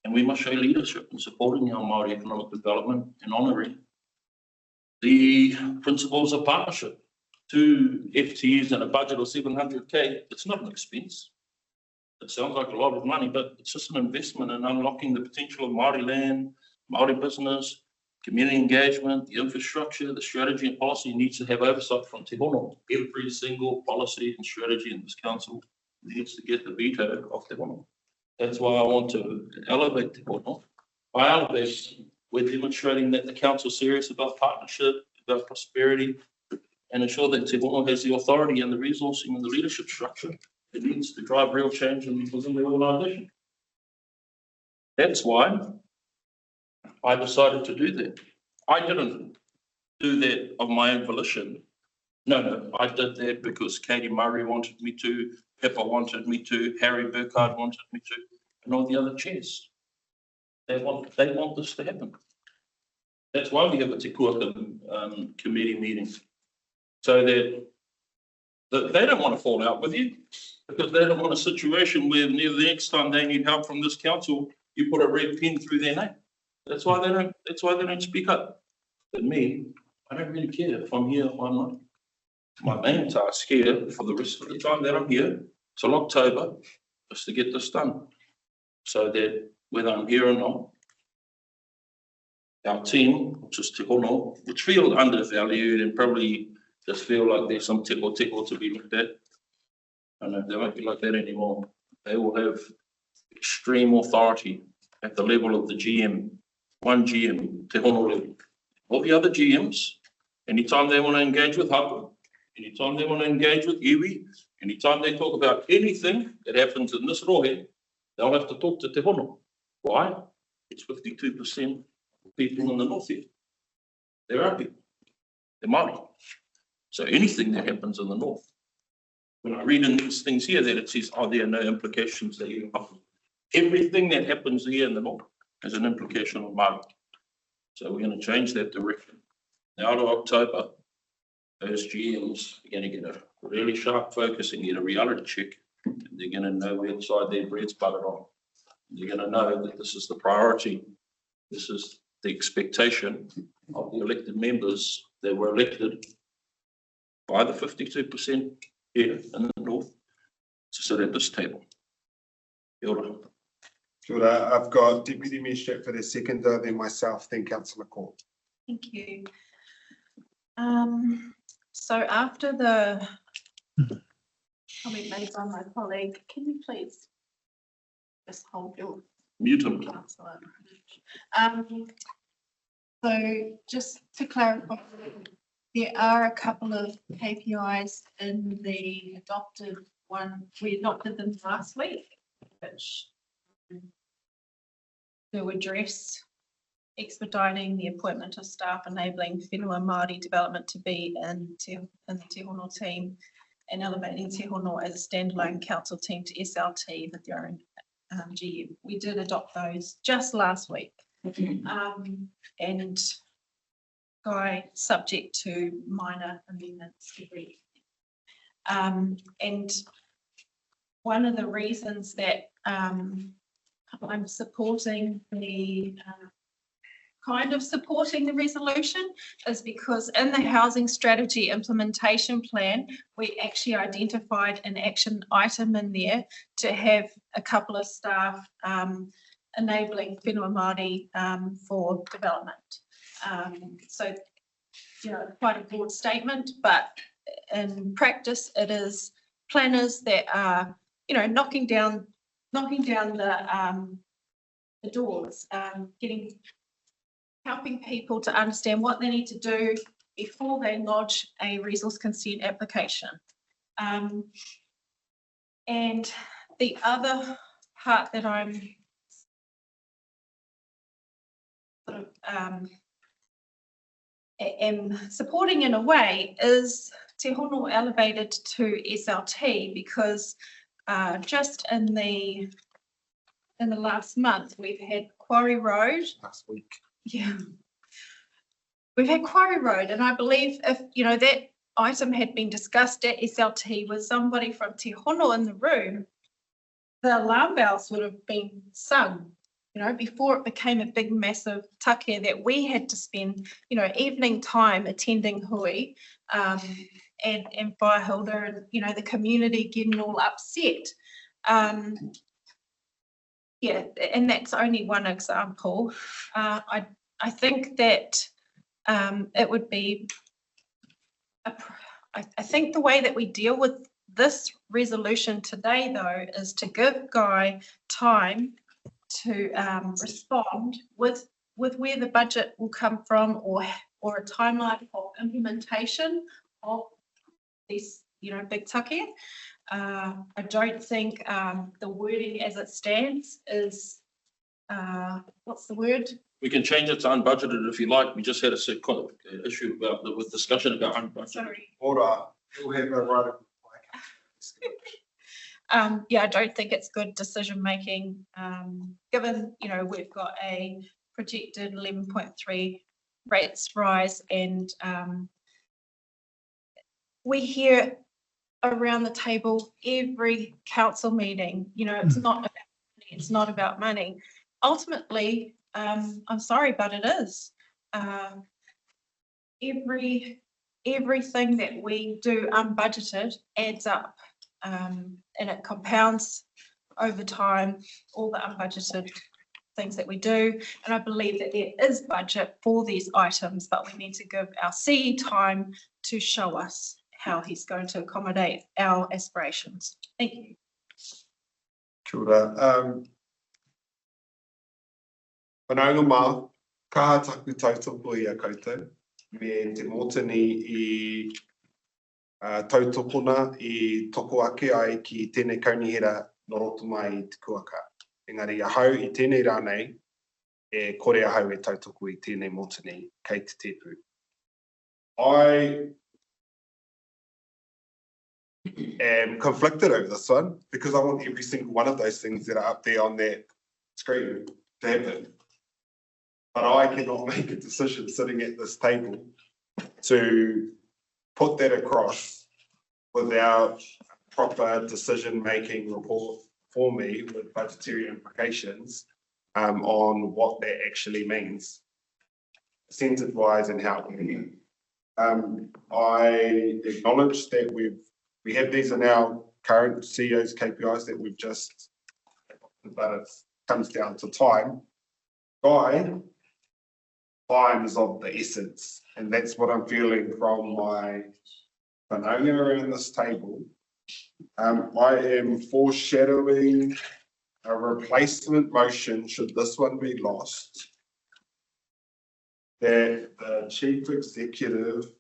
Speaker 5: and we must show leadership in supporting our Māori economic development and honouring the principles of partnership. 2 FTEs and a budget of 700K, it's not an expense. It sounds like a lot of money, but it's just an investment in unlocking the potential of Māori land, Māori business, community engagement, the infrastructure, the strategy and policy needs to have oversight from Te Hono. Every single policy and strategy in this council needs to get the veto of Te Hono. That's why I want to elevate Te Hono By our best, we're demonstrating that the council's serious about partnership, about prosperity, and ensure that Te Hono has the authority and the resourcing and the leadership structure it needs to drive real change within the organisation. That's why I decided to do that. I didn't do that of my own volition. No, I did that because Katie Murray wanted me to, Pippa wanted me to, Harry Burkhardt wanted me to, and all the other chairs. They want this to happen. That's why we have a Te Kuaka committee meeting. So that they don't want to fall out with you, because they don't want a situation where near the next time they need help from this council, you put a red pen through their name. That's why they don't speak up. But me, I don't really care if I'm here or I'm not. My main task here for the rest of the time that I'm here till October is to get this done. So that whether I'm here or not, our team, which is Te Hono, which feel undervalued and probably just feel like there's some tickle to be looked at. I know they won't be like that anymore. They will have extreme authority at the level of the GM, one GM, Te Hono level. All the other GMs, anytime they want to engage with Hapa, anytime they want to engage with iwi, anytime they talk about anything that happens in this rohe, they'll have to talk to Te Hono. Why? It's 52% of people in the north here. They're our people. They're Māori. So anything that happens in the north, when I read in these things here that it says, oh, there are no implications there. Everything that happens here in the north has an implication on Māori. So we're going to change that direction. Now to October, those GMs are going to get a really sharp focus and get a reality check. And they're going to know which side their bread's buttered on. They're going to know that this is the priority. This is the expectation of the elected members that were elected by the 52% here in the north to sit at this table. Kia ora.
Speaker 1: Kia ora. I've got Deputy Mayor for the seconder, then myself, then Councillor Court.
Speaker 3: Thank you. So after the comment made by my colleague, can you please just hold your
Speaker 5: mute him.
Speaker 3: Councillor? So just to clarify, there are a couple of KPIs in the adopted one. We adopted them last week, which to address expediting the appointment of staff, enabling whenua Māori development to be in the Te Hono team, and elevating Te Hono as a standalone council team to SLT with their own GM. We did adopt those just last week. And Guy, subject to minor amendments agreed. And one of the reasons that I'm supporting the supporting the resolution is because in the housing strategy implementation plan, we actually identified an action item in there to have a couple of staff enabling whenua Māori for development. So, you know, quite a broad statement, but in practice, it is planners that are, you know, knocking down the doors, helping people to understand what they need to do before they lodge a resource consent application. And the other part that I'm sort of am supporting in a way is Te Hono elevated to SLT, because just in the last month we've had Quarry Road.
Speaker 1: Last week.
Speaker 3: Yeah. We've had Quarry Road, and I believe if, you know, that item had been discussed at SLT with somebody from Te Hono in the room, the alarm bells would have been sung, you know, before it became a big massive take that we had to spend, you know, evening time attending hui and Firehilder and, you know, the community getting all upset. Yeah, and that's only one example. I think that it would be, I think the way that we deal with this resolution today, though, is to give Guy time respond with where the budget will come from or a timeline of implementation of this, big take. I don't think the wording as it stands is, what's the word?
Speaker 5: We can change it to unbudgeted if you like. We just had a issue about with discussion about unbudgeted.
Speaker 3: Sorry.
Speaker 1: Order, you'll have a right of
Speaker 3: Yeah, I don't think it's good decision making, given, we've got a projected 11.3 rates rise and we hear around the table every council meeting, it's not about money. Ultimately, I'm sorry, but it is. Everything that we do unbudgeted adds up, and it compounds over time, all the unbudgeted things that we do. And I believe that there is budget for these items, but we need to give our CE time to show us how he's going to accommodate our aspirations. Thank you.
Speaker 1: Kia ora. Whanaunga mā, kaha taku tautoko i a koutou, me te mōtini I tautokona I toko ake ai ki tēnei kaunihera no roto mai I te kuaka. Engari, ahau I tēnei rānei, e kore ahau e tautoko I tēnei mōtini kei te tepu. I am conflicted over this one because I want every single one of those things that are up there on that screen to happen. But I cannot make a decision sitting at this table to put that across without a proper decision-making report for me with budgetary implications on what that actually means, percentage-wise and how it can. I acknowledge that we have these in our current CEO's KPIs that we've just, but it comes down to time. Time is of the essence, and that's what I'm feeling from my whanaunga around this table. I am foreshadowing a replacement motion should this one be lost, that the chief executive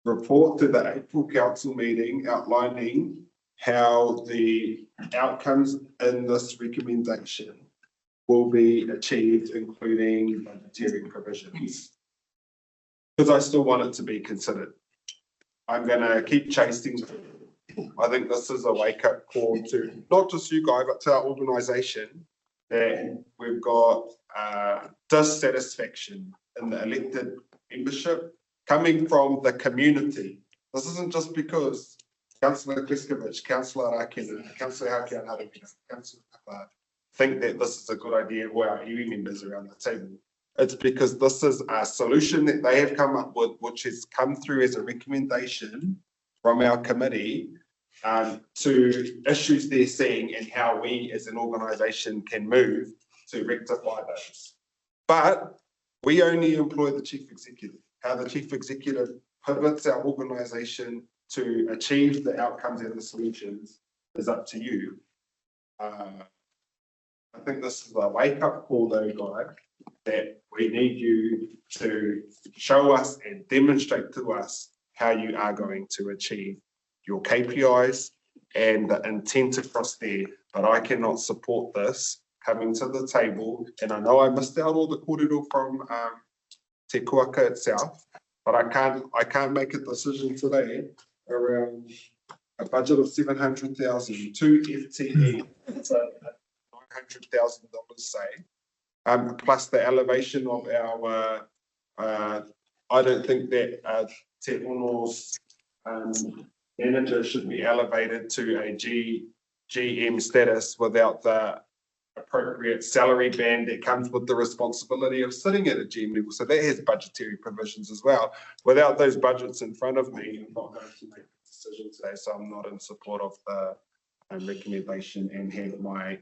Speaker 1: report to the April council meeting outlining how the outcomes in this recommendation will be achieved, including budgetary provisions. Because I still want it to be considered. I'm going to keep chasing. I think this is a wake-up call to not just you guys, but to our organisation, that we've got dissatisfaction in the elected membership coming from the community. This isn't just because Councillor Gliskovich, Councillor Rakina, Councillor Hakian, Councillor Papa think that this is a good idea, or our iwi members around the table. It's because this is a solution that they have come up with, which has come through as a recommendation from our committee to issues they're seeing and how we as an organisation can move to rectify those. But we only employ the chief executive. How the chief executive pivots our organisation to achieve the outcomes and the solutions is up to you. I think this is a wake-up call though, guys, that we need you to show us and demonstrate to us how you are going to achieve your KPIs and the intent across there. But I cannot support this coming to the table, and I know I missed out all the kōrero from Te Kuaka itself, but I can't make a decision today around a budget of 700,000 to FTE. It's a $900,000 say, plus the elevation of our, I don't think that Te Ono's manager should be elevated to a GM status without the appropriate salary band that comes with the responsibility of sitting at a GM level. So that has budgetary provisions as well. Without those budgets in front of me, I'm not going to make a decision today, so I'm not in support of the recommendation and have my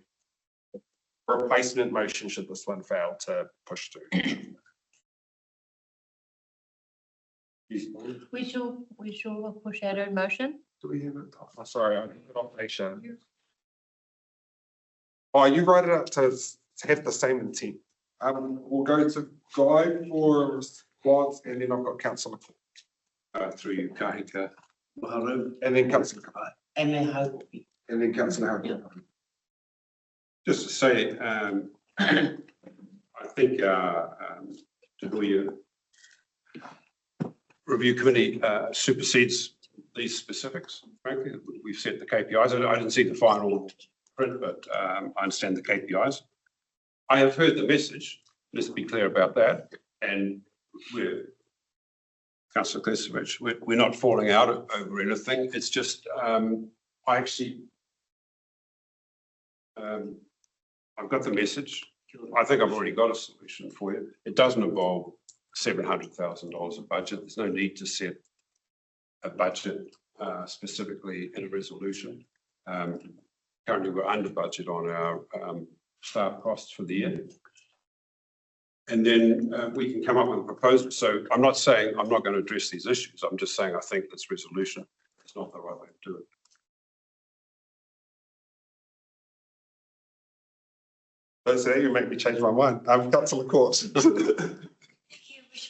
Speaker 1: replacement motion should this one fail to push through.
Speaker 9: We shall push out a motion.
Speaker 1: Do we have it? Oh, sorry, I got off Aisha. Oh, you write it out to have the same intent. We'll go to Guy for a response, and then I've got councillor.
Speaker 15: Through you, Kahika.
Speaker 1: And then councillor.
Speaker 7: And then Hope.
Speaker 1: And then councillor Howard.
Speaker 15: Just to say, I think Te Hui Review Committee supersedes these specifics, frankly. We've set the KPIs. I didn't see the final print, but I understand the KPIs. I have heard the message, let's be clear about that. And Councillor Klesevich, we're not falling out over anything. It's just, I actually, I've got the message. I think I've already got a solution for you. It doesn't involve $700,000 of budget. There's no need to set a budget specifically in a resolution. Currently, we're under budget on our staff costs for the year. And then we can come up with a proposal. So I'm not saying I'm not going to address these issues. I'm just saying I think this resolution is not the right way to do it.
Speaker 1: Don't say you make me change my mind. Councillor Court.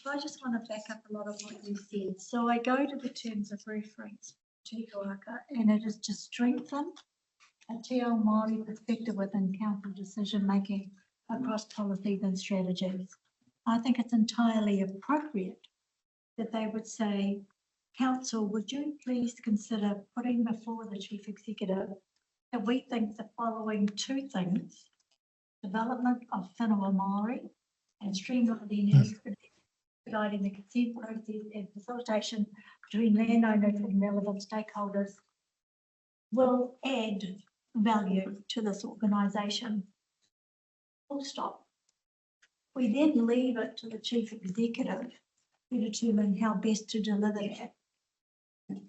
Speaker 20: I just want to back up a lot of what you said. So I go to the terms of reference, Te Waka, and it is to strengthen a Te Ao Māori perspective within council decision making across policies and strategies. I think it's entirely appropriate that they would say, Council, would you please consider putting before the Chief Executive that we think the following two things: development of whenua Māori and streamlining guiding the consent process and facilitation between landowners and relevant stakeholders will add value to this organisation. Full stop. We then leave it to the Chief Executive to determine how best to deliver that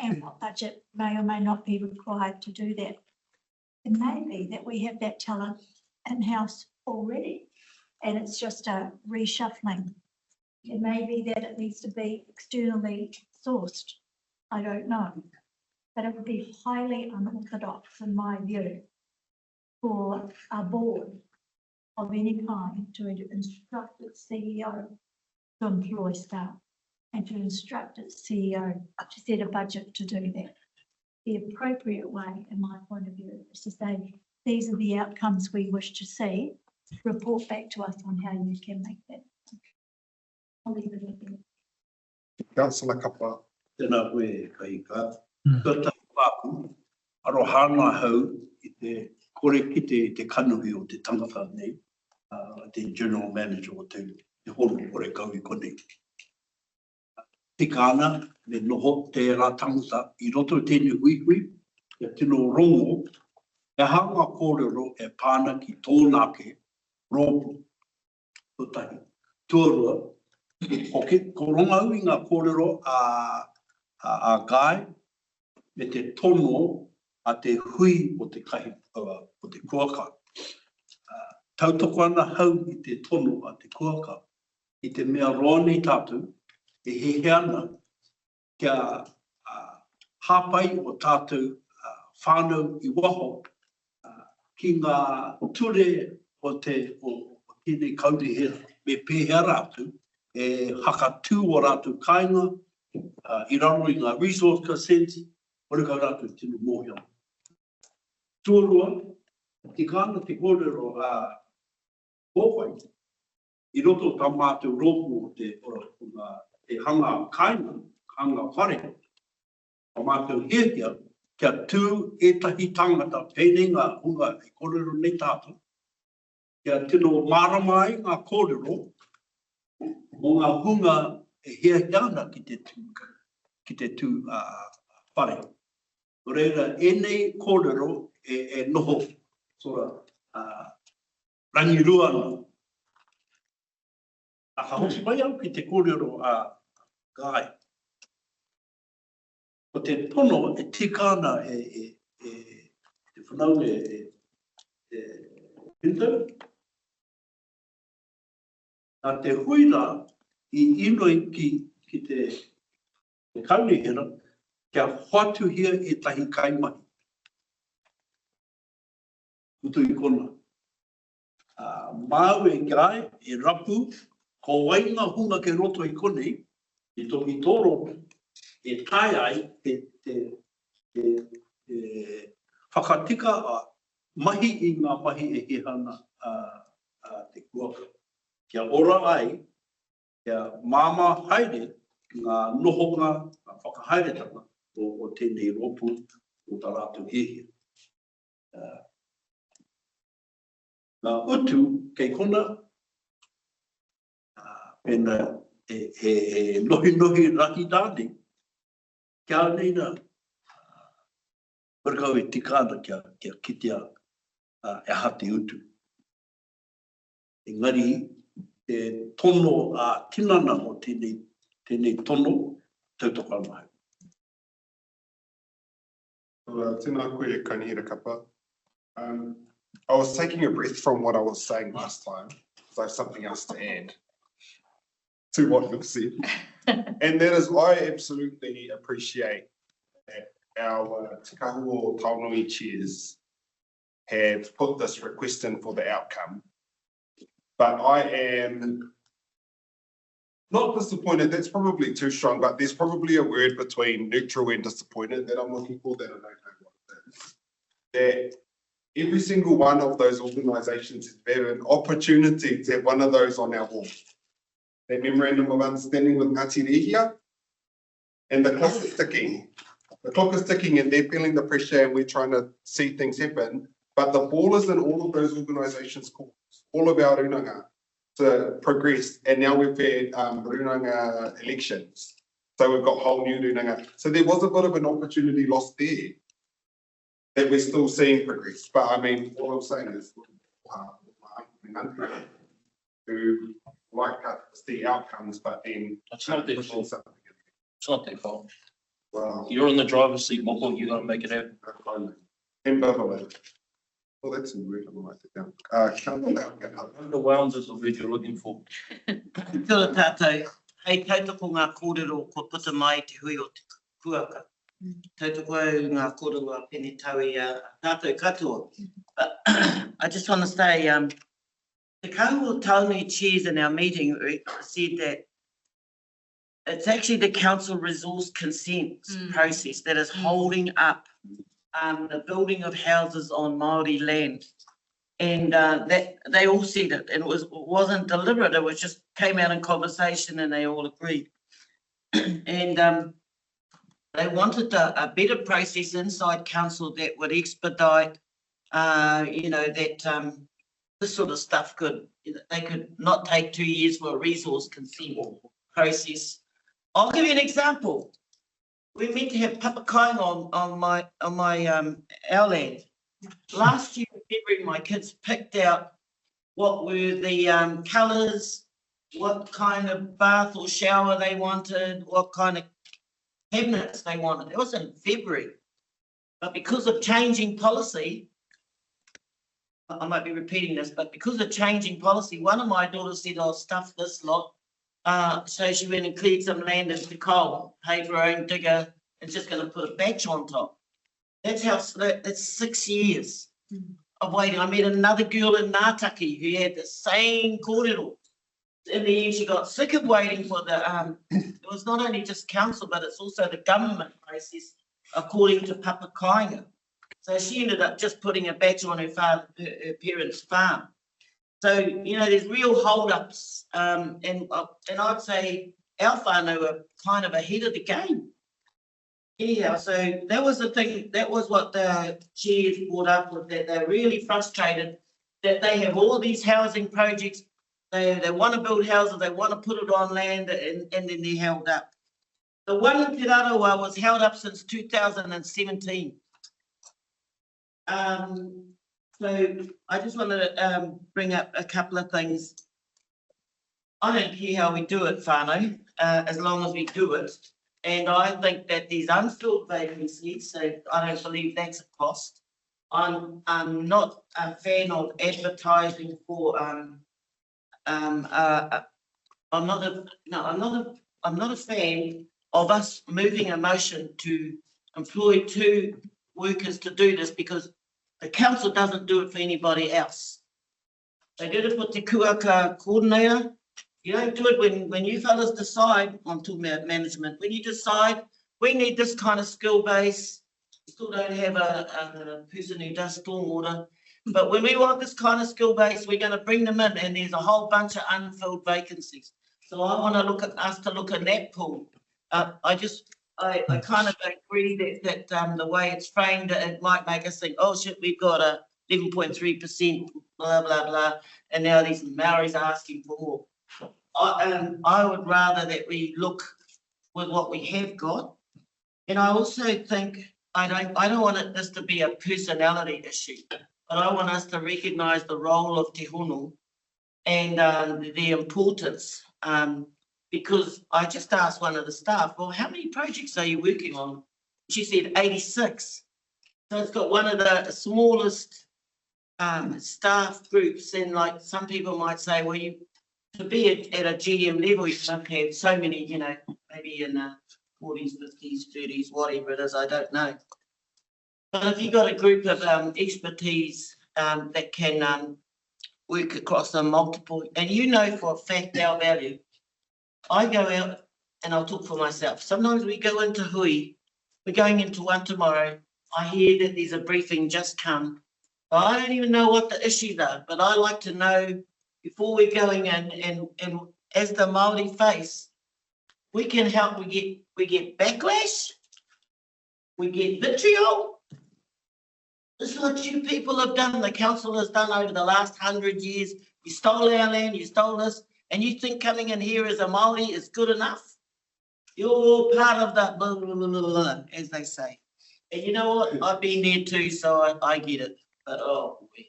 Speaker 20: and what budget may or may not be required to do that. It may be that we have that talent in-house already and it's just a reshuffling. It may be that it needs to be externally sourced. I don't know. But it would be highly unorthodox, in my view, for a board of any kind to instruct its CEO to employ staff and to instruct its CEO to set a budget to do that. The appropriate way, in my point of view, is to say, these are the outcomes we wish to see. Report back to us on how you can make that. I'll leave it at that.
Speaker 1: Councillor Kapa.
Speaker 4: Tēnā koe Kahika. Ka tāpāku, arohana hau I te kore ki te kanuhi o te tangata nei, te general manager o te horo kore kaui kone. Tika ana, me noho tērā tangata I roto tēne huihui, kia tino rongo, e hanga kōrero e pāna ki tōnake rōpu. Tōtahi, tuarua, ko ronga ui ngā kōrero a Guy, me te tono a te hui o te kahi, o te kuaka. Tautoko ana hau I te tono a te kuaka, I te mea roa nei tātou, e he ana kia hāpai o tātou whānau I waho, ki ngā ture o tēnei kaurihera, me pēhea rātou, e haka tū o rātou kāinga, I raro I ngā resource consent, ore kau rātou tino mōhia. Tūrua, ki kāna te kōrero kōwhai, I roto tā mātou rōpu o te hanga kāinga, hanga whare, o mātou hehia, kia tū etahi tangata pēnei ngā hunga e kōrero nei tātou, kia tino maramai ngā kōrero, o ngā hunga e heahiana ki te tū whare. O reira, enei kōrero e noho sora rangirua no. A ka hoki mai au ki te kōrero a Guy. O te pono e tikana te whanau pinto. Nā te huira I inoi ki te kaurihera, kia whatuhia e tahi kaimahi. Kutu I kona.
Speaker 21: Māu e kai, e rapu, ko wainga hunga ke roto I kone, I toki toro, e tai ai te whakatika a mahi I ngā mahi e hihana te kuaka. Kia ora ai, kia māma haere ngā nohonga, ngā whakahairetanga o tēnei ropu o tā rātou hihia. Ngā utu kei kona, pēnā he nohi raki tāne, kia neina, Parkau e tikana kia kitea e hati utu. Engari, e tono a tinana o tēnei tono tautoko mai.
Speaker 1: Tēnā koe e kanihira kapa. I was taking a breath from what I was saying last time, because I have something else to add to what you've said. And that is, I absolutely appreciate that our Te Kahuo Taonui chairs have put this request in for the outcome. But I am not disappointed, that's probably too strong, but there's probably a word between neutral and disappointed that I'm looking for that I don't know what it is. That every single one of those organisations have an opportunity to have one of those on our wall. That memorandum of understanding with Ngāti Rehia, and the clock is ticking. The clock is ticking and they're feeling the pressure and we're trying to see things happen. But the ball is in all of those organisations' courts, all of our runanga to progress. And now we've had runanga elections. So we've got whole new runanga. So there was a bit of an opportunity lost there that we're still seeing progress. But I mean, all I'm saying is who like us to see outcomes, but then
Speaker 5: it's not their fault. It's not their fault.
Speaker 1: Well,
Speaker 5: you're in the driver's seat, Moko, you're gonna make it happen.
Speaker 1: Ambivalent. Well, that's a word I might take down.
Speaker 5: Underwhelmed is the word you're looking for.
Speaker 7: Kia ora tātou, hei tautoko ngā kōrero ko puta mai te hui o te kuaka. Tautoko au ngā kōrero a pene tau I tātou katoa. But I just want to say, the Kahuo Taonui chairs in our meeting said that it's actually the council resource consent process that is holding up the building of houses on Māori land. And that they all said it, and it wasn't deliberate, it was just came out in conversation and they all agreed. And they wanted a better process inside council that would expedite, that this sort of stuff they could not take 2 years for a resource consent process. I'll give you an example. We're meant to have papakainga on our land. Last year in February, my kids picked out what were the colours, what kind of bath or shower they wanted, what kind of cabinets they wanted. It was in February. But because of changing policy, I might be repeating this, but because of changing policy, one of my daughters said, I'll stuff this lot. So she went and cleared some land into coal, paid for her own digger, and just going to put a batch on top. That's 6 years of waiting. I met another girl in Ngātaki who had the same kōrero. In the end, she got sick of waiting for the, it was not only just council, but it's also the government process according to papakainga. So she ended up just putting a batch on her parents' farm. So, there's real hold-ups, and I'd say our whānau are kind of ahead of the game. Anyhow, so that was the thing, that was what the chairs brought up with, that they're really frustrated that they have all these housing projects, they want to build houses, they want to put it on land, and then they're held up. The one in Te Raroa was held up since 2017. So I just want to bring up a couple of things. I don't care how we do it, whānau, as long as we do it. And I think that these unfilled vacancies, so I don't believe that's a cost. I'm not a fan of advertising for I'm not a fan of us moving a motion to employ 2 workers to do this, because the council doesn't do it for anybody else. They did it with the kuaka coordinator. You don't do it when you fellas decide, I'm talking about management, when you decide we need this kind of skill base, we still don't have a person who does stormwater. But when we want this kind of skill base, we're going to bring them in, and there's a whole bunch of unfilled vacancies. So I want to look at us to look at that pool. I kind of agree that the way it's framed, it might make us think, oh shit, we've got a 11.3%, blah, blah, blah. And now these Maoris are asking for more. I would rather that we look with what we have got. And I also think, I don't want this to be a personality issue, but I want us to recognise the role of Te Hono and the importance. Because I just asked one of the staff, well, how many projects are you working on? She said 86. So it's got one of the smallest staff groups, and like some people might say, well, to be at a GM level, you must have so many, you know, maybe in the 40s, 50s, 30s, whatever it is, I don't know. But if you've got a group of expertise that can work across a multiple, and you know for a fact our value, I go out and I'll talk for myself. Sometimes we go into hui, we're going into one tomorrow, I hear that there's a briefing just come. I don't even know what the issues are, but I like to know before we're going in, and as the Māori face, we can help. We get backlash, we get vitriol. This is what you people have done, the council has done over the last 100 years. You stole our land, you stole this, and you think coming in here as a Māori is good enough? You're part of the blah, blah, blah, blah, blah, as they say. And you know what? I've been there too, so I get it. But oh boy.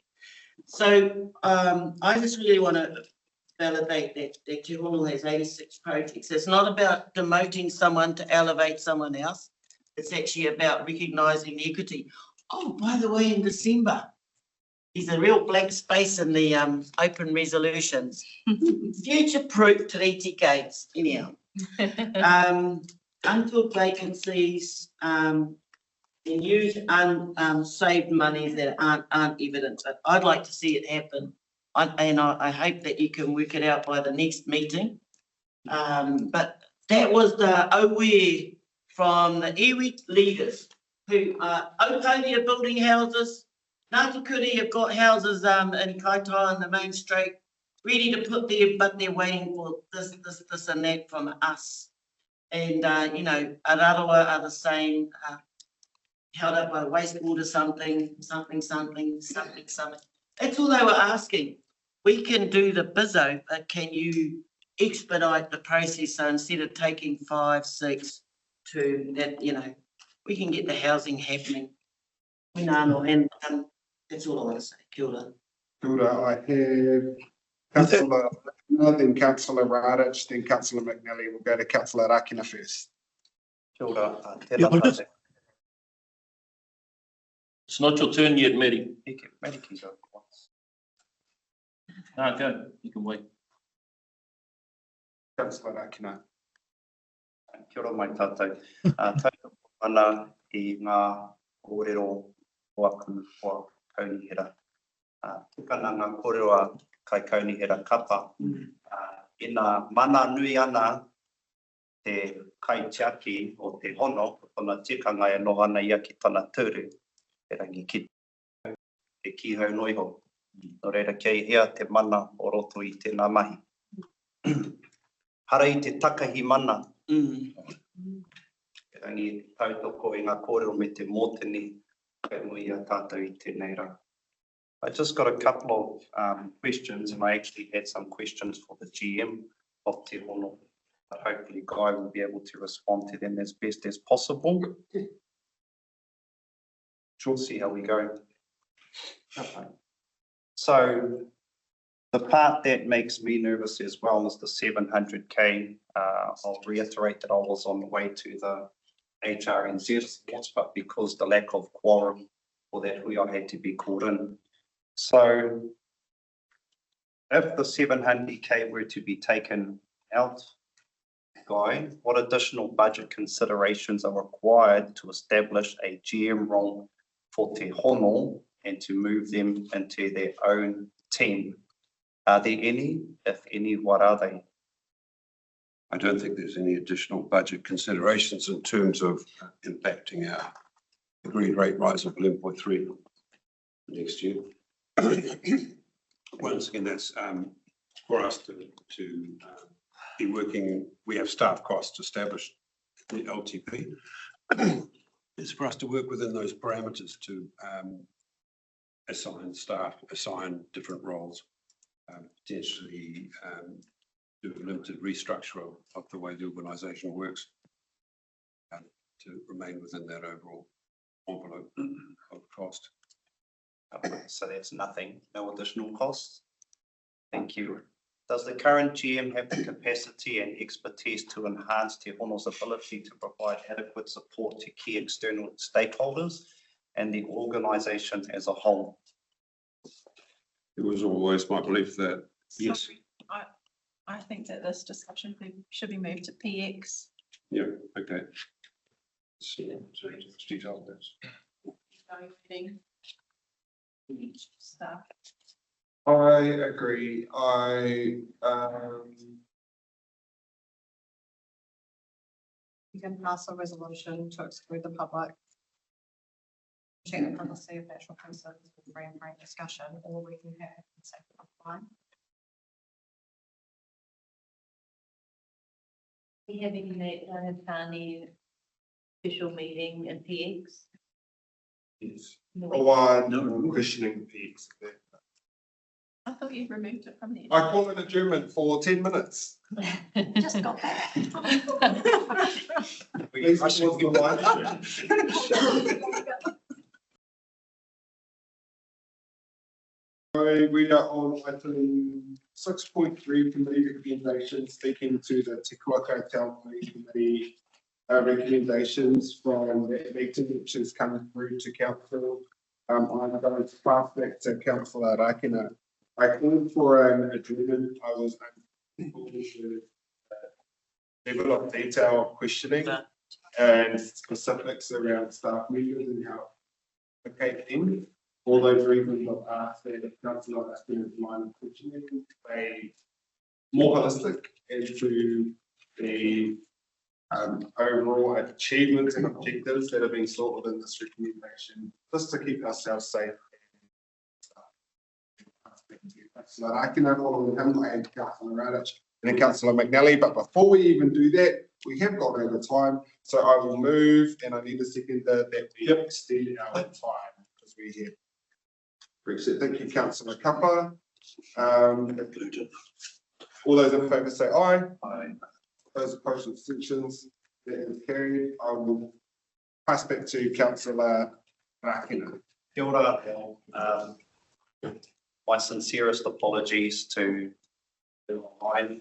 Speaker 7: So I just really want to validate that Te Hono has 86 projects. It's not about demoting someone to elevate someone else. It's actually about recognising the equity. Oh, by the way, in December, there's a real blank space in the open resolutions. Future-proof treaty gates, anyhow. Unfilled vacancies, and use unsaved monies that aren't evident. But I'd like to see it happen. I hope that you can work it out by the next meeting. But that was the aware from the iwi leaders who are Oponi are building houses. Ngāti have got houses in Kaitoa on the main street, ready to put there, but they're waiting for this and that from us. And you know, Araroa are the same. Held up by wastewater, something. That's all they were asking. We can do the bizzo, but can you expedite the process? So instead of taking 5, 6 to that, you know, we can get the housing happening. And that's all I want to say. Kia ora.
Speaker 1: Kia ora. I have Councillor, then Councillor Radich, then Councillor McNally. We'll go to Councillor Rakina first.
Speaker 10: Kia ora.
Speaker 5: It's not your turn yet, Mary.
Speaker 10: Mary can go once.
Speaker 5: No, go. You can wait.
Speaker 1: Councillor Rakina.
Speaker 10: Kia ora mai tātou. Tātou ana I ngā kōrero wāku wā kaunihera. Tukana ngā kōrero kai kaunihera kapa. I nā mana nui ana te kaitiaki o te hono, tōna tikanga e no ana ia ki tōna tūru. E rangi ki te kihau noiho. Nō reira kei hea te mana o roto I tēnā mahi. Hara I te takahi mana. E rangi tautoko I ngā kōrero me te mōtini kai nui a tātou I tēnei rā. I just got a couple of questions, and I actually had some questions for the GM of Te Hono. But hopefully Guy will be able to respond to them as best as possible. We'll see how we go. Okay. So the part that makes me nervous as well is the 700K. I'll reiterate that I was on the way to the HRNZ, but because the lack of quorum for that, I had to be called in. So if the 700K were to be taken out, Guy, what additional budget considerations are required to establish a GM role for Te Hono and to move them into their own team
Speaker 18: Are there any? If any, what are they?
Speaker 15: I don't think there's any additional budget considerations in terms of impacting our agreed rate rise of 11.3 next year. Once again, that's for us to be working. We have staff costs established in the LTP. It's for us to work within those parameters to assign staff, assign different roles, potentially do a limited restructure of the way the organisation works to remain within that overall envelope of cost.
Speaker 18: So that's nothing, no additional costs. Thank you. Does the current GM have the capacity and expertise to enhance Te Hono's ability to provide adequate support to key external stakeholders and the organisation as a whole?
Speaker 15: It was always my belief that, yes.
Speaker 3: I think that this discussion should be moved to PX.
Speaker 15: Yeah, okay. So, detail this.
Speaker 3: Staff.
Speaker 1: I agree.
Speaker 12: You can pass a resolution to exclude the public. Check the policy of natural concerns with free and frank discussion, or we can have it separate offline.
Speaker 9: We having that Tāne official meeting in PX?
Speaker 1: Yes. No questioning the PX.
Speaker 3: I thought you removed it from the.
Speaker 1: I call an adjournment for 10 minutes.
Speaker 20: Just got back.
Speaker 1: Please pause the line. We are on item 6.3, committee recommendations, speaking to the Te Kuaka Town Police Committee recommendations from the meeting, which is coming through to council. I'm going to pass back to Councillor Rakina. I called for an adjournment. I was unable to level of detail questioning and specifics around staff members and how to allocate them. All those reasons I've asked that if Councillor has been in line of questioning, they more holistic into the overall achievements and objectives that are being sought within this recommendation, just to keep ourselves safe. So I can follow him and Councillor Radich and then Councillor McNally, but before we even do that, we have got over time, so I will move and I need a second that we extend our time because we have Brexit. Thank you, Councillor Kappa. All those in favour say aye. Aye. Those opposed, abstentions. That is carried. I will pass back to Councillor Rakina.
Speaker 18: Kia ora. My sincerest apologies to the online,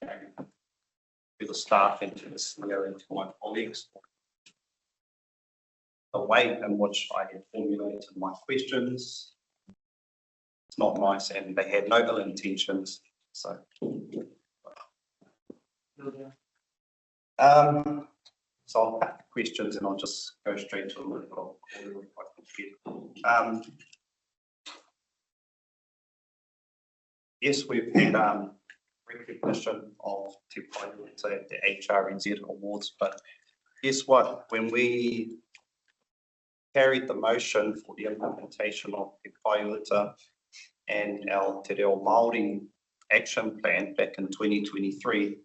Speaker 18: to the staff and to the CEO and to my colleagues. The way in which I have formulated my questions, it's not nice and they had no ill intentions, so. So I'll cut the questions and I'll just go straight to a little bit of order if I can get. Yes, we've had recognition of Te Whaiota at the HRNZ Awards, but guess what? When we carried the motion for the implementation of Te Whaiota and our Te Reo Māori action plan back in 2023,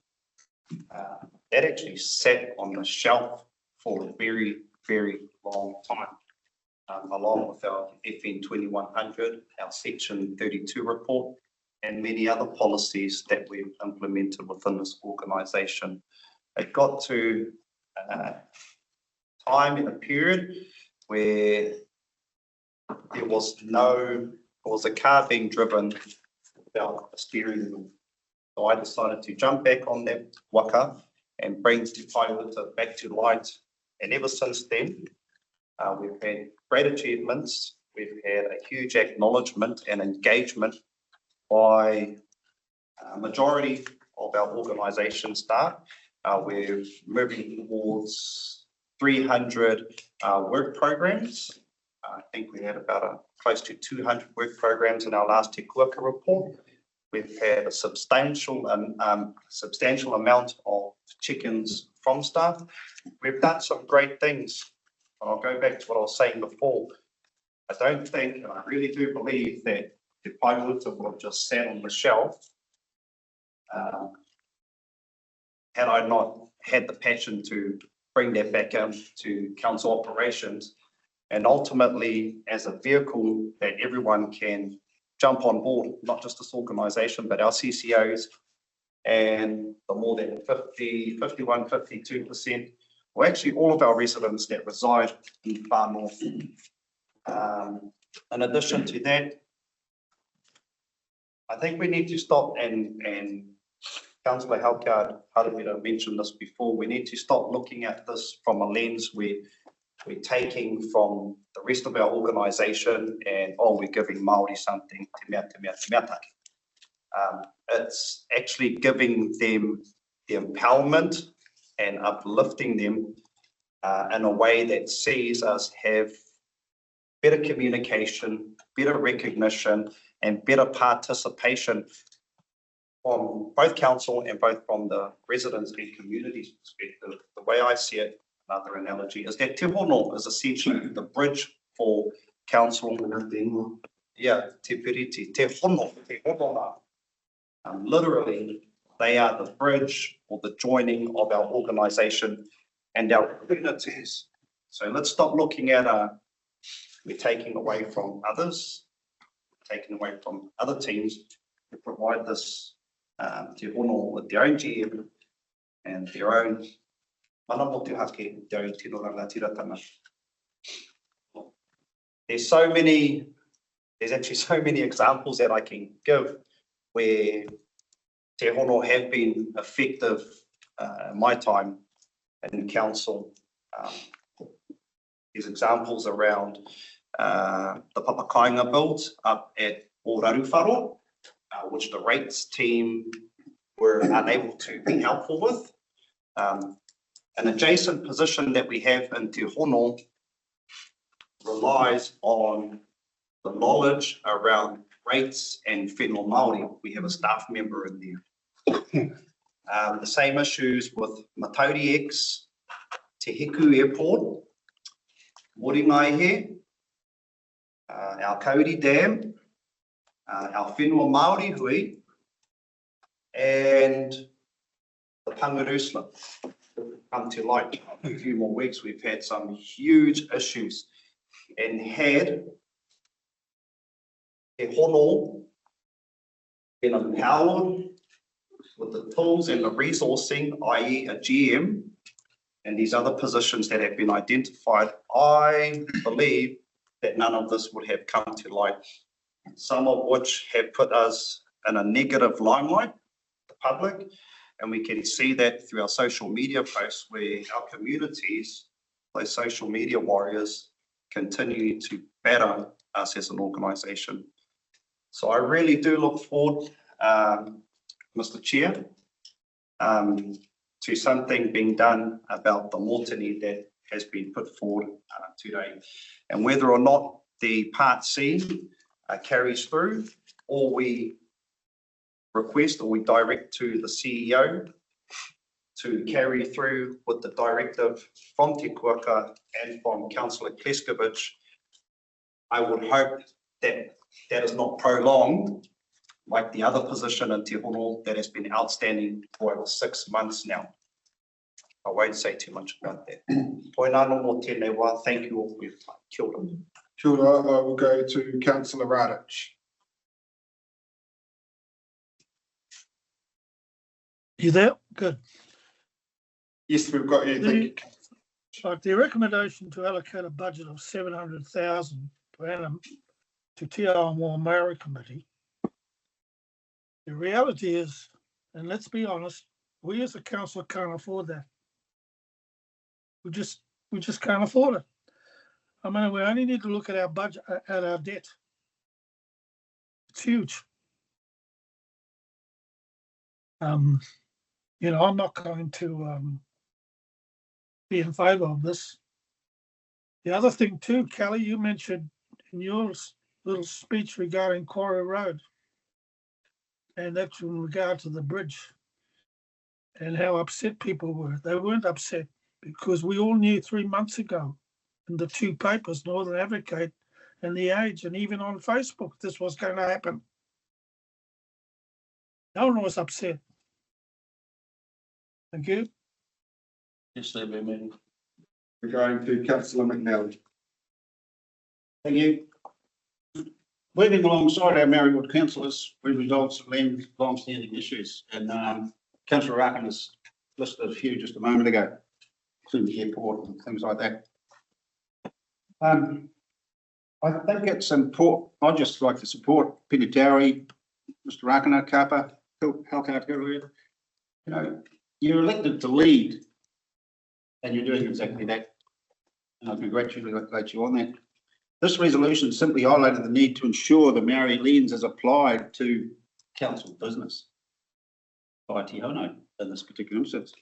Speaker 18: that actually sat on the shelf for a very, very long time, along with our FN 2100, our Section 32 report, and many other policies that we've implemented within this organisation. It got to time in a period where there was a car being driven without a steering wheel. So I decided to jump back on that waka and bring Te Whaiota back to light. And ever since then, we've had great achievements. We've had a huge acknowledgement and engagement by a majority of our organisation staff. We're moving towards 300 work programs. I think we had about close to 200 work programs in our last Te Kuaka report. We've had a substantial amount of chickens from staff. We've done some great things. I'll go back to what I was saying before. I don't think, and I really do believe that the paiwuta would have just sat on the shelf had I not had the passion to bring that back into council operations, and ultimately as a vehicle that everyone can jump on board, not just this organisation, but our CCOs and the more than 51, 52%, well, actually all of our residents that reside in far north. In addition to that, I think we need to stop, and Councillor Halkard Harawira mentioned this before, we need to stop looking at this from a lens where we're taking from the rest of our organisation and, oh, we're giving Māori something, te mea, te mea, te mea take. It's actually giving them the empowerment and uplifting them in a way that sees us have better communication, better recognition, and better participation from both council and both from the residents and communities perspective. The way I see it, another analogy, is that Te Hono is essentially the bridge for council. Yeah, Te Piriti, Te Hono, Te Hono. Literally, they are the bridge or the joining of our organisation and our communities. So let's stop looking at we're taking away from others, taking away from other teams to provide this Te Hono with their own GM and their own mana mo te hake, their own tino rangatiratanga. There's actually so many examples that I can give where Te Hono have been effective in my time in council. There's examples around the Papakainga build up at Ōraruwharo, which the rates team were unable to be helpful with. An adjacent position that we have in Te Hono relies on the knowledge around rates and whenua Māori. We have a staff member in there. The same issues with Matauri X, Te Hiku Airport, Moringaihe, our Kauri Dam, our whenua Māori hui, and the Pangarusla. Come to light in a few more weeks, we've had some huge issues and had Te Hono been empowered with the tools and the resourcing, i.e. a GM, and these other positions that have been identified, I believe that none of this would have come to light, some of which have put us in a negative limelight, the public, and we can see that through our social media posts where our communities, those social media warriors, continue to batter us as an organisation. So I really do look forward, Mr. Chair, to something being done about the mōtini that has been put forward today. And whether or not the Part C carries through, or we request or we direct to the CEO to carry through with the directive from Te Kuaka and from Councillor Kleskovich, I would hope that that is not prolonged like the other position in Te Hono that has been outstanding for over 6 months now. I won't say too much about that. Toina no mō tēnei wā. Thank you all for your time. Kia ora.
Speaker 1: Kia ora. I will go to Councillor Radich.
Speaker 11: You there? Good.
Speaker 1: Yes, we've got you. Thank you.
Speaker 11: Like the recommendation to allocate a budget of 700,000 per annum to Te Awamoa Maori Committee. The reality is, and let's be honest, we as a council can't afford that. We just can't afford it. I mean, we only need to look at our budget, at our debt. It's huge. You know, I'm not going to be in favour of this. The other thing too, Kelly, you mentioned in your little speech regarding Quarry Road. And that's in regard to the bridge and how upset people were. They weren't upset because we all knew 3 months ago in the two papers, Northern Advocate and The Age, and even on Facebook, this was going to happen. No one was upset. Thank you.
Speaker 5: Yes, they be meeting.
Speaker 1: We're going to councillor McNally.
Speaker 4: Thank you. Working alongside our Marywood councillors, we resolved some long-standing issues, and councillor Racken has listed a few just a moment ago, including the airport and things like that. I think it's important. I'd just like to support Pinatauri, Mr. Rakana, Kappa, Halkart, you know, you're elected to lead, and you're doing exactly that. And I congratulate you on that. This resolution simply highlighted the need to ensure the Maori lens is applied to council business by Te Hono in this particular instance.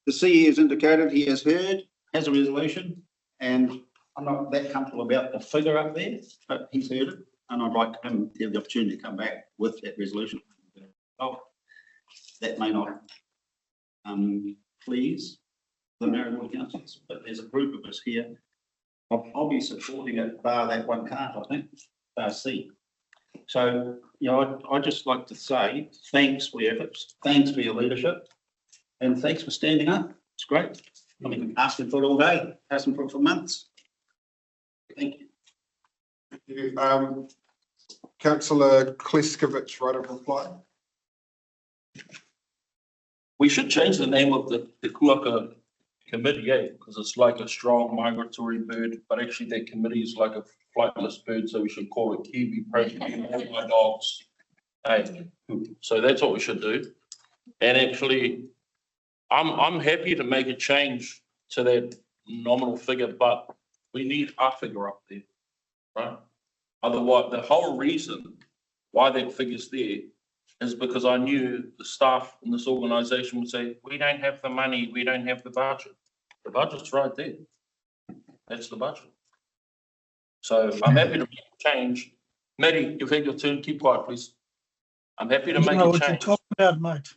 Speaker 4: The CE has indicated he has a resolution, and I'm not that comfortable about the figure up there, but he's heard it, and I'd like him to have the opportunity to come back with that resolution. Oh, that may not please the Marywood councillors, but there's a group of us here. I'll be supporting it, bar that one can't, I think, bar C. So, you know, I'd just like to say thanks for your efforts, thanks for your leadership, and thanks for standing up. It's great. I mean, asking for it all day, asking for it for months. Thank you.
Speaker 1: Councillor Kleskovic, right of reply.
Speaker 5: We should change the name of the Kuaka committee, because it's like a strong migratory bird, but actually that committee is like a flightless bird, so we should call it Kiwi Protein all my dogs. Hey, so that's what we should do. And actually, I'm happy to make a change to that nominal figure, but we need a figure up there, right? Otherwise, the whole reason why that figure's there is because I knew the staff in this organisation would say, we don't have the money, we don't have the budget. The budget's right there. That's the budget. So I'm happy to make a change. Maddie, you've had your turn. Keep quiet, please. I'm happy to make a
Speaker 11: what you're
Speaker 5: change.
Speaker 11: talking about, mate.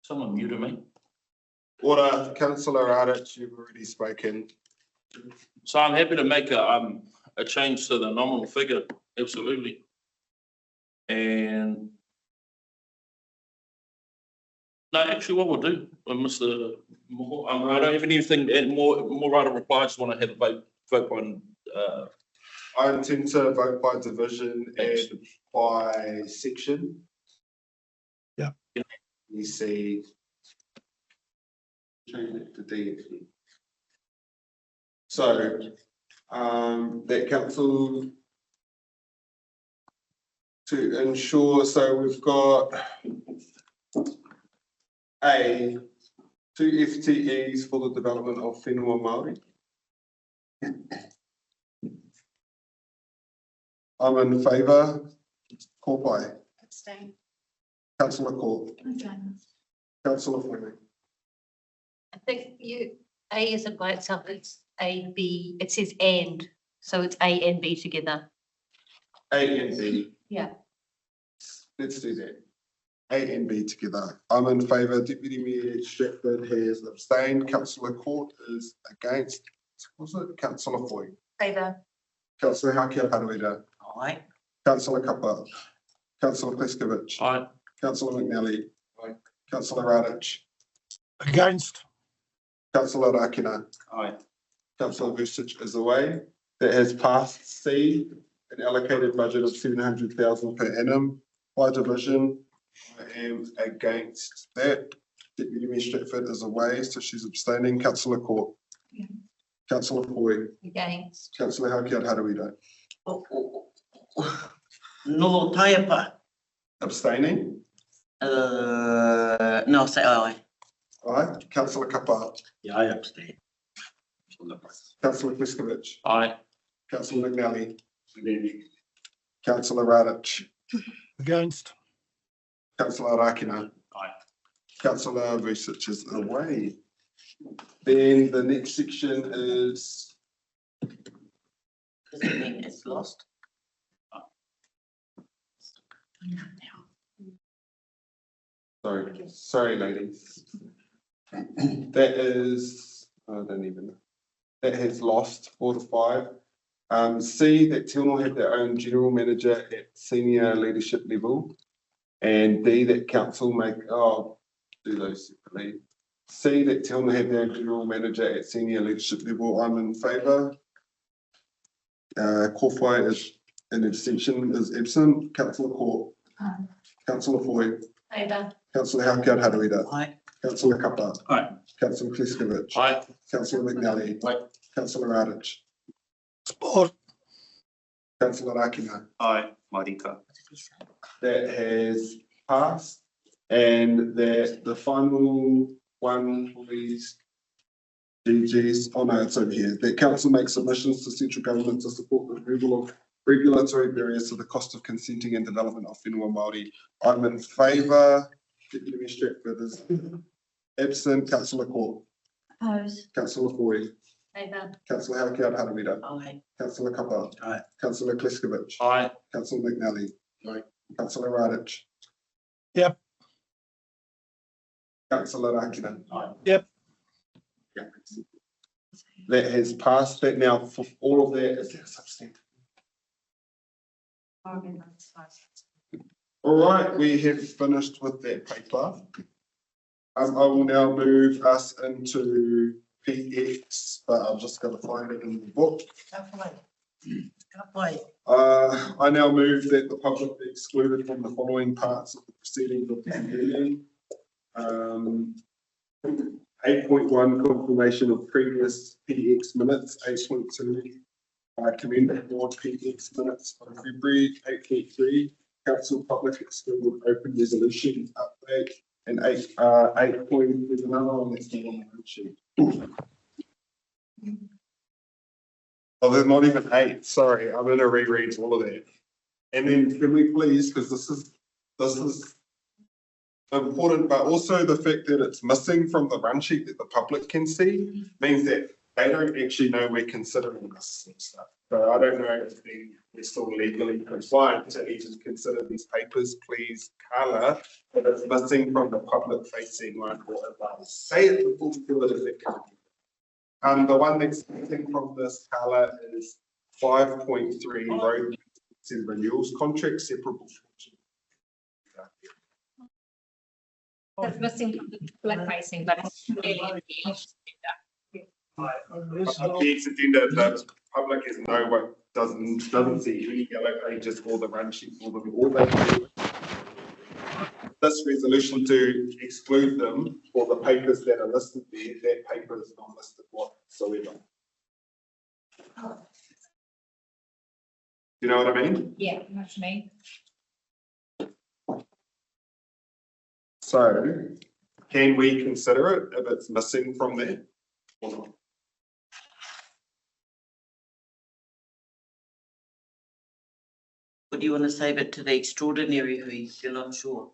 Speaker 5: Someone muted me.
Speaker 1: Order, councillor Ardich, you've already spoken.
Speaker 5: So I'm happy to make a change to the nominal figure, absolutely. And no, actually, what we'll do, Mr. Moore, I don't have anything more right of reply. I just want to have a vote by.
Speaker 1: I intend to vote by division and by section.
Speaker 11: Yeah.
Speaker 1: You see. Change it to D. So, that council to ensure, so we've got A, 2 FTEs for the development of whenua Māori. I'm in favour. Kōpai.
Speaker 3: Abstain.
Speaker 1: Councillor Court. Councillor Fleming.
Speaker 9: I think A isn't by itself, it's A, B, it says and, so it's A and B together.
Speaker 1: A and B.
Speaker 9: Yeah.
Speaker 1: Let's do that. A and B together. I'm in favour. Deputy Mayor Stratford has abstained. Councillor Court is against. Was it Councillor Foy?
Speaker 3: Favour.
Speaker 1: Councillor Hakia Paruida.
Speaker 7: Aye.
Speaker 1: Councillor Kappa. Councillor Kleskovic.
Speaker 5: Aye.
Speaker 1: Councillor McNally. Aye. Councillor Ardich.
Speaker 11: Against.
Speaker 1: Councillor Rakina.
Speaker 4: Aye.
Speaker 1: Councillor Vucic is away. That has passed. C, an allocated budget of 700,000 per annum. By division, I am against that. Deputy Mayor Stratford is away, so she's abstaining. Councillor Court.
Speaker 9: Yeah.
Speaker 1: Councillor Foy.
Speaker 9: Against.
Speaker 1: Councillor Haukiat Haruida.
Speaker 7: No, Taiapa.
Speaker 1: Abstaining.
Speaker 7: No, say aye.
Speaker 1: Aye. Councillor Kappa.
Speaker 7: Yeah, I abstain.
Speaker 1: Councillor Kleskovic.
Speaker 5: Aye.
Speaker 1: Councillor McNally. Councillor Ardich.
Speaker 11: Against.
Speaker 1: Councillor Rakina.
Speaker 4: Aye.
Speaker 1: Councillor Vucic is away. Then the next section is.
Speaker 7: Does it mean it's lost?
Speaker 1: Sorry, ladies. That is, I don't even know. That has lost 4 to 5. C, that Te Anau have their own general manager at senior leadership level. And D, that council do those separately. C, that Te Anau have their general manager at senior leadership level. I'm in favour. Kōwhai is an abstention, is absent. Councillor Court.
Speaker 20: Aye.
Speaker 1: Councillor Foy.
Speaker 6: Favour.
Speaker 1: Councillor Haukiard Haruida.
Speaker 7: Aye.
Speaker 1: Councillor Kapa.
Speaker 21: Aye.
Speaker 1: Councillor Kleskovic.
Speaker 5: Aye.
Speaker 1: Councillor McNally.
Speaker 5: Aye.
Speaker 1: Councillor Radich.
Speaker 11: Support.
Speaker 1: Councillor Akina.
Speaker 10: Aye, Marika.
Speaker 1: That has passed. And that the final one, please. GG's, oh no, it's over here. That council makes submissions to central government to support the removal of regulatory barriers to the cost of consenting and development of whenua Māori. I'm in favour. Deputy Stratford is absent. Councillor Court.
Speaker 20: Oppose.
Speaker 1: Councillor Foy.
Speaker 6: Favour.
Speaker 1: Councillor Haukiard Haruida.
Speaker 7: Aye.
Speaker 1: Councillor Kapa.
Speaker 21: Aye.
Speaker 1: Councillor Kleskovic.
Speaker 5: Aye.
Speaker 1: Councillor McNally. Aye. Councillor Radich.
Speaker 11: Yep.
Speaker 1: Councillor Akina. Aye.
Speaker 11: Yep.
Speaker 1: Yeah. That has passed. That now for all of that is that substantive. All right, we have finished with that paper. I will now move us into PX, but I've just got to find it in the book. I now move that the public be excluded from the following parts of the proceedings of this meeting. 8.1 confirmation of previous PX minutes. 8.2 commend board PX minutes from February. 8.3 council public excluded open resolution update. And 8. There's another one that's not on the sheet. Oh, there's not even 8. Sorry, I'm going to reread all of that. And then can we please, because this is important, but also the fact that it's missing from the run sheet that the public can see means that they don't actually know we're considering this stuff. So I don't know if we're still legally compliant to even consider these papers. Please, Carla, that it's missing from the public facing one. Say it before we do it as it can. The one that's missing from this, Carla, is 5.3 road renewals contract separable.
Speaker 14: That's missing from the public facing, but it's really in the
Speaker 1: agenda, the public is no one doesn't see any yellow pages or the run sheet for them. All they do this resolution to exclude them for the papers that are listed there. That paper is not listed whatsoever. You know what I mean?
Speaker 14: Yeah, what you mean.
Speaker 1: So, can we consider it if it's missing from there or not?
Speaker 7: Would you want to save it to the extraordinary if you're not sure?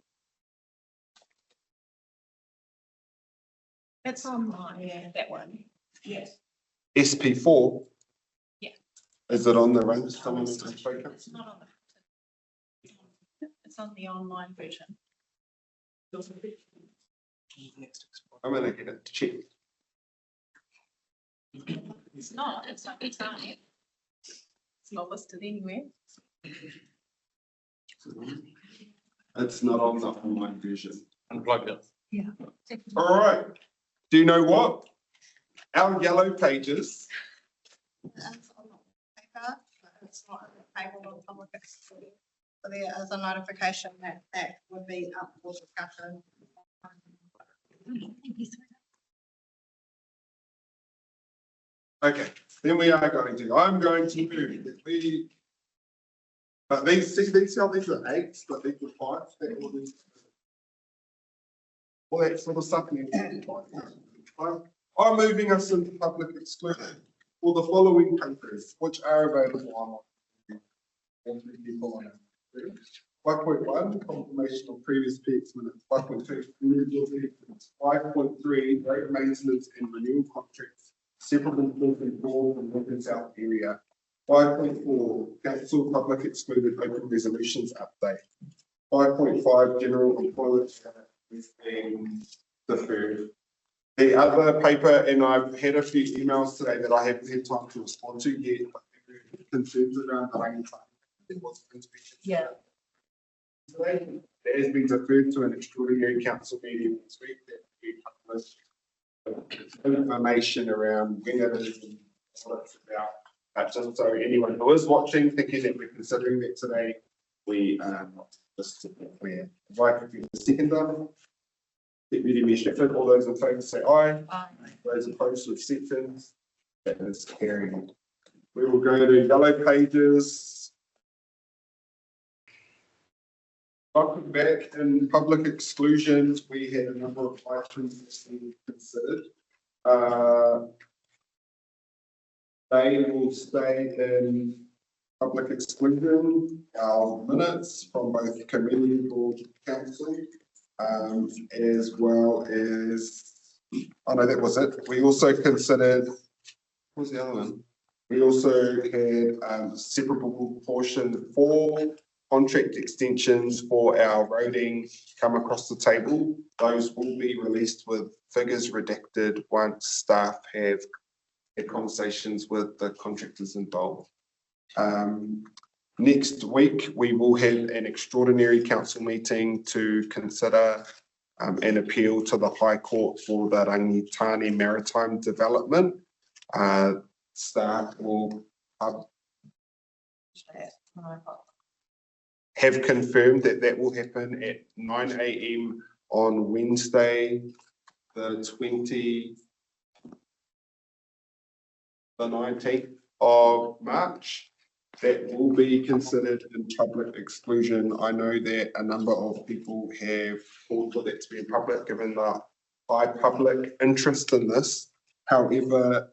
Speaker 3: It's online, yeah, that one. Yes.
Speaker 1: SP4?
Speaker 3: Yeah.
Speaker 1: Is it on the run? Someone needs to speak up.
Speaker 3: It's not on the. It's on the online version.
Speaker 1: I'm gonna get it checked.
Speaker 3: It's not on it. It's not listed anywhere.
Speaker 1: It's not on the online version.
Speaker 5: Unplug it.
Speaker 20: Yeah.
Speaker 1: All right. Do you know what? Our yellow pages.
Speaker 12: It's not table on public excluded. So there is a notification that would be up for discussion.
Speaker 1: Okay, then we are going to. I'm going to move that we. But these are 8s, but these are 5s. All that sort of stuff. I'm moving us into public exclusion for the following papers, which are available online. 5.1, confirmation of previous PX minutes. 5.2, removal of minutes. 5.3, road maintenance and renewal contracts, separable from North South area. 5.4, council public excluded open resolutions update. 5.5, general employment is being deferred. The other paper, and I've had a few emails today that I haven't had time to respond to yet, but concerns around the range.
Speaker 9: Yeah.
Speaker 1: Today, that has been deferred to an extraordinary council meeting this week that we publish information around when it is and what it's about. Just so anyone who is watching, thinking that we're considering that today, we just we're invited to the second one. Deputy Mayor Shepherd, all those in favour say aye.
Speaker 9: Aye.
Speaker 1: Those opposed to acceptance, that is carried. We will go to yellow pages. Welcome back. In public exclusions, we had a number of items that we considered. They will stay in public exclusion, our minutes from both committee, board, council, as well as, oh no, that was it. We also considered, what was the other one? We also had separable portion 4 contract extensions for our roading come across the table. Those will be released with figures redacted once staff have had conversations with the contractors involved. Next week, we will have an extraordinary council meeting to consider an appeal to the High Court for the Rangitane Maritime Development. Staff will have confirmed that that will happen at 9 AM on Wednesday, the 19th of March. That will be considered in public exclusion. I know that a number of people have called for that to be in public, given the high public interest in this. However,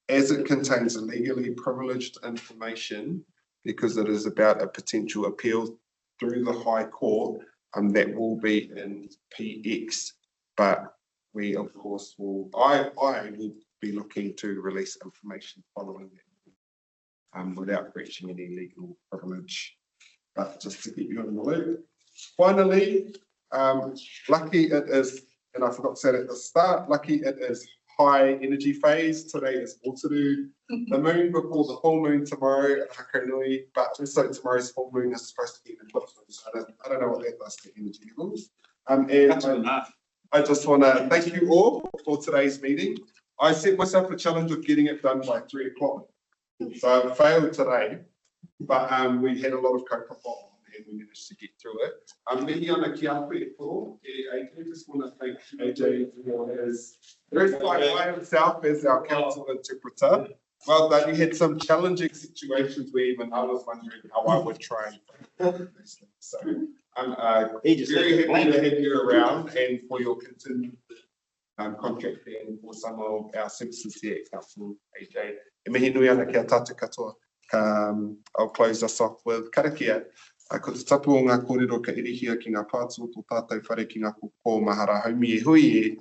Speaker 1: as it contains legally privileged information, because it is about a potential appeal through the High Court, that will be in PX. But we, of course, will, I will be looking to release information following that. Without breaching any legal privilege, but just to keep you in the loop. Finally, lucky it is, and I forgot to say it at the start, lucky it is high energy phase. Today is Waterloo, the moon before the full moon tomorrow at Hakanui, but also tomorrow's full moon is supposed to be in eclipse. So I don't know what that does to energy levels. And I just want to thank you all for today's meeting. I set myself a challenge of getting it done by 3 o'clock. So I failed today, but we had a lot of cocoa on and we managed to get through it. Mihi ana ki apu e tō, I just want to thank AJ for his very by himself as our council interpreter. Well done. You had some challenging situations where even I was wondering how I would try and do these things. So I'm very happy to have you around and for your continued contracting for some of our services here at Council, AJ. E mihi nui ana ki a tātou katoa. I'll close us off with karakia. Ko te tapu o ngā kōrero ka irihia ki ngā pātua tō tātou whare ki ngā kōkō mahara haumi e hui e.